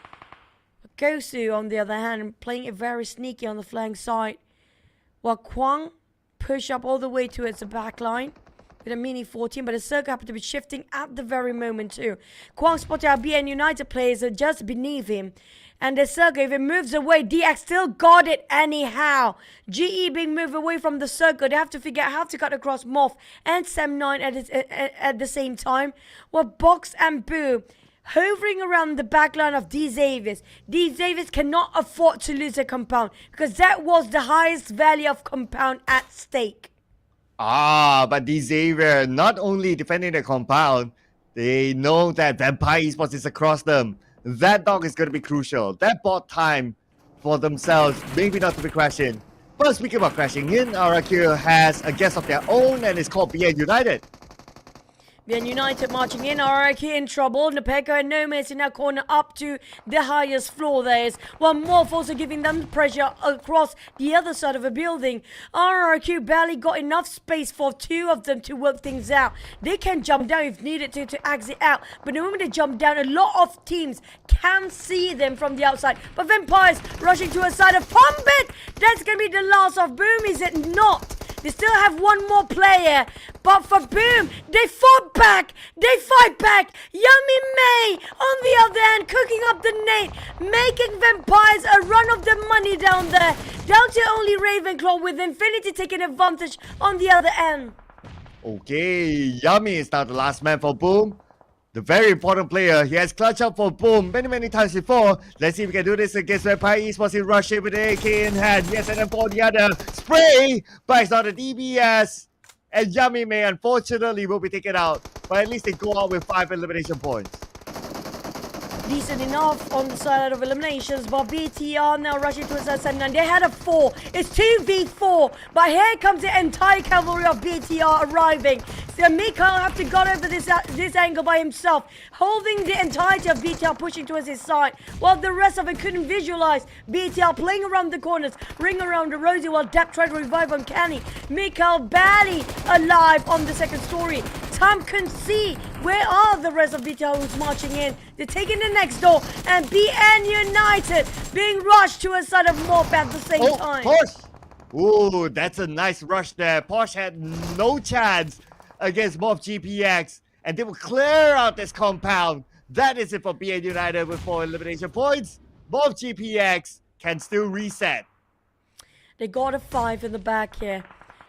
Gosu, on the other hand, playing it very sneaky on the flank side, while Kwang push up all the way towards the back line with a Mini 14, but the circle happened to be shifting at the very moment too. Kwang spotted our BN United players are just beneath him, and the circle, if it moves away, DX still got it anyhow. GE being moved away from the circle, they have to figure out how to cut across MORPH and Sam9 at the same time, while Box and Boo hovering around the backline of these Xaviers. These Xaviers cannot afford to lose a compound, because that was the highest value of compound at stake. But these Xavier not only defending the compound, they know that Vampire Esports is across them. That dog is going to be crucial. That bought time for themselves, maybe not to be crashing. But speaking about crashing in, REGUM has a guest of their own, and it's called BN United. BN United marching in, REGUM in trouble. Nepeko and Nomads in that corner up to the highest floor there is. While MORPH also giving them pressure across the other side of the building. REGUM barely got enough space for two of them to work things out. They can jump down if needed to exit out. But the moment they jump down, a lot of teams can see them from the outside. But Vampires rushing to a side of Pumbit. That's going to be the last of Boom, is it not? They still have one more player. But for Boom, they fought back. They fight back. Yummy May on the other hand, cooking up the nade, making Vampires a run of the money down there. Down to only Ravenclaw with Infinity taking advantage on the other end. Okay, Yummy is now the last man for Boom. The very important player. He has clutched up for Boom many times before. Let's see if we can do this against Vampire Esports in Russia with the AK in hand. Yes, and then for the other. Spray! But it's not a DBS. And Yummy May, unfortunately, will be taken out. But at least they go out with 5 elimination points. Decent enough on the side of eliminations, but BTR now rushing towards that 79. They had a 4. It's 2v4, but here comes the entire cavalry of BTR arriving. So Mikael have to go over this angle by himself, holding the entirety of BTR pushing towards his side, while the rest of it couldn't visualize. BTR playing around the corners, ring around the Rosie while Depp tried to revive on Kenny. Mikael barely alive on the second story. Tam couldn't see where are the rest of BTR who's marching in. They're taking the next door, and BN United being rushed to a side of MORPH at the same time. Porsche! Ooh, that's a nice rush there. Porsche had no chance against MORPH GPX, and they will clear out this compound. That is it for BN United with 4 elimination points. MORPH GPX can still reset. They got a 5 in the back here,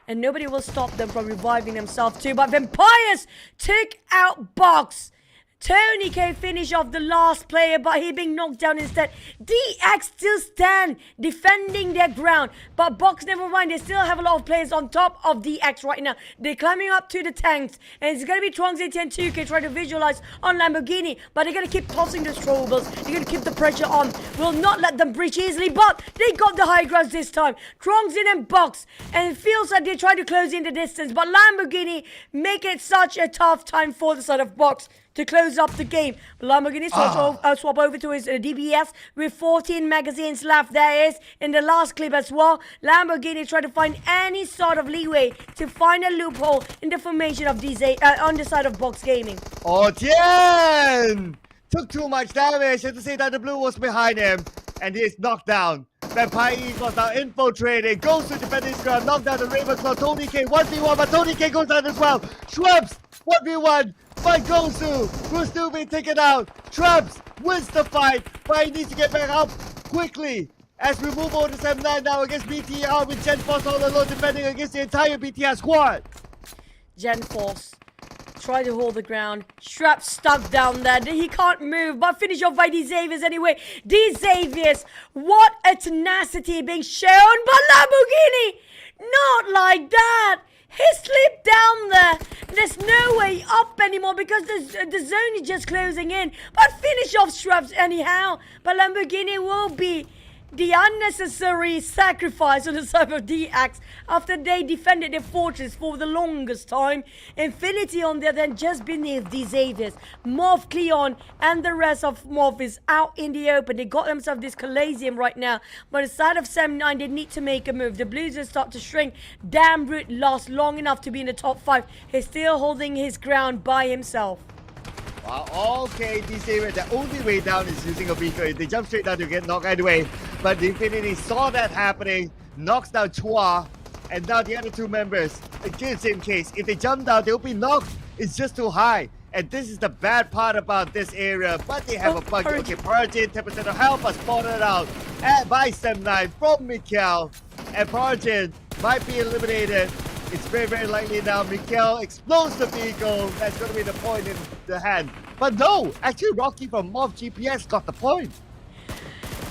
and nobody will stop them from reviving themselves too. But Vampires took out Box. Tony K finish off the last player, but he being knocked down instead. DX still stand defending their ground, but Box, never mind, they still have a lot of players on top of DX right now. They're climbing up to the tanks, and it's gonna be Trongz and 2K trying to visualize on Lamborghini, but they're gonna keep tossing the strobles. They're gonna keep the pressure on, will not let them breach easily, but they got the high grounds this time. Trongz and Box, and it feels like they try to close in the distance, but Lamborghini make it such a tough time for the side of Box to close up the game. Lamborghini swap over to his DBS with 14 magazines left. There is in the last clip as well. Lamborghini try to find any sort of leeway to find a loophole in the formation of these on the side of Box Gaming. Oh, Tien! Took too much damage, and to say that the blue was behind him, and he is knocked down. Vampire Esports now infiltrating, goes to defend his ground, knocked down the Ravenclaw. Tony K 1v1, but Tony K goes down as well. Schweppes 1v1 by Gosu, who's still being taken out. Traps wins the fight, but he needs to get back up quickly as we move on to 7-9 now against BTR with Gen Force all alone defending against the entire BTR squad. Gen Force try to hold the ground. Strap stuck down there. He can't move, but finish off by Xaviers anyway. Xaviers, what a tenacity being shown by Lamborghini. Not like that. He slipped down there. There's no way up anymore because the zone is just closing in. But finish off Straps anyhow. But Lamborghini will be the unnecessary sacrifice on the side of DX after they defended their fortress for the longest time. Infinity on the other hand just beneath these Xaviers. MORPH, QEON and the rest of MORPH is out in the open. They got themselves this Coliseum right now. But the side of 7-9 they need to make a move. The Blues will start to shrink. Damn Root lost long enough to be in the top 5. He's still holding his ground by himself. Wow, okay, Xavier, the only way down is using a vehicle. They jump straight down to get knocked anyway. But the Infinity saw that happening, knocks down Chua, and now the other 2 members, again, same case. If they jump down, they'll be knocked. It's just too high. And this is the bad part about this area. But they have a bug. Okay, PERSIJA, 10% of health, but spotted out by 7-9 from Mikael. And PERSIJA might be eliminated. It's very likely now Mikael explodes the vehicle. That's going to be the point in the hand. But no, actually Rocky from MORPH GPS got the point.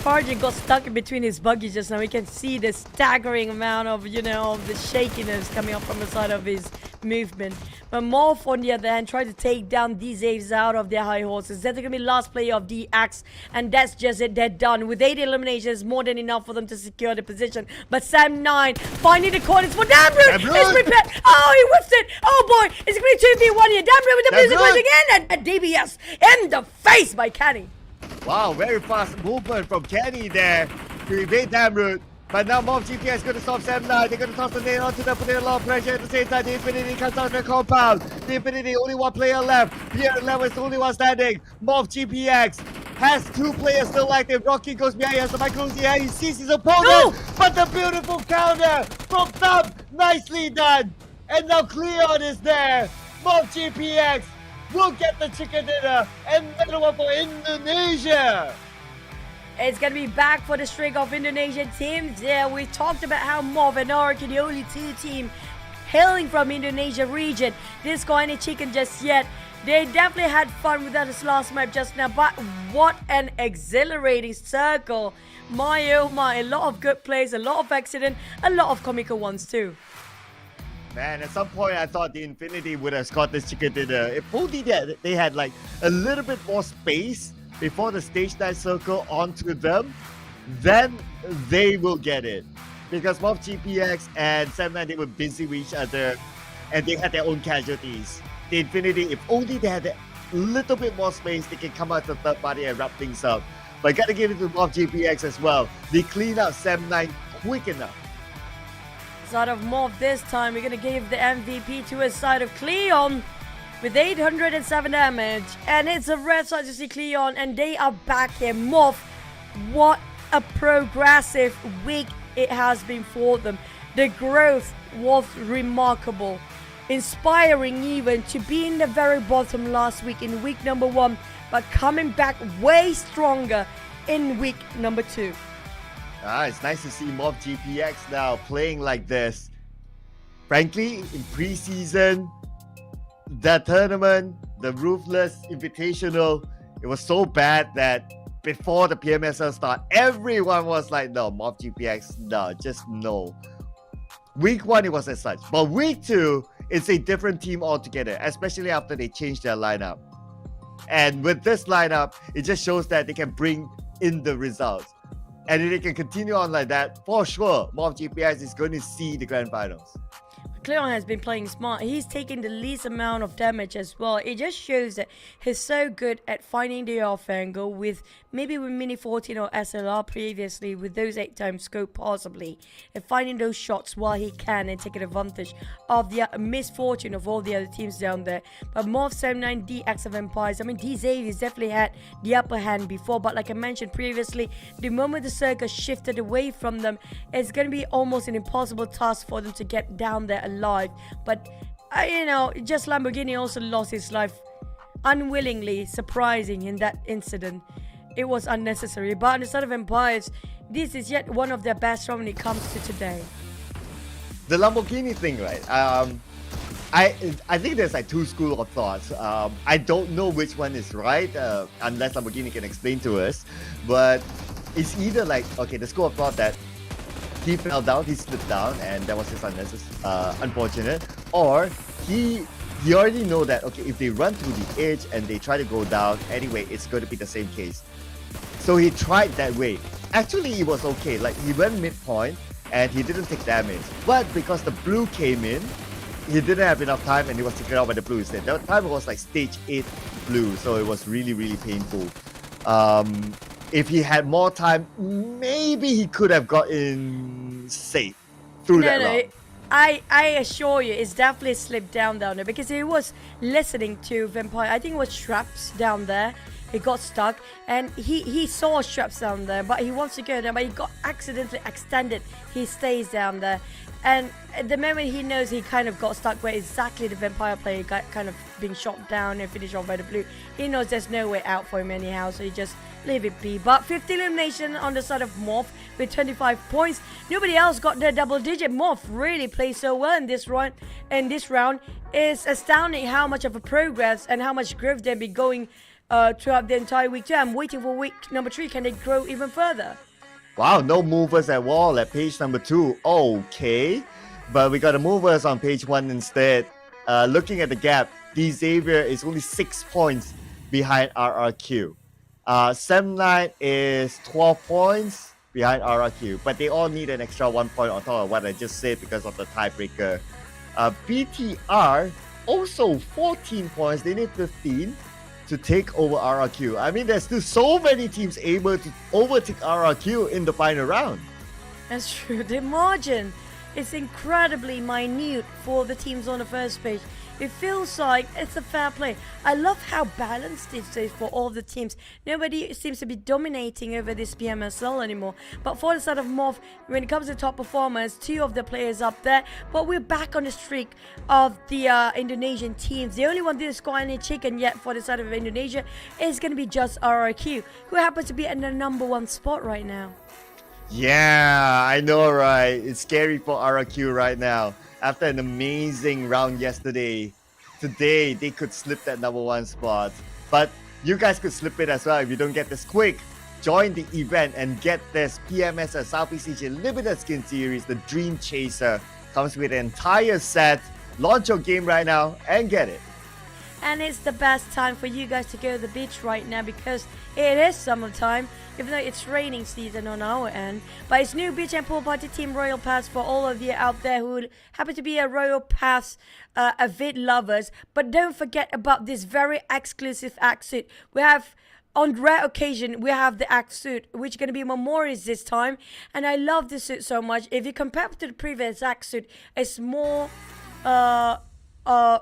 PERSIJA got stuck in between his buggy just now. We can see the staggering amount of, of the shakiness coming up from the side of his movement. But MORPH on the other hand tried to take down these Aves out of their high horses. That's going to be last player of DX, and that's just it. They're done. With 8 eliminations, more than enough for them to secure the position. But 7-9 finding the corners for Damroot. It's prepared. Oh, he whiffs it. Oh boy, it's going to be 2v1 here. Damroot with the music once again, and DBS in the face by Kenny. Wow, very fast movement from Kenny there to evade Damroot. But now MORPH GPS is going to stop 7-9. They're going to toss the nade onto them, putting a lot of pressure at the same time. The Infinity comes out of the compound. The Infinity, only 1 player left. Here at level is the only one standing. MORPH GPX has two players still active. Rocky goes behind, he has the micro here, he sees his opponent, No! but the beautiful counter from Thumb, nicely done. And now QEON is there. MORPH GPX will get the chicken dinner, and another one for Indonesia. It's going to be back for the streak of Indonesian teams. Yeah, we talked about how MORPH and REGUM are the only two teams hailing from Indonesia region. Didn't score any chicken just yet. They definitely had fun with this last map just now, but what an exhilarating circle. My oh my, a lot of good plays, a lot of accident, a lot of comical ones too. Man, at some point I thought the Infinity would have scored this chicken dinner. If only they had like a little bit more space before the stage 9 circle onto them, then they will get it. Because MORPH GPX and 7-9, they were busy with each other and they had their own casualties. The Infinity, if only they had a little bit more space, they can come out to third party and wrap things up. But I gotta give it to MORPH GPX as well. They clean out 7-9 quick enough. Side of MORPH this time, we're gonna give the MVP to a side of QEON with 807 damage, and it's a red side to see QEON, and they are back here. MORPH, what a progressive week it has been for them. The growth was remarkable, inspiring even to be in the very bottom last week in week number 1, but coming back way stronger in week number 2. It's nice to see MORPH GPX now playing like this. Frankly, in preseason, that tournament, the Ruthless Invitational, it was so bad that before the PMSL start, everyone was like, no, MORPH GPX, no, just no. Week 1, it was as such. But week 2, it's a different team altogether, especially after they changed their lineup. And with this lineup, it just shows that they can bring in the results. And if they can continue on like that, for sure, MORPH GPX is going to see the grand finals. QEON has been playing smart. He's taking the least amount of damage as well. It just shows that he's so good at finding the off angle with maybe with Mini 14 or SLR previously with those 8x scope possibly, and finding those shots while he can and taking advantage of the misfortune of all the other teams down there. But MORPH 79 DX of Empires, I mean, these Xaviers definitely had the upper hand before, but like I mentioned previously, the moment the circle shifted away from them, it's going to be almost an impossible task for them to get down there alive. But you know, just Lamborghini also lost his life unwillingly, surprising in that incident. It was unnecessary, but on the side of Empires, this is yet one of their best rounds when it comes to today. The Lamborghini thing, right? I think there's like two schools of thoughts. I don't know which one is right, unless Lamborghini can explain to us. But it's either like, okay, the school of thought that he fell down, he slipped down, and that was just unfortunate. Or he already know that, okay, if they run through the edge and they try to go down, anyway, it's going to be the same case. So he tried that way. Actually, it was okay. Like, he went midpoint and he didn't take damage. But because the blue came in, he didn't have enough time and he was taken out by the blue instead. That time was like stage 8 blue, so it was really, really painful. If he had more time, maybe he could have gotten safe through that round. I assure you, it's definitely slipped down there because he was listening to Vampire. I think it was Straps down there. He got stuck and he saw Straps down there, but he wants to go down, but he got accidentally extended. He stays down there. And at the moment he knows he kind of got stuck where exactly the Vampire player got kind of being shot down and finished off by the blue. He knows there's no way out for him anyhow, so he just leave it be. But 50 elimination on the side of MORPH with 25 points. Nobody else got their double digit. MORPH really plays so well in this round. And this round is astounding how much of a progress and how much growth they've been going throughout the entire week 2. I'm waiting for week number 3. Can they grow even further? Wow, no movers at wall at page number 2. Okay, but we got the movers on page 1 instead. Looking at the gap, D Xavier is only 6 points behind RRQ. 7-9 is 12 points behind RRQ, but they all need an extra 1 point on top of what I just said because of the tiebreaker. BTR also 14 points. They need 15 to take over RRQ. I mean, there's still so many teams able to overtake RRQ in the final round. That's true. The margin is incredibly minute for the teams on the first page. It feels like it's a fair play. I love how balanced it is for all the teams. Nobody seems to be dominating over this PMSL anymore. But for the side of MORPH, when it comes to top performers, 2 of the players up there. But we're back on the streak of the Indonesian teams. The only one that didn't score any chicken yet for the side of Indonesia is going to be just RRQ, who happens to be in the #1 spot right now. Yeah, I know, right? It's scary for RRQ right now. After an amazing round yesterday, today they could slip that #1 spot. But you guys could slip it as well if you don't get this quick. Join the event and get this PMSL Southeast Asia Limited Skin Series. The Dream Chaser comes with an entire set. Launch your game right now and get it. And it's the best time for you guys to go to the beach right now because it is summertime, even though it's raining season on our end. But it's new beach and pool party team Royal Pass for all of you out there who happen to be a Royal Pass avid lovers. But don't forget about this very exclusive act suit. We have, on rare occasion, we have the act suit, which is going to be Memorials this time. And I love this suit so much. If you compare it to the previous act suit, it's more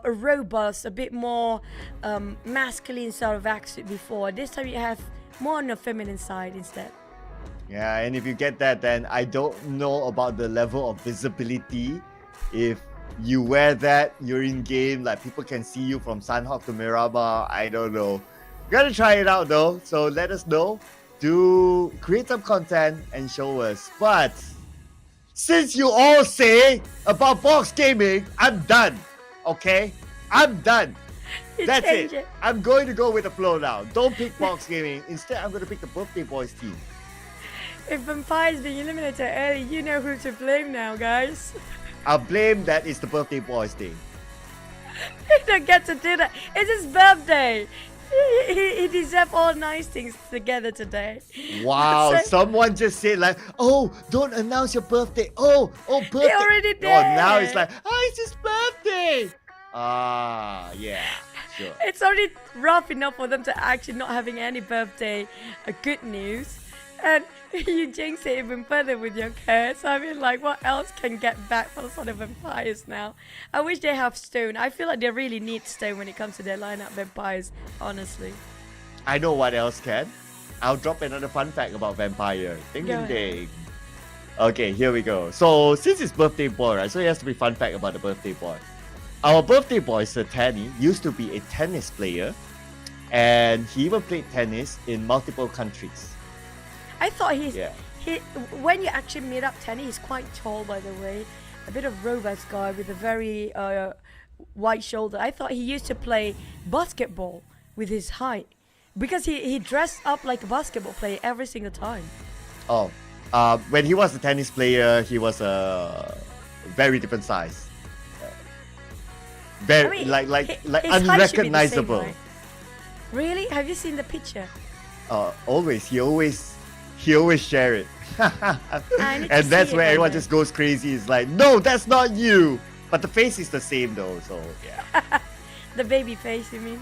robust, a bit more masculine sort of act suit before. This time you have more on the feminine side instead. Yeah, and if you get that, then I don't know about the level of visibility. If you wear that, you're in game, like people can see you from Sanhok to Miramar. I don't know. Gotta try it out though, so let us know. Do create some content and show us. But since you all say about box gaming, I'm done. Okay? I'm done. That's it. I'm going to go with the flow now. Don't pick box gaming. Instead, I'm going to pick the Birthday Boys team. If Vampire's being eliminated early, you know who to blame now, guys. I'll blame that it's the Birthday Boys thing. He don't get to do that. It's his birthday. He deserves all nice things together today. Wow, someone just said like, oh, don't announce your birthday. Oh, birthday. He already did. Oh, now it's like, oh, it's his birthday. Yeah, sure. It's already rough enough for them to actually not having any birthday good news. And you jinx it even further with your curse. I mean, like, what else can get back for the sort of Vampires now? I wish they have Stone. I feel like they really need Stone when it comes to their lineup Vampires, honestly. I know what else can. I'll drop another fun fact about Vampire. Ding, ding, ding. Okay, here we go. So, since it's birthday boy, right? So, it has to be fun fact about the birthday boy. Our birthday boy, Sir Tanny, used to be a tennis player. And he even played tennis in multiple countries. I thought when you actually meet up Tanny, he's quite tall, by the way. A bit of robust guy with a very wide shoulder. I thought he used to play basketball with his height. Because he dressed up like a basketball player every single time. Oh, when he was a tennis player, he was a very different size. Very, I mean, like unrecognizable. Same, right? Really? Have you seen the picture? Always. He always share it. And that's where everyone just goes crazy. It's like, no, that's not you. But the face is the same though, so yeah. The baby face, you mean?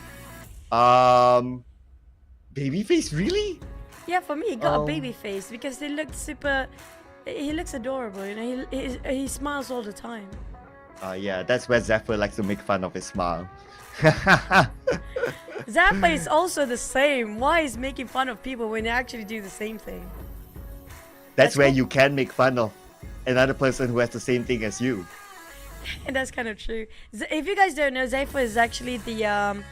Baby face, really? Yeah, for me, he got a baby face because he looks adorable, you know, he smiles all the time. Yeah, that's where Zephyr likes to make fun of his smile. Zappa is also the same. Why is making fun of people when they actually do the same thing? That's where you can make fun of another person who has the same thing as you. And that's kind of true. If you guys don't know, Zephyr is actually the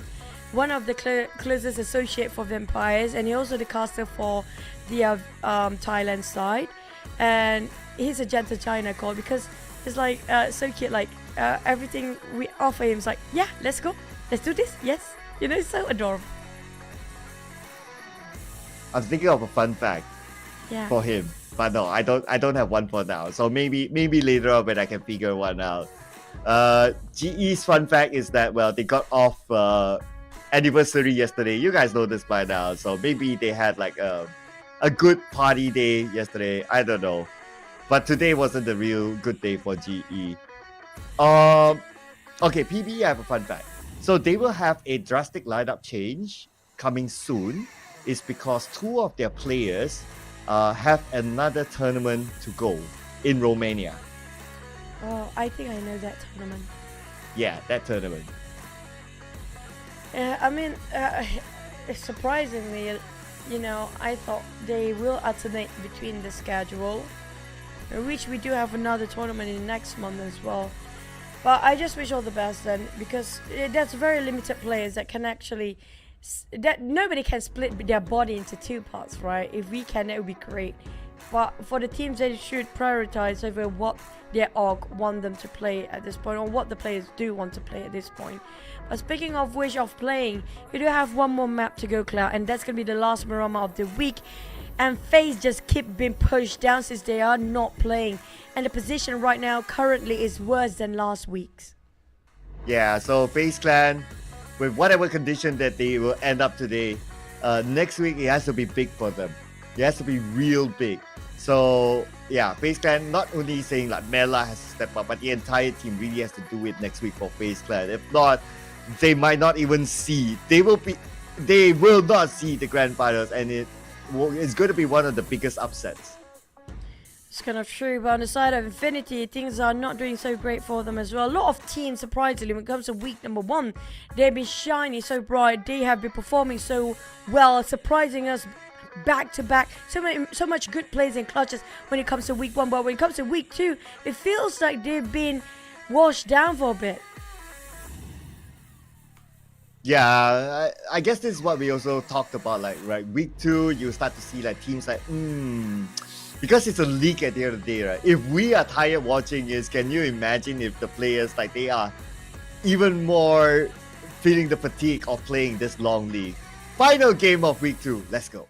one of the closest associate for Vampires, and he's also the caster for the Thailand side. And he's a gentle China call because it's like so cute. Like everything we offer him is like, yeah, let's go, let's do this, yes. You know, it's so adorable. I'm thinking of a fun fact for him, but no, I don't have one for now. So maybe later on when I can figure one out. GE's fun fact is that, well, they got off anniversary yesterday. You guys know this by now, so maybe they had like a good party day yesterday. I don't know, but today wasn't the real good day for GE. Okay, PB, I have a fun fact. So they will have a drastic lineup change coming soon. It's because 2 of their players have another tournament to go in Romania. Oh, I think I know that tournament. Yeah, that tournament. I mean, surprisingly, you know, I thought they will alternate between the schedule, which we do have another tournament in next month as well. But I just wish all the best then, because that's very limited players that can actually, that nobody can split their body into two parts, right? If we can, it would be great. But for the teams, they should prioritize over what their org want them to play at this point, or what the players do want to play at this point. But speaking of which of playing, we do have one more map to go, Cloud, and that's going to be the last Marama of the week. And FaZe just keep being pushed down since they are not playing. And the position right now currently is worse than last week's. Yeah, so FaZe Clan, with whatever condition that they will end up today, next week it has to be big for them. It has to be real big. So yeah, FaZe Clan not only saying like Mela has to step up, but the entire team really has to do it next week for FaZe Clan. If not, they might not even see. They will not see the grand finals, and it's going to be one of the biggest upsets. It's kind of true, but on the side of Infinity, things are not doing so great for them as well. A lot of teams, surprisingly, when it comes to week number 1, they've been shining so bright. They have been performing so well, surprising us back to back. So much good plays and clutches when it comes to week 1, but when it comes to week 2, it feels like they've been washed down for a bit. Yeah, I guess this is what we also talked about, like, right, week 2, you start to see like teams like, because it's a league at the end of the day, right? If we are tired watching this, can you imagine if the players, like, they are even more feeling the fatigue of playing this long league? Final game of week 2, let's go.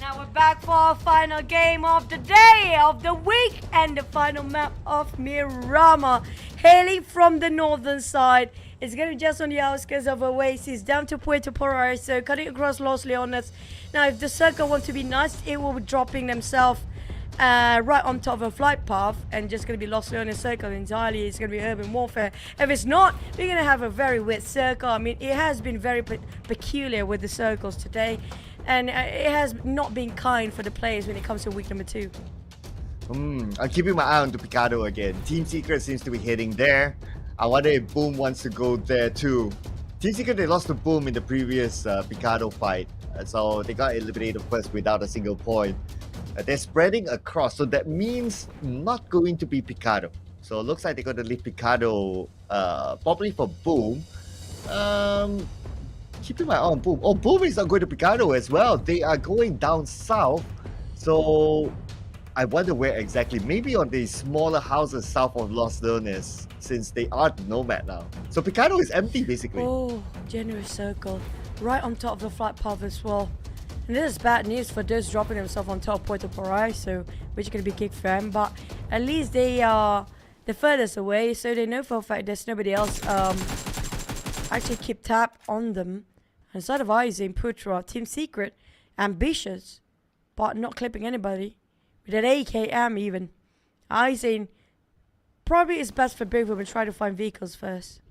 Now we're back for our final game of the day, of the week, and the final map of Miramar. Hailing from the northern side, it's going to be just on the outskirts of Oasis, down to Puerto Paraiso, cutting across Los Leones. Now, if the circle wants to be nice, it will be dropping themselves right on top of a flight path, and just going to be Los Leones circle entirely. It's going to be urban warfare. If it's not, we're going to have a very weird circle. I mean, it has been very peculiar with the circles today. And it has not been kind for the players when it comes to week number 2. I'm keeping my eye on the Picado again. Team Secret seems to be heading there. I wonder if Boom wants to go there too. Team Secret, they lost to Boom in the previous Picado fight. So they got eliminated first without a single point. They're spreading across, so that means not going to be Picado. So it looks like they're going to leave Picado probably for Boom. Keeping my eye on Boom. Oh, Boom is not going to Picado as well. They are going down south. So I wonder where exactly. Maybe on the smaller houses south of Los Leones, since they are the Nomad now. So Picado is empty basically. Oh, generous circle. Right on top of the flight path as well. And this is bad news for those dropping themselves on top of Puerto Paraiso, which is going to be kicked for them. But at least they are the furthest away, so they know for a fact there's nobody else actually keep tab on them. Instead of Isaac, Putra, Team Secret, ambitious, but not clipping anybody. With an AKM even. Isaac probably is best for both of them and try to find vehicles first.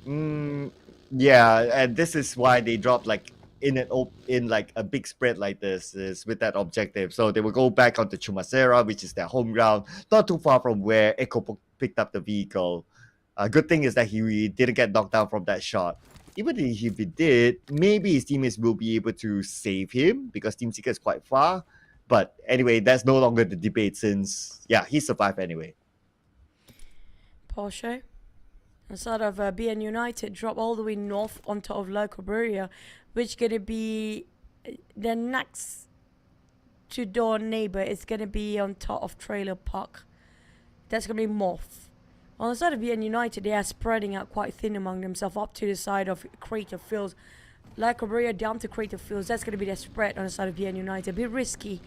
Yeah, and this is why they dropped like in like a big spread like this, is with that objective. So they will go back onto Chumacera, which is their home ground, not too far from where Echo picked up the vehicle. Good thing is that he didn't get knocked down from that shot. Even if he did, maybe his teammates will be able to save him because Team Secret is quite far. But anyway, that's no longer the debate since, yeah, he survived anyway. Porsche, instead of BN United, drop all the way north on top of La Cabrera, which going to be the next to door neighbor. It's going to be on top of Trailer Park. That's going to be MORPH. On the side of BN United, they are spreading out quite thin among themselves up to the side of Crater Fields. Like Cabrera down to Crater Fields, that's going to be their spread on the side of BN United. A bit risky,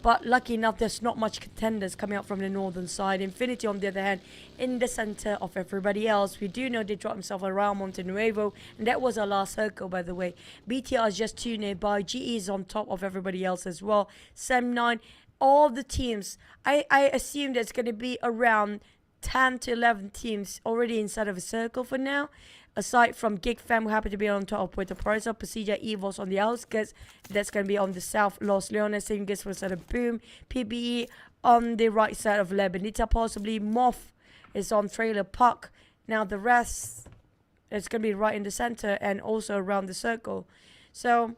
but lucky enough, there's not much contenders coming out from the northern side. Infinity, on the other hand, in the center of everybody else. We do know they dropped themselves around Monte Nuevo, and that was our last circle, by the way. BTR is just too nearby. GE is on top of everybody else as well. SEM9, all the teams. I assume there's going to be around 10 to 11 teams already inside of a circle for now. aside from GEEK Fam, who happen to be on top with the PERSIJA, PERSIJA, EVOS on the outskirts. That's going to be on the south. Los Leones, same goes for the side of Boom. PBE on the right side of La Bonita, possibly. MORPH is on Trailer Park. Now the rest is going to be right in the center and also around the circle. So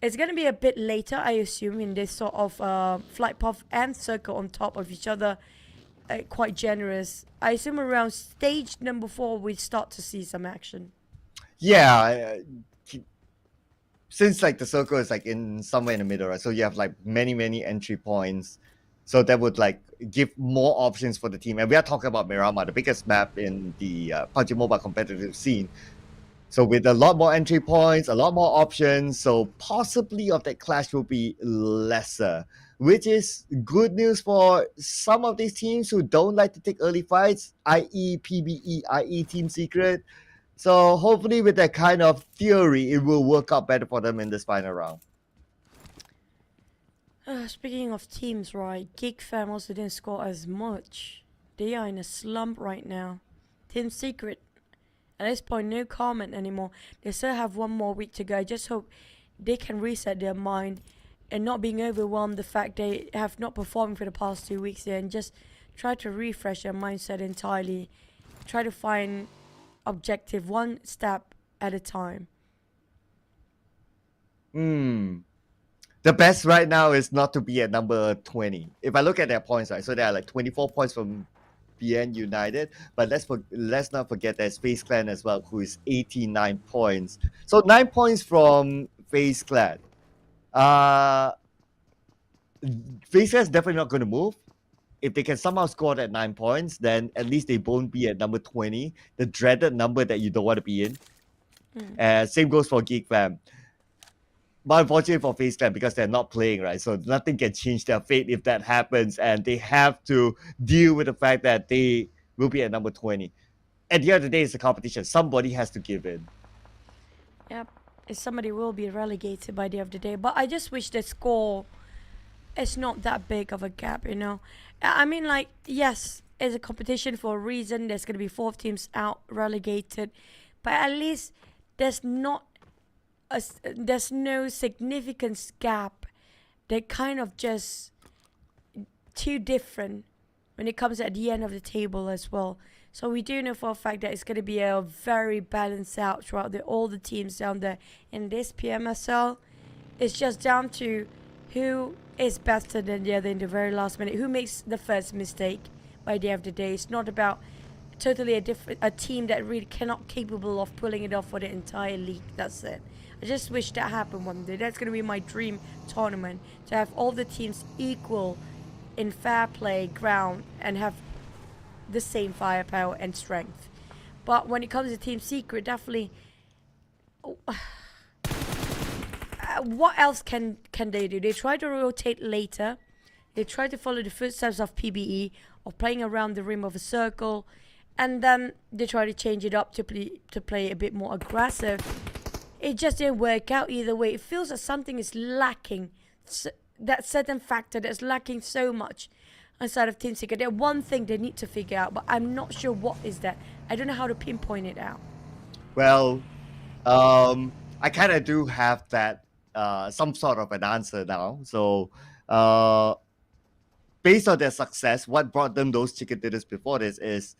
it's going to be a bit later, I assume, in this sort of flight path and circle on top of each other. Quite generous. I assume around stage number 4 we start to see some action. Yeah, since like the circle is like in somewhere in the middle, right? So you have like many entry points. So that would like give more options for the team. And we are talking about Miramar, the biggest map in the PUBG Mobile competitive scene. So with a lot more entry points, a lot more options, so possibly of that clash will be lesser, which is good news for some of these teams who don't like to take early fights, i.e. PBE, i.e. Team Secret. So hopefully with that kind of theory, it will work out better for them in this final round. Speaking of teams, right, GEEK Fam also didn't score as much. They are in a slump right now. Team Secret, at this point, no comment anymore. They still have one more week to go. I just hope they can reset their mind and not being overwhelmed the fact they have not performed for the past 2 weeks there, and just try to refresh their mindset entirely. Try to find objective one step at a time. The best right now is not to be at number 20. If I look at their points, right, so they are like 24 points from BN United, but let's not forget there's FaZe Clan as well, who is 89 points. So 9 points from FaZe Clan. FaZe Clan is definitely not going to move. If they can somehow score that 9 points, then at least they won't be at number 20, the dreaded number that you don't want to be in. Same goes for GEEK Fam. But unfortunately for FaZe Clan, because they're not playing, right? So nothing can change their fate if that happens, and they have to deal with the fact that they will be at number 20. At the end of the day, it's a competition. Somebody has to give in. Yep, somebody will be relegated by the end of the day. But I just wish the score is not that big of a gap, you know? I mean, like, yes, it's a competition for a reason. There's going to be 4 teams out relegated. But at least there's no significant gap. They're kind of just too different when it comes at the end of the table as well. So we do know for a fact that it's going to be a very balanced out throughout all the teams down there in this PMSL. It's just down to who is better than the other in the very last minute, who makes the first mistake by the end of the day. It's not about totally a team that really cannot capable of pulling it off for the entire league. That's it. I just wish that happened one day. That's going to be my dream tournament, to have all the teams equal in fair play ground and have the same firepower and strength. But when it comes to Team Secret, definitely, what else can they do? They try to rotate later. They try to follow the footsteps of PBE, of playing around the rim of a circle, and then they try to change it up to play a bit more aggressive. It just didn't work out either way. It feels that something is lacking. That certain factor that's lacking so much inside of Team Secret. There's one thing they need to figure out, but I'm not sure what is that. I don't know how to pinpoint it out. Well, I kind of do have that some sort of an answer now. So based on their success, what brought them those chicken dinners before this is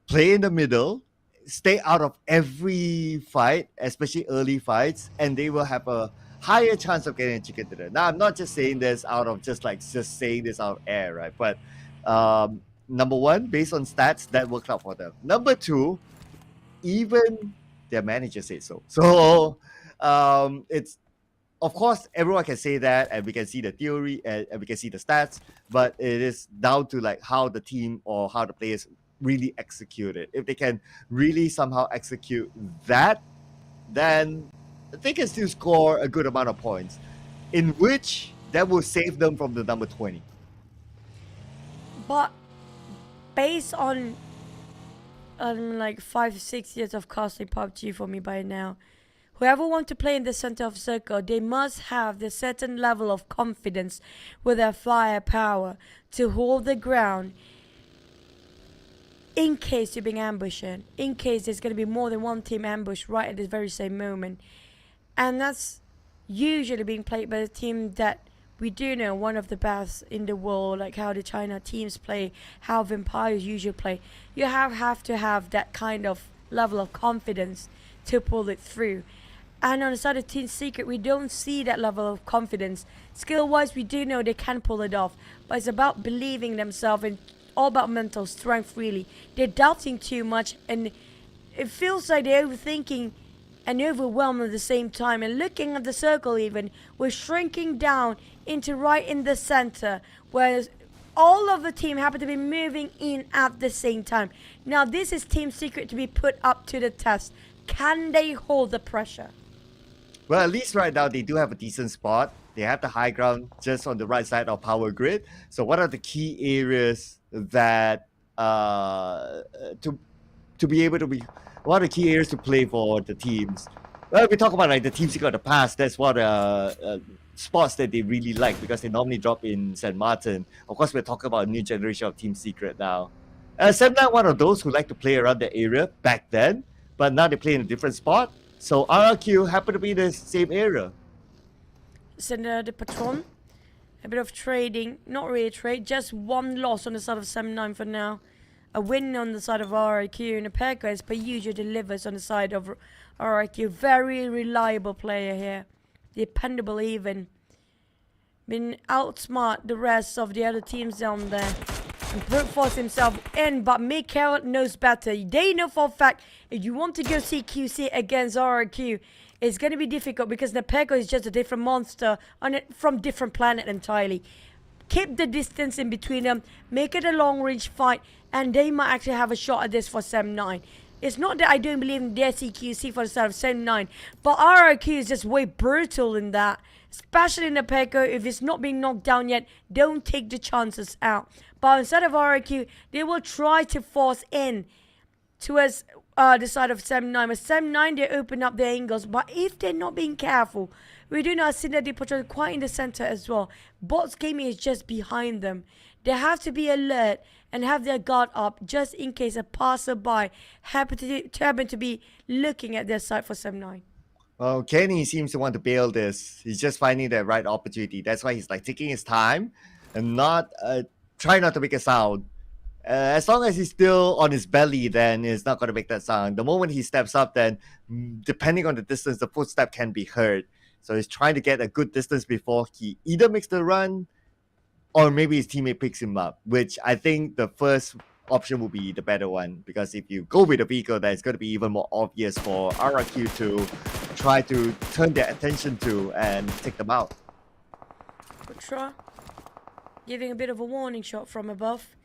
play in the middle, stay out of every fight, especially early fights, and they will have a higher chance of getting a chicken dinner. Now, I'm not just saying this out of just saying this out of air, right? But number one, based on stats, that worked out for them. Number two, even their manager said so. So it's, of course, everyone can say that, and we can see the theory and we can see the stats, but it is down to like how the team or how the players really execute it. If they can really somehow execute that, then they can still score a good amount of points, in which that will save them from the number 20. But based on like 5-6 years of casting PUBG for me by now, whoever wants to play in the center of circle, they must have the certain level of confidence with their firepower to hold the ground in case you're being ambushed, in case there's going to be more than one team ambushed right at the very same moment. And that's usually being played by a team that we do know, one of the best in the world, like how the China teams play, how Vampires usually play. You have to have that kind of level of confidence to pull it through. And on the side of Team Secret, we don't see that level of confidence. Skill-wise, we do know they can pull it off, but it's about believing themselves and all about mental strength, really. They're doubting too much, and it feels like they're overthinking and overwhelmed at the same time. And looking at the circle even, we're shrinking down into right in the center, whereas all of the team happen to be moving in at the same time. Now this is Team Secret to be put up to the test. Can they hold the pressure? Well, at least right now they do have a decent spot. They have the high ground just on the right side of power grid. So what are the key areas that to be able to be, what are the key areas to play for the teams? Well, we talk about like the Team Secret of the past. That's what spots that they really like, because they normally drop in St. Martin. Of course, we're talking about a new generation of Team Secret now. Semna, one of those who like to play around the area back then, but now they play in a different spot. So RRQ happen to be in the same area. Send the Patron. A bit of trading, not really trade, just one loss on the side of 7-9 for now. A win on the side of RRQ, and Telco as per usual delivers on the side of RRQ. Very reliable player here. Dependable even. Been outsmart the rest of the other teams down there. And brute force himself in, but Mikael knows better. They know for a fact if you want to go CQC against RRQ, it's going to be difficult because Nepeko is just a different monster on it from different planet entirely. Keep the distance in between them, make it a long range fight, and they might actually have a shot at this for 7-9. It's not that I don't believe in their CQC for the start of 7-9, but RRQ is just way brutal in that. Especially in Nepeko, if it's not being knocked down yet, don't take the chances out. But instead of RRQ, they will try to force in towards the side of 7-9. With 7-9, they open up their angles. But if they're not being careful, we do not see that they put quite in the center as well. Bots gaming is just behind them. They have to be alert and have their guard up just in case a passerby happen to be looking at their side for 7-9. Well, Kenny seems to want to bail this. He's just finding the right opportunity. That's why he's like taking his time and not try not to make a sound. As long as he's still on his belly, then it's not going to make that sound. The moment he steps up, then depending on the distance, the footstep can be heard. So he's trying to get a good distance before he either makes the run or maybe his teammate picks him up, which I think the first option will be the better one, because if you go with a vehicle, then it's going to be even more obvious for RRQ to try to turn their attention to and take them out. Putra giving a bit of a warning shot from above.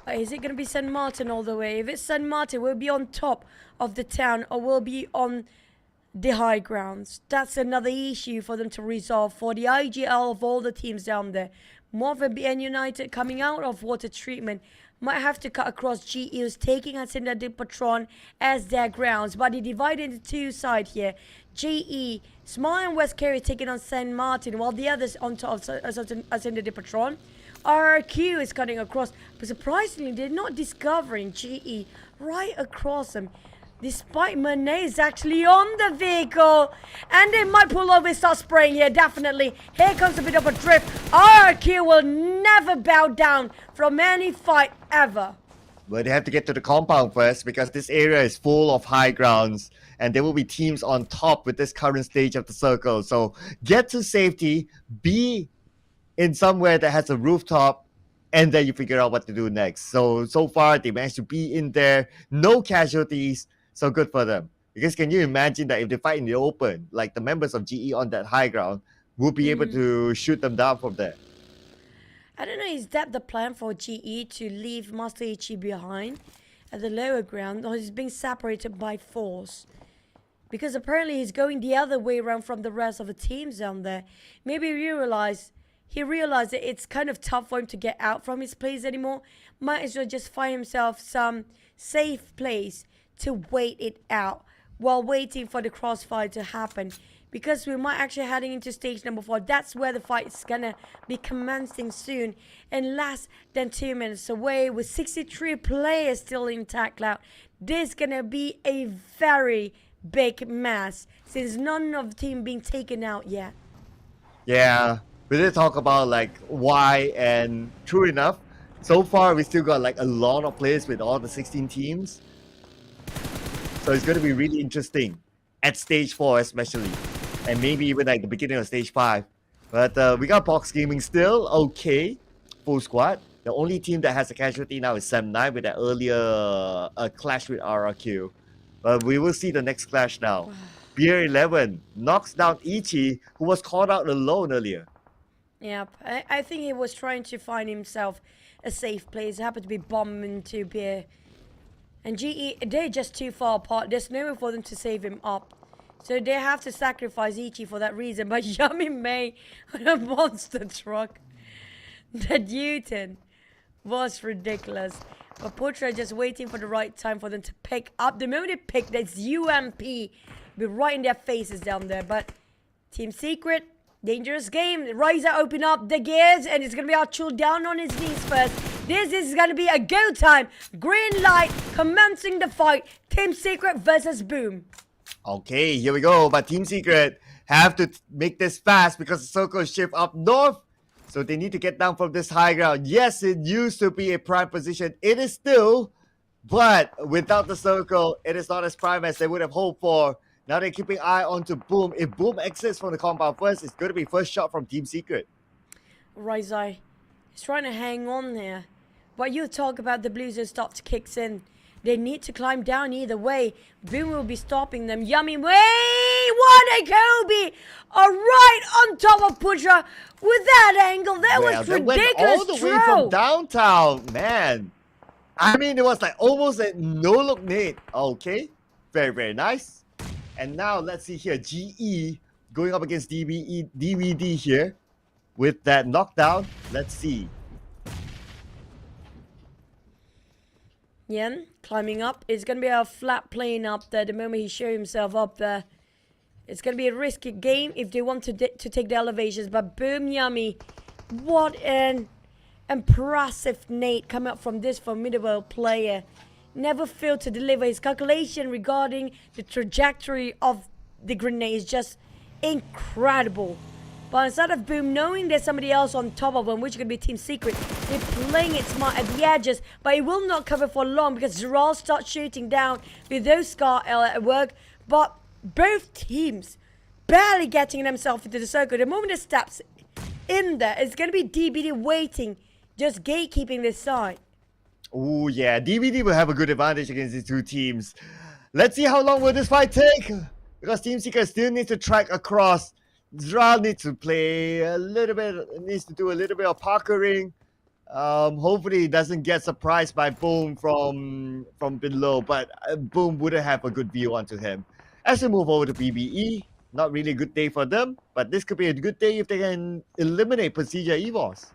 Is it going to be St. Martin all the way? If it's St. Martin, we'll be on top of the town or we'll be on the high grounds. That's another issue for them to resolve for the IGL of all the teams down there. MORPH and BN United coming out of water treatment might have to cut across GEOs, taking us in the Patron as their grounds. But they divide into two sides here. GE, Smile and West Kerry taking on St. Martin, while the others on top of the Patron. RQ is cutting across, but surprisingly, they're not discovering GE right across them. Despite Monet is actually on the vehicle, and they might pull over and start spraying here, definitely. Here comes a bit of a drift. RQ will never bow down from any fight ever. But they have to get to the compound first, because this area is full of high grounds, and there will be teams on top with this current stage of the circle. So get to safety, be in somewhere that has a rooftop, and then you figure out what to do next. So far, they managed to be in there, no casualties, so good for them. Because can you imagine that if they fight in the open, like the members of GE on that high ground will be able to shoot them down from there? I don't know, is that the plan for GE to leave Master Ichi behind at the lower ground, or is being separated by force? Because apparently he's going the other way around from the rest of the teams down there. Maybe he realized that it's kind of tough for him to get out from his place anymore. Might as well just find himself some safe place to wait it out. while waiting for the crossfire to happen. Because we might actually heading into stage number 4. That's where the fight is gonna be commencing soon. And less than 2 minutes away with 63 players still intact out. This is gonna be a very big mess since none of the team being taken out yet. Yeah, we did talk about like why, and true enough, so far we still got like a lot of players with all the 16 teams. So it's going to be really interesting at stage 4 especially, and maybe even like the beginning of stage 5. But we got Box Gaming still okay, full squad. The only team that has a casualty now is Sam9 with that earlier clash with RRQ. But we will see the next clash now. Beer 11 knocks down Ichi, who was caught out alone earlier. Yep, I think he was trying to find himself a safe place. He happened to be bombed into Beer. And GE, they're just too far apart. There's no way for them to save him up. So they have to sacrifice Ichi for that reason. But Yummy May on a monster truck. That Newton was ridiculous. But Putra just waiting for the right time for them to pick up. The moment they pick, that's UMP. Be right in their faces down there. But Team Secret, dangerous game. Ryza open up the gears. And it's going to be Archul down on his knees first. This is going to be a go time. Green light commencing the fight. Team Secret versus Boom. Okay, here we go. But Team Secret have to make this fast because the circle shift up north. So they need to get down from this high ground. Yes, it used to be a prime position. It is still. But without the circle, it is not as prime as they would have hoped for. Now they're keeping eye on to Boom. If Boom exits from the compound first, it's going to be first shot from Team Secret. Ryza is trying to hang on there. But you talk about the Blues and stuff kicks in. They need to climb down either way. Boom will be stopping them. Yummy way! What a Kobe! Right on top of Putra with that angle. That was ridiculous. Went all the way from downtown, man. I mean, it was like almost a no-look nade. Okay, very, very nice. And now let's see here. GE going up against DVD here with that knockdown. Let's see. Yen climbing up. It's going to be a flat plane up there the moment he shows himself up there. It's going to be a risky game if they want to take the elevations. But Boom Yummy, what an impressive nade coming up from this formidable player. Never failed to deliver. His calculation regarding the trajectory of the grenade is just incredible. But instead of Boom knowing there's somebody else on top of him, which could be Team Secret, they're playing it smart at the edges. But it will not cover for long because Zeral starts shooting down with those Scar at work. But both teams barely getting themselves into the circle. The moment it steps in there, it's going to be DBD waiting, just gatekeeping this side. Oh yeah, DVD will have a good advantage against these two teams. Let's see how long will this fight take. Because Team Secret still needs to track across. Zral needs to play a little bit, needs to do a little bit of parkering. Hopefully he doesn't get surprised by Boom from below, but Boom wouldn't have a good view onto him. As we move over to PBE, not really a good day for them, but this could be a good day if they can eliminate PERSIJA EVOS.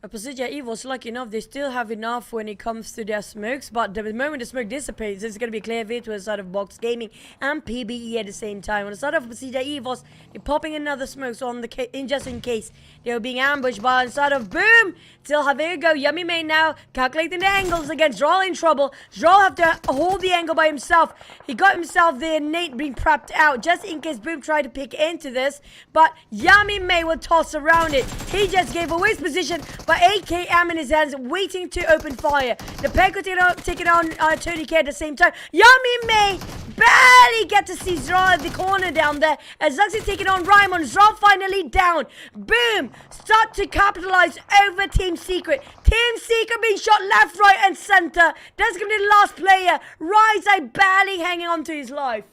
PERSIJA EVOS, lucky enough, they still have enough when it comes to their smokes, but the moment the smoke dissipates, it's going to be clear view to the side of Box Gaming and PBE at the same time. On the side of PERSIJA EVOS, they're popping another smoke, so just in case they were being ambushed. But on the side of Boom, still have there you go, Yummy May now calculating the angles again. Zral in trouble. Zral have to hold the angle by himself. He got himself the innate being prepped out just in case Boom tried to pick into this, but Yummy May will toss around it. He just gave away his position, but AKM in his hands, waiting to open fire. The Peko taking on Tony K at the same time. Yummy May barely get to see Zral at the corner down there. As Zuxi taking on Raimon. Zral finally down. Boom! Start to capitalize over Team Secret. Team Secret being shot left, right, and center. That's going to be the last player. Ryza barely hanging on to his life.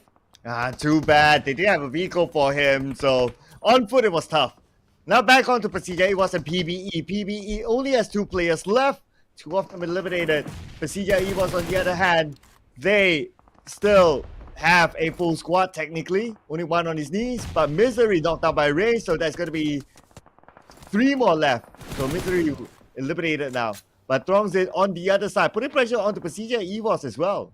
Too bad. They didn't have a vehicle for him, so on foot it was tough. Now back on to PERSIJA EVOS and PBE. PBE only has 2 players left. 2 of them eliminated. PERSIJA EVOS, on the other hand, they still have a full squad technically. Only 1 on his knees, but Misery knocked out by Ray, so there's going to be 3 more left. So Misery eliminated now. But Throngs is on the other side, putting pressure on the PERSIJA EVOS as well.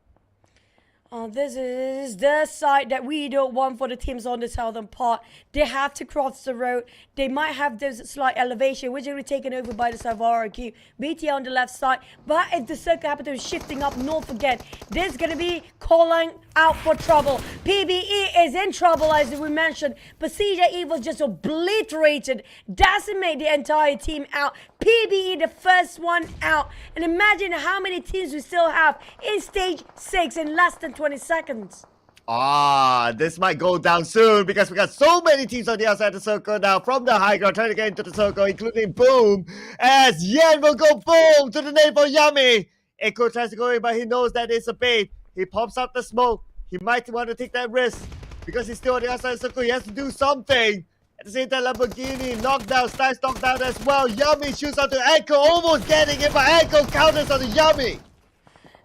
This is the side that we don't want for the teams on the southern part. They have to cross the road. They might have those slight elevation, which will be taken over by the side of RRQ. BT on the left side. But if the circle happens to be shifting up north again, there's going to be calling out for trouble. PBE is in trouble, as we mentioned. PERSIJA EVOS just obliterated, decimate the entire team out. PBE the first one out. And imagine how many teams we still have in stage 6 in less than 20 seconds. This might go down soon because we got so many teams on the outside of the circle now from the high ground trying to get into the circle, including Boom, as Yen will go boom to the name for Yummy. Echo tries to go in, but he knows that it's a bait. He pops up the smoke. He might want to take that risk because he's still on the outside of the circle. He has to do something. At the same time, Lamborghini knockdown, Slice knockdown as well. Yummy shoots out to Echo, almost getting it, but Echo counters on the Yummy.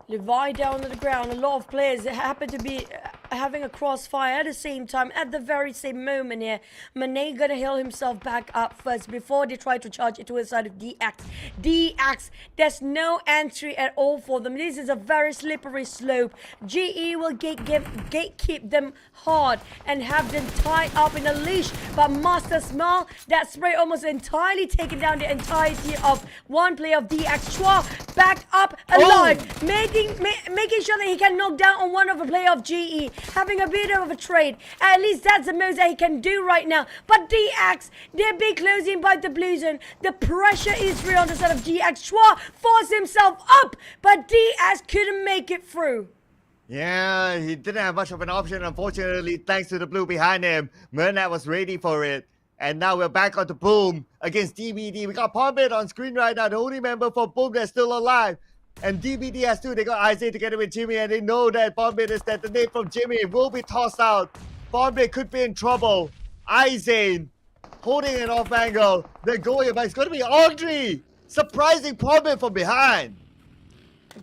Levi down to the ground. A lot of players happen to be having a crossfire at the same time, at the very same moment here. Manet gonna heal himself back up first before they try to charge it to the side of DX. DX, there's no entry at all for them. This is a very slippery slope. GE will gatekeep them hard and have them tied up in a leash. But Master Smile, that spray almost entirely taken down the entirety of one player of DX. Chua back up alive, making sure that he can knock down on one of the player of GE. Having a bit of a trade. At least that's the most that he can do right now. But DX, they're big closing by the blue zone. The pressure is real on the side of DX. Chua forced himself up, but DX couldn't make it through. Yeah, he didn't have much of an option, unfortunately, thanks to the blue behind him. Mernat was ready for it. And now we're back on the Boom against DBD. We got Pombit on screen right now, the only member for Boom that's still alive. And DBD has two. They got Isaiah together with Jimmy, and they know that Bombit is that the name from Jimmy will be tossed out. Bombit could be in trouble. Isaiah holding it off angle. They're going, but it's going to be Audrey surprising Bombit from behind.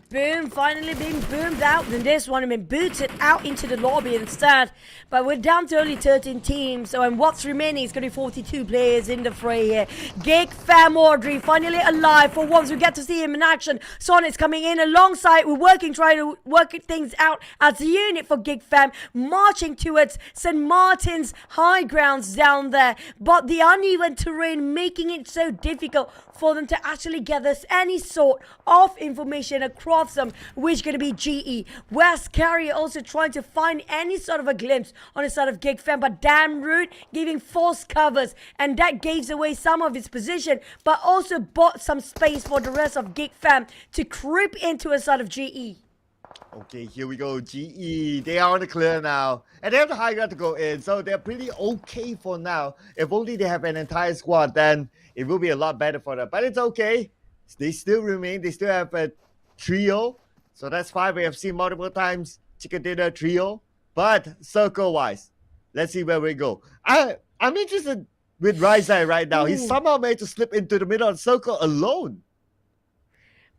Boom, finally being boomed out. Then this one has been booted out into the lobby instead. But we're down to only 13 teams. So and what's remaining is going to be 42 players in the fray here. GEEK, Fam, Audrey, finally alive for once. We get to see him in action. Sonic's coming in alongside. We're trying to work things out as a unit for GEEK, Fam. Marching towards St. Martin's high grounds down there. But the uneven terrain making it so difficult for them to actually gather any sort of information across them, which is going to be GE. West Carrier also trying to find any sort of a glimpse on the side of GEEK, Fam, but damn rude, giving false covers, and that gave away some of his position, but also bought some space for the rest of GEEK, Fam to creep into a side of GE. Okay, here we go. GE, they are on the clear now. And they have the high ground to go in, so they're pretty okay for now. If only they have an entire squad, then it will be a lot better for them. But it's okay. They still remain. They still have a trio. So that's 5. We have seen multiple times Chicken Dinner trio. But circle-wise, let's see where we go. I'm interested with Ryzai right now. He's somehow managed to slip into the middle of the circle alone.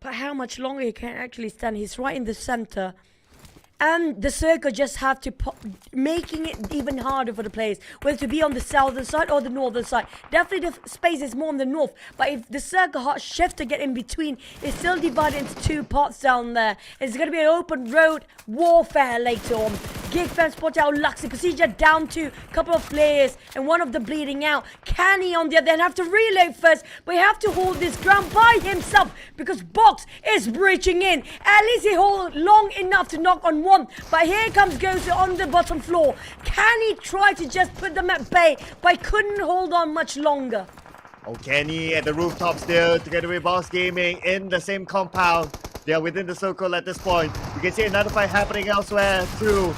But how much longer he can actually stand? He's right in the center. And the circle just have to making it even harder for the players, whether to be on the southern side or the northern side. Definitely the space is more on the north, but if the circle hot shift to get in between, it's still divided into 2 parts down there. It's going to be an open road warfare later on. GEEK Fam spot out Luxy. PERSIJA down to a couple of players and one of them bleeding out. Can he on the other end have to reload first, but he have to hold this ground by himself because Box is breaching in. At least he hold long enough to knock on one, but here comes Gozo on the bottom floor. Can he try to just put them at bay, but couldn't hold on much longer? Oh, Kenny at the rooftop still, together with Boss Gaming in the same compound. They are within the circle at this point. You can see another fight happening elsewhere through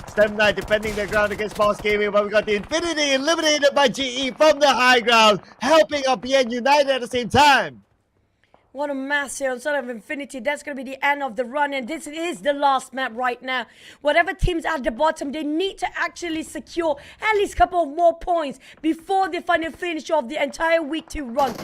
Stem9 defending their ground against Boss Gaming, but we got the Infinity eliminated by GE from the high ground, helping our BN United at the same time. What a mass here on side of Infinity. That's going to be the end of the run, and this is the last map right now. Whatever teams at the bottom, they need to actually secure at least a couple of more points before they finally finish off the entire week 2 run.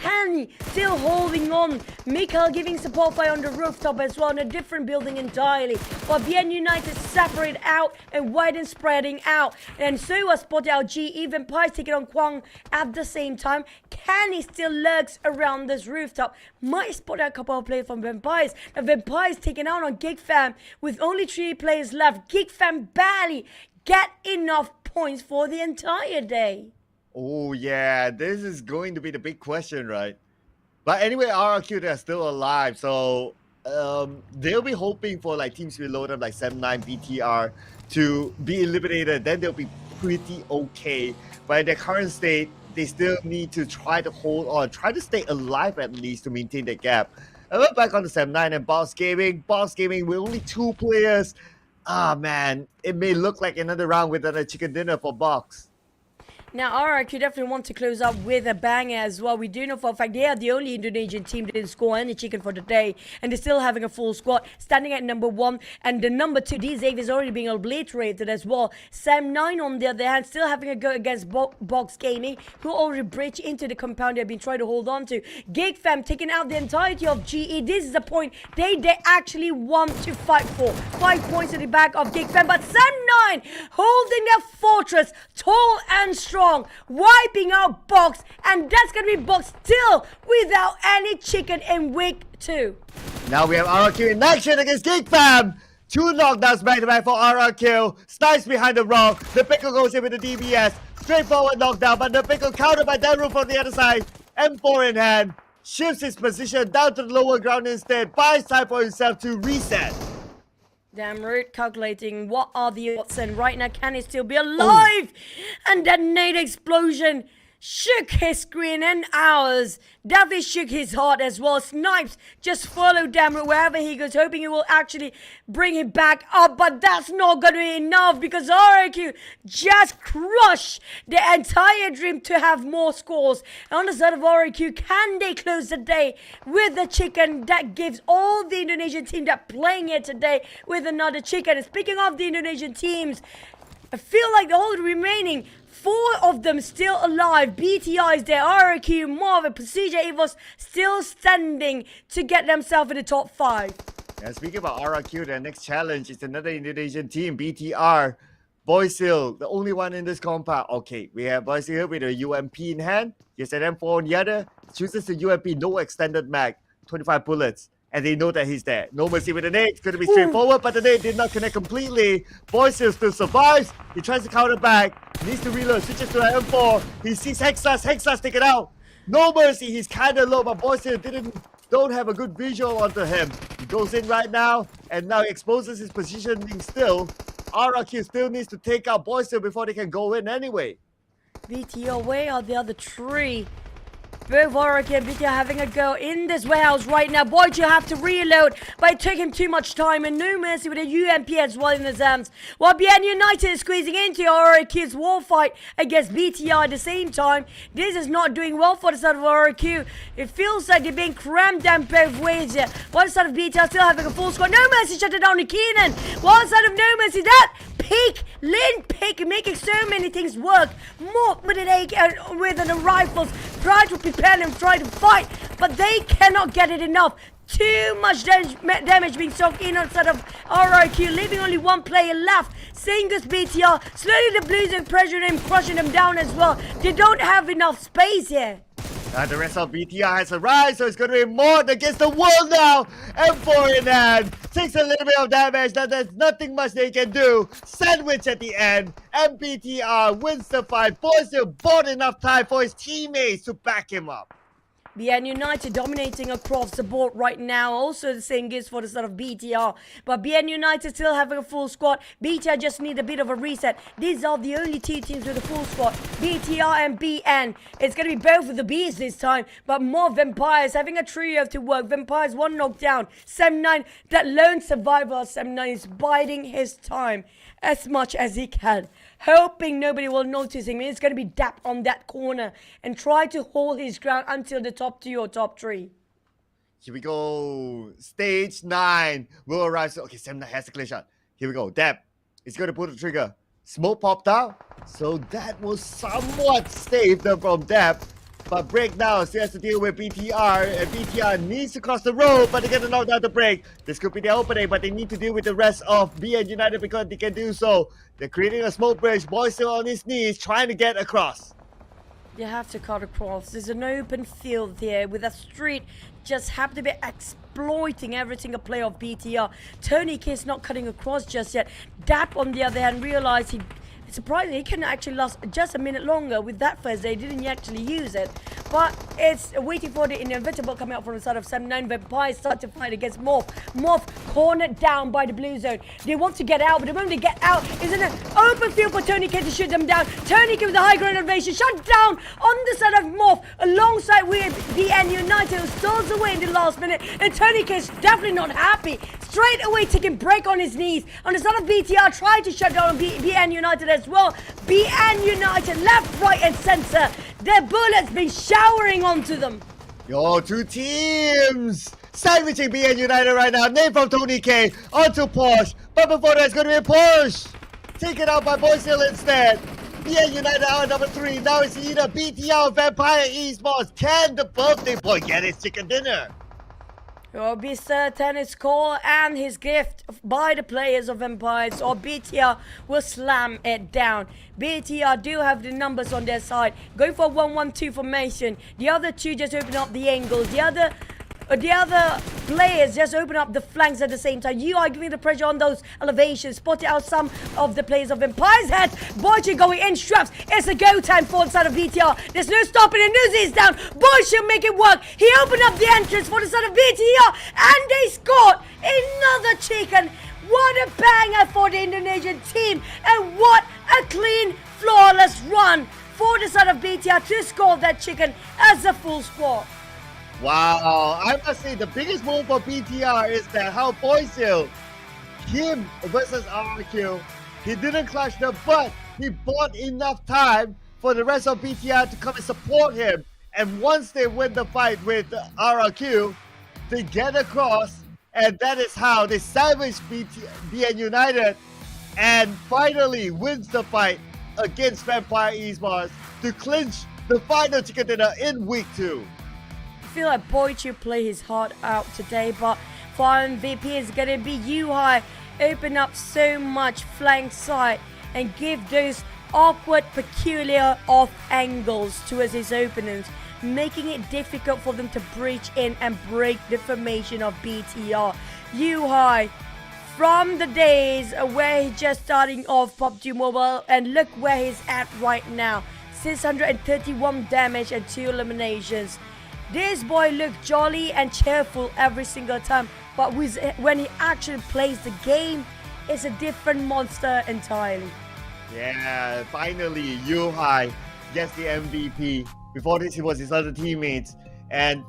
Kenny still holding on. Mikhail giving support fire on the rooftop as well in a different building entirely. But BN United separate out and widen spreading out. And so was spotted out GE. Vampires taking on Kwang at the same time. Kenny still lurks around this rooftop. Might spot out a couple of players from Vampires. The Vampires taken out on GEEK Fam with only 3 players left. GEEK Fam barely get enough points for the entire day. Oh yeah, this is going to be the big question, right? But anyway, RRQ, they're still alive, so they'll be hoping for like teams reloaded like 7-9 BTR to be eliminated. Then they'll be pretty okay. But in their current state, they still need to try to hold on, try to stay alive at least to maintain the gap. And we're back on the 7-9 and Boss Gaming. Boss Gaming with only 2 players. Ah man, it may look like another round with another chicken dinner for Box. Now, RRQ definitely want to close up with a banger as well. We do know for a fact they are the only Indonesian team that didn't score any chicken for the day. And they're still having a full squad, standing at number 1. And the number 2, D-Zave, is already being obliterated as well. Sam9, on the other hand, still having a go against Box Gaming, who already breached into the compound they've been trying to hold on to. GEEK Fam taking out the entirety of GE. This is the point they actually want to fight for. 5 points at the back of GEEK Fam. But Sam9 holding their fortress tall and strong, wiping out Box, and that's gonna be Box still without any chicken in week 2. Now we have RRQ in action against GEEK Fam. 2 knockdowns back to back for RRQ. Snipes behind the rock. The Pickle goes in with the DBS. Straightforward knockdown, but the Pickle countered by Daru from the other side. M4 in hand. Shifts his position down to the lower ground instead. Buys time for himself to reset. Damn rude, calculating what are the odds, and right now can he still be alive? And that nade explosion shook his screen and ours. Definitely shook his heart as well. Snipes just followed Damroot wherever he goes, hoping he will actually bring him back up. But that's not going to be enough because RRQ just crushed the entire dream to have more scores. And on the side of RRQ, can they close the day with the chicken that gives all the Indonesian team that playing here today with another chicken? And speaking of the Indonesian teams, I feel like the whole remaining 4 of them still alive. BTR is there, RRQ, MORPH, PERSIJA, EVOS still standing to get themselves in the top 5. And speaking about RRQ, their next challenge is another Indonesian team, BTR. Boysil, the only one in this compound. Okay, we have Boysil with a UMP in hand. He has an M4 on the other. Chooses the UMP, no extended mag, 25 bullets. And they know that he's there. No mercy with the nade. It's going to be straightforward, but the nade did not connect completely. Boysil still survives. He tries to counter back. Needs to reload. Switches to an M4. He sees Hexas. Hexas take it out. No mercy. He's kind of low, but Boysil don't have a good visual onto him. He goes in right now, and now he exposes his positioning still. RRQ still needs to take out Boysil before they can go in anyway. BTR, where are the other 3? Both RRQ and BTR having a go in this warehouse right now. Boy, you have to reload, but it took him too much time, and no mercy with a UMP as well in his hands. While BN United is squeezing into RRQ's war fight against BTR at the same time. This is not doing well for the side of RRQ. It feels like they're being crammed down both ways here. One side of BTR still having a full squad. No mercy shut it down to Keenan. One side of no mercy, that pick, Lin pick, making so many things work. More with an AK, with the rifles, try to prepare them, try to fight, but they cannot get it enough. Too much damage being soaked in on side of RRQ, leaving only 1 player left. Same goes BTR. Slowly the Blues are pressuring him, crushing him down as well. They don't have enough space here. And the rest of BTR has arrived, so it's going to be more against the world now. M4 in hand. Takes a little bit of damage. Now there's nothing much they can do. Sandwich at the end. And BTR wins the fight. Boysil bought enough time for his teammates to back him up. BN United dominating across the board right now. Also the same goes for the side of BTR. But BN United still having a full squad. BTR just need a bit of a reset. These are the only 2 teams with a full squad. BTR and BN. It's going to be both of the Bs this time. But more Vampires having a trio to work. Vampires 1 knockdown. Sam9, that lone survivor of Sam9 is biding his time as much as he can, hoping nobody will notice him. He's going to be dapped on that corner and try to hold his ground until the top 2 or top 3. Here we go. Stage 9 will arrive. So, okay, Sam has a clear shot. Here we go. Dap is going to pull the trigger. Smoke popped out. So that will somewhat save them from Dap. But Break now still has to deal with BTR, and BTR needs to cross the road, but they get a knockdown to Break. This could be their opening, but they need to deal with the rest of BN United because they can do so. They're creating a smoke bridge. Boy still on his knees, trying to get across. You have to cut across. There's an open field here with a street just happen to be exploiting every single play of BTR. Tony K is not cutting across just yet. Dap on the other hand realized surprisingly, he can actually last just a minute longer with that first. They didn't actually use it. But it's waiting for the inevitable coming out from the side of 79. Vampires start to fight against MORPH. MORPH cornered down by the blue zone. They want to get out, but the moment they get out, is in an open field for Tony K to shoot them down. Tony K with the high ground elevation, shut down on the side of MORPH, alongside with BN United, who stalls away in the last minute. And Tony K is definitely not happy. Straight away taking Break on his knees. On the side of BTR, trying to shut down BN United as well. BN United, left, right, and center. Their bullets been showering onto them. Yo, two teams sandwiching BN United right now. Name from Tony K onto Porsche. But before that, it's going to be a Porsche. Taken out by Boys Hill instead. BN United out number 3. Now it's either BTR or Vampire Esports. Can the birthday boy get his chicken dinner? Will be certain his call and his gift by the players of Vampires, or BTR will slam it down. BTR do have the numbers on their side. Going for 1-1-2 formation. The other two just open up the angles. The other players just open up the flanks at the same time. You are giving the pressure on those elevations. Spotted out some of the players of Empire's head. Boychi going in straps. It's a go time for the side of BTR. There's no stopping it. Nuzi is down. Boychi make it work. He opened up the entrance for the side of BTR, and they scored another chicken. What a banger for the Indonesian team, and what a clean, flawless run for the side of BTR to score that chicken as a full squad. Wow, I must say the biggest move for BTR is that how Boys Hill, him versus RRQ, he didn't clutch the butt. He bought enough time for the rest of BTR to come and support him. And once they win the fight with RRQ, they get across, and that is how they salvage BN United and finally wins the fight against Vampire Esports to clinch the final chicken dinner in week 2. I feel like Boychu play his heart out today, but for MVP it's gonna be Yuhai. Open up so much flank side and give those awkward, peculiar off angles towards his opponents, making it difficult for them to breach in and break the formation of BTR. Yuhai, from the days where he's just starting off PUBG Mobile, and look where he's at right now. 631 damage and 2 eliminations. This boy looked jolly and cheerful every single time, but when he actually plays the game, it's a different monster entirely. Yeah, finally, Yuhai gets the MVP. Before this, he was his other teammates. And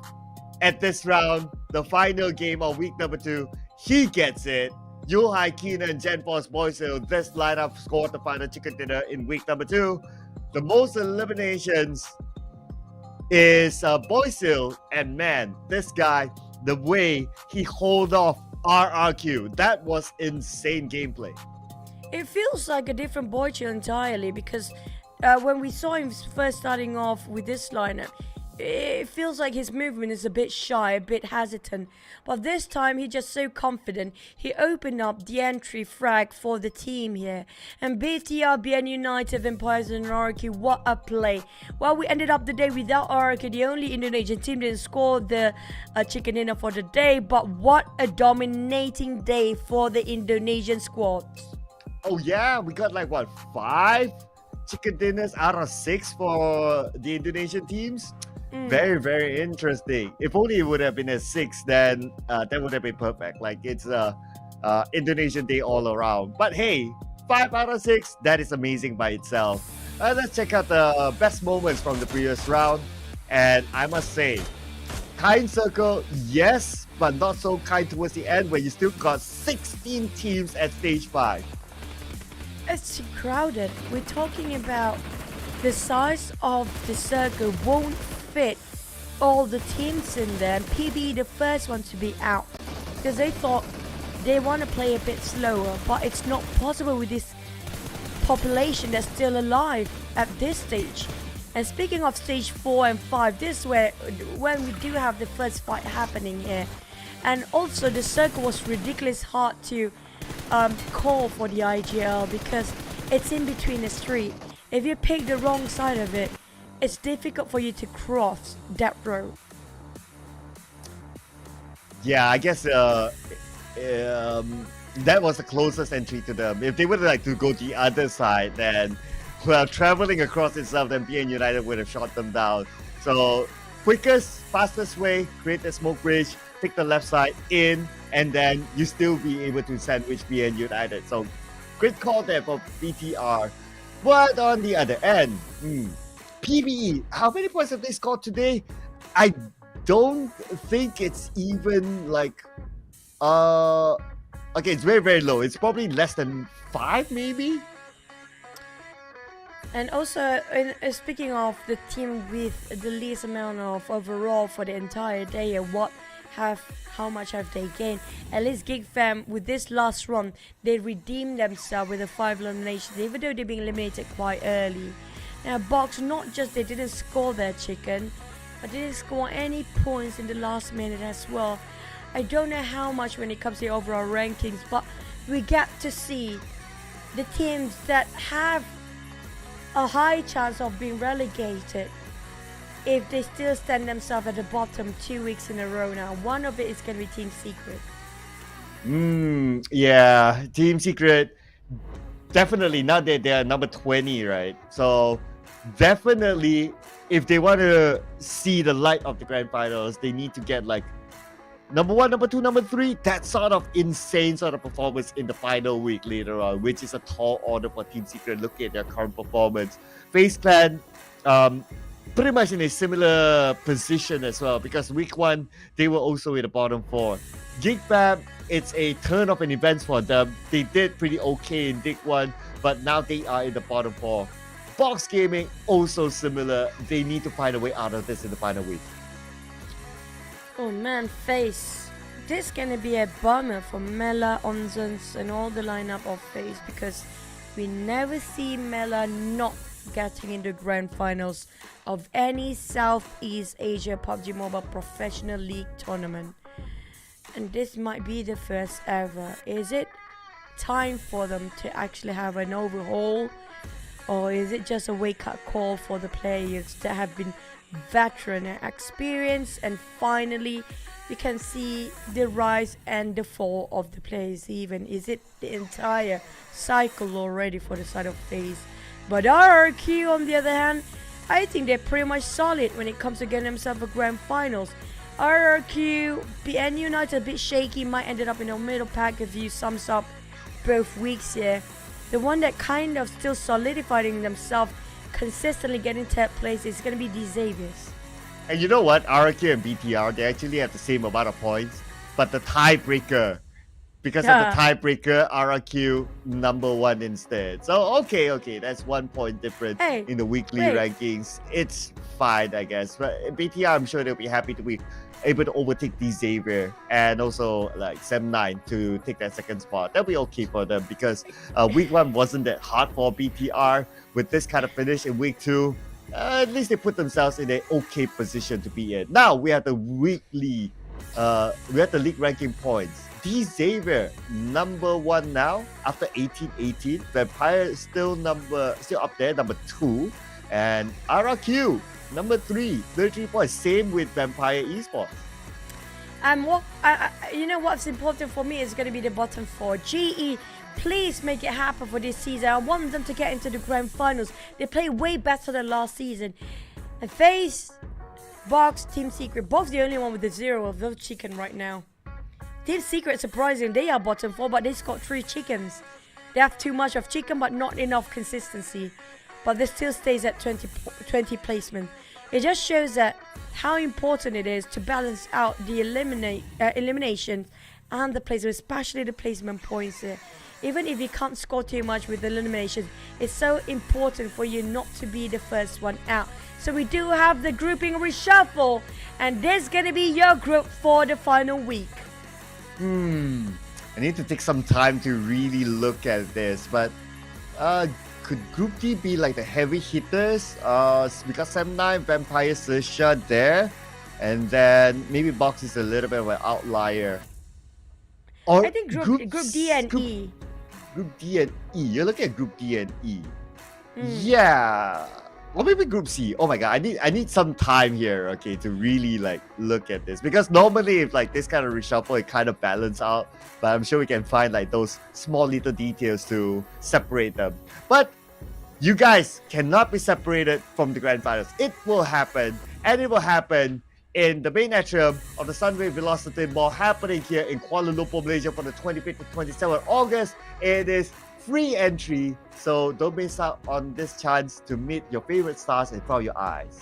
at this round, the final game of week number 2, he gets it. Yuhai, Keenan, GenForce, Boys Hill, this lineup scored the final chicken dinner in week number 2. The most eliminations is Boys Hill, and man, this guy, the way he hold off RRQ, that was insane gameplay. It feels like a different Boychill entirely, because when we saw him first starting off with this lineup, it feels like his movement is a bit shy, a bit hesitant. But this time, he's just so confident. He opened up the entry frag for the team here. And BTR, BN United, Vampires, and RRQ, what a play. Well, we ended up the day without RRQ. The only Indonesian team didn't score the chicken dinner for the day. But what a dominating day for the Indonesian squads. Oh yeah, we got like, what, 5 chicken dinners out of 6 for the Indonesian teams? Very, very interesting. If only it would have been a 6, then that would have been perfect. Like, it's Indonesian day all around. But hey, 5 out of 6, that is amazing by itself. Let's check out the best moments from the previous round. And I must say, kind circle, yes, but not so kind towards the end, where you still got 16 teams at stage 5. It's crowded. We're talking about the size of the circle won't fit all the teams in there, and PB the first one to be out, because they thought they want to play a bit slower, but it's not possible with this population that's still alive at this stage. And speaking of stage 4 and 5, this is where when we do have the first fight happening here. And also the circle was ridiculous hard to call for the IGL because it's in between the street. If you pick the wrong side of it, it's difficult for you to cross that road. Yeah, I guess that was the closest entry to them. If they would like to go the other side, then well, traveling across itself, then PN United would have shot them down. So quickest, fastest way, create a smoke bridge, take the left side in, and then you still be able to sandwich PN United. So great call there for BTR. But on the other end, PBE, how many points have they scored today? I don't think it's even like okay, it's very, very low. It's probably less than 5 maybe. And also, speaking of the team with the least amount of overall for the entire day, how much have they gained? At least GEEK fam, with this last run, they redeemed themselves with the 5 eliminations, even though they're being eliminated quite early. Now, Box, not just they didn't score their chicken, but they didn't score any points in the last minute as well. I don't know how much when it comes to the overall rankings, but we get to see the teams that have a high chance of being relegated if they still stand themselves at the bottom 2 weeks in a row now. One of it is going to be Team Secret. Yeah, Team Secret, definitely now that they are number 20, right? So definitely if they want to see the light of the grand finals, they need to get like number 1, number 2, number 3, that sort of insane sort of performance in the final week later on, which is a tall order for Team Secret looking at their current performance. FaZe Clan, pretty much in a similar position as well, because week 1, they were also in the bottom 4. GEEK fam, it's a turn of an event for them. They did pretty okay in Dig 1, but now they are in the bottom 4. Box Gaming, also similar. They need to find a way out of this in the final week. Oh man, FaZe. This is gonna be a bummer for Mela, Onzons, and all the lineup of FaZe, because we never see Mela not getting into grand finals of any Southeast Asia PUBG Mobile Professional League tournament. And this might be the first ever. Is it time for them to actually have an overhaul? Or is it just a wake-up call for the players that have been veteran and experienced, and finally we can see the rise and the fall of the players even? Is it the entire cycle already for the side of FaZe? But RRQ on the other hand, I think they're pretty much solid when it comes to getting themselves a grand finals. RRQ, PN United a bit shaky, might end up in the middle pack if you sums up both weeks here. The one that kind of still solidifying themselves, consistently getting third place, is going to be the Xaviers. And you know what? RRQ and BTR, they actually have the same amount of points, but the tiebreaker, because of the tiebreaker, RRQ number 1 instead. So okay, that's 1 point difference in the weekly rankings. It's fine, I guess. But BTR, I'm sure they'll be happy to be able to overtake the Xavier and also like Sem9 to take that second spot. That'll be okay for them, because week 1 wasn't that hard for BTR. With this kind of finish in week 2, at least they put themselves in an okay position to be in. Now we have the weekly, we have the league ranking points. The Xavier number 1 now after 18-18. Vampire is still up there, number 2, and RRQ number 3, 33 points. Same with Vampire Esports. And you know what's important for me is going to be the bottom 4. GE, please make it happen for this season. I want them to get into the grand finals. They play way better than last season. And FaZe, Box, Team Secret, Box the only one with the 0 of those chicken right now. Team Secret, surprising, they are bottom 4, but they scored 3 chickens. They have too much of chicken, but not enough consistency. But they still stays at 20 placement. It just shows that how important it is to balance out the elimination and the placement, especially the placement points here. Even if you can't score too much with elimination, it's so important for you not to be the first one out. So we do have the grouping reshuffle, and this is gonna be your group for the final week. I need to take some time to really look at this, but could Group D be like the heavy hitters? Because Sem9, Vampire, Sersha there, and then maybe Box is a little bit of an outlier. Or I think Group D and E. Group D and E. You're looking at Group D and E. Yeah. Or maybe Group C. Oh my god, I need some time here, okay, to really like look at this. Because normally if like this kind of reshuffle, it kind of balance out. But I'm sure we can find like those small little details to separate them. But you guys cannot be separated from the grand finals. It will happen, and it will happen in the main atrium of the Sunway Velocity Mall, happening here in Kuala Lumpur, Malaysia, from the 25th to 27th August. It is free entry, so don't miss out on this chance to meet your favorite stars in front of your eyes.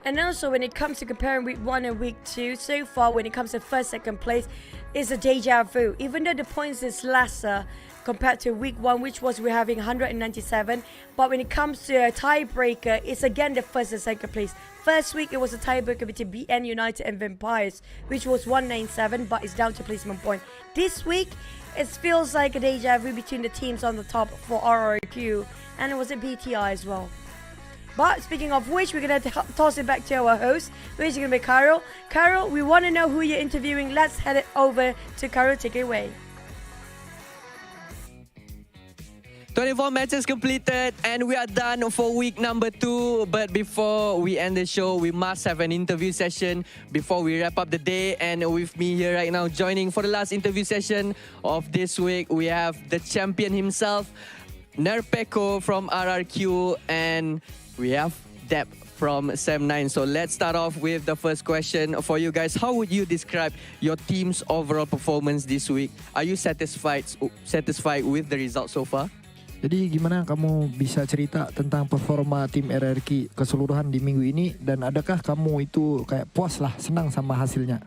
And also, when it comes to comparing week 1 and week 2, so far when it comes to first, second place, it's a deja vu. Even though the points is lesser compared to week 1, which was we're having 197, but when it comes to a tiebreaker, it's again the first and second place. First week, it was a tiebreaker between BN United and Vampires, which was 197, but it's down to placement point. This week, it feels like a deja vu between the teams on the top for RRQ, and it was a BTI as well. But speaking of which, we're going to toss it back to our host, which is going to be Carol. Carol, we want to know who you're interviewing. Let's head it over to Carol. Take it away. 24 matches completed and we are done for week number 2. But before we end the show, we must have an interview session before we wrap up the day. And with me here right now, joining for the last interview session of this week, we have the champion himself, Nerpeko from RRQ, and we have Deb from Sem9. So let's start off with the first question for you guys. How would you describe your team's overall performance this week? Are you satisfied with the results so far? Jadi gimana kamu bisa cerita tentang performa tim RRQ keseluruhan di minggu ini, dan adakah kamu itu kayak puas lah, senang sama hasilnya?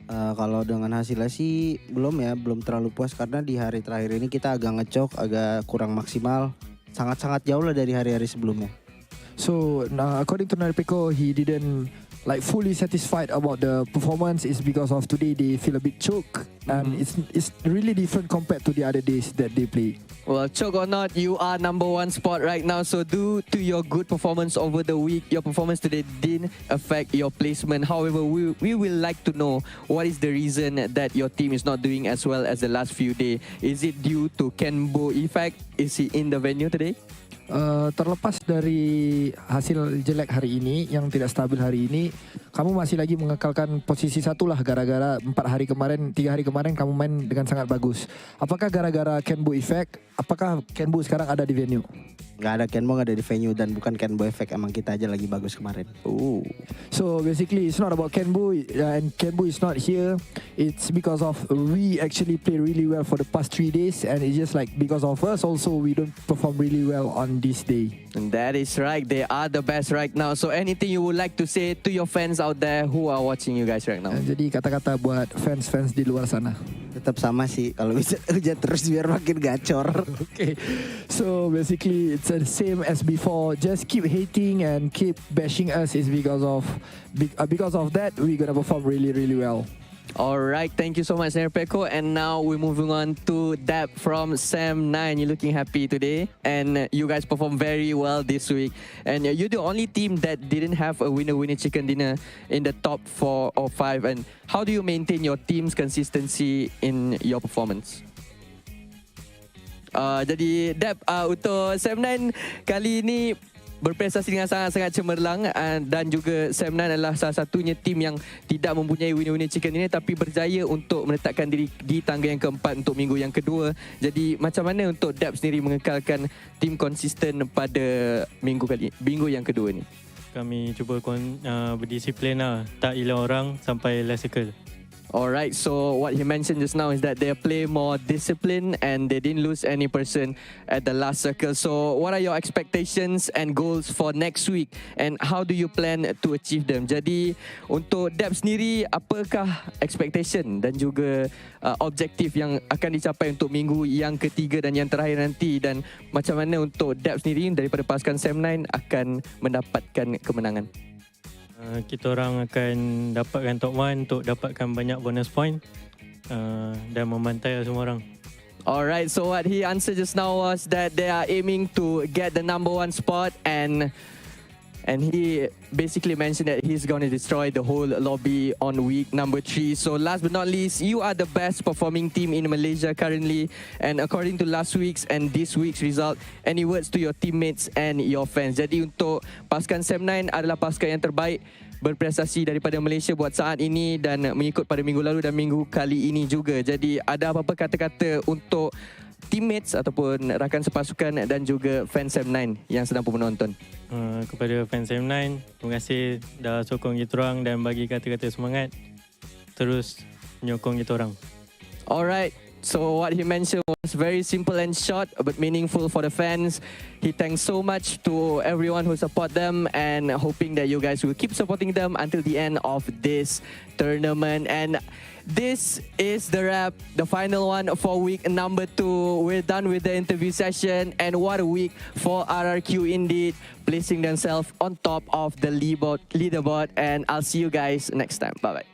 Kalau dengan hasilnya sih belum terlalu puas karena di hari terakhir ini kita agak ngecok, agak kurang maksimal, sangat-sangat jauh lah dari hari-hari sebelumnya. So according to Nerpeko, he didn't like fully satisfied about the performance. Is because of today they feel a bit choke, and it's really different compared to the other days that they play. Well, choke or not, you are number 1 spot right now. So due to your good performance over the week, your performance today didn't affect your placement. However, we will like to know what is the reason that your team is not doing as well as the last few days. Is it due to Kenbo effect? Is he in the venue today? Terlepas dari hasil jelek hari ini, yang tidak stabil hari ini, kamu masih lagi mengekalkan posisi 1 lah gara-gara 3 hari kemarin kamu main dengan sangat bagus. Apakah gara-gara Kenbo effect? Apakah Kenbo sekarang ada di venue? Nggak ada Kenbo, nggak ada di venue, dan bukan Kenbo effect, emang kita aja lagi bagus kemarin. So basically it's not about Kenbo, and Kenbo is not here. It's because of we actually play really well for the past 3 days, and it's just like because of us also we don't perform really well on this day. And that is right, they are the best right now. So anything you would like to say to your fans out there who are watching you guys right now? Jadi kata-kata buat fans di luar sana. Tetap sama sih, kalau bisa hujan terus biar makin gacor. Okay, so basically it's the same as before. Just keep hating and keep bashing us. Is because of that we're gonna perform really well. Alright, thank you so much, Nerpeko. And now we're moving on to Deb from Sem9. You're looking happy today, and you guys performed very well this week. And you're the only team that didn't have a winner chicken dinner in the top 4 or 5. And how do you maintain your team's consistency in your performance? Jadi Deb, untuk Sem9 kali ini berprestasi dengan sangat-sangat cemerlang, dan juga Sem9 adalah salah satunya tim yang tidak mempunyai winner chicken ini tapi berjaya untuk meletakkan diri di tangga yang keempat untuk minggu yang kedua. Jadi macam mana untuk Deb sendiri mengekalkan tim konsisten pada minggu yang kedua ni? Kami cuba berdisiplin lah, tak hilang orang sampai last circle. Alright, so what he mentioned just now is that they play more disciplined and they didn't lose any person at the last circle. So what are your expectations and goals for next week, and how do you plan to achieve them? Jadi untuk Deb sendiri, apakah expectation dan juga objektif yang akan dicapai untuk minggu yang ketiga dan yang terakhir nanti, dan macam mana untuk Deb sendiri daripada pasukan Sem9 akan mendapatkan kemenangan? Kita orang akan dapatkan top 1 untuk dapatkan banyak bonus point dan membantai semua orang. All right, so what he answered just now was that they are aiming to get the #1 spot, and he basically mentioned that he's going to destroy the whole lobby on week number 3. So last but not least, you are the best performing team in Malaysia currently, and according to last week's and this week's result, any words to your teammates and your fans? Jadi untuk pasukan Sem9 adalah pasukan yang terbaik berprestasi daripada Malaysia buat saat ini dan mengikut pada minggu lalu dan minggu kali ini juga. Jadi ada apa-apa kata-kata untuk teammates ataupun rakan sepasukan dan juga fans Sem9 yang sedang pun menonton? Kepada fans Sem9, terima kasih dah sokong kita orang dan bagi kata-kata semangat. Terus menyokong kita orang. Alright. So what he mentioned was very simple and short but meaningful for the fans. He thanks so much to everyone who support them and hoping that you guys will keep supporting them until the end of this tournament. And this is the wrap, the final one for week number 2. We're done with the interview session, and what a week for RRQ indeed, placing themselves on top of the leaderboard. And I'll see you guys next time. Bye-bye.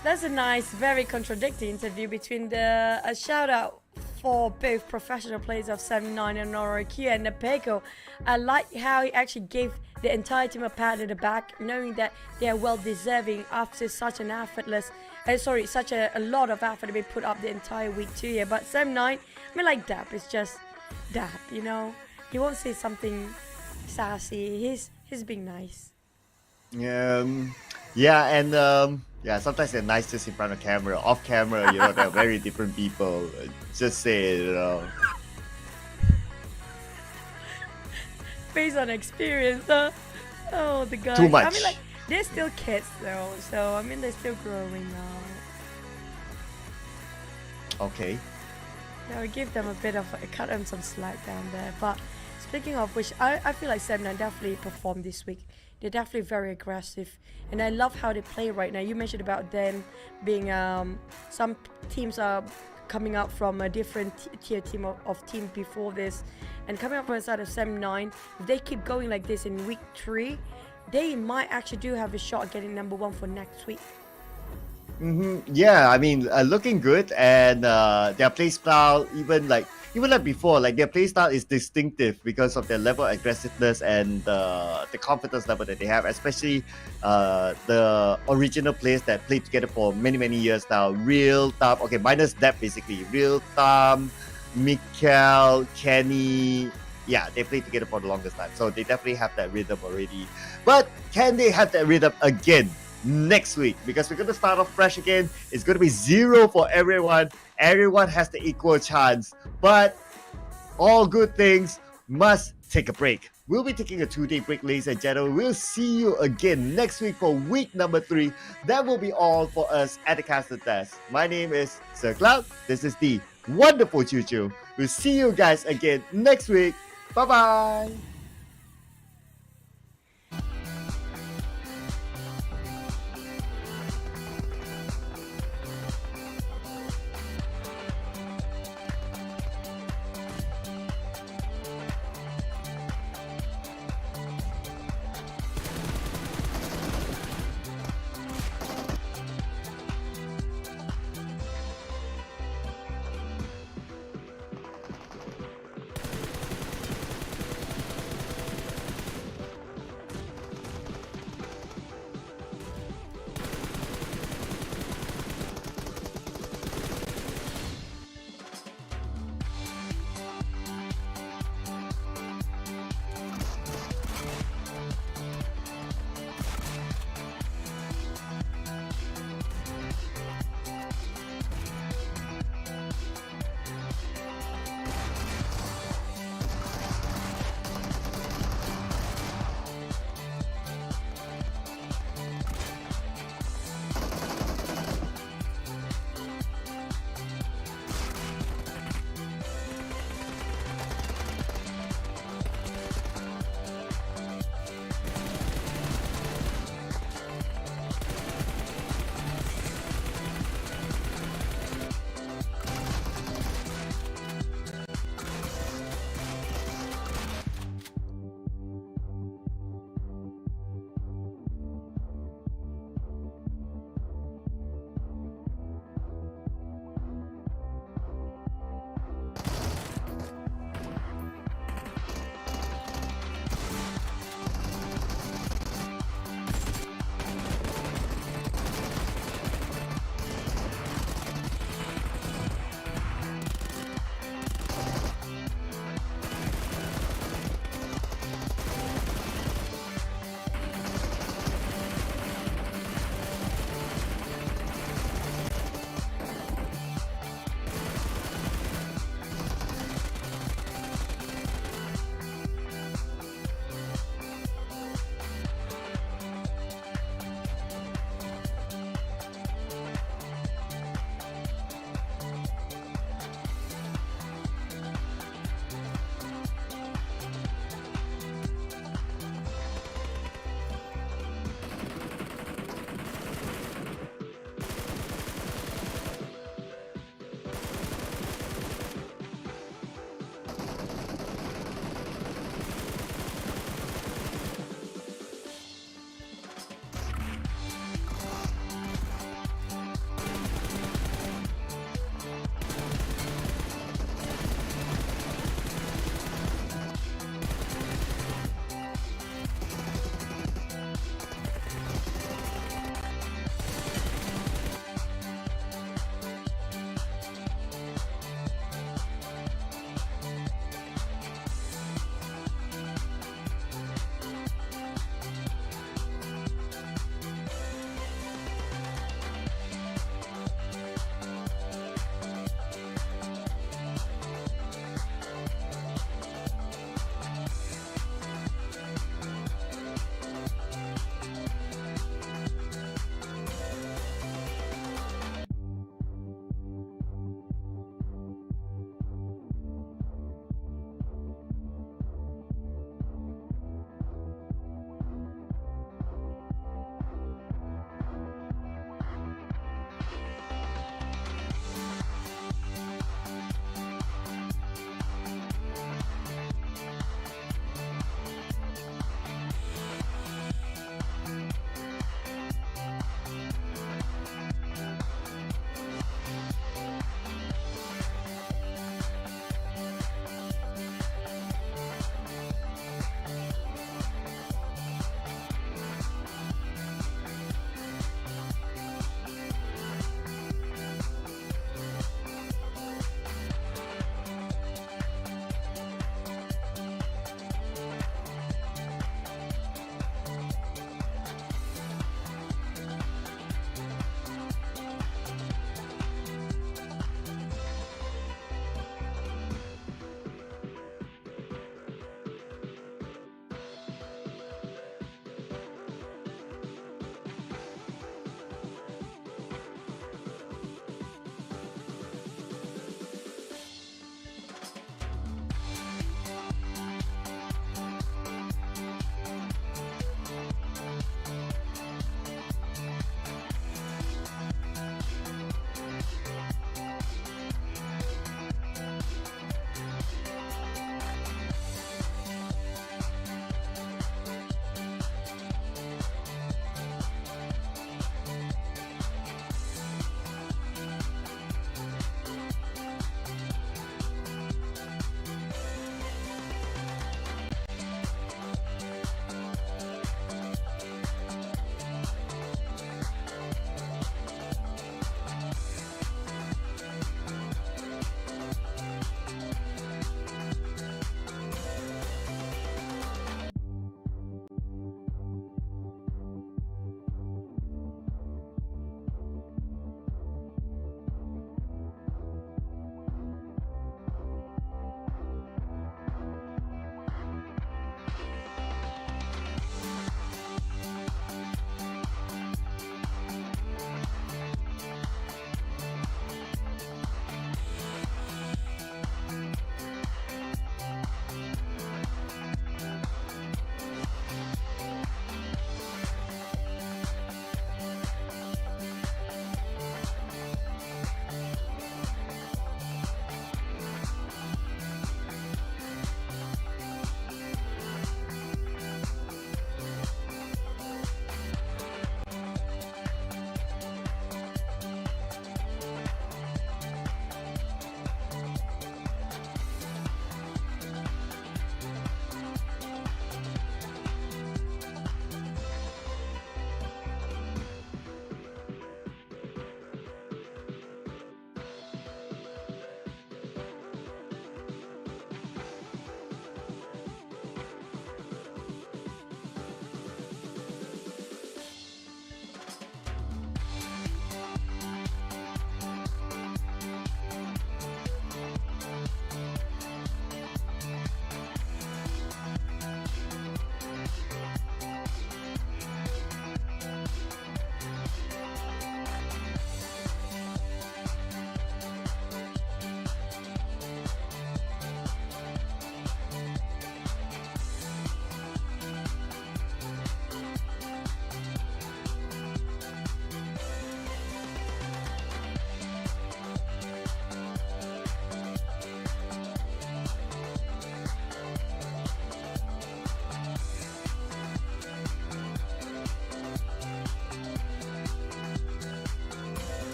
That's a nice, very contradicting interview between a shout out for both professional players of Sem9 and RRQ and the Telco. I like how he actually gave the entire team a pat on the back, knowing that they are well deserving after such an such a lot of effort to be put up the entire week 2 year. But Sem9, I mean, like Dap is just Dap, you know. He won't say something sassy. He's being nice. Yeah, sometimes they're nice just in front of camera. Off camera, you know, they're very different people. Just say it, you know. Based on experience, huh? Oh, the guys. Too much. I mean, like, they're still kids though, so I mean, they're still growing now. Okay. Yeah, give them a bit of cut them some slack down there. But speaking of which, I feel like Sem9 definitely performed this week. They're definitely very aggressive, and I love how they play right now. You mentioned about them being some teams are coming out from a different tier team of team before this, and coming up from the side of Sem9. If they keep going like this in week 3, they might actually do have a shot at getting #1 for next week. Yeah, I mean, looking good, and their play style, even like before, like their play style is distinctive because of their level of aggressiveness and the confidence level that they have, especially the original players that played together for many years now. Real Tam, okay, minus that basically. Real Tam, Mikkel, Kenny. Yeah, they played together for the longest time, so they definitely have that rhythm already. But can they have that rhythm again next week? Because we're going to start off fresh again. It's going to be 0 for everyone. Everyone has the equal chance, but all good things must take a break. We'll be taking a 2-day break, ladies and gentlemen. We'll see you again next week for week number 3. That will be all for us at the Caster Test. My name is Sir Cloud. This is the wonderful Choo Choo. We'll see you guys again next week. Bye-bye.